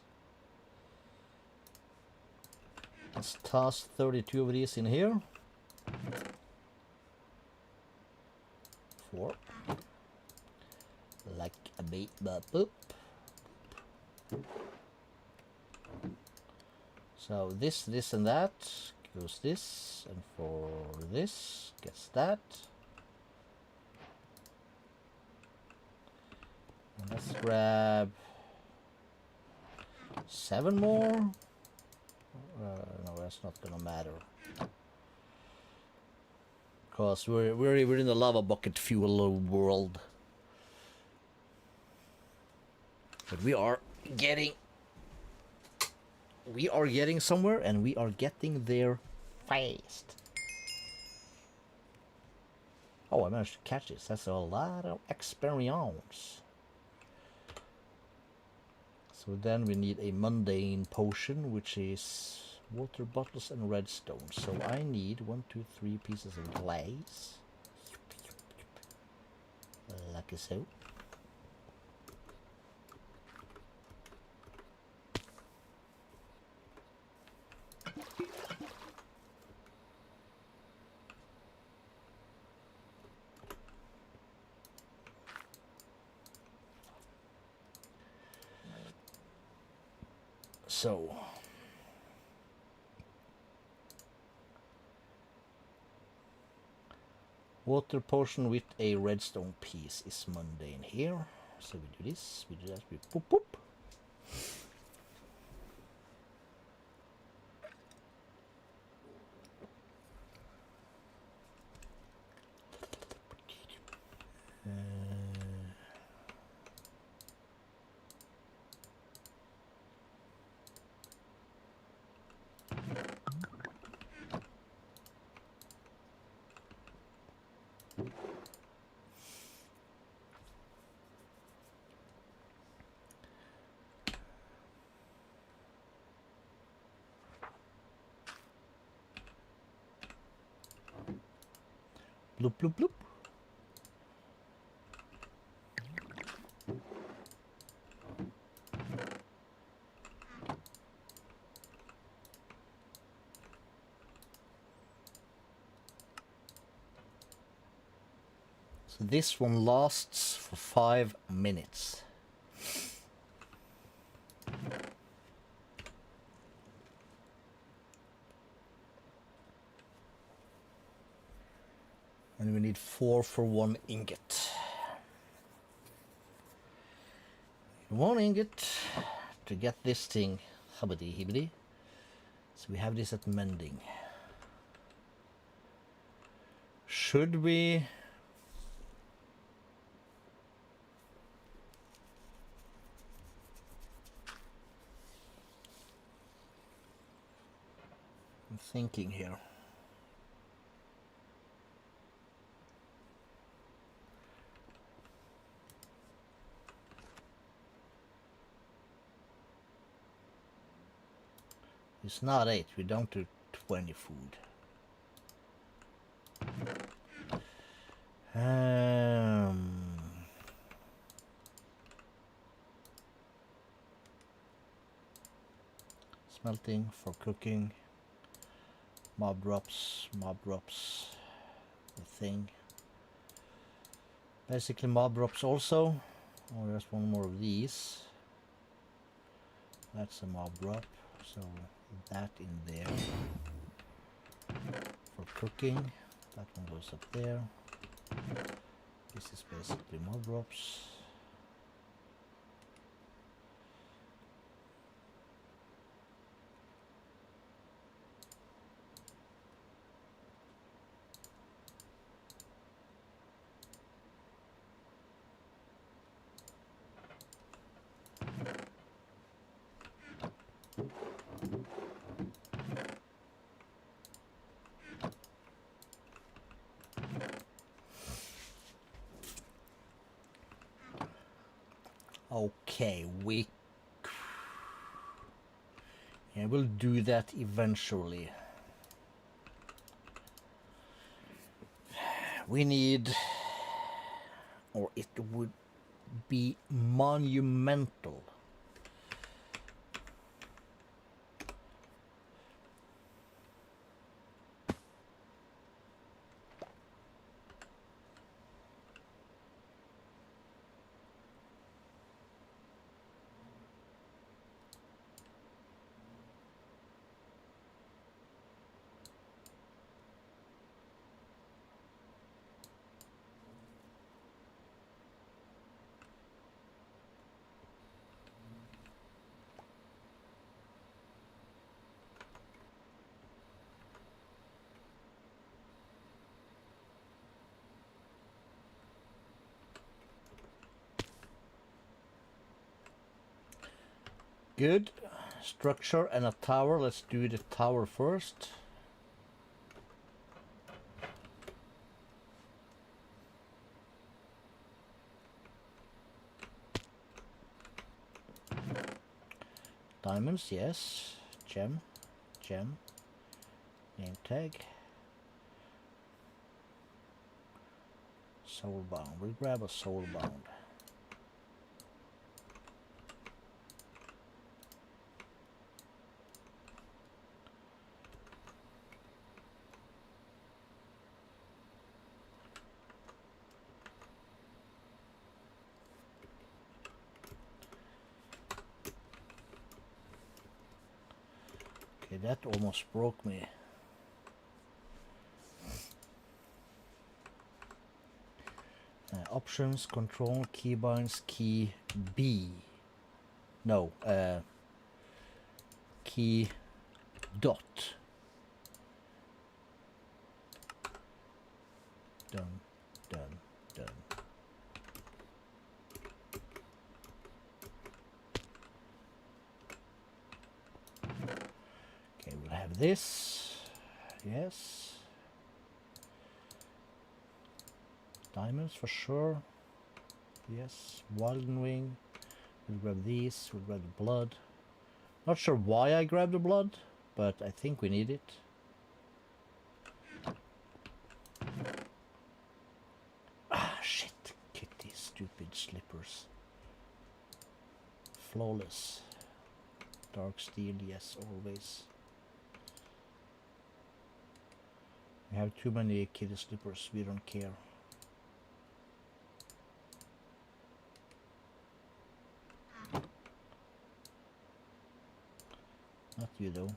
Let's toss 32 of these in here. 4. Like a bait, boop. So this, and that goes this, and for this gets that. And let's grab 7 more. No, that's not gonna matter. Because we're in the lava bucket fuel world. But we are getting somewhere, and we are getting there fast. Oh, I managed to catch this. That's a lot of experience. So then we need a mundane potion, which is water bottles and redstone. So I need 1, 2, 3 pieces of glaze. Like so. So water potion with a redstone piece is mundane here. So we do this, we do that, we poop poop. Bloop, bloop, bloop. So this one lasts for 5 minutes. And we need 4 for 1 ingot. 1 ingot to get this thing hubbity hibbity. So we have this at mending. Should we I'm thinking here. It's not 8, we don't do 20 food. Smelting for cooking. Mob drops, mob drops. the thing. Basically mob drops also. Oh, there's one more of these. That's a mob drop, so that in there for cooking. That one goes up there. This is basically mob drops. Okay, we'll do that eventually. We need, or it would be monumental. Good. Structure and a tower. Let's do the tower first. Diamonds, yes. Gem. Name tag. Soulbound. We'll grab a soulbound. Okay, that almost broke me. Options, control, keybinds, key B. No, key dot. Done. Okay, we'll have this. Yes. Diamonds for sure. Yes. Walden wing. We'll grab these. We'll grab the blood. Not sure why I grabbed the blood, but I think we need it. Ah, shit. Kitty, stupid slippers. Flawless. Dark steel, yes, always. We have too many kitty slippers, we don't care. Not you though.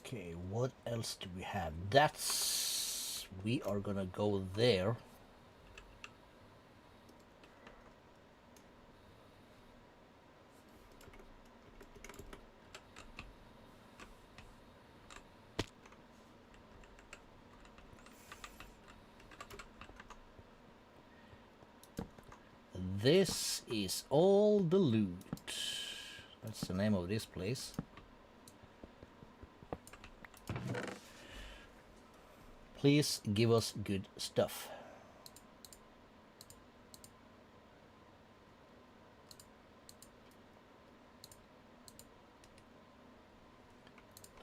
Okay, what else do we have? That's... we are gonna go there. This is all the loot. That's the name of this place. Please give us good stuff.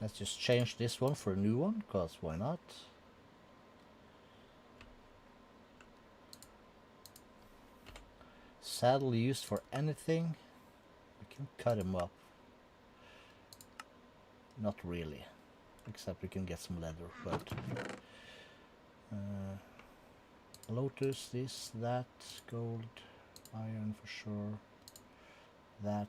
Let's just change this one for a new one, because why not? Saddle used for anything. We can cut him up. Not really. Except we can get some leather, but... Lotus, this, that, gold, iron for sure. That...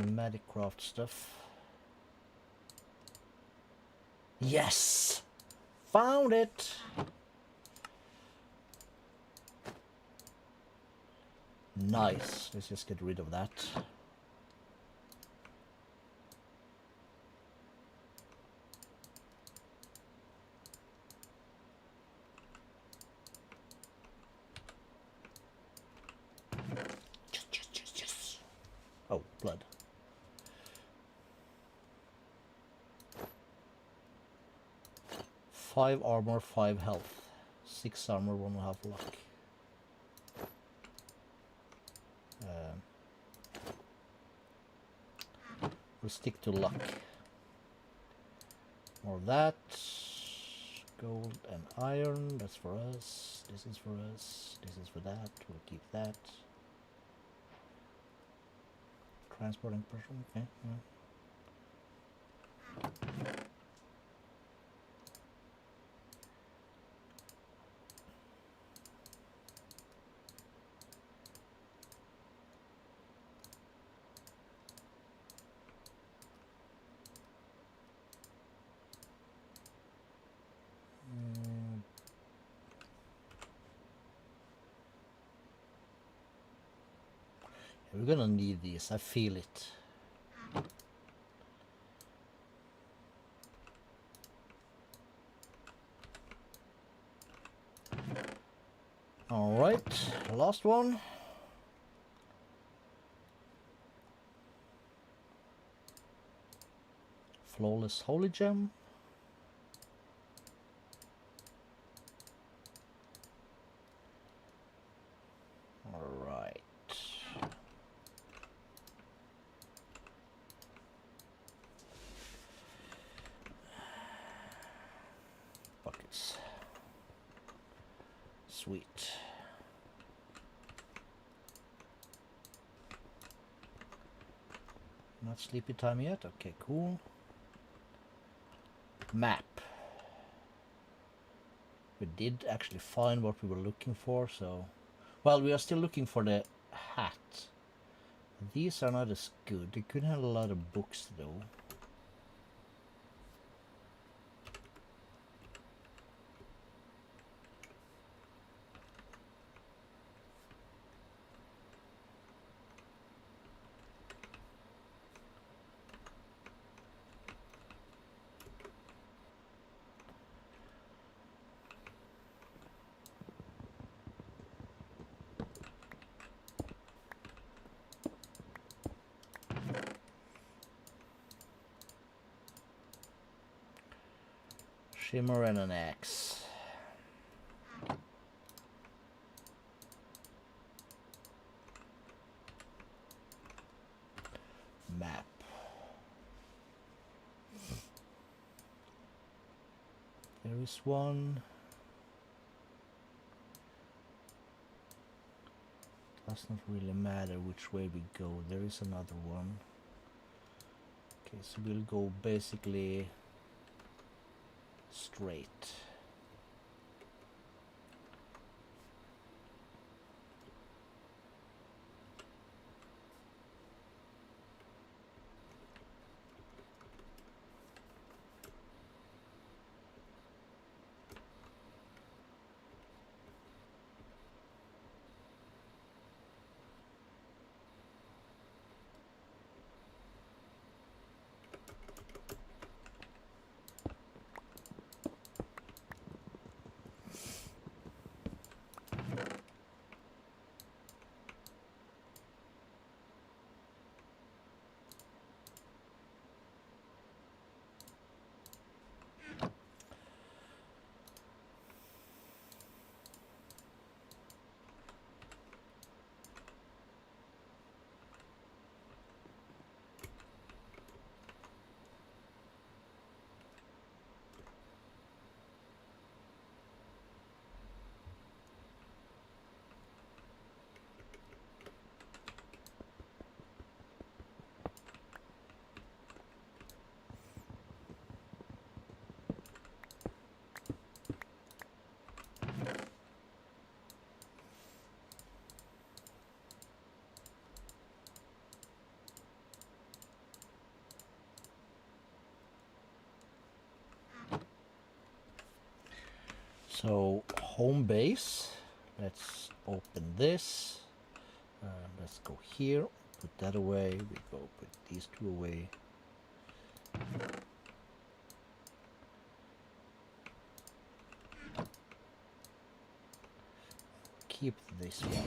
Magic craft stuff. Yes! Found it! Nice. Let's just get rid of that. Yes. Oh, blood. Five armor, 5 health. 6 armor, 1.5 luck. We'll stick to luck. More of that. Gold and iron, that's for us. This is for us. This is for that. We'll keep that. Transporting person, okay. Yeah. We're gonna need these, I feel it. Alright, last one. Flawless Holy Gem. Alright. Buckets. Sweet. Not sleepy time yet? Okay, cool. Map. We did actually find what we were looking for, so... Well, we are still looking for the hat. These are not as good. They could have a lot of books, though. Shimmer and an axe. Map. There is one. Does not really matter which way we go. There is another one. Okay, so we'll go basically straight. So home base, let's open this. Let's go here, put that away. We go put these two away. Keep this one.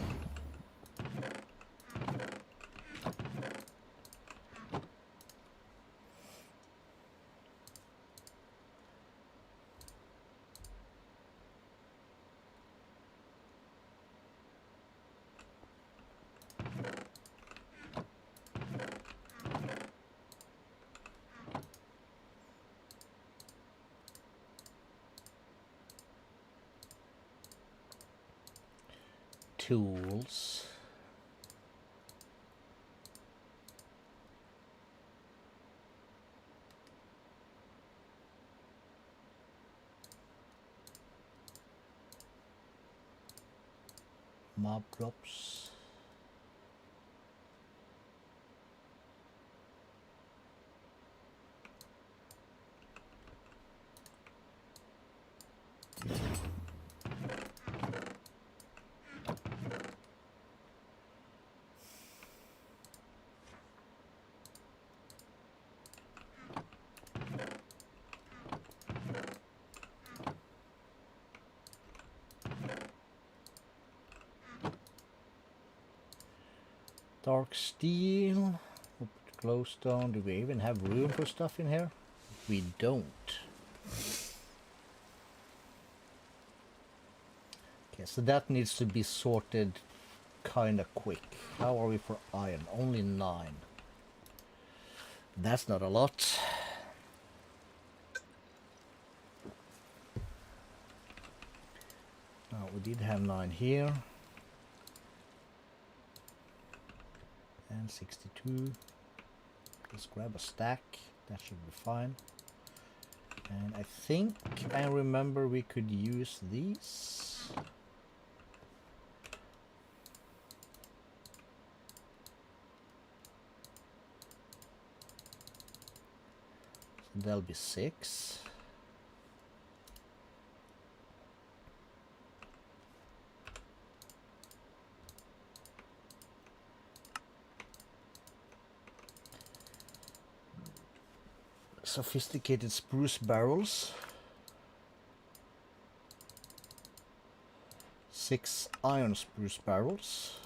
Tools. Mob drops. Dark steel. We'll put glowstone. Do we even have room for stuff in here? We don't. Okay, so that needs to be sorted kinda quick. How are we for iron? Only 9. That's not a lot. Now we did have 9 here. And 62. Let's grab a stack. That should be fine. And I think I remember we could use these. So there'll be 6. Sophisticated spruce barrels. 6 iron spruce barrels.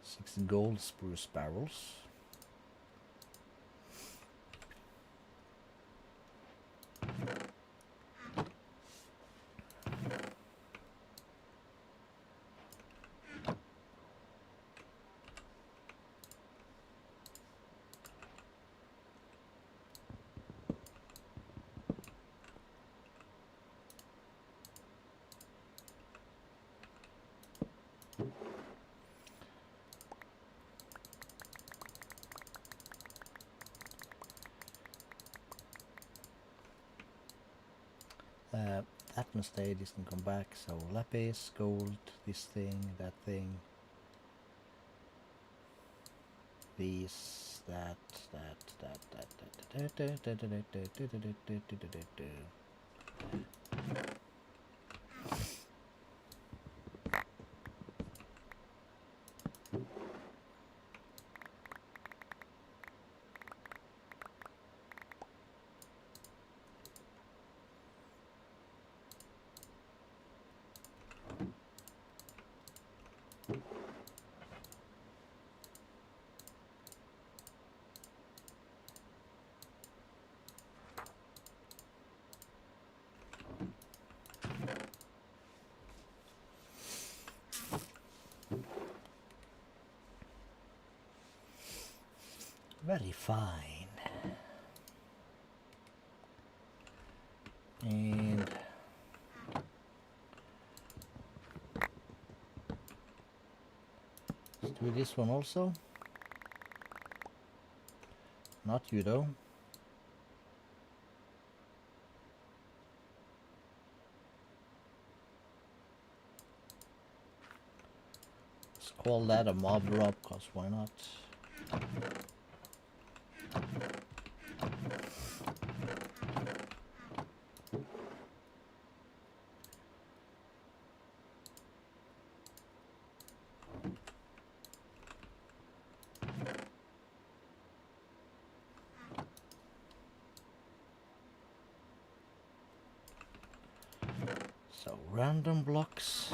6 gold spruce barrels. That one stayed, this can come back, so lapis, gold, this thing, that thing, these, that. Very fine. And let's do this one also. Not you though. Let's call that a mob drop, cause why not? So random blocks.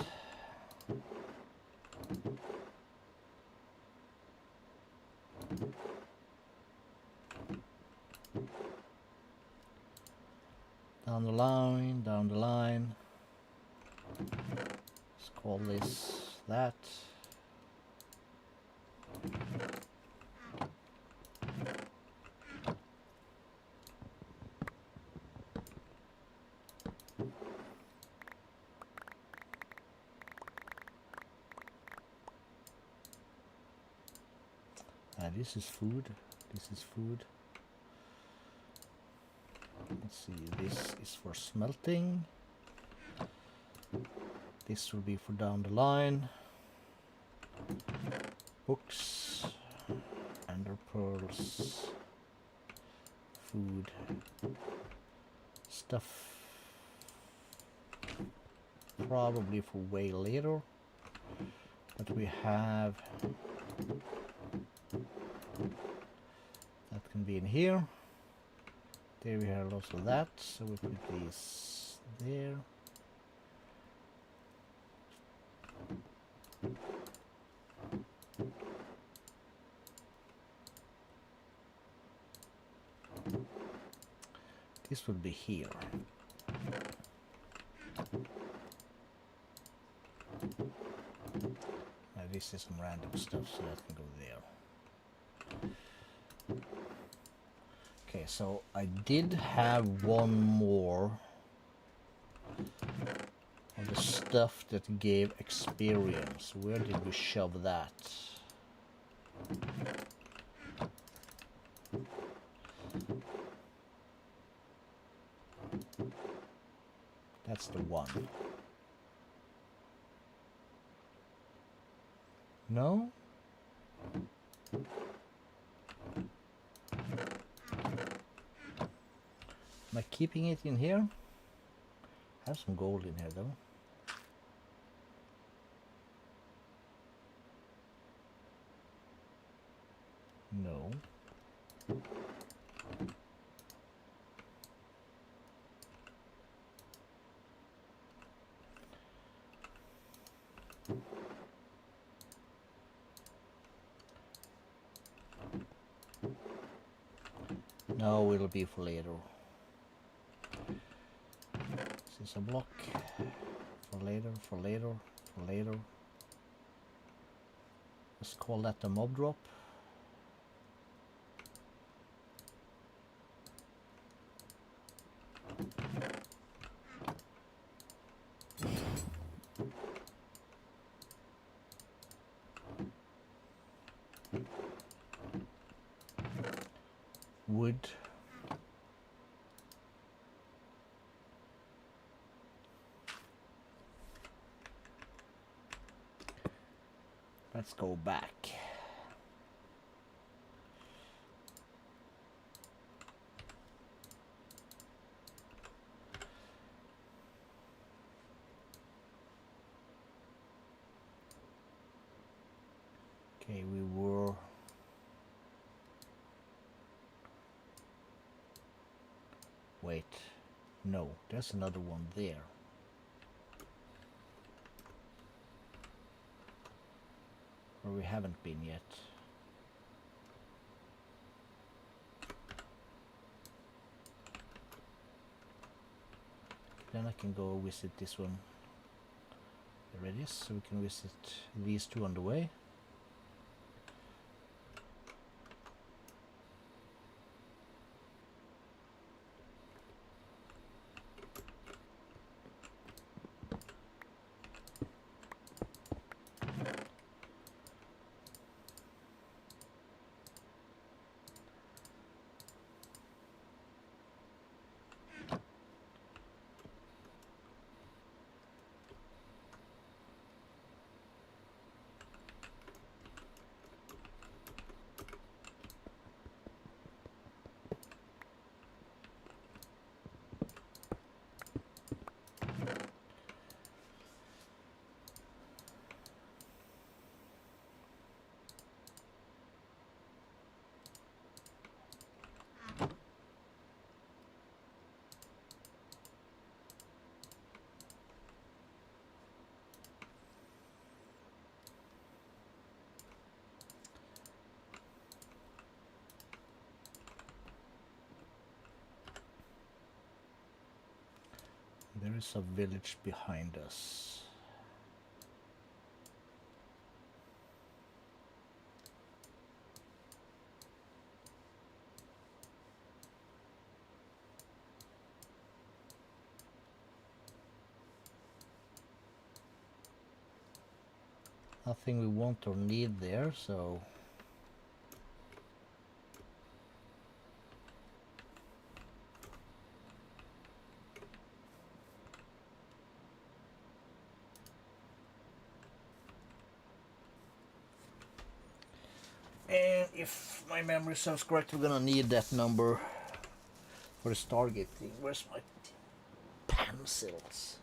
Down the line, down the line. Let's call this that. This is food. This is food. Let's see. This is for smelting. This will be for down the line. Books. Ender pearls. Food. Stuff. Probably for way later. But we have... that can be in here. There we have lots of that, so we put these there. This would be here. This is some random stuff, so that can go there. Okay, so I did have one more of the stuff that gave experience. Where did we shove that? That's the one. No? Am I keeping it in here? I have some gold in here though. No. No, it'll be for later. This is a block. For later, for later, for later. Let's call that the mob drop. Wood. Let's go back. Okay, we were... Wait, no, there's another one there. Where we haven't been yet. Then I can go visit this one. There it is, so we can visit these two on the way. There is a village behind us. Nothing we want or need there, so... And if my memory serves correct, we're gonna need that number for the Stargate thing. Where's my pencils?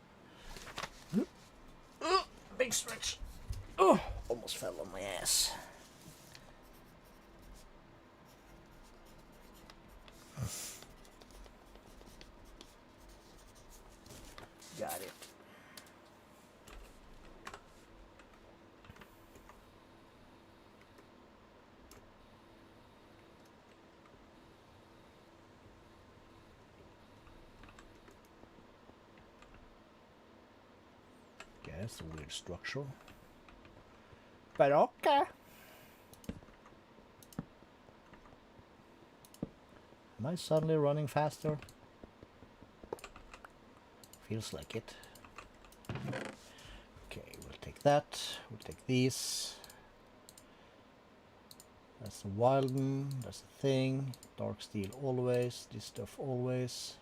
Big stretch. Oh, almost fell on my ass. Got it. Yeah, that's a weird structure. But okay. Am I suddenly running faster? Feels like it. Okay, we'll take that. We'll take these. That's a Wilden. That's a thing. Dark steel always. This stuff always.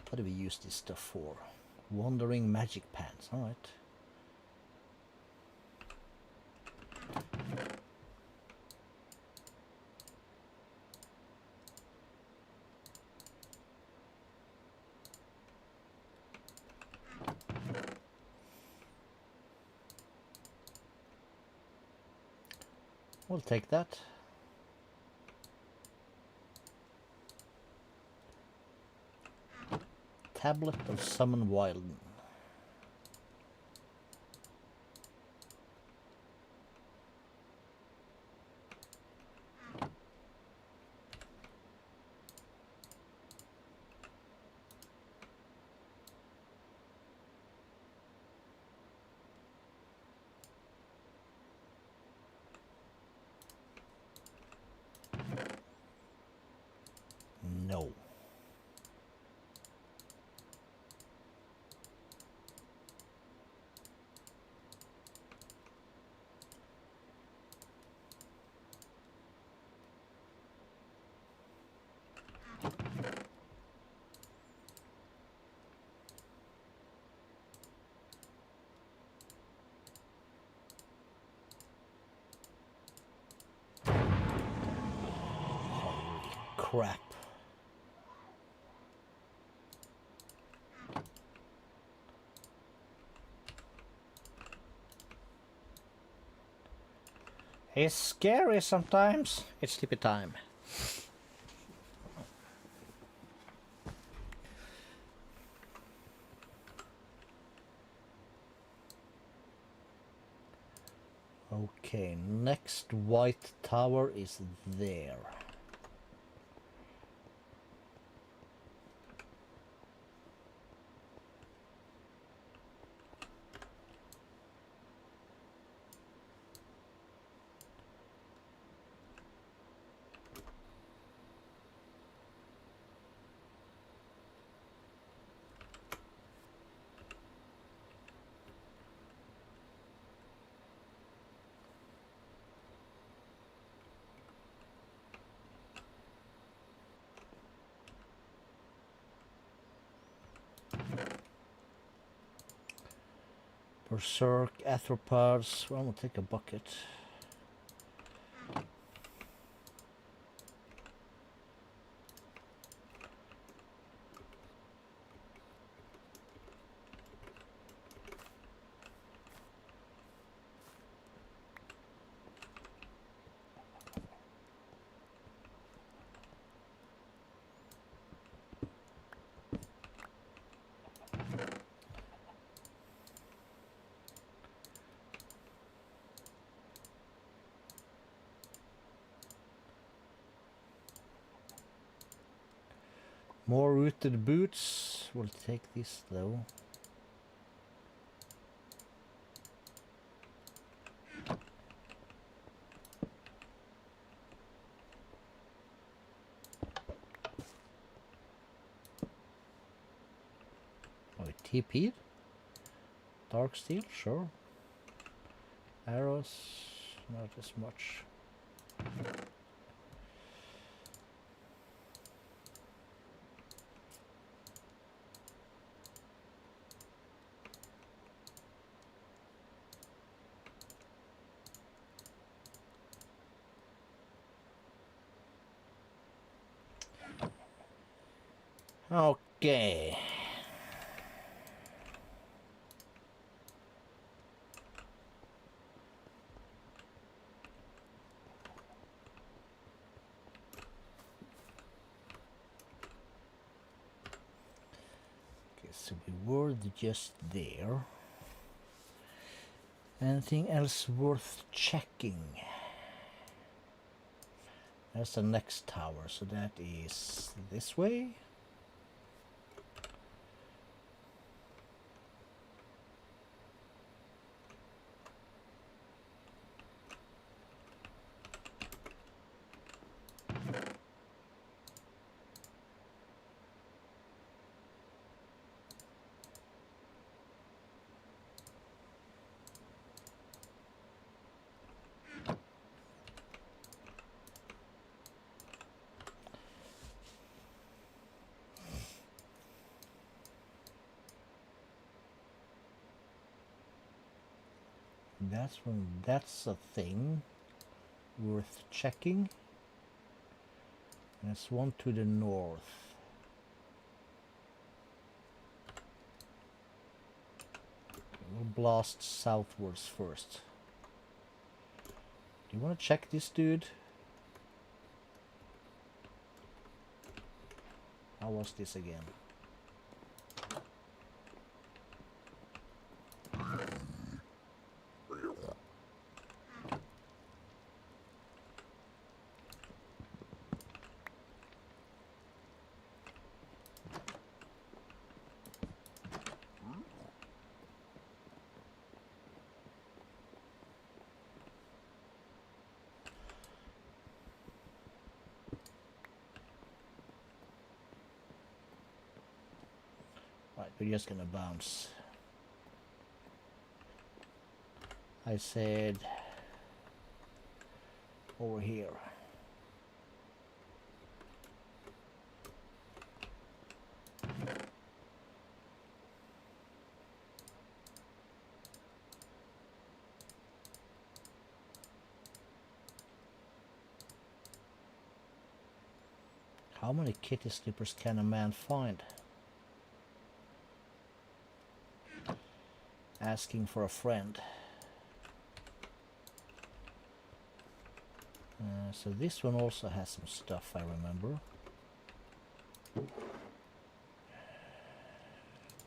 What do we use this stuff for? Wandering magic pants. All right. We'll take that. Tablet of Summon Wilden. No. Crap. It's scary sometimes. It's sleepy time. Okay, next white tower is there. Berserk, arthropods. Well, we'll take a bucket. More rooted boots. We'll take this though. Oh, TP'd? Dark steel, sure. Arrows, not as much. Okay. So we were just there. Anything else worth checking? That's the next tower, so that is this way. That's a thing worth checking. There's one to the north. We'll blast southwards first. Do you want to check this dude? How was this again? Right, we're just gonna bounce. I said over here. How many kitty slippers can a man find? Asking for a friend. So this one also has some stuff, I remember.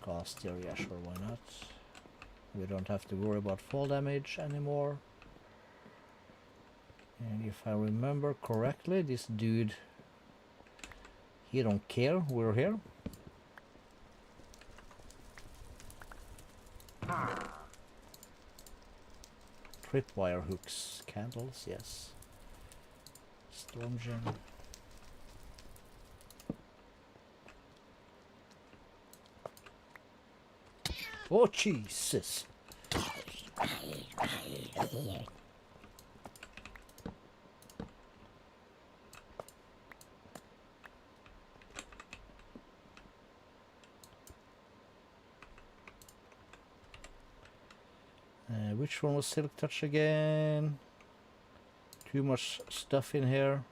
Cast area, sure, why not? We don't have to worry about fall damage anymore. And if I remember correctly, this dude, he don't care we're here. Tripwire hooks, candles, yes. Storm gem. Oh Jesus! Which one was Silk Touch again? Too much stuff in here.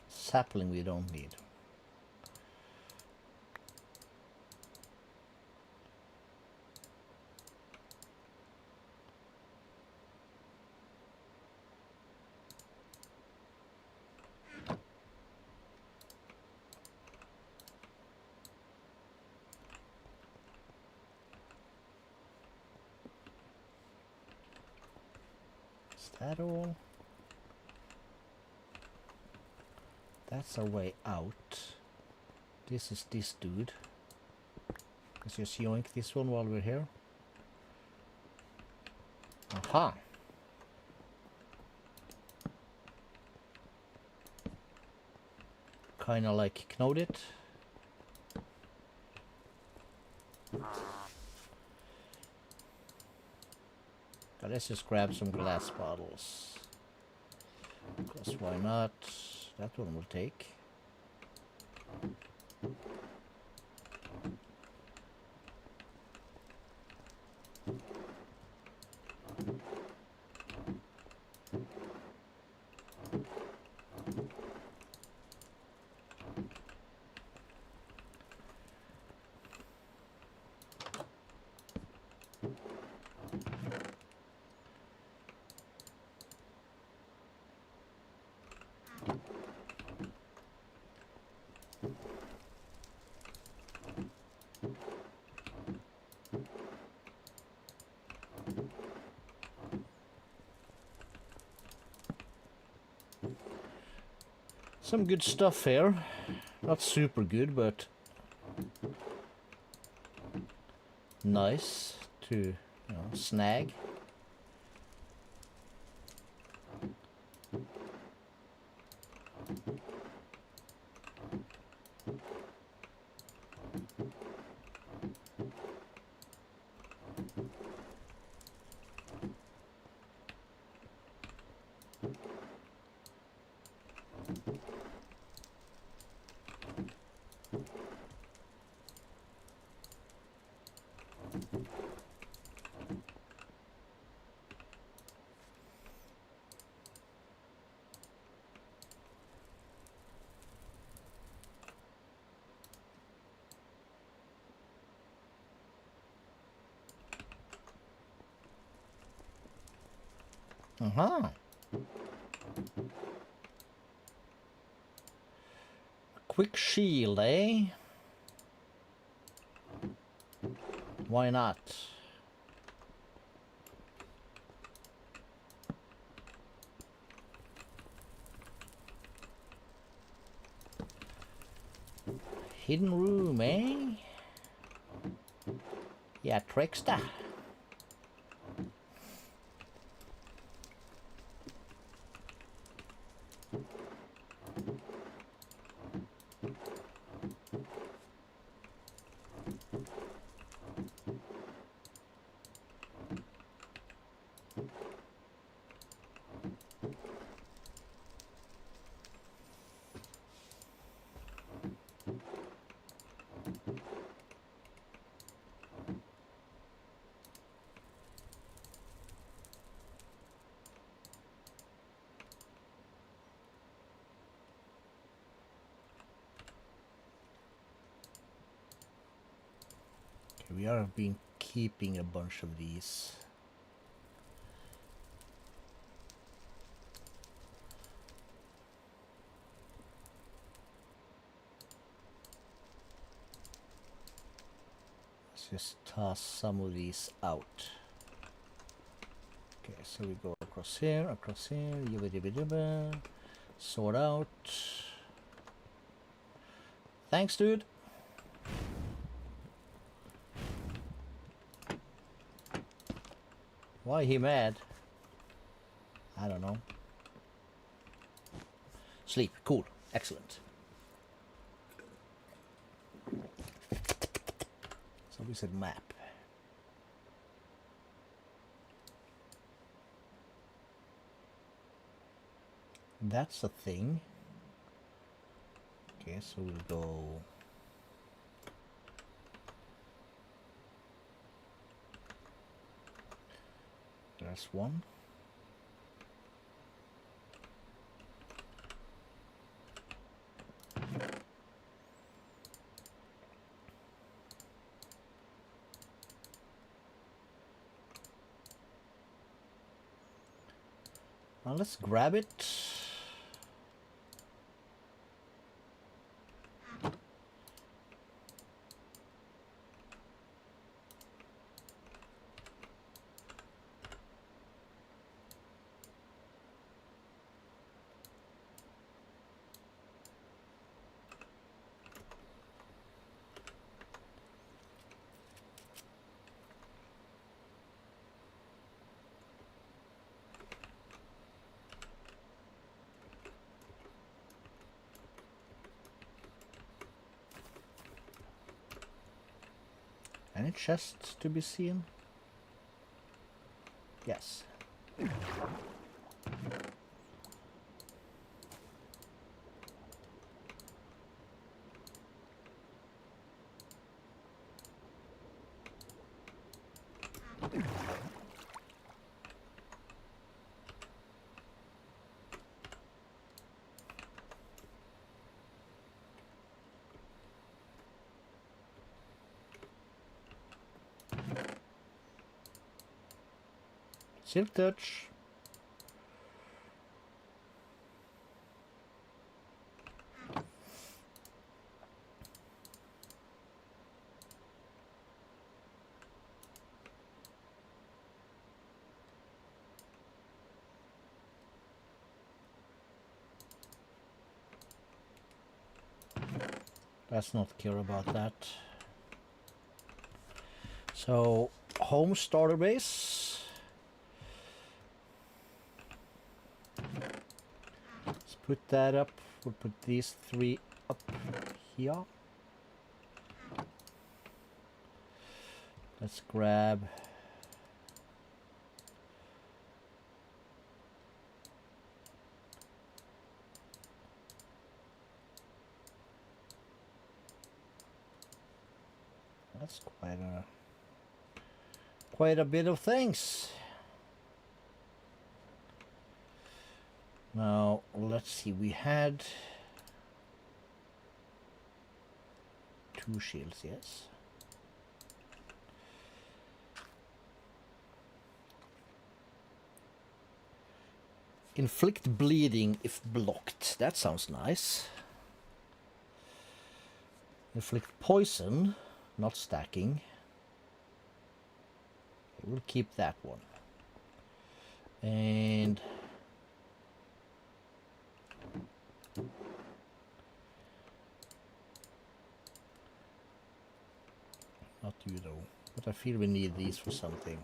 Sapling we don't need. Is that all? That's our way out. This is this dude. Let's just yoink this one while we're here. Aha! Kinda like knowed it. But let's just grab some glass bottles. Because why not? That one will take. Some good stuff here. Not super good, but nice to, you know, snag. Uh-huh. Quick shield, eh? Why not? Hidden room, eh? Yeah, trickster. We are keeping a bunch of these. Let's just toss some of these out. Okay, so we go across here, yibba dibba dibba. Sort out. Thanks, dude. Why he mad? I don't know. Sleep. Cool. Excellent. So we said map. That's a thing. Okay, so we'll go... There's one. Now let's grab it. Any chests to be seen? Yes. Silk touch. Let's not care about that. So, home starter base. Let's put that up. We'll put these 3 up here. Let's grab that's quite a bit of things. Now, let's see, we had 2 shields, yes. Inflict bleeding if blocked. That sounds nice. Inflict poison, not stacking. We'll keep that one. And not you though, but I feel we need these for something.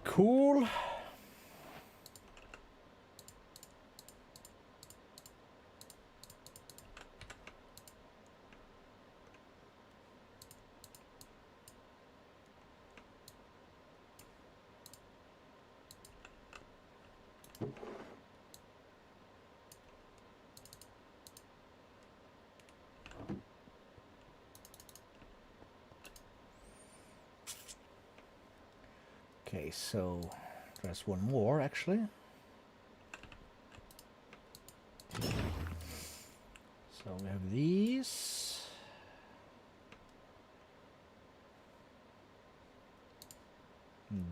Cool. Okay, so there's one more actually. So we have these.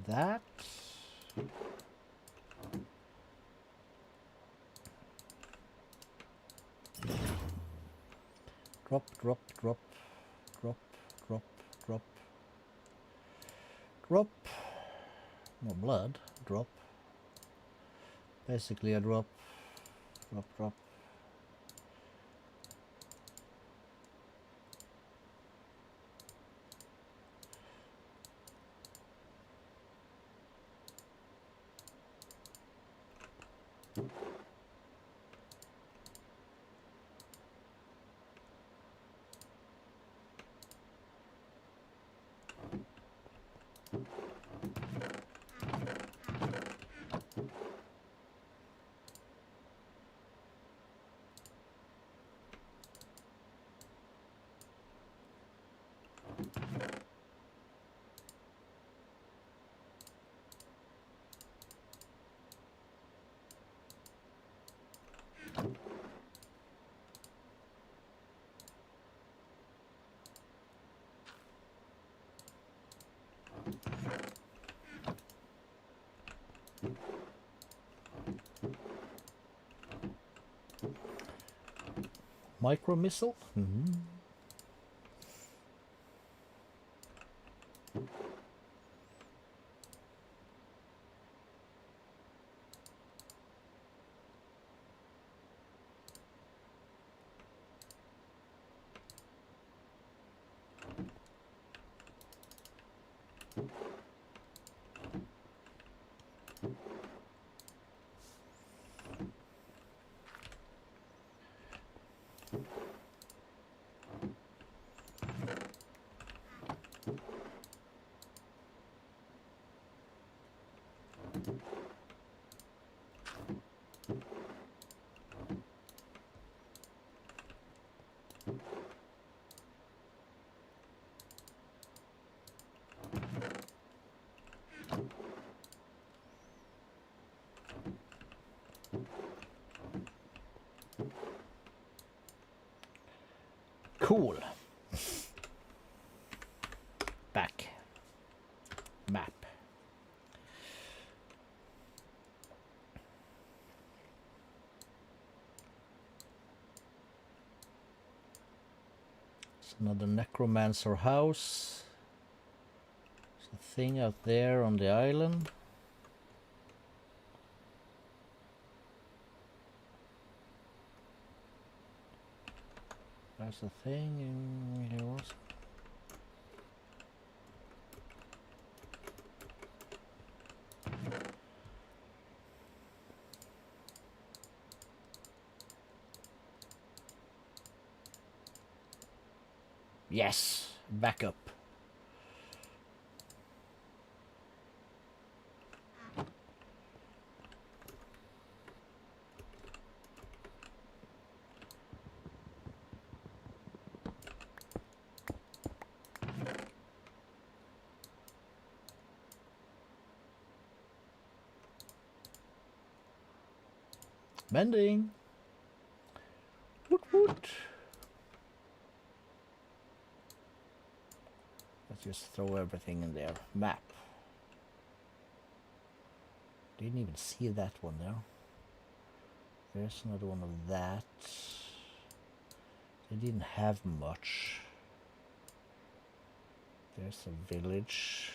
That. Drop, drop, drop, drop, drop, drop, drop. No blood. Drop. Basically a drop. Drop, drop. Micro missile? Cool. Back. Map. It's another necromancer house. There's a thing out there on the island. There's a thing in here also. Yes, back up. Mending. Woot woot. Let's just throw everything in there. Map. Didn't even see that one there. There's another one of that. They didn't have much. There's a village.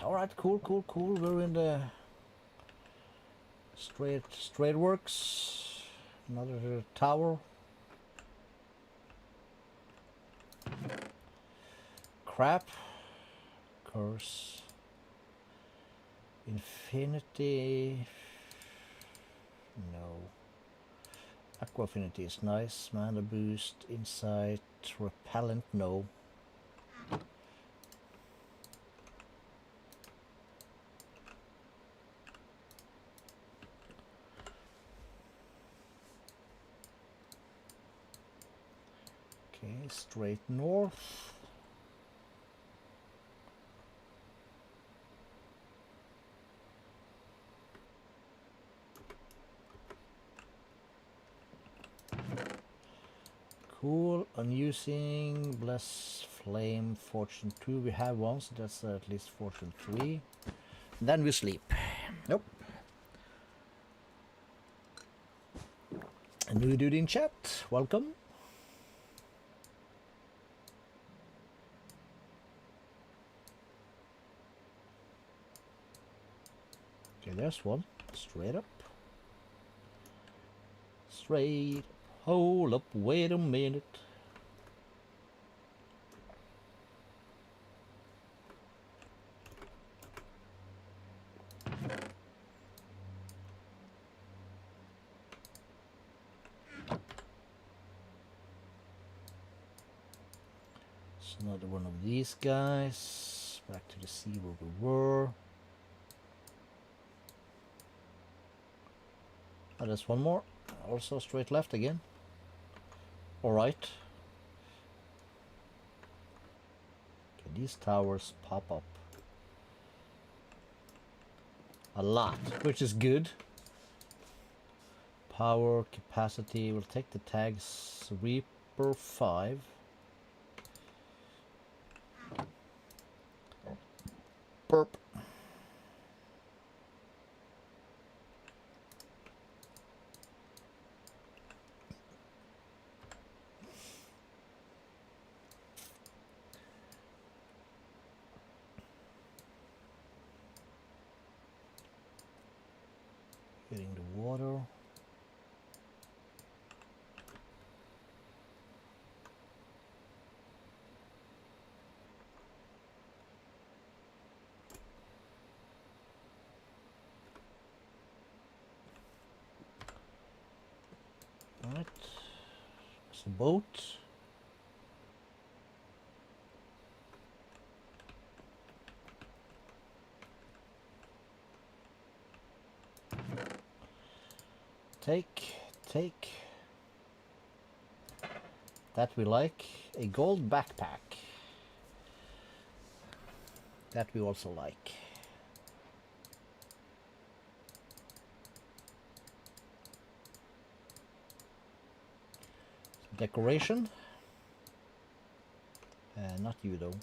Alright, cool. We're in the straight works. Another tower. Crap. Curse. Infinity. No. Aqua affinity is nice. Mana boost. Insight. Repellent. No. Straight north. Cool. Unusing Bless Flame Fortune 2. We have one, so that's at least Fortune 3. Then we sleep. Nope. A new dude in chat. Welcome. Okay, there's one. Straight up. Straight. Hold up. Wait a minute. It's another one of these guys. Back to the sea where we were. Oh, there's one more. Also straight left again. Alright. Okay, these towers pop up a lot, which is good. Power, capacity, we'll take the tags. Reaper 5. Burp. Hitting the water. Alright. There's a boat. Take. That we like. A gold backpack. That we also like. Decoration. Not you though.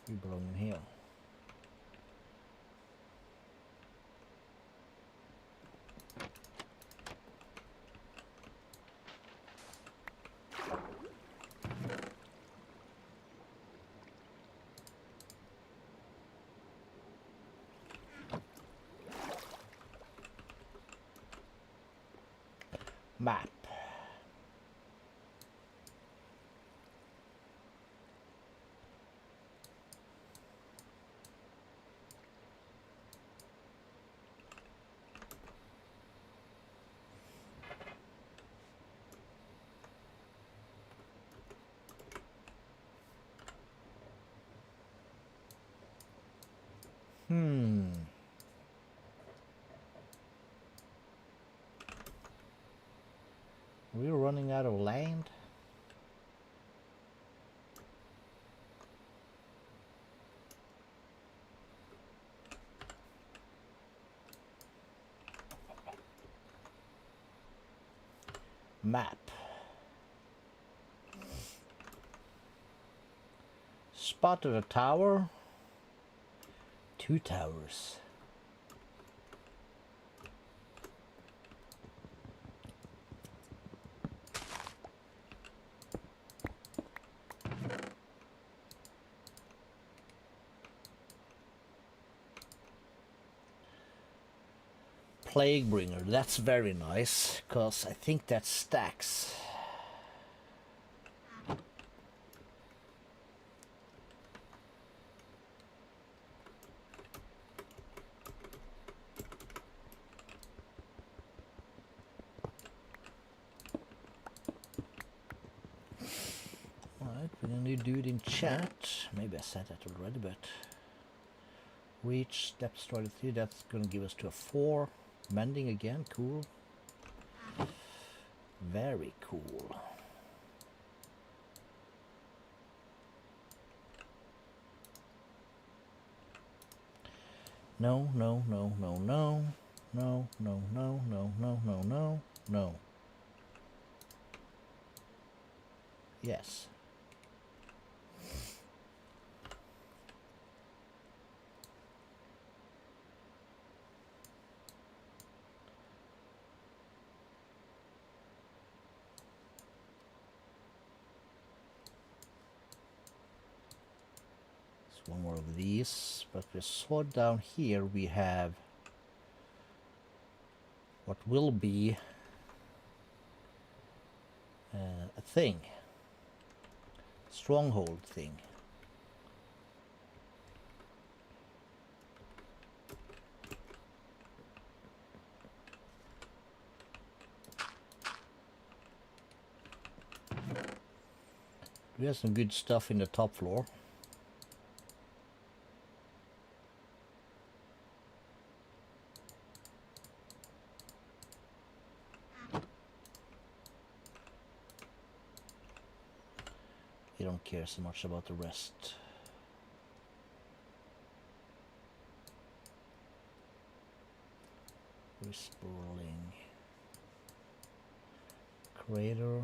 You belong in here. Map. We're running out of land. Map. Spotted a tower. 2 towers. Plague bringer, that's very nice, because I think that stacks. Alright, we're gonna do it in chat. Maybe I said that already, but reach depth started 3, that's gonna give us to a 4. Mending again, cool. Very cool. No. Yes. One more of these, but we saw down here we have what will be a thing, stronghold thing. We have some good stuff in the top floor. You don't care so much about the rest. Whispering. Crater.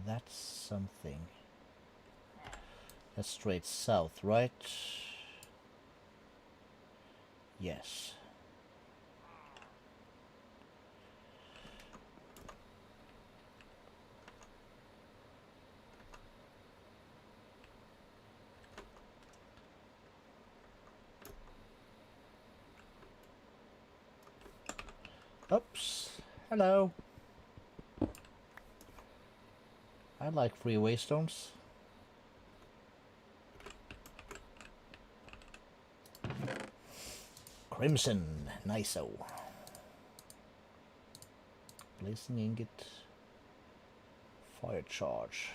That's something. That's straight south, right? Yes. Oops. Hello. I like free waystones. Crimson. Nice-o. Blazing ingot. Fire charge.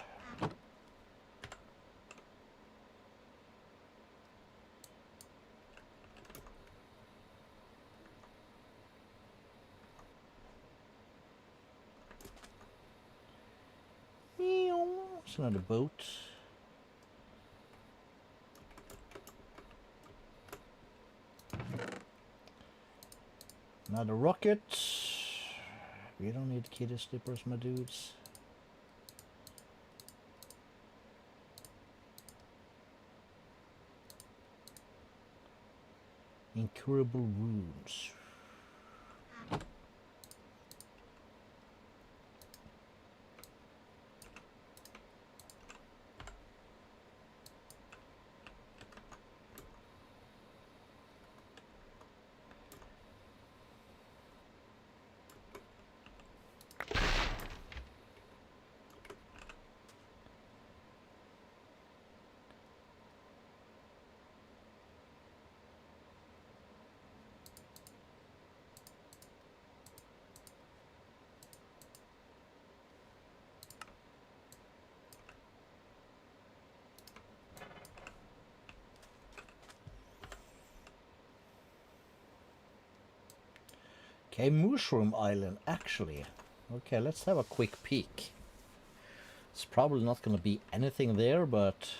It's another boat. Another rocket. We don't need kitty slippers, my dudes. Incurable wounds. Okay, Mushroom Island, actually. Okay, let's have a quick peek. It's probably not going to be anything there, but...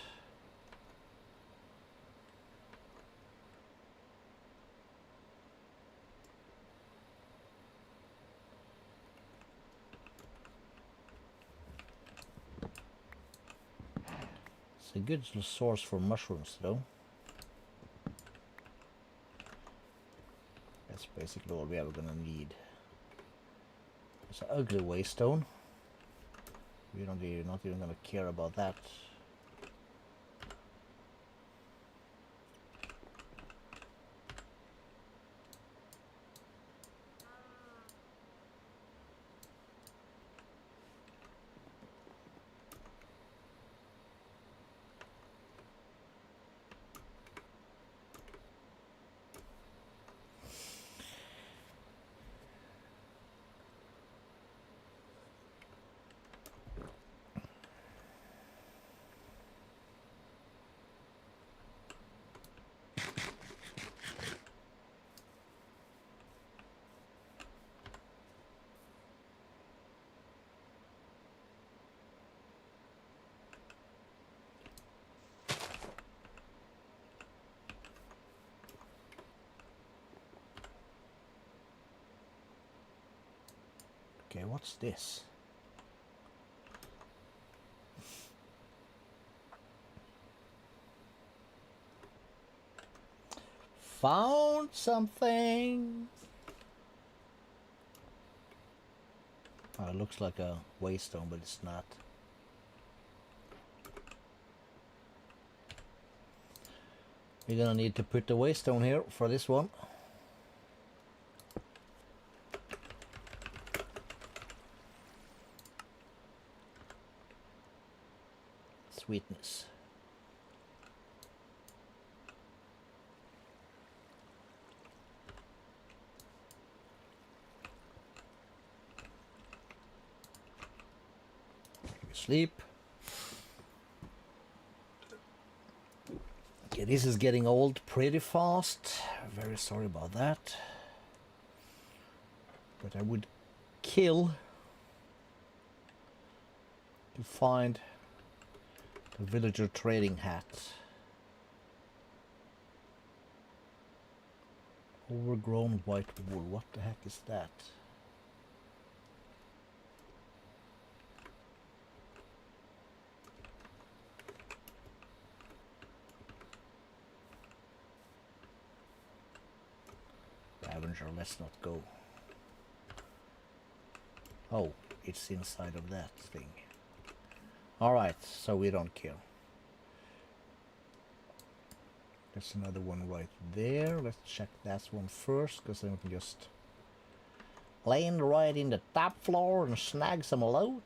it's a good source for mushrooms, though. That's basically all we are going to need. It's an ugly waystone. We're not even going to care about that. Okay, what's this? Found something! Oh, it looks like a waystone, but it's not. We're gonna need to put the waystone here for this one. Sweetness. Sleep. Okay, this is getting old pretty fast. Very sorry about that. But I would kill to find the villager trading hat. Overgrown white wool. What the heck is that? Scavenger, let's not go. Oh, it's inside of that thing. Alright, so we don't care. There's another one right there. Let's check that one first, because then we can just land right in the top floor and snag some loot.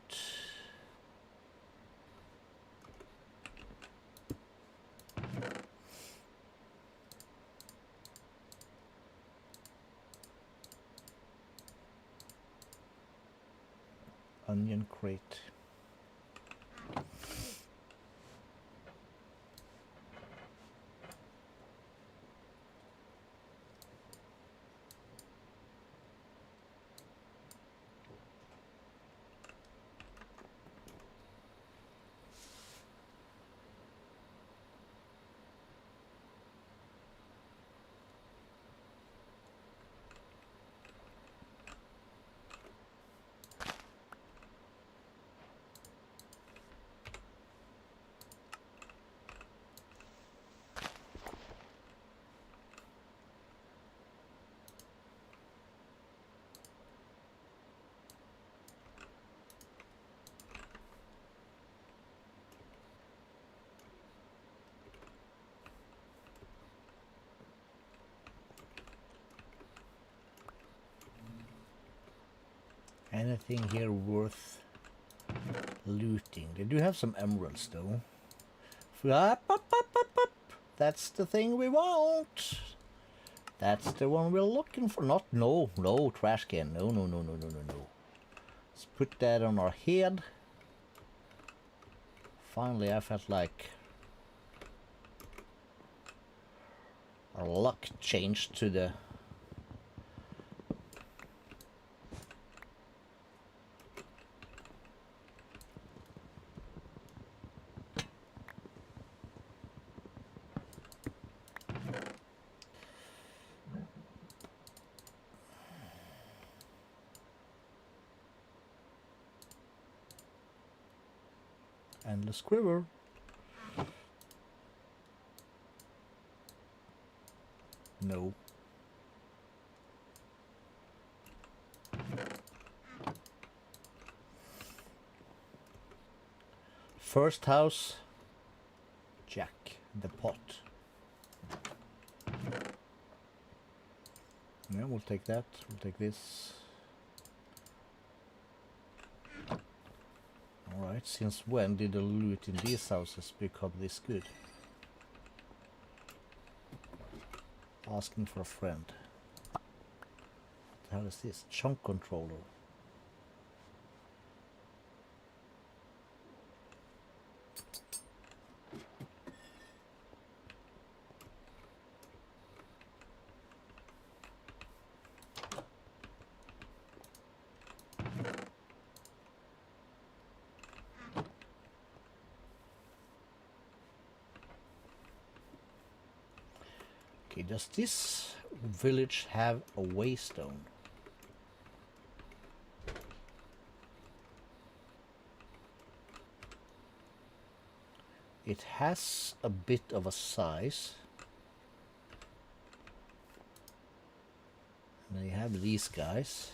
Onion crate. Anything here worth looting? They do have some emeralds though. Up, up, up, up, up. That's the thing we want. That's the one we're looking for. Not no trash can. No. Let's put that on our head. Finally, I felt like our luck changed to the endless quiver. No. First house, Jack the pot. Yeah, we'll take that. We'll take this. Alright, since when did the loot in these houses become this good? Asking for a friend. What the hell is this? Chunk controller. Okay, does this village have a waystone? It has a bit of a size. And then you have these guys.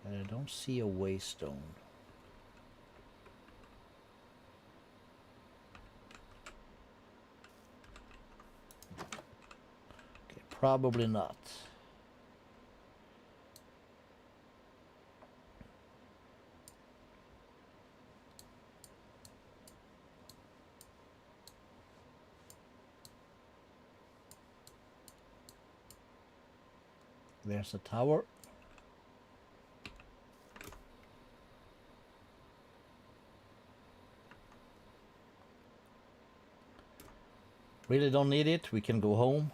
And I don't see a waystone. Okay, probably not. There's a tower. Really don't need it. We can go home.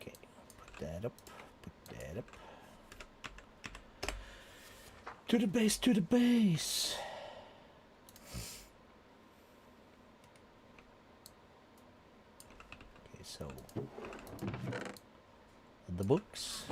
Okay, put that up. Put that up. To the base, to the base. Okay, so the books.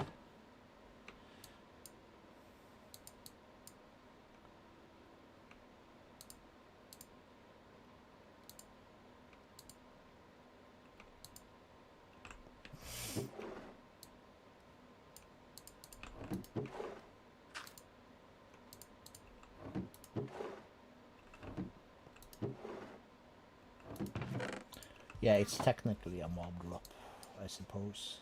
Yeah, it's technically a mob drop, I suppose.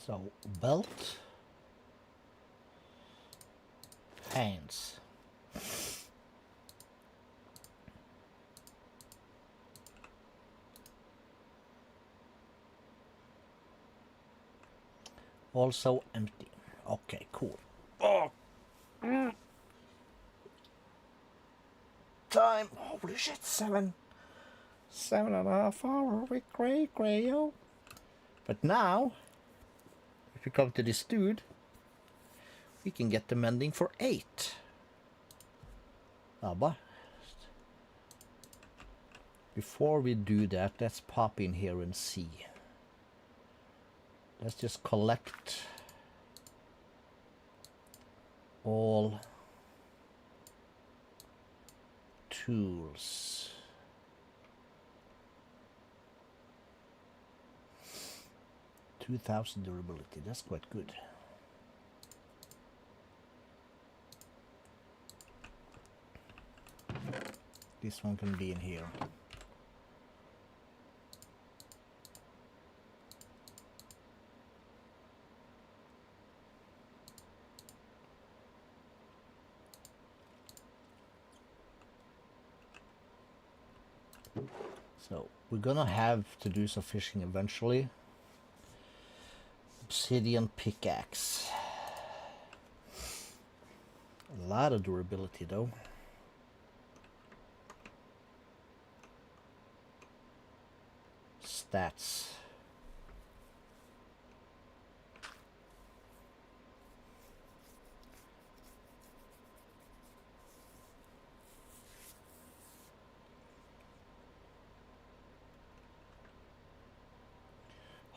So, belt, hands. Also empty. Okay, cool. Oh! Time! Holy shit, 7.5 hours with Grayo. But now, if we come to this dude, we can get the mending for 8. But before we do that, let's pop in here and see. Let's just collect all tools. $2,000 durability, that's quite good. This one can be in here. So we're gonna have to do some fishing eventually. Obsidian pickaxe. A lot of durability though. Stats.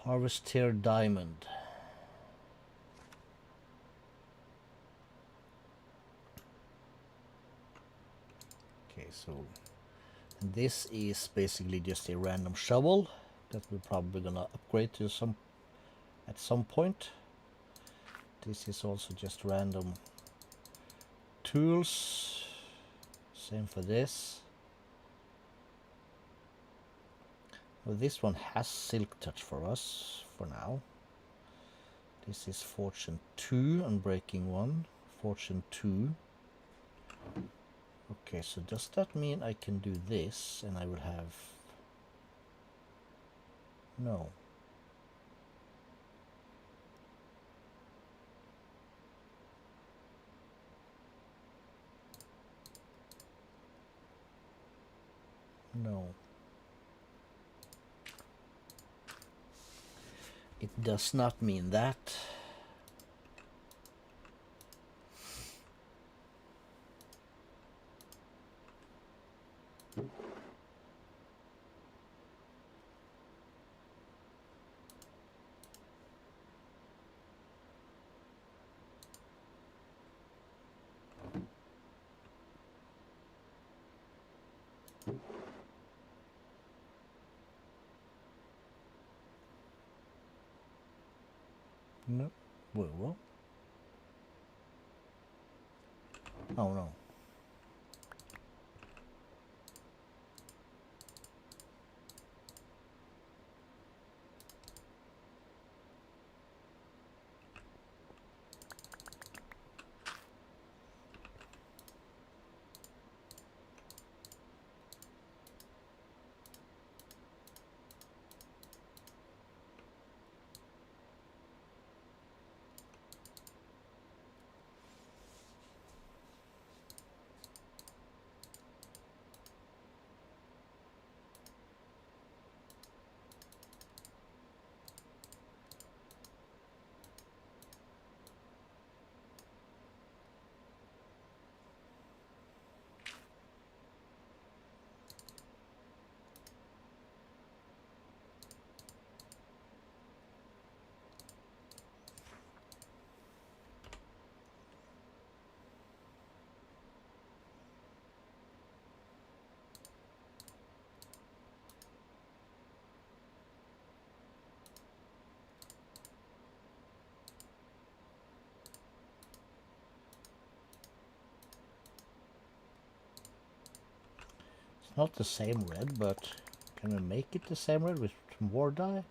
Harvest tier diamond. Okay, so this is basically just a random shovel that we're probably gonna upgrade to at some point. This is also just random tools. Same for this. Well, this one has silk touch for us for now. This is fortune 2 and breaking 1. Fortune 2. Okay, so does that mean I can do this and I will have... No. No. It does not mean that. No. What? Oh no. Not the same red, but can we make it the same red with more dye?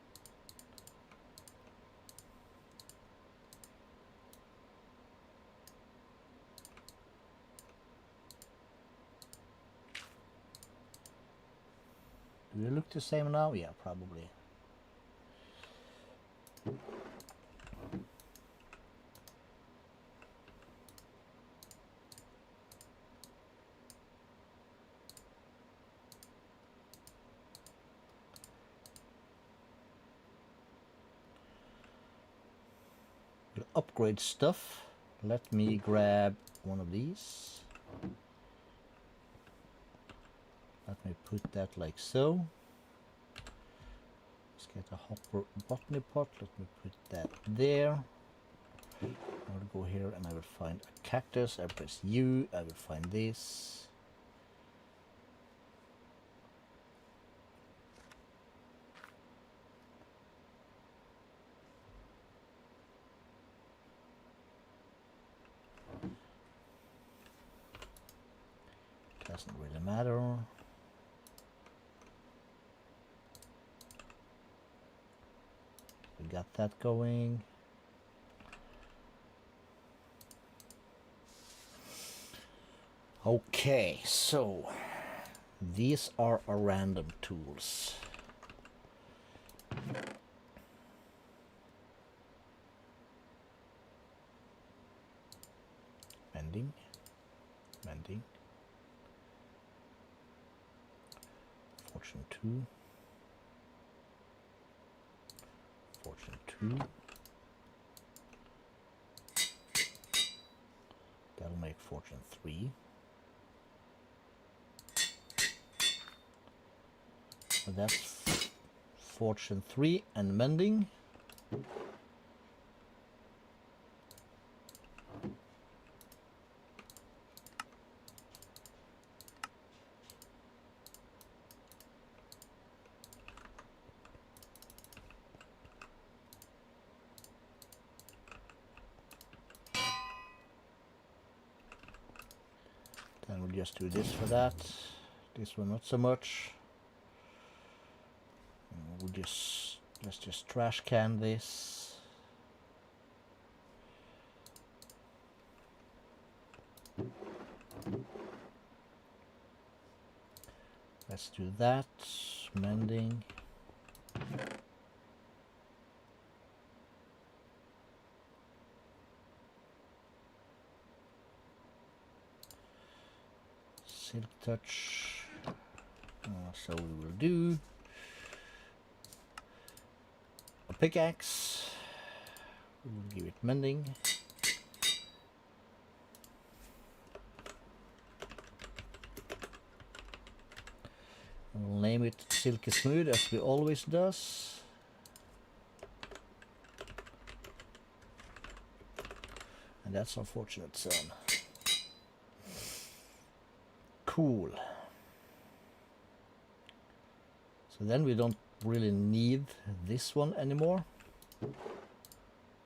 Do they look the same now? Yeah, probably. We'll upgrade stuff. Let me grab one of these. Let me put that like so. Let's get a hopper botany pot. Let me put that there. I will go here and I will find a cactus. I press U. I will find this. Doesn't really matter. We got that going. Okay, so these are our random tools. Mending, mending. Fortune 2. Fortune 2. That'll make fortune 3. So that's Fortune 3 and mending. Then we'll just do this for that. This one not so much. Let's just trash can this. Let's do that. Mending. Silk touch. So we will do a pickaxe. We will give it mending. We'll name it Silky Smooth as we always does. And that's our fortunate son. Cool. So then we don't really need this one anymore. We'll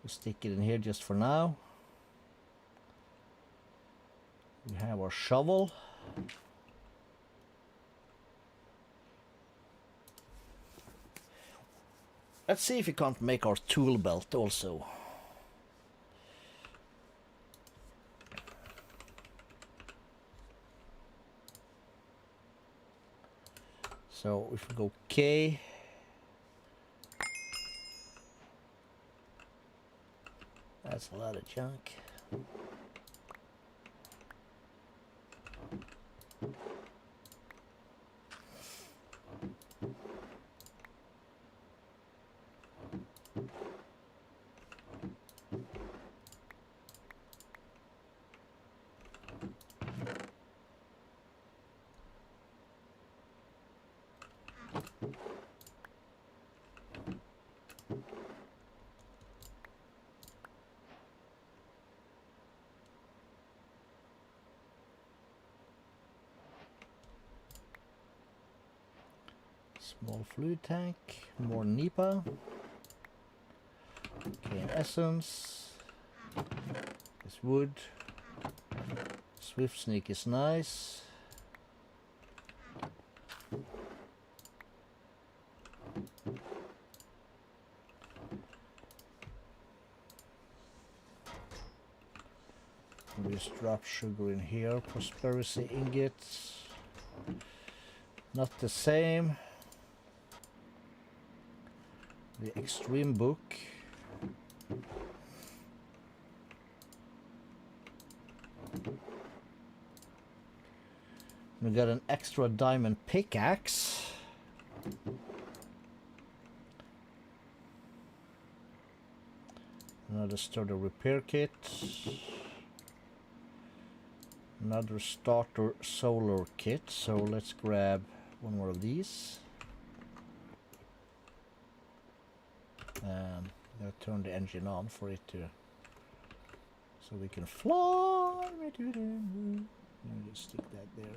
stick it in here just for now. We have our shovel. Let's see if we can't make our tool belt also. So if we go K, that's a lot of junk. Small fluid tank, more NEPA. Okay, essence. This wood. Swift sneak is nice. We just drop sugar in here. Prosperity ingots. Not the same. The extreme book. We got an extra diamond pickaxe. Another starter repair kit. Another starter solar kit. So let's grab one more of these. Gotta turn the engine on for it to, so we can fly to the moon. Let me just stick that there.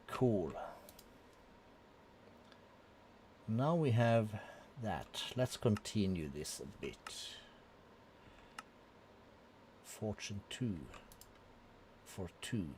Cool. Now we have that. Let's continue this a bit. Fortune 2 for 2.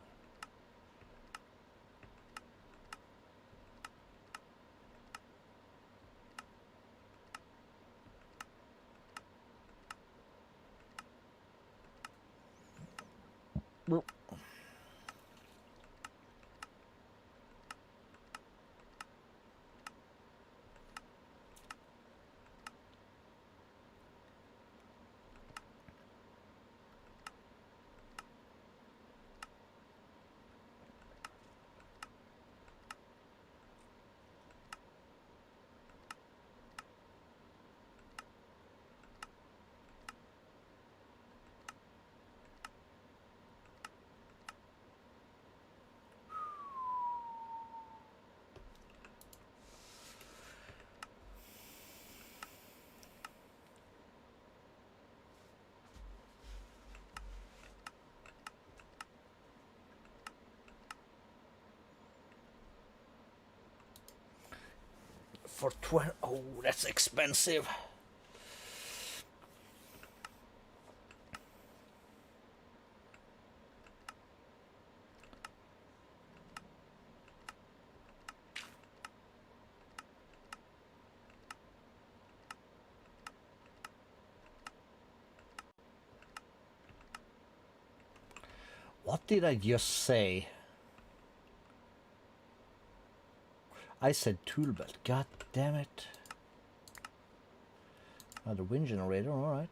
for 20. Oh, that's expensive. What did I just say? I said tool belt. God damn it. Another wind generator, alright.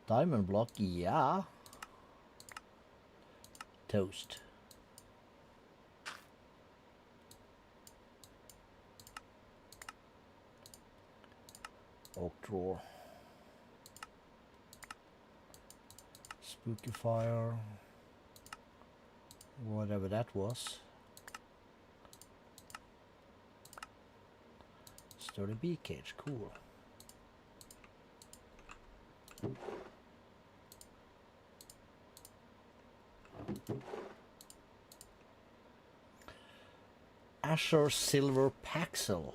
Diamond block, yeah. Toast. Oak drawer. Spooky fire. Whatever that was. Sturdy bee cage, cool. Azure silver paxel.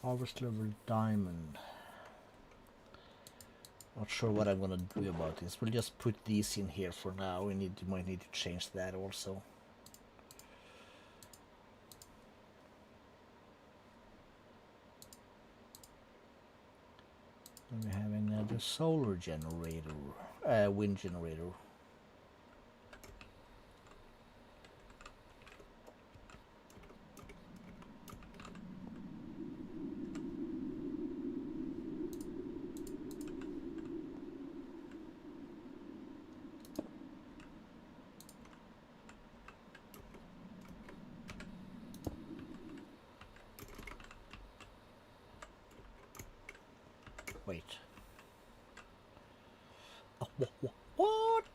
Harvest level diamond. Not sure what I'm gonna do about this. We'll just put these in here for now. Might need to change that also. And we have another solar generator, wind generator. Wait. Oh, what?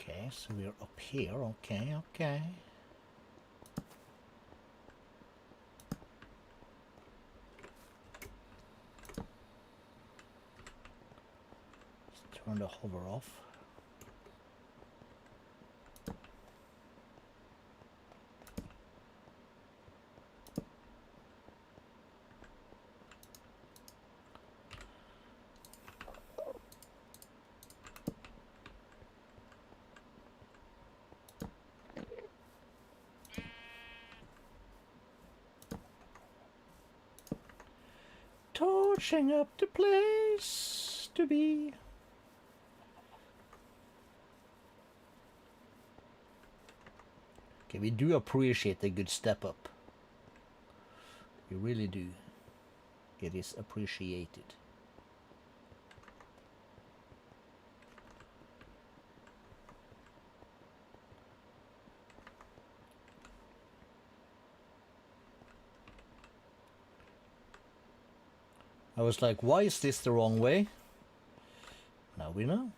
Okay, so we're up here. Okay, okay. Let's turn the hover off. Torching up the place to be. Okay, we do appreciate a good step up. We really do. It is appreciated. I was like, why is this the wrong way? Now we know.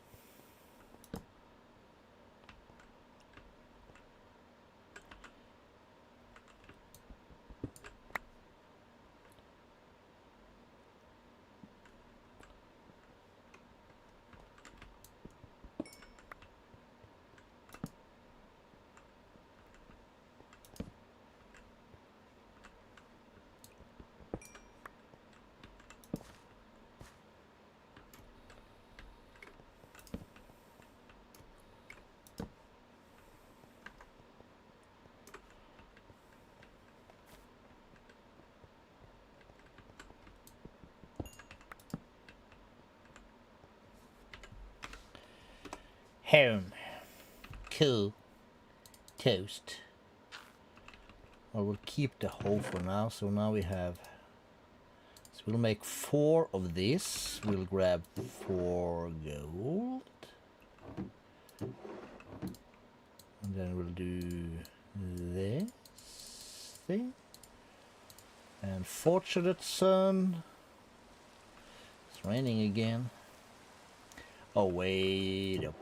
Home. Cool. Toast. Well, we'll keep the hoe for now. So now we have... So we'll make 4 of this. We'll grab 4 gold. And then we'll do this thing. And fortunate son. It's raining again. Oh, wait up.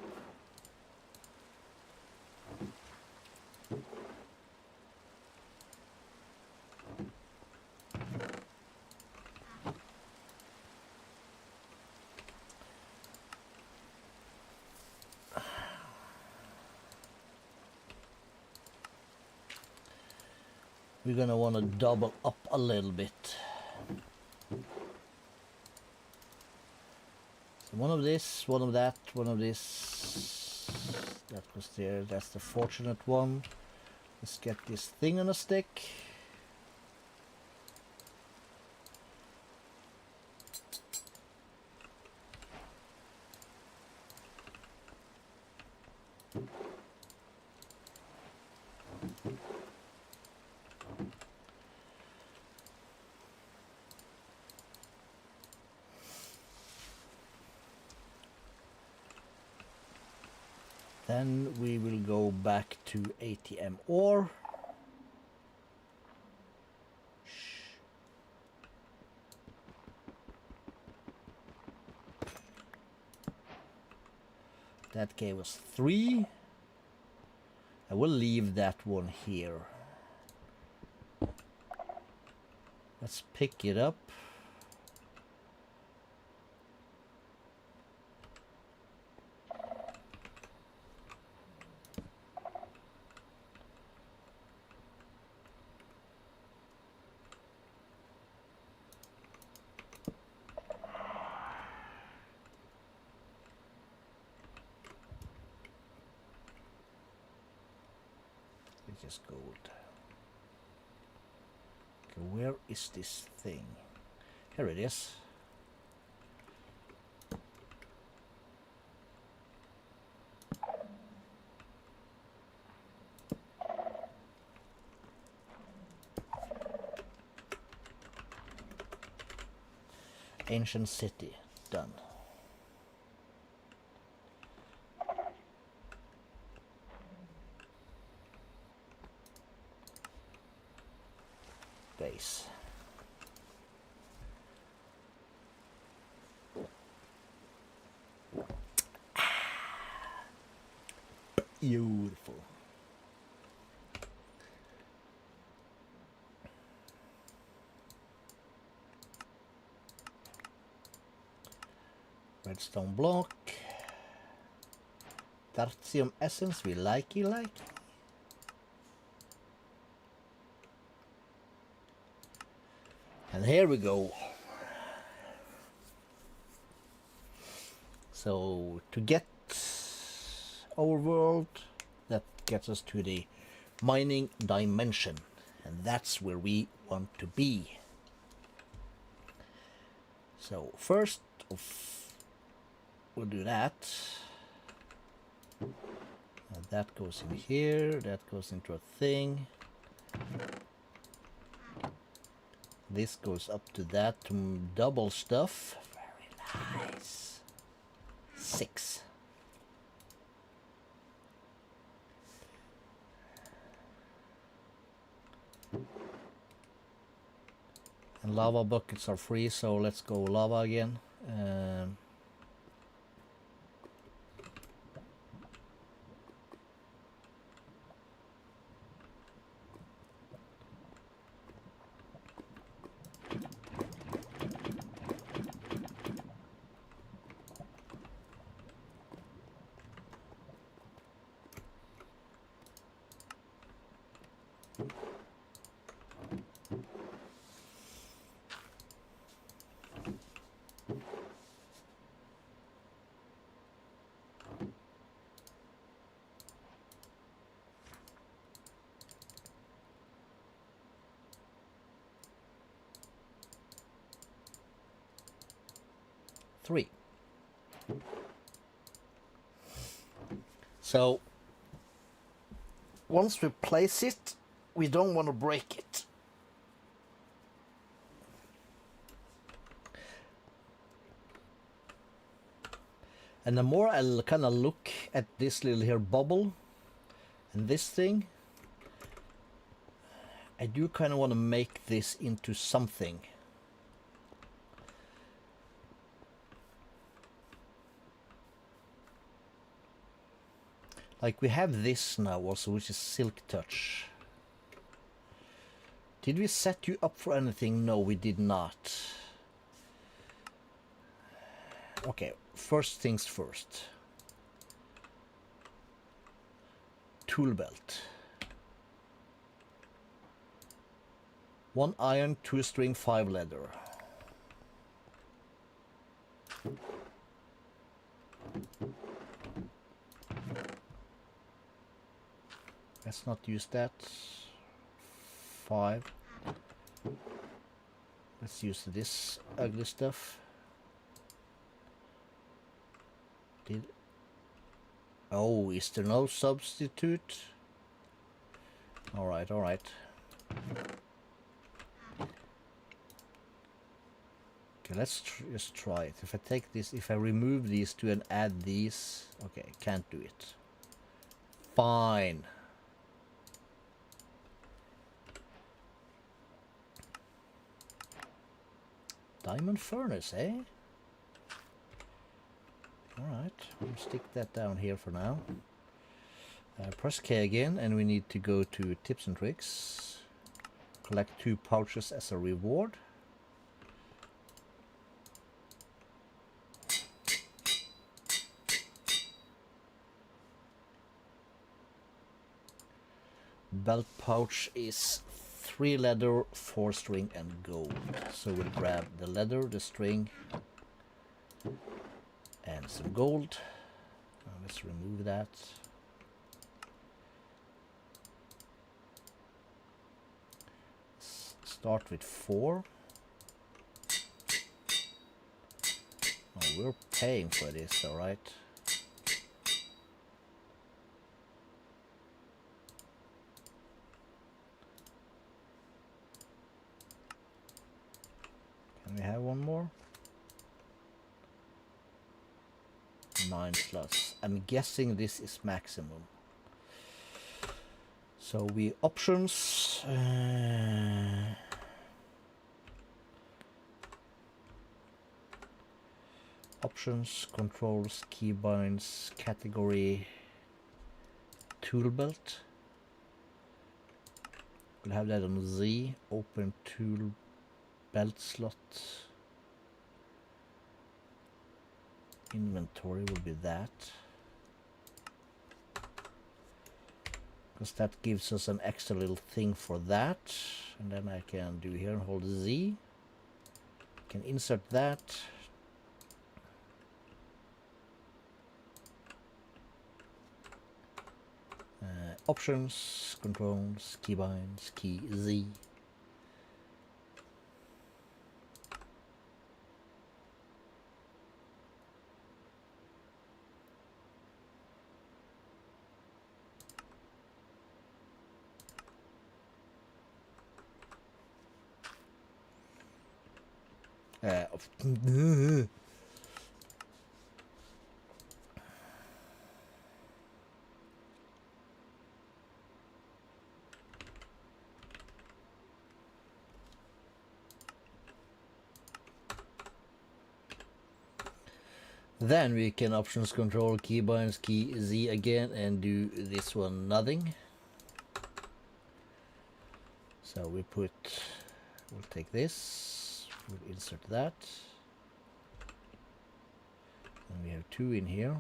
We're gonna want to double up a little bit. So one of this, one of that, one of this. That was there. That's the fortunate one. Let's get this thing on a stick. Then we will go back to ATM ore. That gave us 3. I will leave that one here. Let's pick it up. Just gold. Okay, where is this thing? Here it is. Ancient city, done. Base. Beautiful. Redstone block. Tertium essence, we like. And here we go. So to get our world, that gets us to the mining dimension, and that's where we want to be. So first we'll do that. And that goes in here, that goes into a thing. This goes up to that to double stuff. Very nice. 6. And lava buckets are free, so let's go lava again. 3. So once we place it, we don't want to break it. And the more I kind of look at this little here bubble and this thing, I do kind of want to make this into something. Like we have this now also, which is Silk Touch. Did we set you up for anything? No, we did not. Okay, first things first. Tool belt. 1 iron, 2 string, 5 leather. Let's not use that. 5. Let's use this ugly stuff. Oh, is there no substitute? Alright, alright. Okay, let's just try it. If I take this, if I remove these two and add these... Okay, can't do it. Fine. Diamond furnace, eh? Alright, we'll stick that down here for now. Press K again, and we need to go to tips and tricks. Collect 2 pouches as a reward. Belt pouch is 3 leather, 4 string, and gold. So we'll grab the leather, the string, and some gold. Let's remove that. Start with 4. Oh, we're paying for this, alright. Can we have one more? 9 slots. I'm guessing this is maximum. So we options. Options, controls, keybinds, category, tool belt. We'll have that on Z. Open tool belt slot. Inventory will be that. Because that gives us an extra little thing for that. And then I can do here and hold Z. Can insert that. Options, controls, keybinds, key Z. Then we can options, control, keybinds, key Z again, and do this one nothing. So we'll take this, we'll insert that. And we have 2 in here.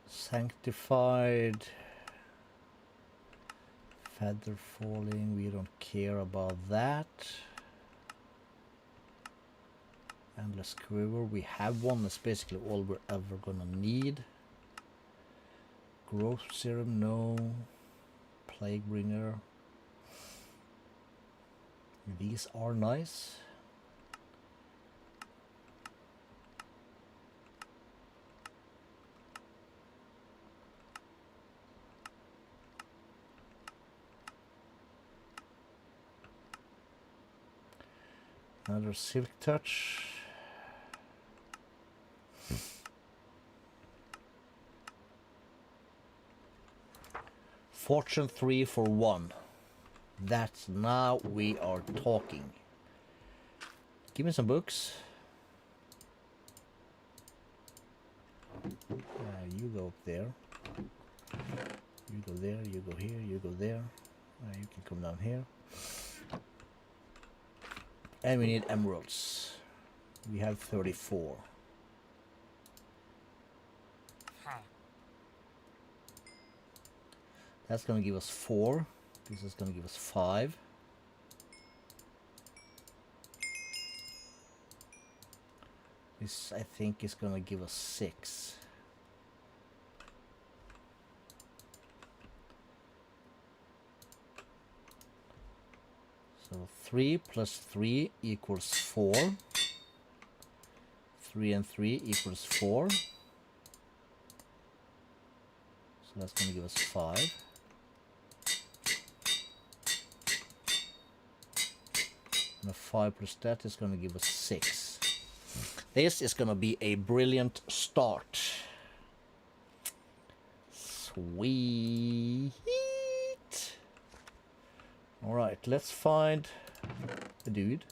Sanctified, feather falling, we don't care about that. Endless Quiver, we have one. That's basically all we're ever gonna need. Growth Serum, no. Plague Bringer. These are nice. Another Silk Touch. Fortune 3 for 1. That's now we are talking. Give me some books. You go up there. You go there, you go here, you go there. You can come down here. And we need emeralds. We have 34. That's going to give us 4. This is going to give us 5. This, I think, is going to give us 6. So 3 plus 3 equals 4. 3 and 3 equals 4. So that's going to give us 5. And a 5 plus that is going to give us 6. This is going to be a brilliant start. Sweet. Alright, let's find the dude.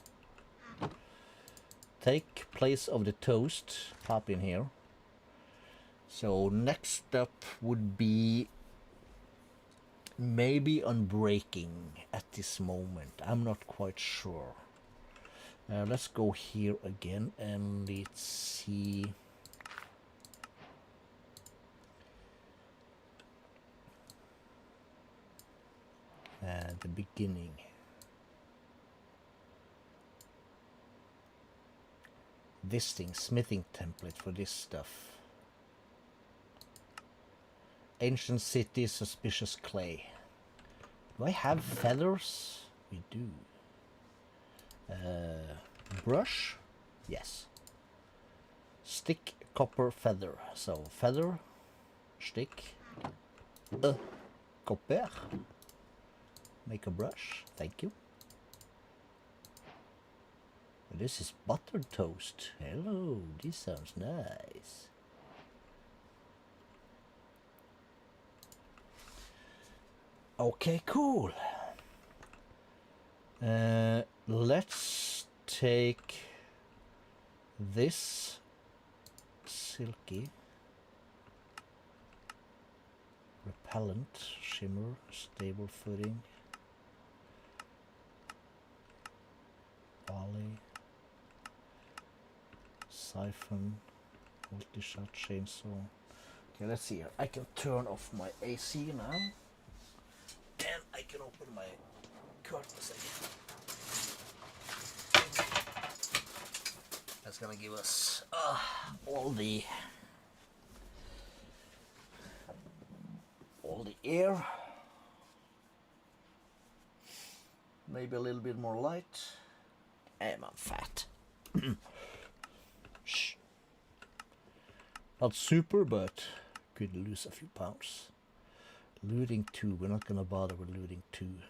Take place of the toast. Pop in here. So next up would be maybe unbreaking at this moment. I'm not quite sure. Let's go here again and let's see. The beginning. This thing, smithing template for this stuff. Ancient city, suspicious clay. Do I have feathers? We do. Brush? Yes. Stick, copper, feather. So feather, stick, copper. Make a brush. Thank you. This is buttered toast. Hello, this sounds nice. Okay, cool. Let's take this silky repellent, shimmer, stable footing, volley, siphon, multi-shot chainsaw. Okay, let's see here. I can turn off my AC now. And I can open my curtains again. That's gonna give us all the air. Maybe a little bit more light. And I'm fat. Shh. Not super, but could lose a few pounds. Looting 2. We're not gonna bother with looting 2.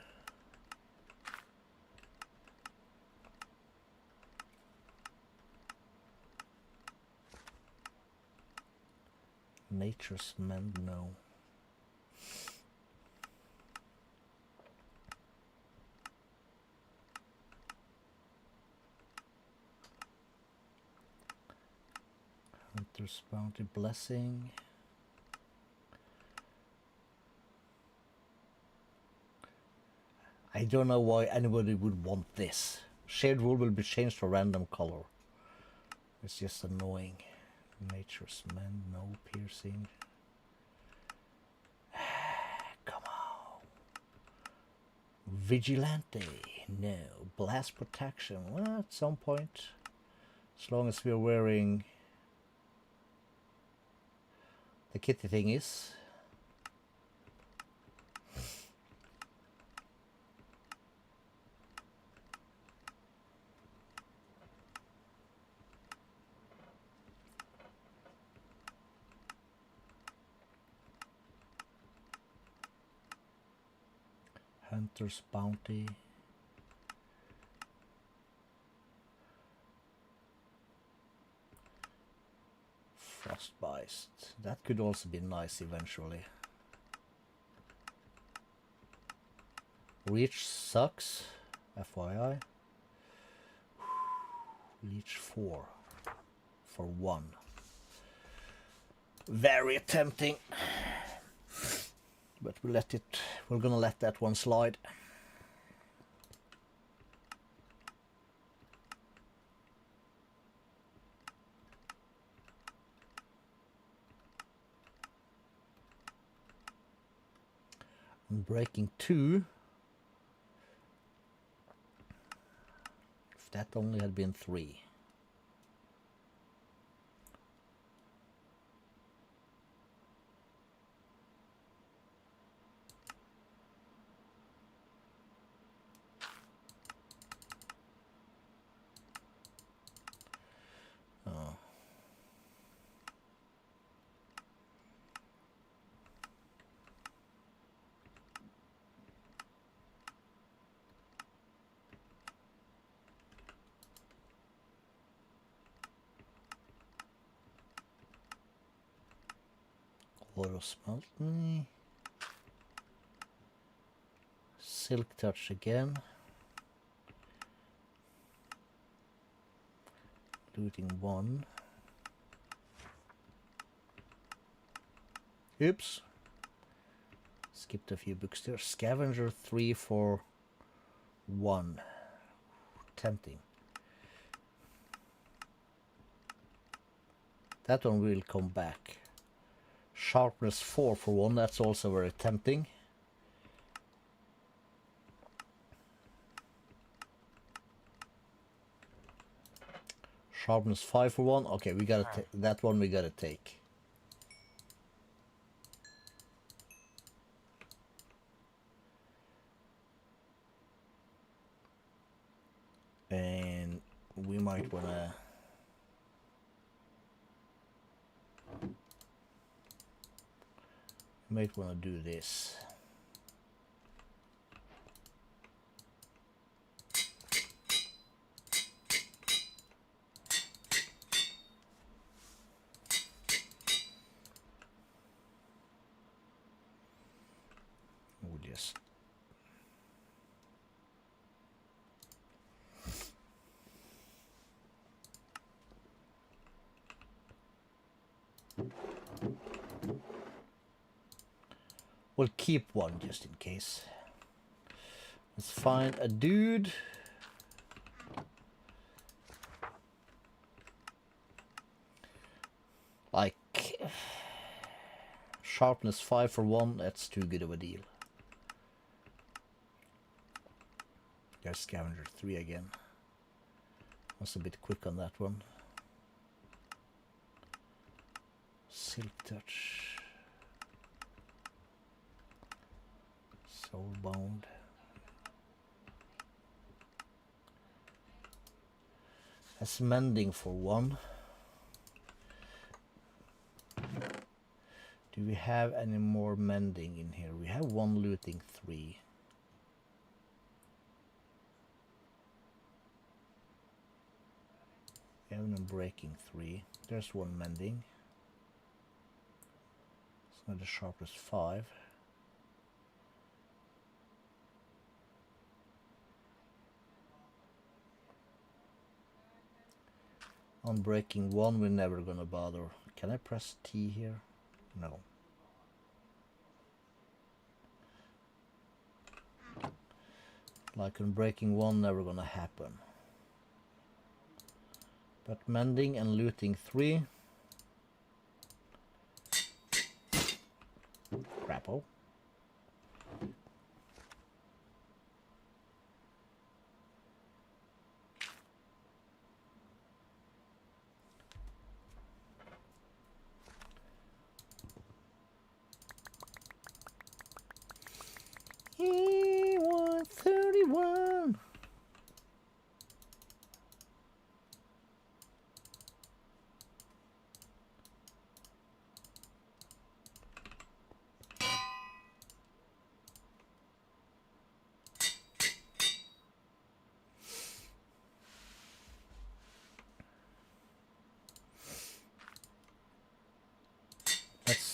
Nature's Mend, no. Hunter's Bounty Blessing. I don't know why anybody would want this. Shade rule will be changed to random color. It's just annoying. Nature's Mend, no piercing. Come on. Vigilante, no. Blast protection, well, at some point As long as we're wearing the kitty thingies. Hunter's Bounty. Frostbite. That could also be nice eventually. Reach sucks, FYI. Reach 4 for 1. Very tempting. But we're gonna let that one slide. And breaking 2. If that only had been 3. Auto smelt me. Silk touch again. Looting 1. Oops. Skipped a few books there. Scavenger 3 for 1. Tempting. That one will come back. Sharpness 4 for 1. That's also very tempting. Sharpness 5 for 1. Okay, we gotta that one we gotta take. And we might wanna do this. We'll just we'll keep one just in case. Let's find a dude. Like sharpness 5 for 1, that's too good of a deal. There's Scavenger 3 again. Was a bit quick on that one. Silk touch. Soulbound. That's mending for 1. Do we have any more mending in here? We have 1 looting 3. We have no breaking 3. There's 1 mending. It's not the sharpest 5. On breaking 1, we're never gonna bother. Can I press T here? No. Like on breaking 1, never gonna happen. But mending and looting 3. Crapo.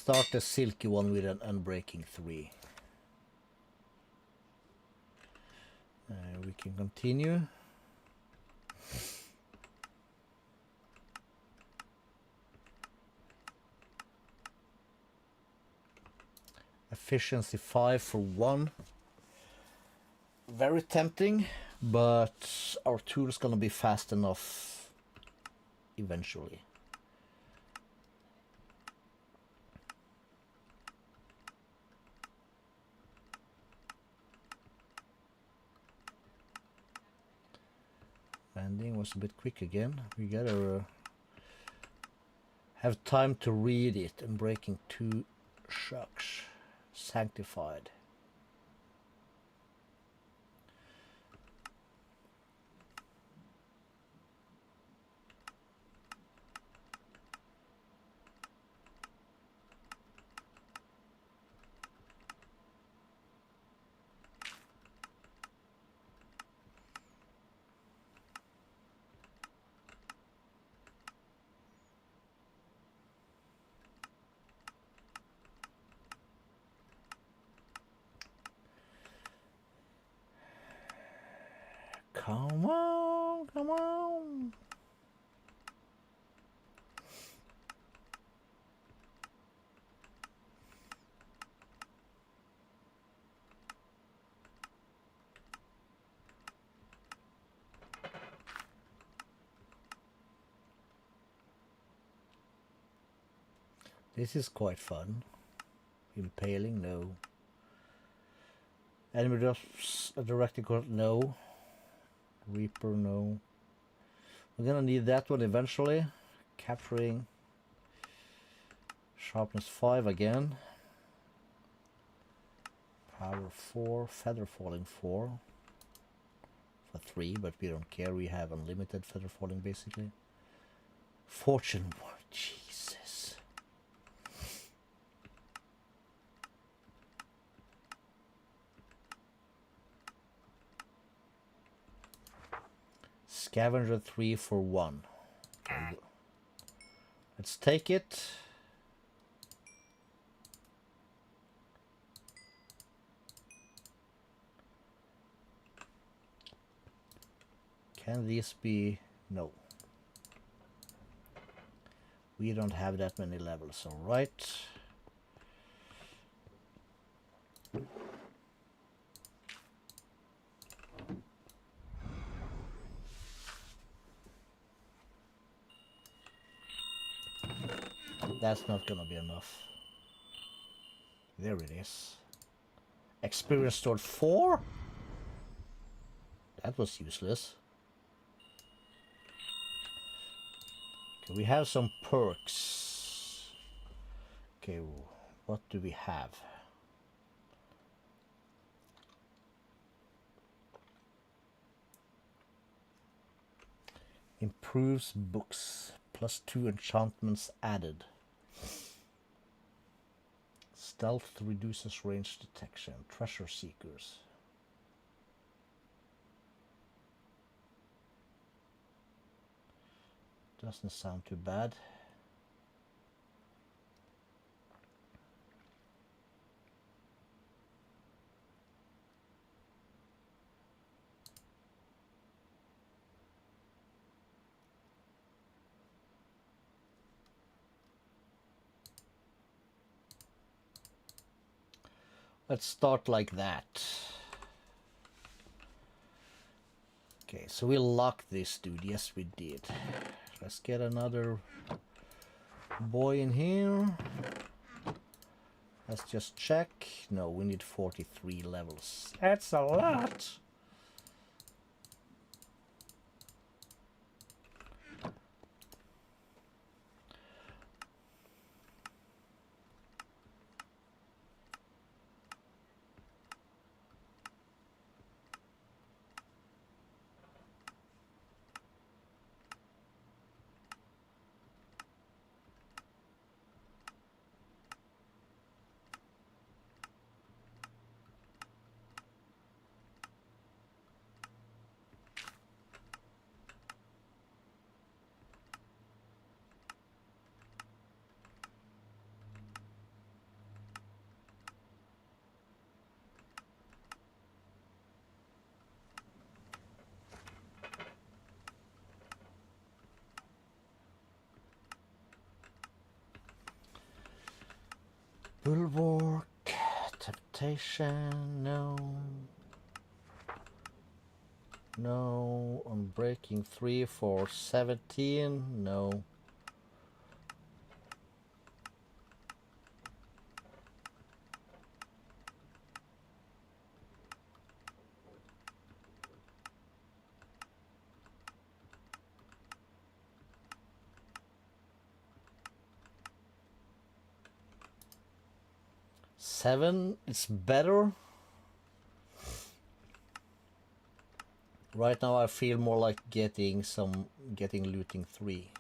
start the silky one with an unbreaking 3. We can continue. Efficiency 5 for 1. Very tempting, but our tool's gonna be fast enough eventually. Landing was a bit quick again. We gotta have time to read it. And breaking 2 shucks. Sanctified. Come on, come on. This is quite fun. Impaling, no. Enemy drops a directing current, no. Reaper, no. We're gonna need that one eventually. Capturing. Sharpness 5 again. Power 4. Feather falling 4. For 3, but we don't care. We have unlimited feather falling basically. Fortune 1. Jesus. Scavenger 3 for 1. Let's take it. Can these be? No. We don't have that many levels, alright. That's not gonna be enough. There it is. Experience stored 4? That was useless. Okay, we have some perks. Okay, what do we have? Improves books. +2 enchantments added. Stealth reduces range detection. Treasure seekers. Doesn't sound too bad. Let's start like that. Okay, so we locked this dude. Yes, we did. Let's get another boy in here. Let's just check. No, we need 43 levels. That's a lot. Bulwark, temptation, no. No, on breaking 3 for 17, no. Seven, it's better. Right now I feel more like getting looting 3.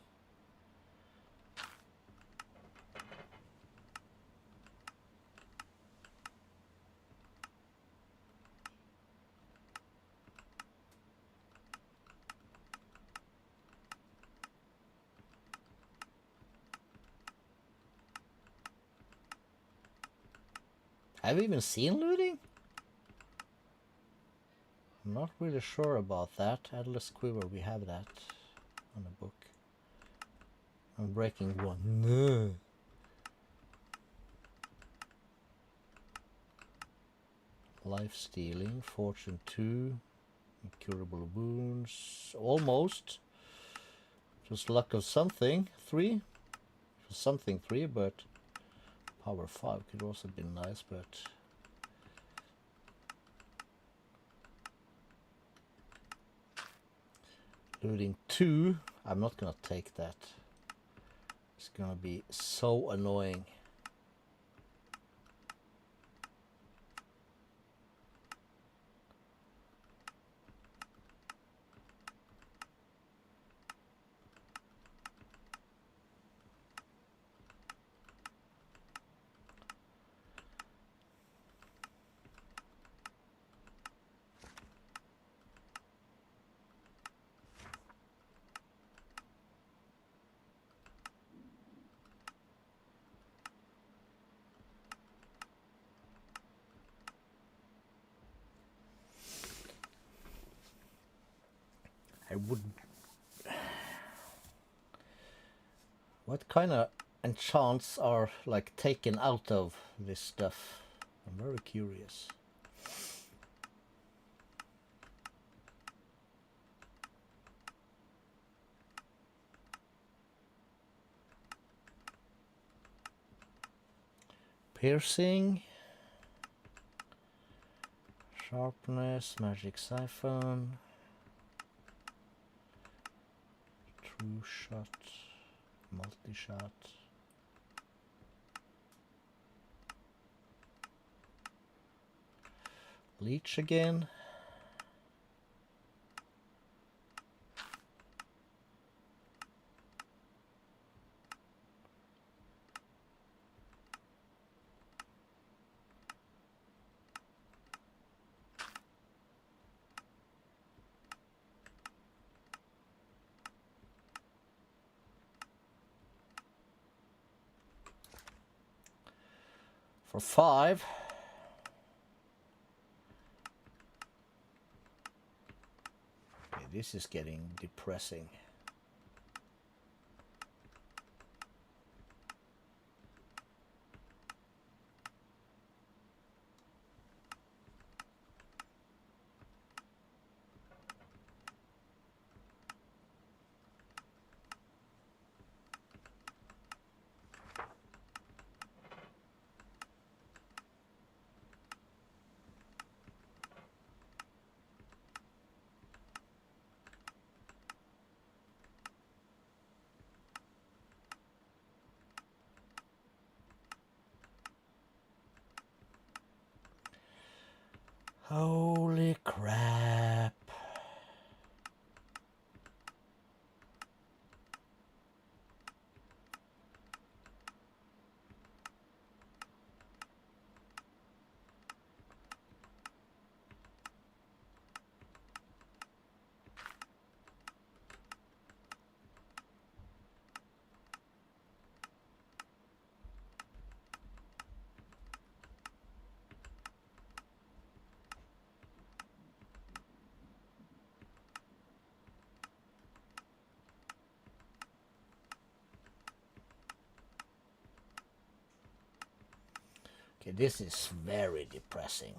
Have you even seen looting? I'm not really sure about that. Endless Quiver, we have that on the book. I'm breaking 1. No. Life stealing, fortune 2, incurable wounds, almost. Just luck of something, 3. Something 3, but power 5 could also be nice, but looting 2, I'm not gonna take that. It's gonna be so annoying. I would. What kind of enchants are like taken out of this stuff? I'm very curious. Piercing, sharpness, magic siphon, true shot, multi-shot. Leech again. For 5. Okay, this is getting depressing. Holy crap. Okay, this is very depressing.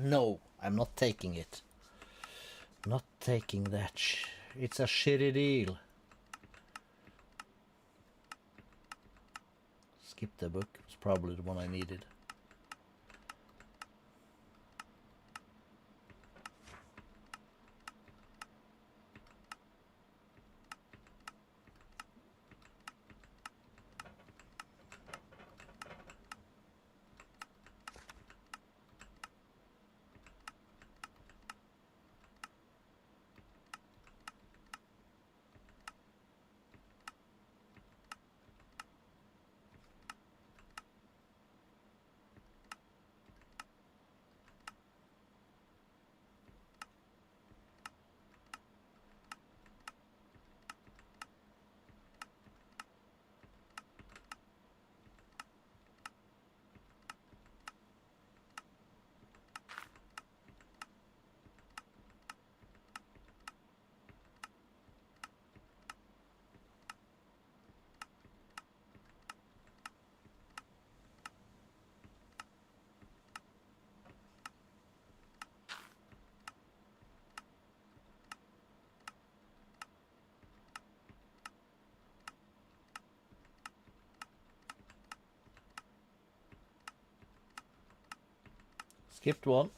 No, I'm not taking it. Not taking that. It's a shitty deal. Skip the book. It's probably the one I needed. Skipped one.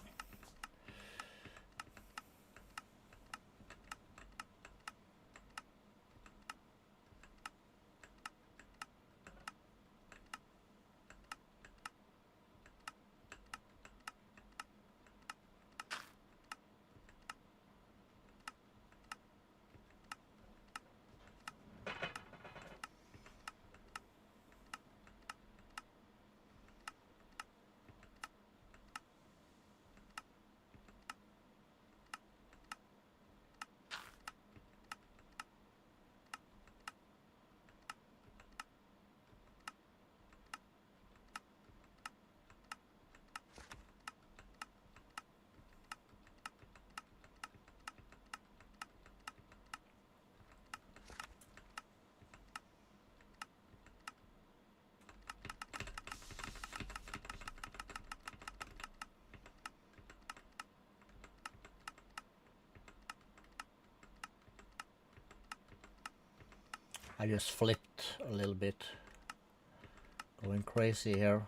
I just flipped a little bit. Going crazy here.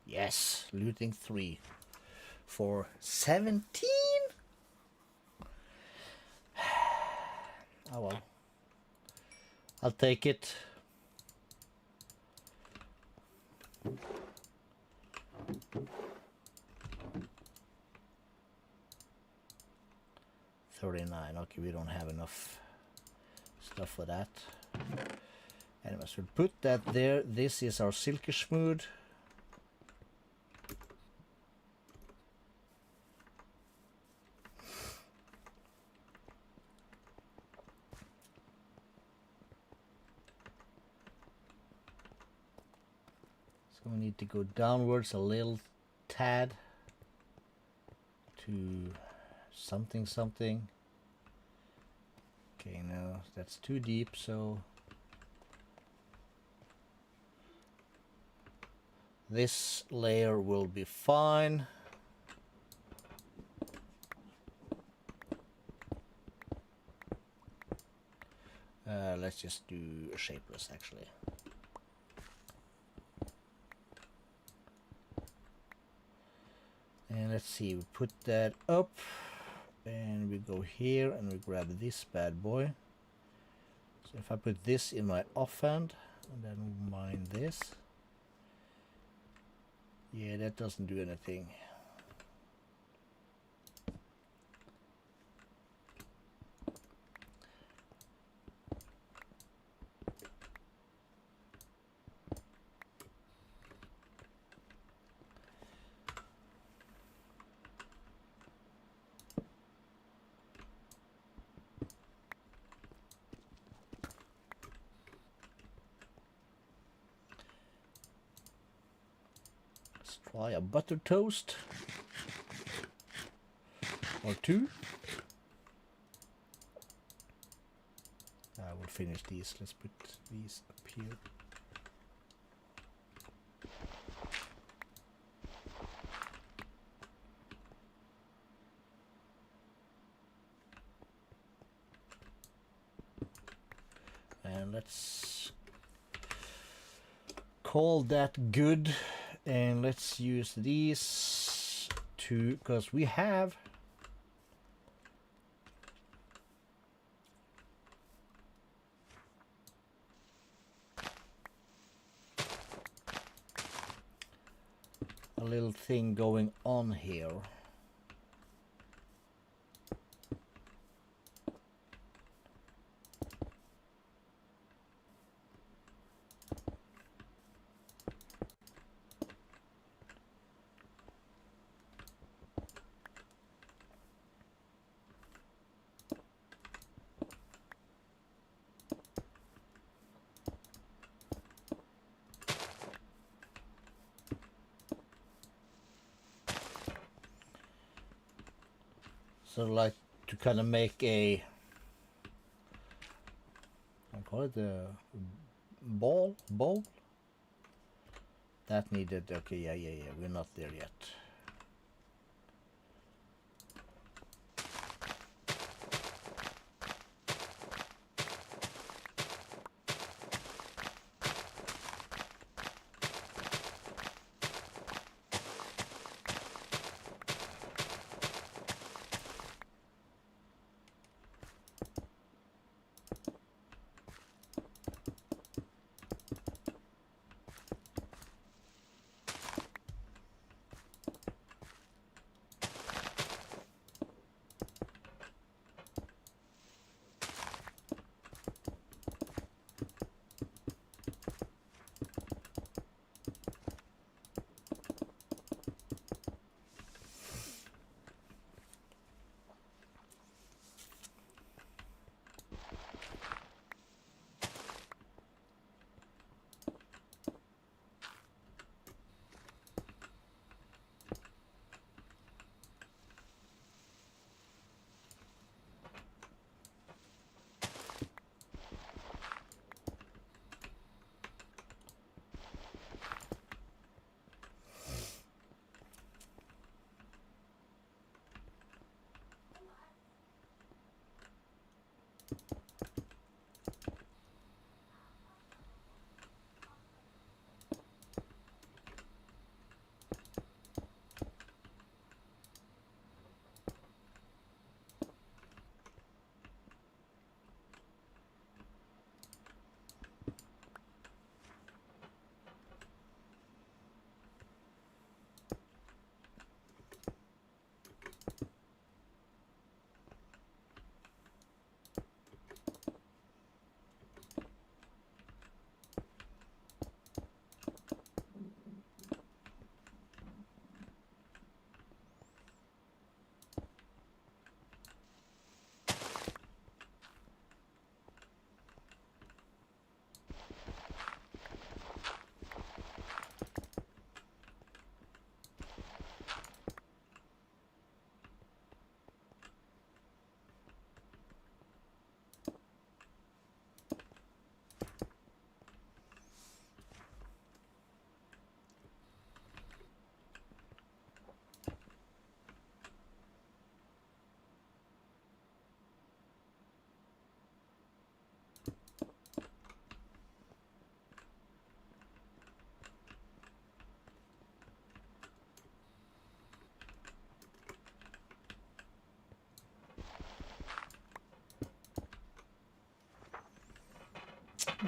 Yes, looting 3 for 17. Oh well, I'll take it. $39. Okay, we don't have enough stuff for that. Anyways, we'll put that there. This is our silky smooth. So we need to go downwards a little tad to something something. Okay, no, that's too deep, so This layer will be fine. Let's just do a shapeless actually. And let's see, we put that up and we go here and we grab this bad boy. So if I put this in my offhand and then mine this, yeah, that doesn't do anything. Try a butter toast or two. I will finish these. Let's put these up here. And let's call that good. And let's use these two because we have a little thing going on here. So like to kind of make a, I call it a bowl. That needed, okay, yeah, we're not there yet.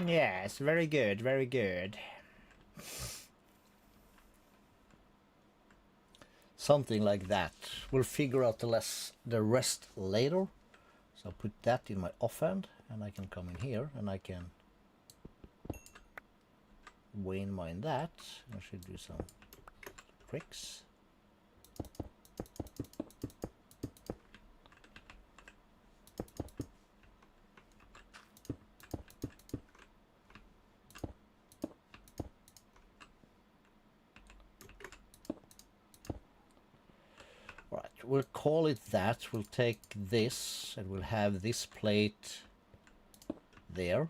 Yes, very good, very good. Something like that. We'll figure out the rest later. So I'll put that in my offhand, and I can come in here and I can Wayne mine that. I should do some tricks. Right, we'll call it that. We'll take this and we'll have this plate there.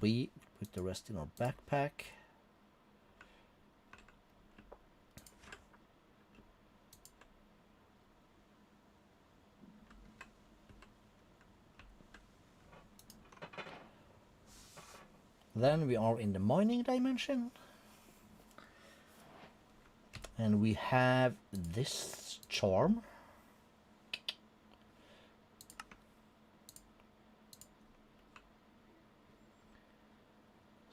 We put the rest in our backpack. Then we are in the mining dimension. And we have this charm.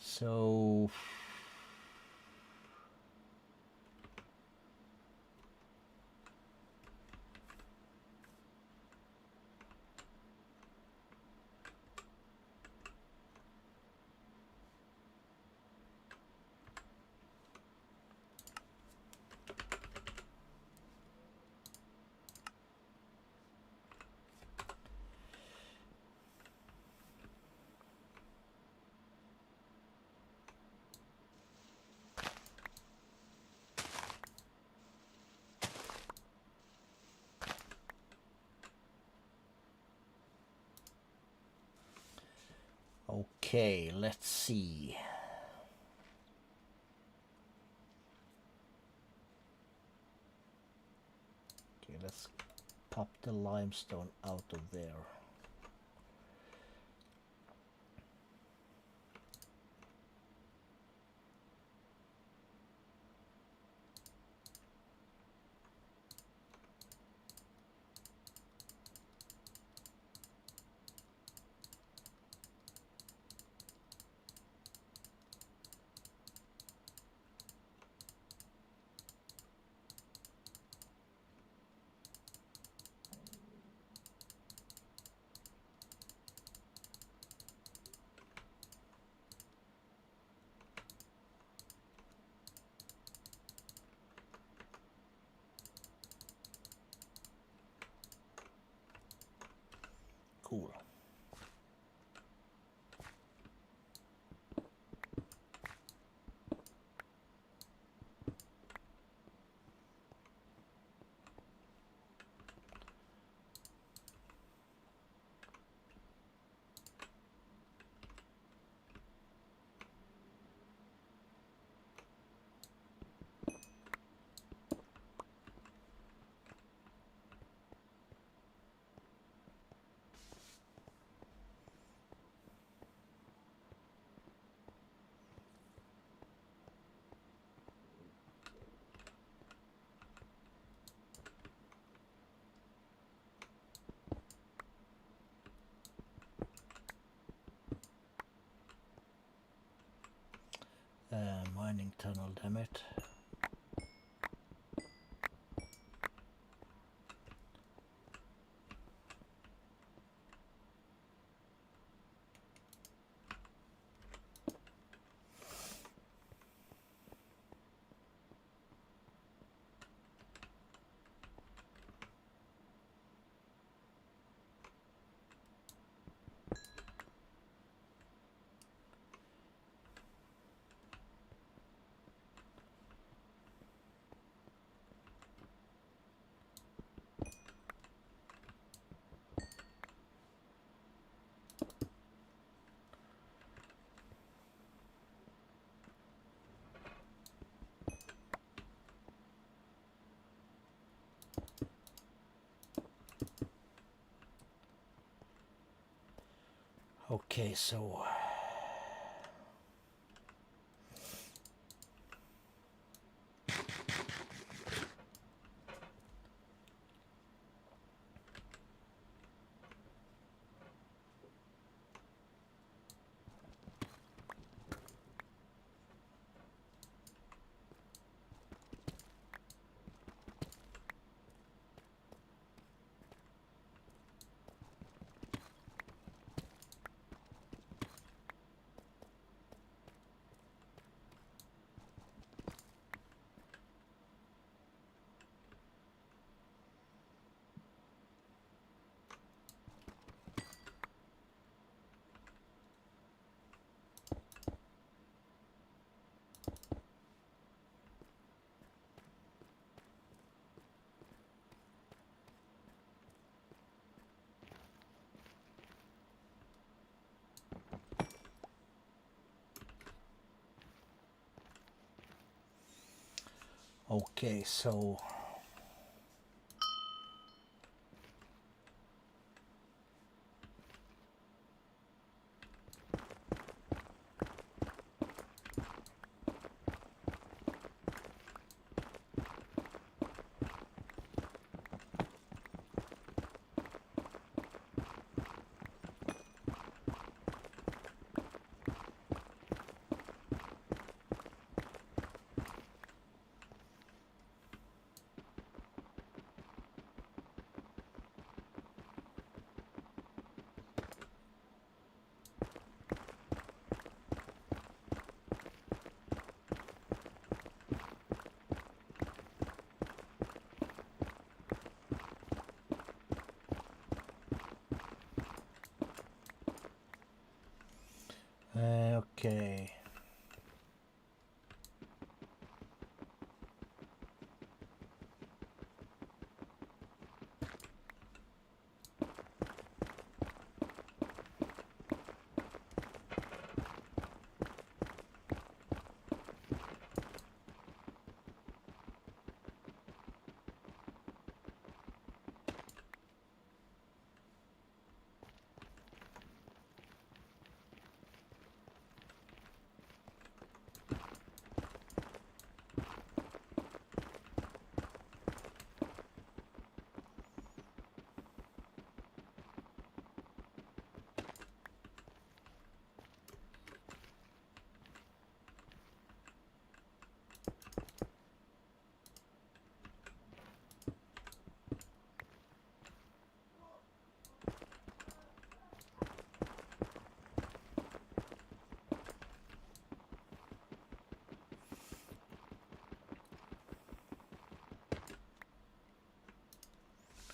So okay, let's see. Okay, let's pop the limestone out of there. Cool. Mining tunnel, damn it. Okay, so Okay, so okay.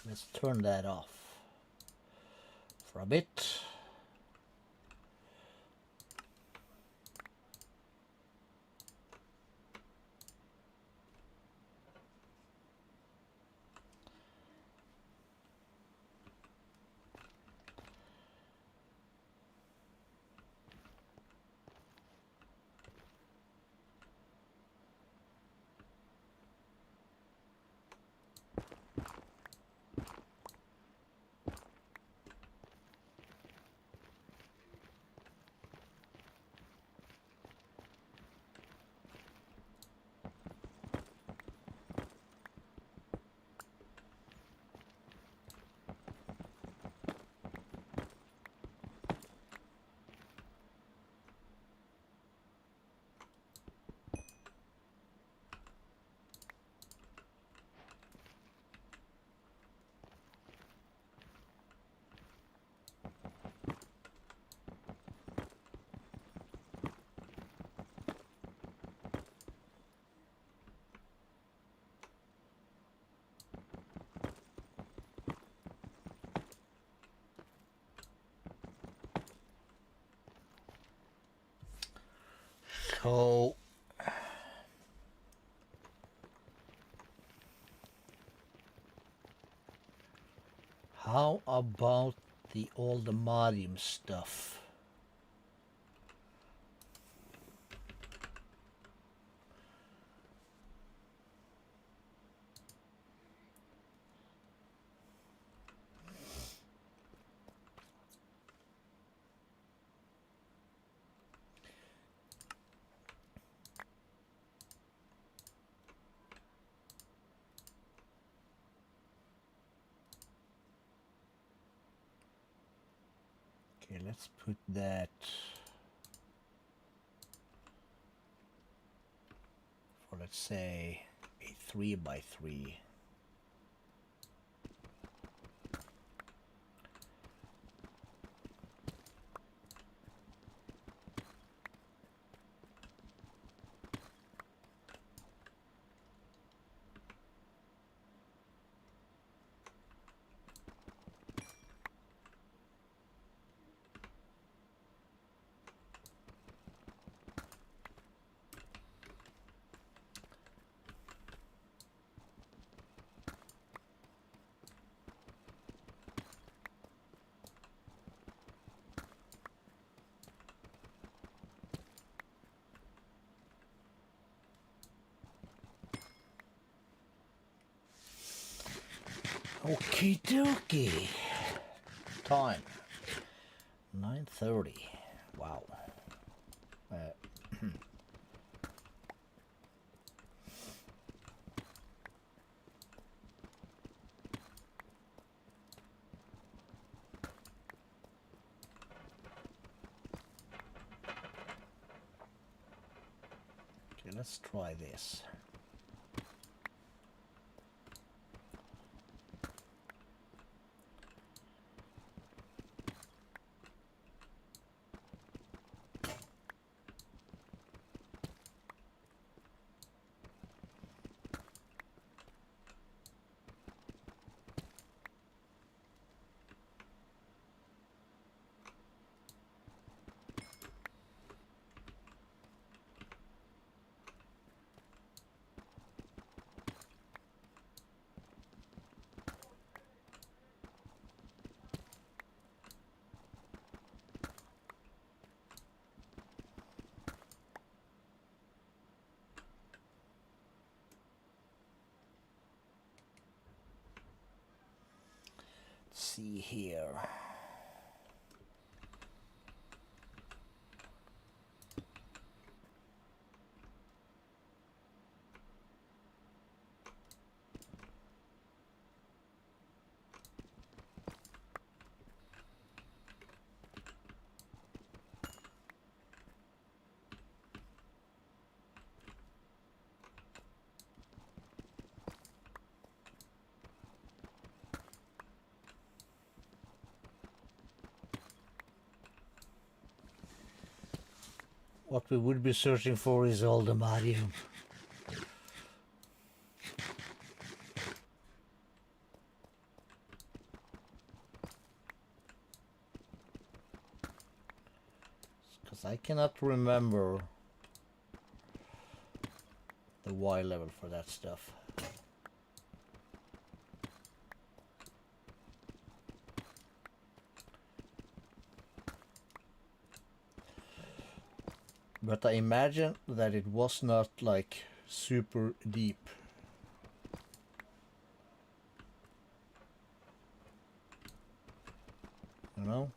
Let's turn that off for a bit. So how about all the Marium stuff? Okay, let's put that for, let's say, a 3x3. Okie dokie. Time 9:30. Wow. Okay, let's try this. See here. What we would be searching for is Oldemarium. Because I cannot remember the Y level for that stuff. But I imagine that it was not like super deep. You know?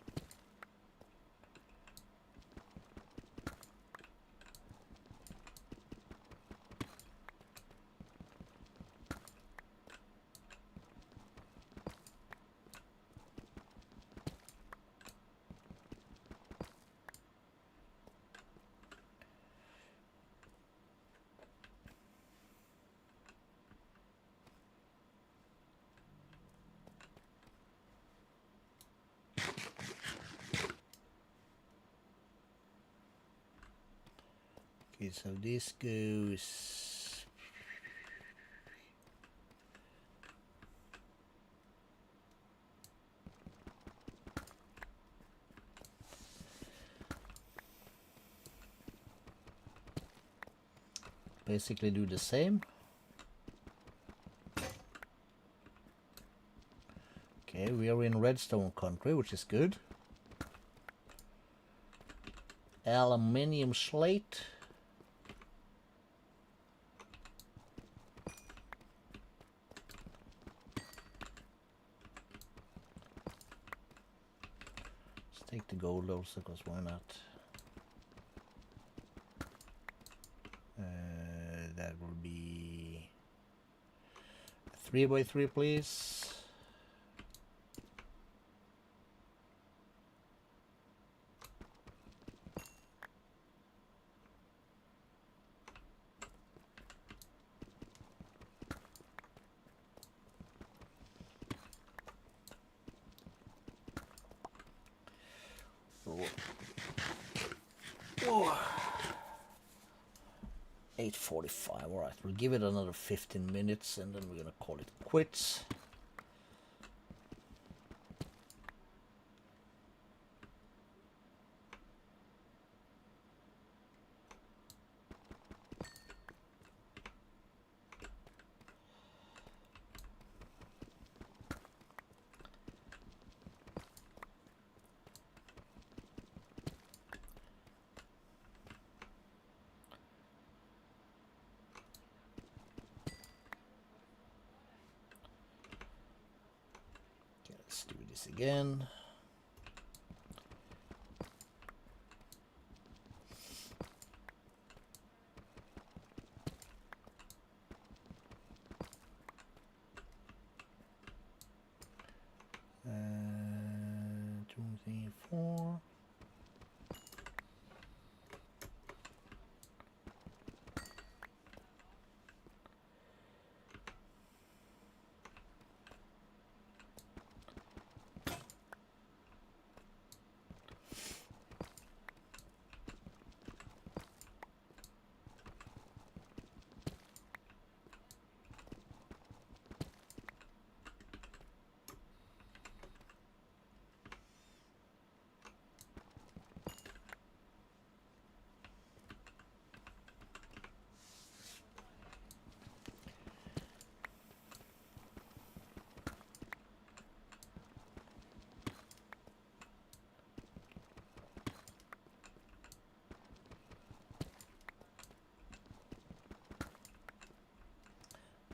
Okay, so this goes... basically do the same. Okay, we are in redstone country, which is good. Aluminium slate. Let's take the gold also, because why not? That will be 3x3, please. Oh. 8:45. All right, we'll give it another 15 minutes and then we're gonna call it quits. Let's do this again. Two, three, four.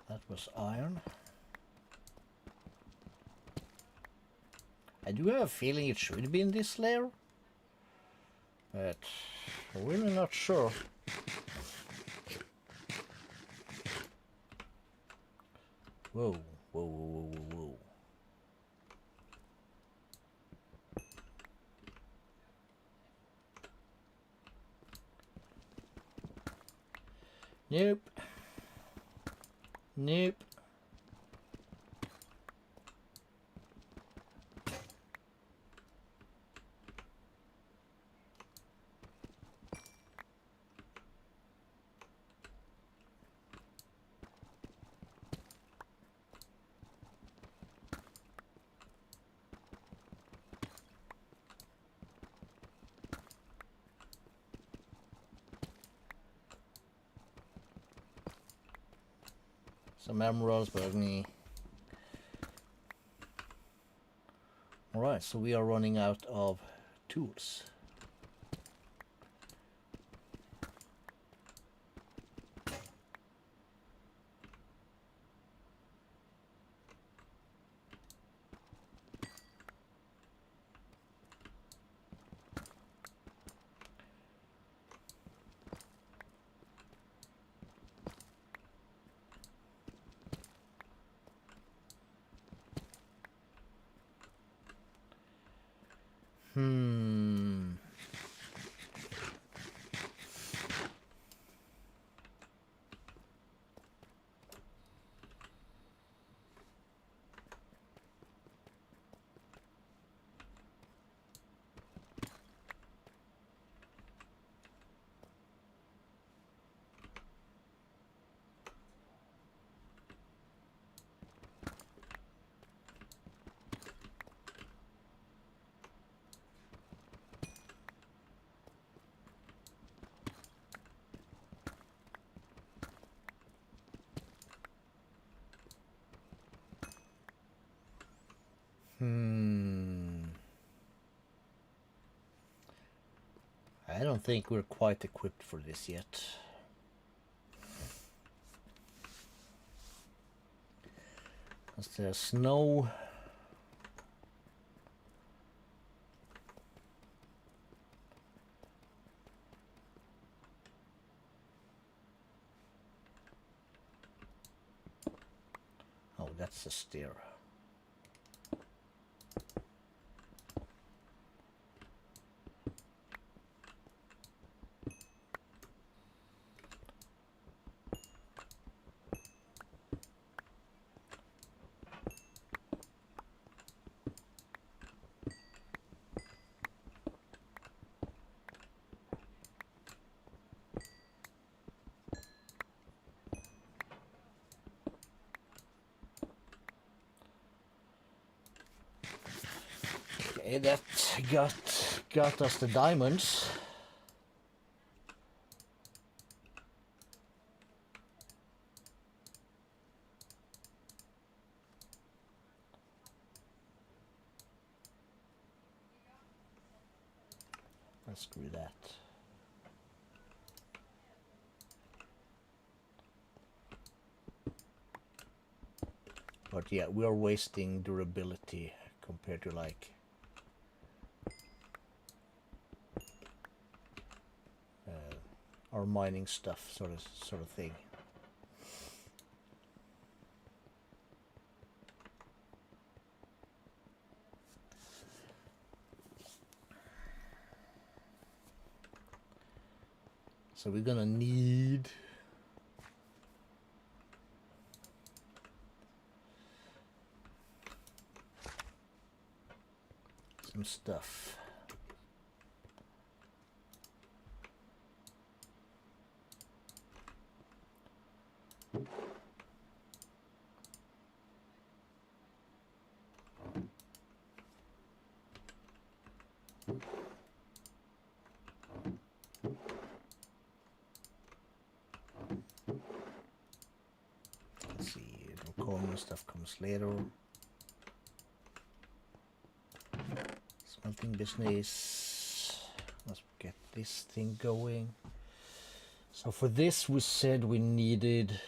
That was iron. I do have a feeling it should be in this layer, but I'm really not sure. Whoa, whoa, whoa, whoa, whoa, whoa. Nope. Nope. Some emeralds, but me. Alright, so we are running out of tools. I don't think we're quite equipped for this yet. As there's no... Oh, that's a stair. Okay, that got us the diamonds. Let's screw that. But yeah, we are wasting durability compared to like our mining stuff sort of thing. So we're gonna need some stuff. Let's see, common stuff comes later. Smelting business. Let's get this thing going. So for this we said we needed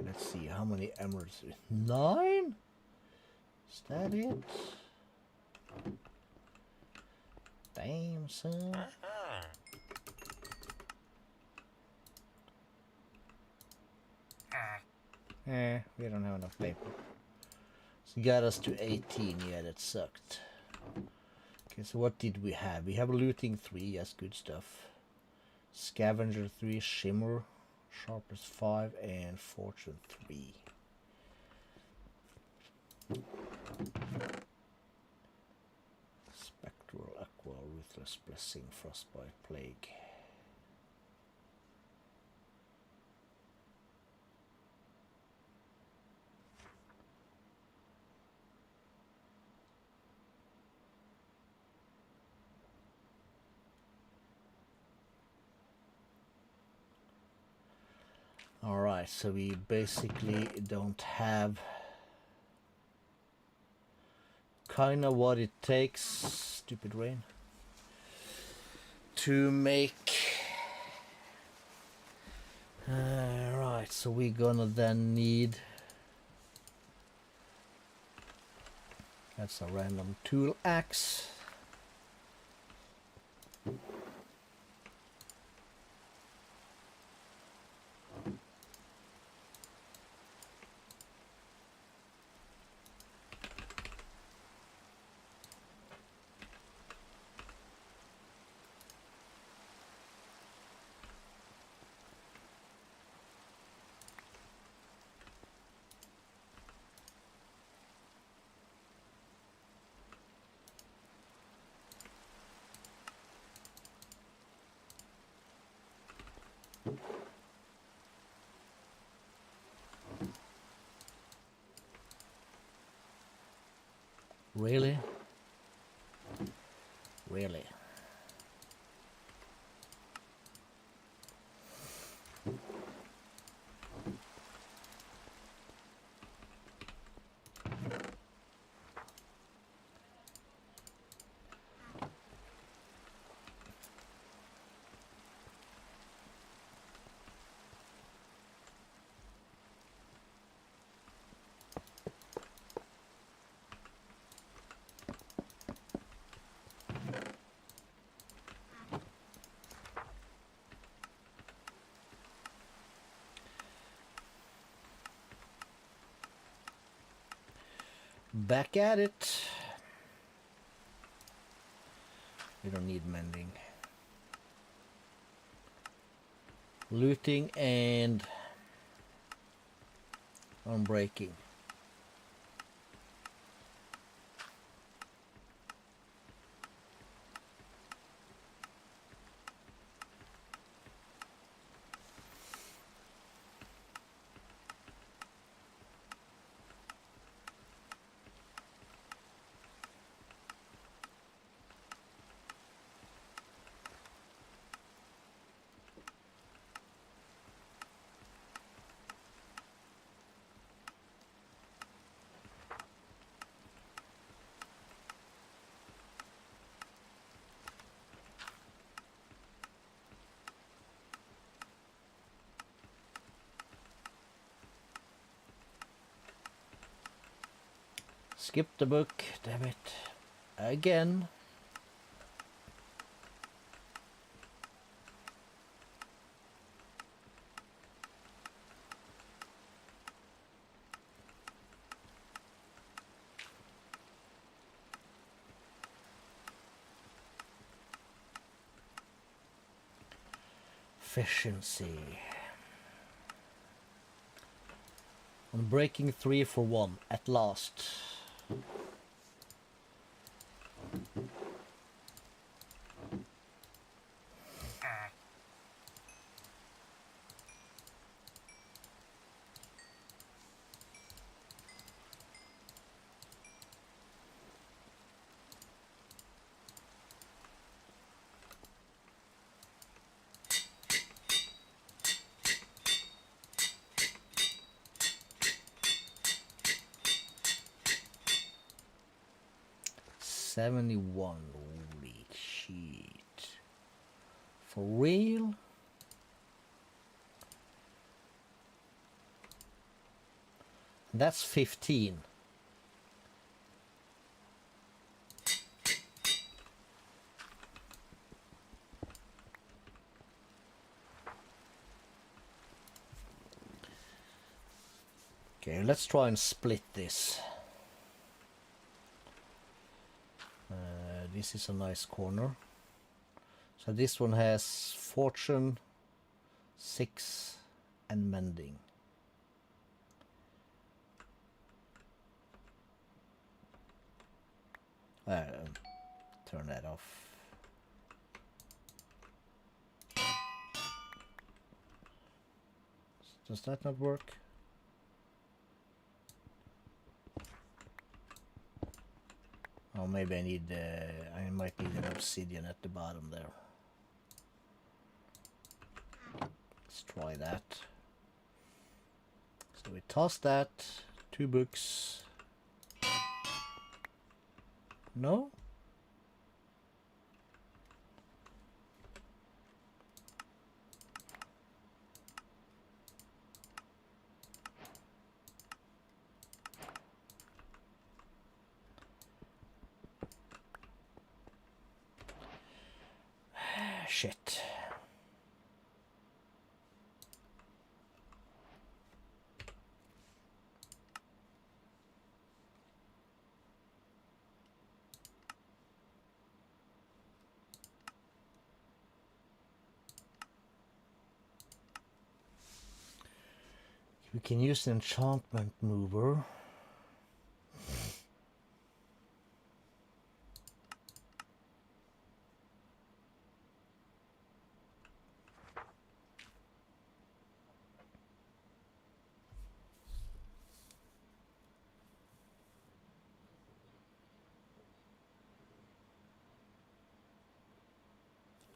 let's see how many emeralds. 9? Is that it? Damn, son. We don't have enough paper. So got us to 18. Yeah, that sucked. Okay, so what did we have? We have looting 3. Yes, good stuff. Scavenger 3, shimmer, sharpness 5, and fortune 3. Spectral aqua, ruthless blessing, frostbite, plague. Alright, so we basically don't have kind of what it takes, stupid rain, to make. Right, so we're gonna then need, that's a random tool axe. Really? Really? Back at it. We don't need mending. Looting and unbreaking. Skip the book, damn it. Again. Efficiency. I'm breaking 3 for 1 at last. $71. Holy shit. For real? That's 15. Okay, let's try and split this. This is a nice corner. So this one has fortune, 6, and mending. Turn that off. Does that not work? Oh, maybe I need, I might need an obsidian at the bottom there. Let's try that. So we toss that, 2 books. No? Shit. We can use the enchantment mover.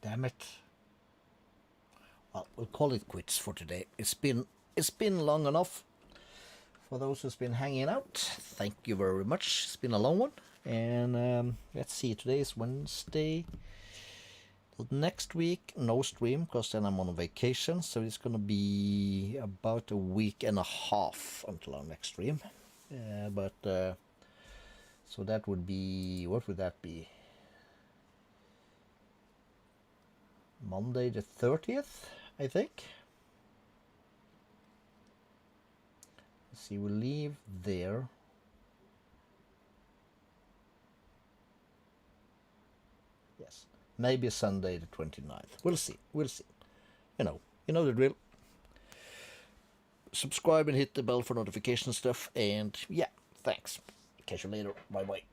Damn it. Well, we'll call it quits for today. It's been long enough. For those who's been hanging out, thank you very much. It's been a long one. And let's see, today is Wednesday. Next week, no stream, because then I'm on vacation. So it's going to be about a week and a half until our next stream. So that would be, what would that be? Monday the 30th, I think. Let's see, we'll leave there. Yes, maybe Sunday the 29th. We'll see. We'll see. You know the drill. Subscribe and hit the bell for notification stuff. And yeah, thanks. Catch you later. Bye bye.